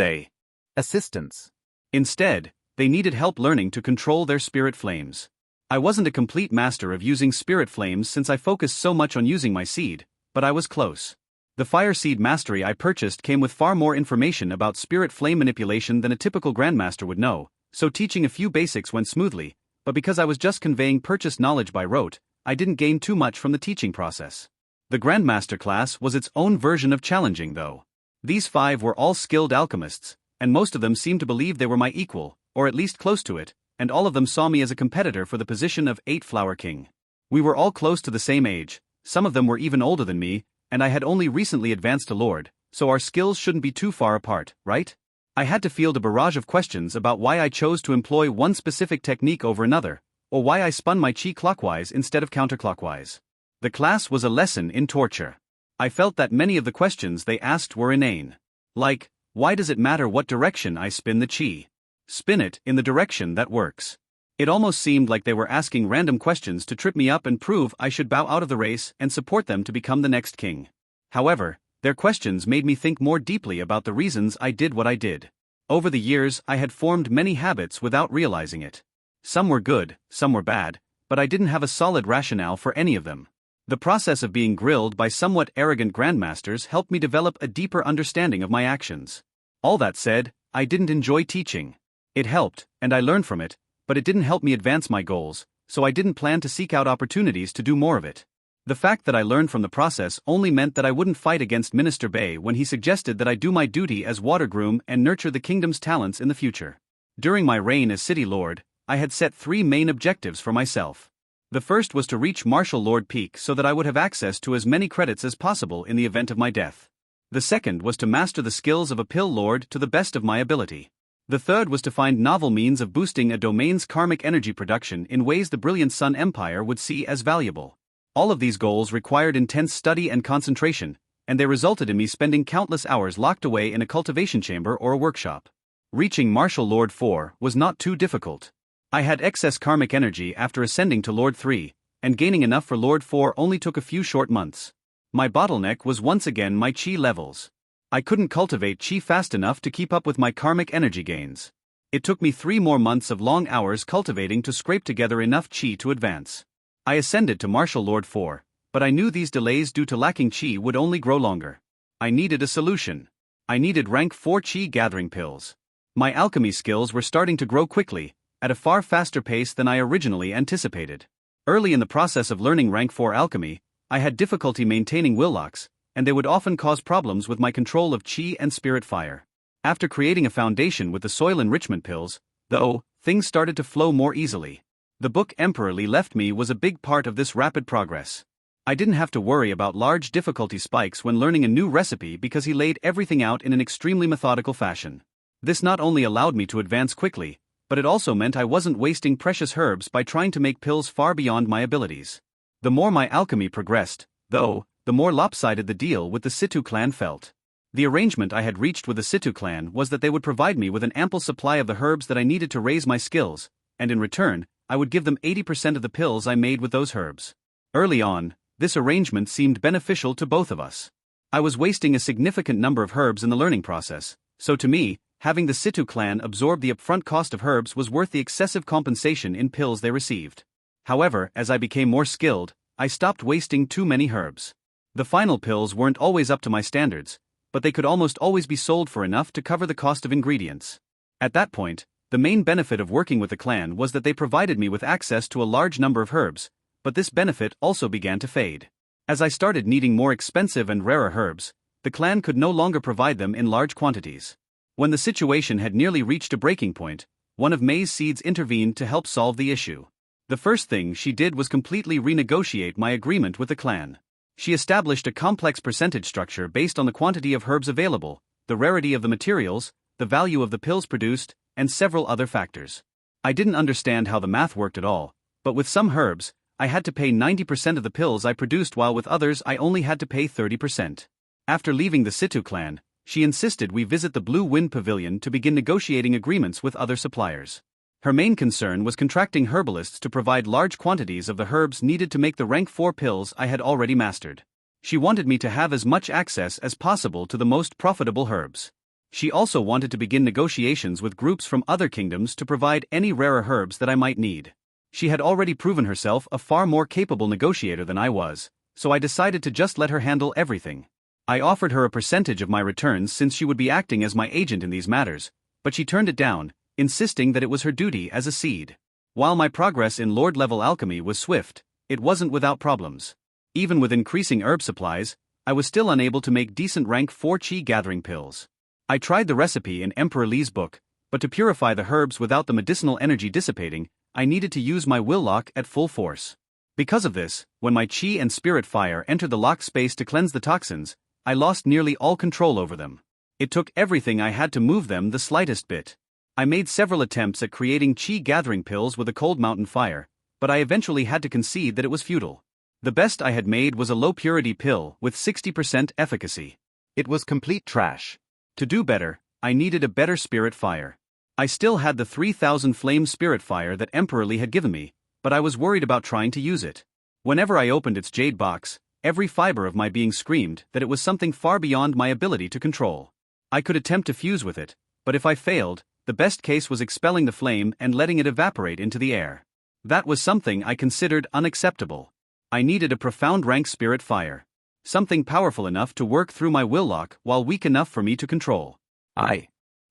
they needed help learning to control their spirit flames. I wasn't a complete master of using spirit flames since I focused so much on using my seed, but I was close. The fire seed mastery I purchased came with far more information about spirit flame manipulation than a typical grandmaster would know, so teaching a few basics went smoothly, but because I was just conveying purchased knowledge by rote, I didn't gain too much from the teaching process. The grandmaster class was its own version of challenging though. These 5 were all skilled alchemists, and most of them seemed to believe they were my equal, or at least close to it, and all of them saw me as a competitor for the position of 8-flower king. We were all close to the same age, some of them were even older than me, and I had only recently advanced to lord, so our skills shouldn't be too far apart, right? I had to field a barrage of questions about why I chose to employ one specific technique over another, or why I spun my qi clockwise instead of counterclockwise. The class was a lesson in torture. I felt that many of the questions they asked were inane. Like, why does it matter what direction I spin the qi? Spin it in the direction that works. It almost seemed like they were asking random questions to trip me up and prove I should bow out of the race and support them to become the next king. However, their questions made me think more deeply about the reasons I did what I did. Over the years, I had formed many habits without realizing it. Some were good, some were bad, but I didn't have a solid rationale for any of them. The process of being grilled by somewhat arrogant grandmasters helped me develop a deeper understanding of my actions. All that said, I didn't enjoy teaching. It helped, and I learned from it, but it didn't help me advance my goals, so I didn't plan to seek out opportunities to do more of it. The fact that I learned from the process only meant that I wouldn't fight against Minister Bei when he suggested that I do my duty as water groom and nurture the kingdom's talents in the future. During my reign as city lord, I had set 3 main objectives for myself. The first was to reach Martial Lord Peak so that I would have access to as many credits as possible in the event of my death. The second was to master the skills of a Pill Lord to the best of my ability. The third was to find novel means of boosting a domain's karmic energy production in ways the Brilliant Sun Empire would see as valuable. All of these goals required intense study and concentration, and they resulted in me spending countless hours locked away in a cultivation chamber or a workshop. Reaching Martial Lord 4 was not too difficult. I had excess karmic energy after ascending to Lord 3, and gaining enough for Lord 4 only took a few short months. My bottleneck was once again my qi levels. I couldn't cultivate qi fast enough to keep up with my karmic energy gains. It took me 3 more months of long hours cultivating to scrape together enough qi to advance. I ascended to Martial Lord 4, but I knew these delays due to lacking qi would only grow longer. I needed a solution. I needed rank 4 qi gathering pills. My alchemy skills were starting to grow quickly, at a far faster pace than I originally anticipated. Early in the process of learning rank 4 alchemy, I had difficulty maintaining will locks, and they would often cause problems with my control of qi and spirit fire. After creating a foundation with the soil enrichment pills, though, things started to flow more easily. The book Emperor Li left me was a big part of this rapid progress. I didn't have to worry about large difficulty spikes when learning a new recipe because he laid everything out in an extremely methodical fashion. This not only allowed me to advance quickly, but it also meant I wasn't wasting precious herbs by trying to make pills far beyond my abilities. The more my alchemy progressed, though, the more lopsided the deal with the Situ clan felt. The arrangement I had reached with the Situ clan was that they would provide me with an ample supply of the herbs that I needed to raise my skills, and in return, I would give them 80% of the pills I made with those herbs. Early on, this arrangement seemed beneficial to both of us. I was wasting a significant number of herbs in the learning process, so to me, having the Situ clan absorb the upfront cost of herbs was worth the excessive compensation in pills they received. However, as I became more skilled, I stopped wasting too many herbs. The final pills weren't always up to my standards, but they could almost always be sold for enough to cover the cost of ingredients. At that point, the main benefit of working with the clan was that they provided me with access to a large number of herbs, but this benefit also began to fade. As I started needing more expensive and rarer herbs, the clan could no longer provide them in large quantities. When the situation had nearly reached a breaking point, one of May's seeds intervened to help solve the issue. The first thing she did was completely renegotiate my agreement with the clan. She established a complex percentage structure based on the quantity of herbs available, the rarity of the materials, the value of the pills produced, and several other factors. I didn't understand how the math worked at all, but with some herbs, I had to pay 90% of the pills I produced while with others I only had to pay 30%. After leaving the Situ clan, she insisted we visit the Blue Wind Pavilion to begin negotiating agreements with other suppliers. Her main concern was contracting herbalists to provide large quantities of the herbs needed to make the rank 4 pills I had already mastered. She wanted me to have as much access as possible to the most profitable herbs. She also wanted to begin negotiations with groups from other kingdoms to provide any rarer herbs that I might need. She had already proven herself a far more capable negotiator than I was, so I decided to just let her handle everything. I offered her a percentage of my returns since she would be acting as my agent in these matters, but she turned it down, insisting that it was her duty as a seed. While my progress in Lord-level alchemy was swift, it wasn't without problems. Even with increasing herb supplies, I was still unable to make decent rank 4 qi gathering pills. I tried the recipe in Emperor Li's book, but to purify the herbs without the medicinal energy dissipating, I needed to use my will lock at full force. Because of this, when my qi and spirit fire entered the locked space to cleanse the toxins, I lost nearly all control over them. It took everything I had to move them the slightest bit. I made several attempts at creating qi gathering pills with a cold mountain fire, but I eventually had to concede that it was futile. The best I had made was a low-purity pill with 60% efficacy. It was complete trash. To do better, I needed a better spirit fire. I still had the 3000 flame spirit fire that Emperor Li had given me, but I was worried about trying to use it. Whenever I opened its jade box, every fiber of my being screamed that it was something far beyond my ability to control. I could attempt to fuse with it, but if I failed, the best case was expelling the flame and letting it evaporate into the air. That was something I considered unacceptable. I needed a profound rank spirit fire. Something powerful enough to work through my will lock while weak enough for me to control. I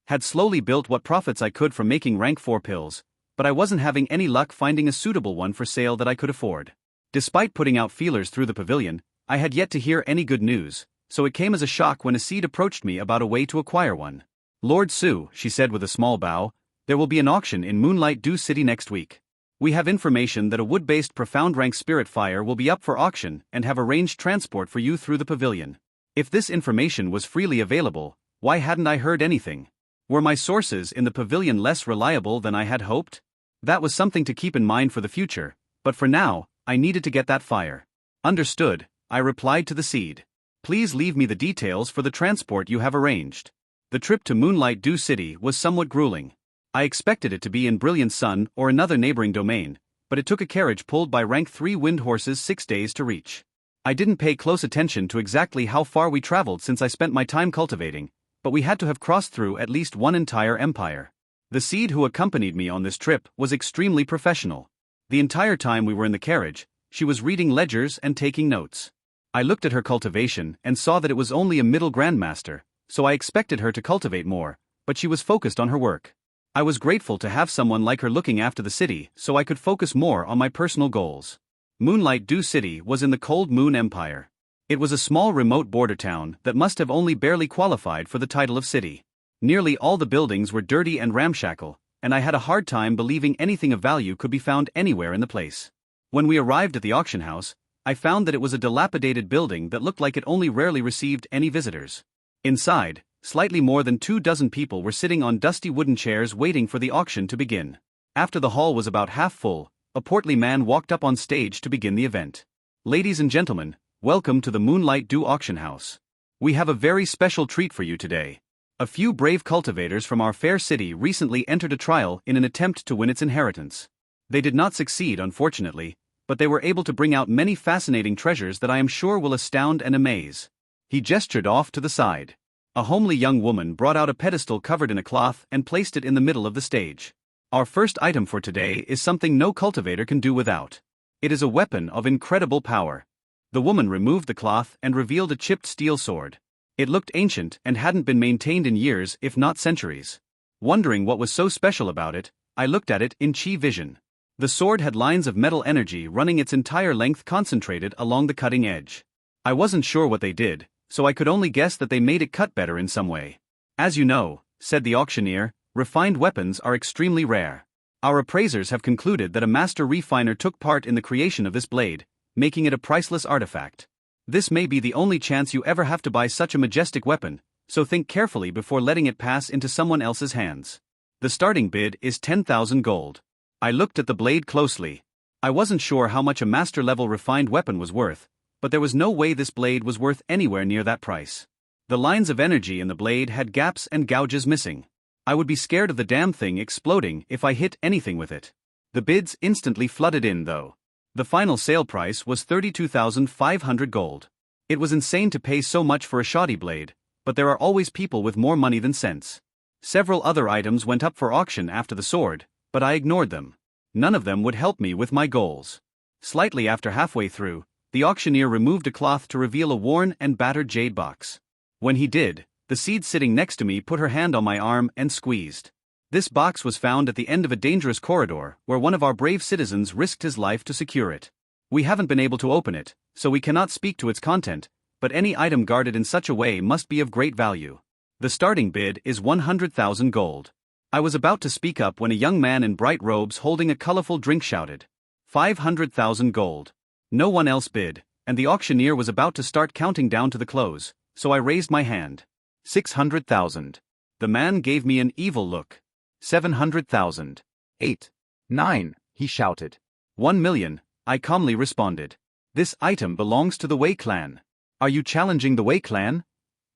had slowly built what profits I could from making rank 4 pills, but I wasn't having any luck finding a suitable one for sale that I could afford. Despite putting out feelers through the pavilion, I had yet to hear any good news, so it came as a shock when a seed approached me about a way to acquire one. Lord Su, she said with a small bow, there will be an auction in Moonlight Dew City next week. We have information that a wood-based profound rank spirit fire will be up for auction and have arranged transport for you through the pavilion. If this information was freely available, why hadn't I heard anything? Were my sources in the pavilion less reliable than I had hoped? That was something to keep in mind for the future, but for now, I needed to get that fire. Understood, I replied to the seed. Please leave me the details for the transport you have arranged. The trip to Moonlight Dew City was somewhat grueling. I expected it to be in Brilliant Sun or another neighboring domain, but it took a carriage pulled by rank 3 wind horses 6 days to reach. I didn't pay close attention to exactly how far we traveled since I spent my time cultivating, but we had to have crossed through at least one entire empire. The seed who accompanied me on this trip was extremely professional. The entire time we were in the carriage, she was reading ledgers and taking notes. I looked at her cultivation and saw that it was only a middle grandmaster, so I expected her to cultivate more, but she was focused on her work. I was grateful to have someone like her looking after the city so I could focus more on my personal goals. Moonlight Dew City was in the Cold Moon Empire. It was a small remote border town that must have only barely qualified for the title of city. Nearly all the buildings were dirty and ramshackle, and I had a hard time believing anything of value could be found anywhere in the place. When we arrived at the auction house, I found that it was a dilapidated building that looked like it only rarely received any visitors. Inside, slightly more than 24 people were sitting on dusty wooden chairs waiting for the auction to begin. After the hall was about half full, a portly man walked up on stage to begin the event. Ladies and gentlemen, welcome to the Moonlight Dew Auction House. We have a very special treat for you today. A few brave cultivators from our fair city recently entered a trial in an attempt to win its inheritance. They did not succeed, unfortunately, but they were able to bring out many fascinating treasures that I am sure will astound and amaze. He gestured off to the side. A homely young woman brought out a pedestal covered in a cloth and placed it in the middle of the stage. Our first item for today is something no cultivator can do without. It is a weapon of incredible power. The woman removed the cloth and revealed a chipped steel sword. It looked ancient and hadn't been maintained in years, if not centuries. Wondering what was so special about it, I looked at it in chi vision. The sword had lines of metal energy running its entire length concentrated along the cutting edge. I wasn't sure what they did, so I could only guess that they made it cut better in some way. As you know, said the auctioneer, refined weapons are extremely rare. Our appraisers have concluded that a master refiner took part in the creation of this blade, making it a priceless artifact. This may be the only chance you ever have to buy such a majestic weapon, so think carefully before letting it pass into someone else's hands. The starting bid is 10,000 gold. I looked at the blade closely. I wasn't sure how much a master-level refined weapon was worth, but there was no way this blade was worth anywhere near that price. The lines of energy in the blade had gaps and gouges missing. I would be scared of the damn thing exploding if I hit anything with it. The bids instantly flooded in though. The final sale price was 32,500 gold. It was insane to pay so much for a shoddy blade, but there are always people with more money than sense. Several other items went up for auction after the sword, but I ignored them. None of them would help me with my goals. Slightly after halfway through, the auctioneer removed a cloth to reveal a worn and battered jade box. When he did, the seed sitting next to me put her hand on my arm and squeezed. This box was found at the end of a dangerous corridor where one of our brave citizens risked his life to secure it. We haven't been able to open it, so we cannot speak to its content, but any item guarded in such a way must be of great value. The starting bid is 100,000 gold. I was about to speak up when a young man in bright robes holding a colorful drink shouted, 500,000 gold. No one else bid, and the auctioneer was about to start counting down to the close, so I raised my hand. 600,000. The man gave me an evil look. 700,000. 8. 9, he shouted. 1 million, I calmly responded. This item belongs to the Wei clan. Are you challenging the Wei clan?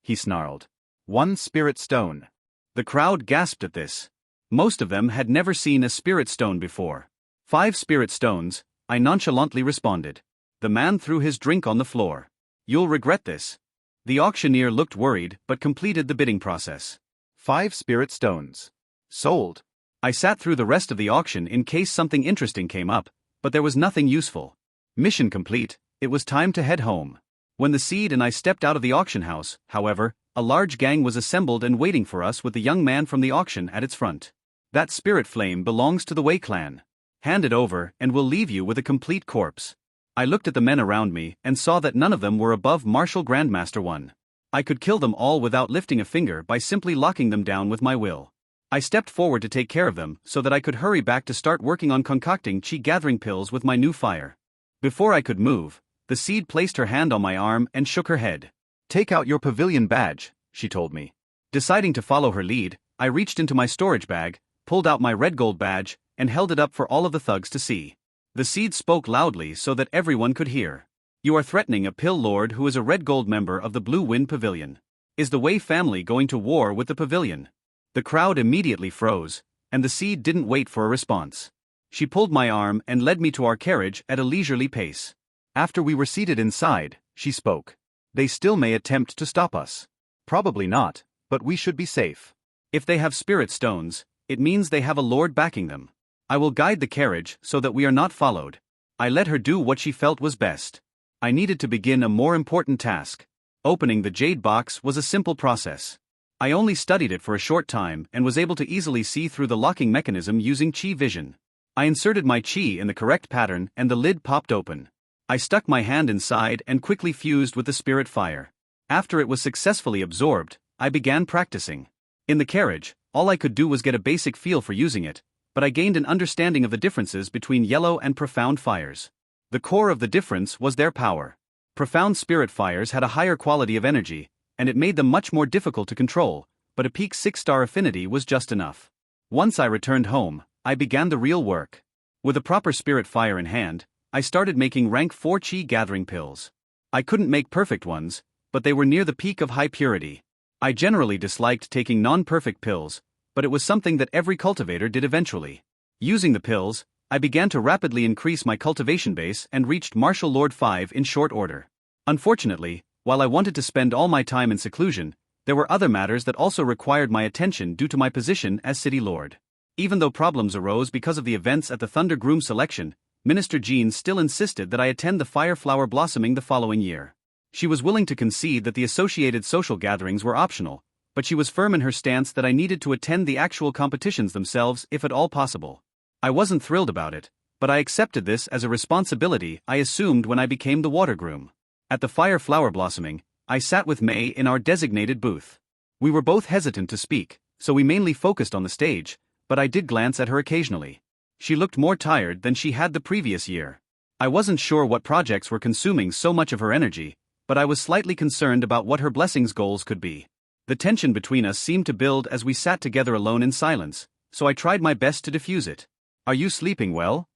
He snarled. 1 spirit stone. The crowd gasped at this. Most of them had never seen a spirit stone before. 5 spirit stones, I nonchalantly responded. The man threw his drink on the floor. You'll regret this. The auctioneer looked worried but completed the bidding process. 5 spirit stones. Sold. I sat through the rest of the auction in case something interesting came up, but there was nothing useful. Mission complete, it was time to head home. When the seed and I stepped out of the auction house, however, a large gang was assembled and waiting for us with the young man from the auction at its front. That spirit flame belongs to the Wei clan. Hand it over and we'll leave you with a complete corpse. I looked at the men around me and saw that none of them were above Martial Grandmaster 1. I could kill them all without lifting a finger by simply locking them down with my will. I stepped forward to take care of them so that I could hurry back to start working on concocting chi gathering pills with my new fire. Before I could move, the seed placed her hand on my arm and shook her head. Take out your pavilion badge, she told me. Deciding to follow her lead, I reached into my storage bag, pulled out my red gold badge, and held it up for all of the thugs to see. The seed spoke loudly so that everyone could hear. You are threatening a pill lord who is a red gold member of the Blue Wind Pavilion. Is the Wei family going to war with the pavilion? The crowd immediately froze, and the seed didn't wait for a response. She pulled my arm and led me to our carriage at a leisurely pace. After we were seated inside, she spoke. They still may attempt to stop us. Probably not, but we should be safe. If they have spirit stones, it means they have a lord backing them. I will guide the carriage so that we are not followed. I let her do what she felt was best. I needed to begin a more important task. Opening the jade box was a simple process. I only studied it for a short time and was able to easily see through the locking mechanism using chi vision. I inserted my chi in the correct pattern and the lid popped open. I stuck my hand inside and quickly fused with the spirit fire. After it was successfully absorbed, I began practicing. In the carriage, all I could do was get a basic feel for using it, but I gained an understanding of the differences between yellow and profound fires. The core of the difference was their power. Profound spirit fires had a higher quality of energy, and it made them much more difficult to control, but a peak 6-star affinity was just enough. Once I returned home, I began the real work. With a proper spirit fire in hand, I started making rank 4 chi gathering pills. I couldn't make perfect ones, but they were near the peak of high purity. I generally disliked taking non-perfect pills, but it was something that every cultivator did eventually. Using the pills, I began to rapidly increase my cultivation base and reached Martial Lord 5 in short order. Unfortunately, while I wanted to spend all my time in seclusion, there were other matters that also required my attention due to my position as City Lord. Even though problems arose because of the events at the Thunder Groom selection, Minister Jean still insisted that I attend the Fire Flower Blossoming the following year. She was willing to concede that the associated social gatherings were optional, but she was firm in her stance that I needed to attend the actual competitions themselves if at all possible. I wasn't thrilled about it, but I accepted this as a responsibility I assumed when I became the water groom. At the Fire Flower Blossoming, I sat with May in our designated booth. We were both hesitant to speak, so we mainly focused on the stage, but I did glance at her occasionally. She looked more tired than she had the previous year. I wasn't sure what projects were consuming so much of her energy, but I was slightly concerned about what her blessings goals could be. The tension between us seemed to build as we sat together alone in silence, so I tried my best to diffuse it. Are you sleeping well?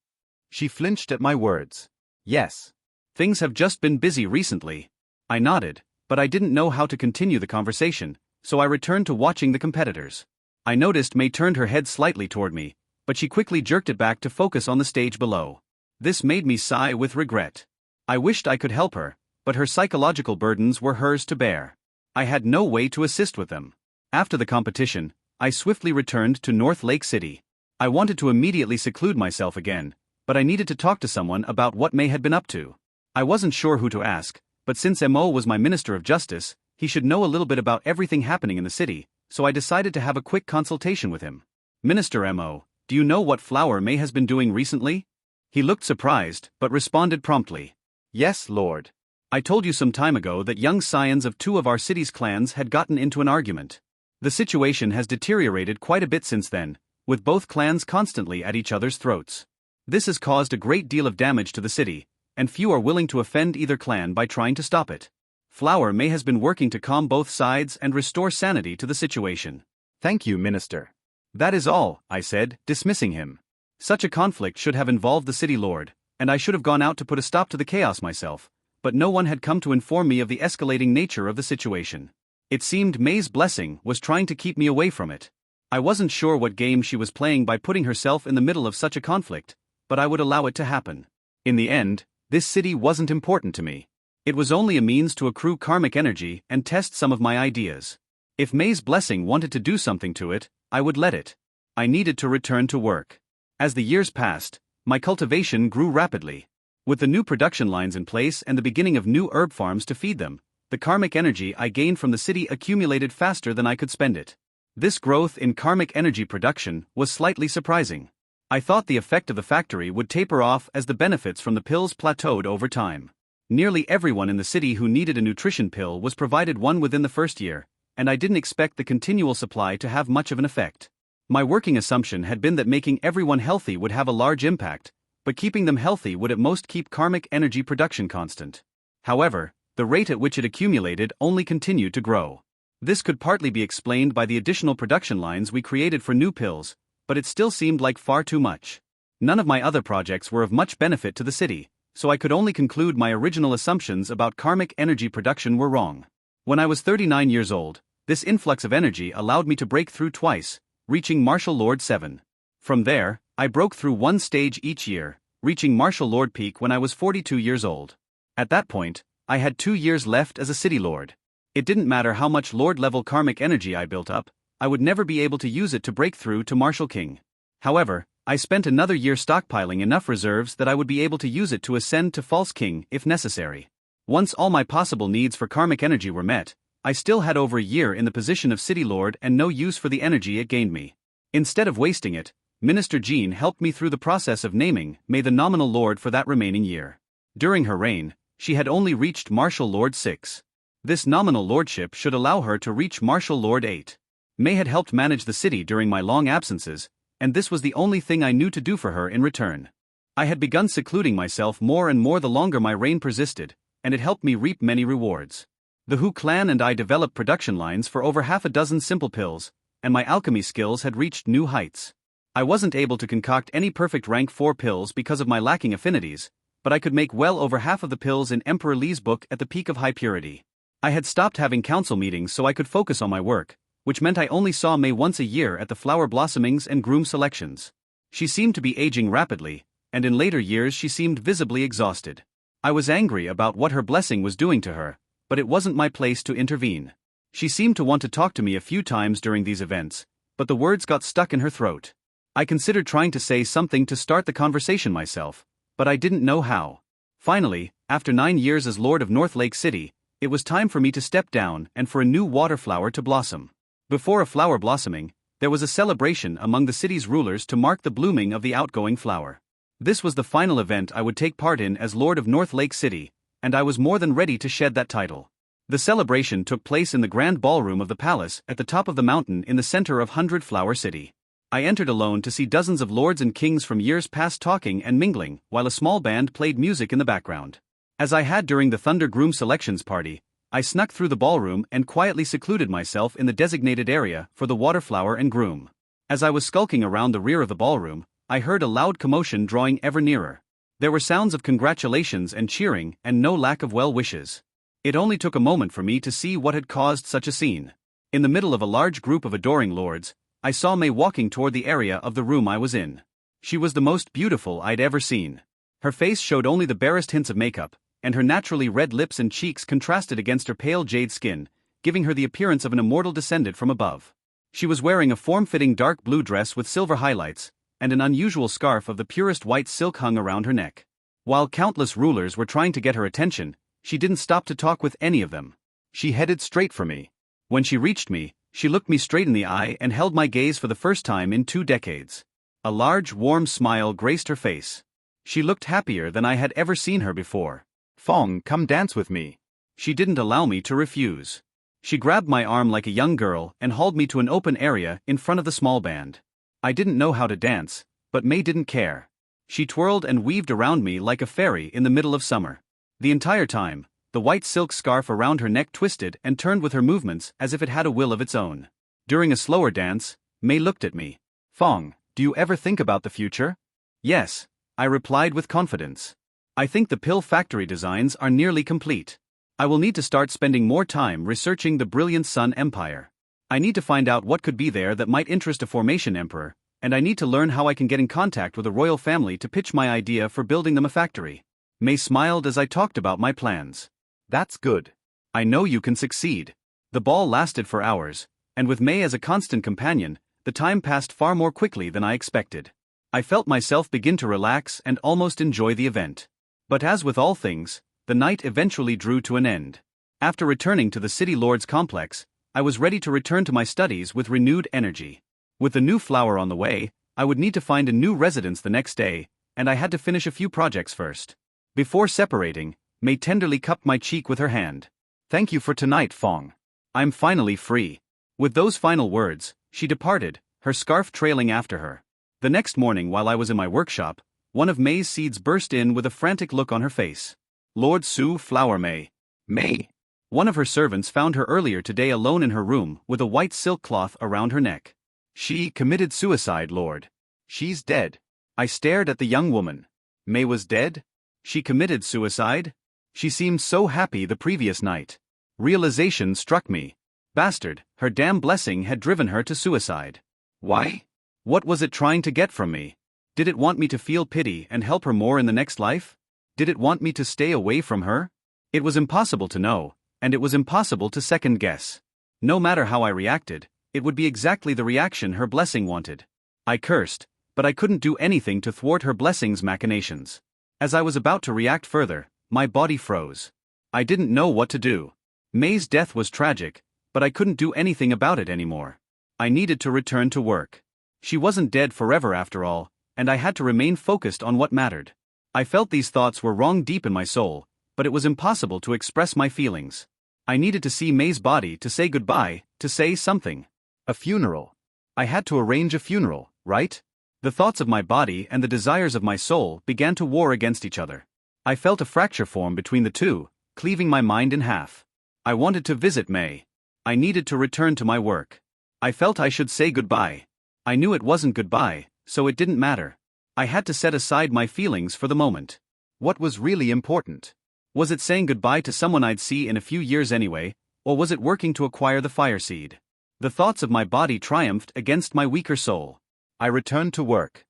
She flinched at my words. Yes. Things have just been busy recently. I nodded, but I didn't know how to continue the conversation, so I returned to watching the competitors. I noticed May turned her head slightly toward me, but she quickly jerked it back to focus on the stage below. This made me sigh with regret. I wished I could help her, but her psychological burdens were hers to bear. I had no way to assist with them. After the competition, I swiftly returned to North Lake City. I wanted to immediately seclude myself again, but I needed to talk to someone about what May had been up to. I wasn't sure who to ask, but since Mo was my Minister of Justice, he should know a little bit about everything happening in the city, so I decided to have a quick consultation with him. Minister Mo, do you know what Flower May has been doing recently? He looked surprised, but responded promptly. Yes, Lord. I told you some time ago that young scions of 2 of our city's clans had gotten into an argument. The situation has deteriorated quite a bit since then, with both clans constantly at each other's throats. This has caused a great deal of damage to the city, and few are willing to offend either clan by trying to stop it. Flower May has been working to calm both sides and restore sanity to the situation. Thank you, Minister. That is all, I said, dismissing him. Such a conflict should have involved the city lord, and I should have gone out to put a stop to the chaos myself, but no one had come to inform me of the escalating nature of the situation. It seemed May's blessing was trying to keep me away from it. I wasn't sure what game she was playing by putting herself in the middle of such a conflict, but I would allow it to happen. In the end, this city wasn't important to me. It was only a means to accrue karmic energy and test some of my ideas. If May's blessing wanted to do something to it, I would let it. I needed to return to work. As the years passed, my cultivation grew rapidly. With the new production lines in place and the beginning of new herb farms to feed them, the karmic energy I gained from the city accumulated faster than I could spend it. This growth in karmic energy production was slightly surprising. I thought the effect of the factory would taper off as the benefits from the pills plateaued over time. Nearly everyone in the city who needed a nutrition pill was provided one within the first year, and I didn't expect the continual supply to have much of an effect. My working assumption had been that making everyone healthy would have a large impact, but keeping them healthy would at most keep karmic energy production constant. However, the rate at which it accumulated only continued to grow. This could partly be explained by the additional production lines we created for new pills, but it still seemed like far too much. None of my other projects were of much benefit to the city, so I could only conclude my original assumptions about karmic energy production were wrong. When I was 39 years old, this influx of energy allowed me to break through twice, reaching Martial Lord 7. From there, I broke through one stage each year, reaching Martial Lord peak when I was 42 years old. At that point, I had 2 years left as a city lord. It didn't matter how much lord-level karmic energy I built up, I would never be able to use it to break through to Martial King. However, I spent another year stockpiling enough reserves that I would be able to use it to ascend to False King if necessary. Once all my possible needs for karmic energy were met, I still had over a year in the position of City Lord and no use for the energy it gained me. Instead of wasting it, Minister Jean helped me through the process of naming May the nominal lord for that remaining year. During her reign, she had only reached Martial Lord 6. This nominal lordship should allow her to reach Martial Lord 8. May had helped manage the city during my long absences, and this was the only thing I knew to do for her in return. I had begun secluding myself more and more the longer my reign persisted, and it helped me reap many rewards. The Hu clan and I developed production lines for over half a dozen simple pills, and my alchemy skills had reached new heights. I wasn't able to concoct any perfect rank 4 pills because of my lacking affinities, but I could make well over half of the pills in Emperor Li's book at the peak of high purity. I had stopped having council meetings so I could focus on my work, which meant I only saw May once a year at the flower blossomings and groom selections. She seemed to be aging rapidly, and in later years she seemed visibly exhausted. I was angry about what her blessing was doing to her, but it wasn't my place to intervene. She seemed to want to talk to me a few times during these events, but the words got stuck in her throat. I considered trying to say something to start the conversation myself, but I didn't know how. Finally, after 9 years as Lord of North Lake City, it was time for me to step down and for a new water flower to blossom. Before a flower blossoming, there was a celebration among the city's rulers to mark the blooming of the outgoing flower. This was the final event I would take part in as Lord of North Lake City, and I was more than ready to shed that title. The celebration took place in the grand ballroom of the palace at the top of the mountain in the center of 100 Flower City. I entered alone to see dozens of lords and kings from years past talking and mingling, while a small band played music in the background. As I had during the Thunder Groom Selections party, I snuck through the ballroom and quietly secluded myself in the designated area for the waterflower and groom. As I was skulking around the rear of the ballroom, I heard a loud commotion drawing ever nearer. There were sounds of congratulations and cheering and no lack of well wishes. It only took a moment for me to see what had caused such a scene. In the middle of a large group of adoring lords, I saw May walking toward the area of the room I was in. She was the most beautiful I'd ever seen. Her face showed only the barest hints of makeup, and her naturally red lips and cheeks contrasted against her pale jade skin, giving her the appearance of an immortal descended from above. She was wearing a form-fitting dark blue dress with silver highlights, and an unusual scarf of the purest white silk hung around her neck. While countless rulers were trying to get her attention, she didn't stop to talk with any of them. She headed straight for me. When she reached me, she looked me straight in the eye and held my gaze for the first time in 2 decades. A large, warm smile graced her face. She looked happier than I had ever seen her before. "Fang, come dance with me." She didn't allow me to refuse. She grabbed my arm like a young girl and hauled me to an open area in front of the small band. I didn't know how to dance, but May didn't care. She twirled and weaved around me like a fairy in the middle of summer. The entire time, the white silk scarf around her neck twisted and turned with her movements as if it had a will of its own. During a slower dance, May looked at me. "Fang, do you ever think about the future?" "Yes," I replied with confidence. I think the pill factory designs are nearly complete. I will need to start spending more time researching the brilliant Sun Empire. I need to find out what could be there that might interest a formation emperor, and I need to learn how I can get in contact with a royal family to pitch my idea for building them a factory. May smiled as I talked about my plans. That's good. I know you can succeed. The ball lasted for hours, and with May as a constant companion, the time passed far more quickly than I expected. I felt myself begin to relax and almost enjoy the event. But as with all things, the night eventually drew to an end. After returning to the City Lord's complex, I was ready to return to my studies with renewed energy. With the new flower on the way, I would need to find a new residence the next day, and I had to finish a few projects first. Before separating, May tenderly cupped my cheek with her hand. Thank you for tonight, Fang. I'm finally free. With those final words, she departed, her scarf trailing after her. The next morning while I was in my workshop, one of May's seeds burst in with a frantic look on her face. Lord Su Flower May. May. One of her servants found her earlier today alone in her room with a white silk cloth around her neck. She committed suicide, Lord. She's dead. I stared at the young woman. May was dead? She committed suicide? She seemed so happy the previous night. Realization struck me. Bastard, her damn blessing had driven her to suicide. Why? What was it trying to get from me? Did it want me to feel pity and help her more in the next life? Did it want me to stay away from her? It was impossible to know, and it was impossible to second guess. No matter how I reacted, it would be exactly the reaction her blessing wanted. I cursed, but I couldn't do anything to thwart her blessing's machinations. As I was about to react further, my body froze. I didn't know what to do. May's death was tragic, but I couldn't do anything about it anymore. I needed to return to work. She wasn't dead forever after all, and I had to remain focused on what mattered. I felt these thoughts were wrong deep in my soul, but it was impossible to express my feelings. I needed to see May's body to say goodbye, to say something. A funeral. I had to arrange a funeral, right? The thoughts of my body and the desires of my soul began to war against each other. I felt a fracture form between the two, cleaving my mind in half. I wanted to visit May. I needed to return to my work. I felt I should say goodbye. I knew it wasn't goodbye, so it didn't matter. I had to set aside my feelings for the moment. What was really important? Was it saying goodbye to someone I'd see in a few years anyway, or was it working to acquire the fire seed? The thoughts of my body triumphed against my weaker soul. I returned to work.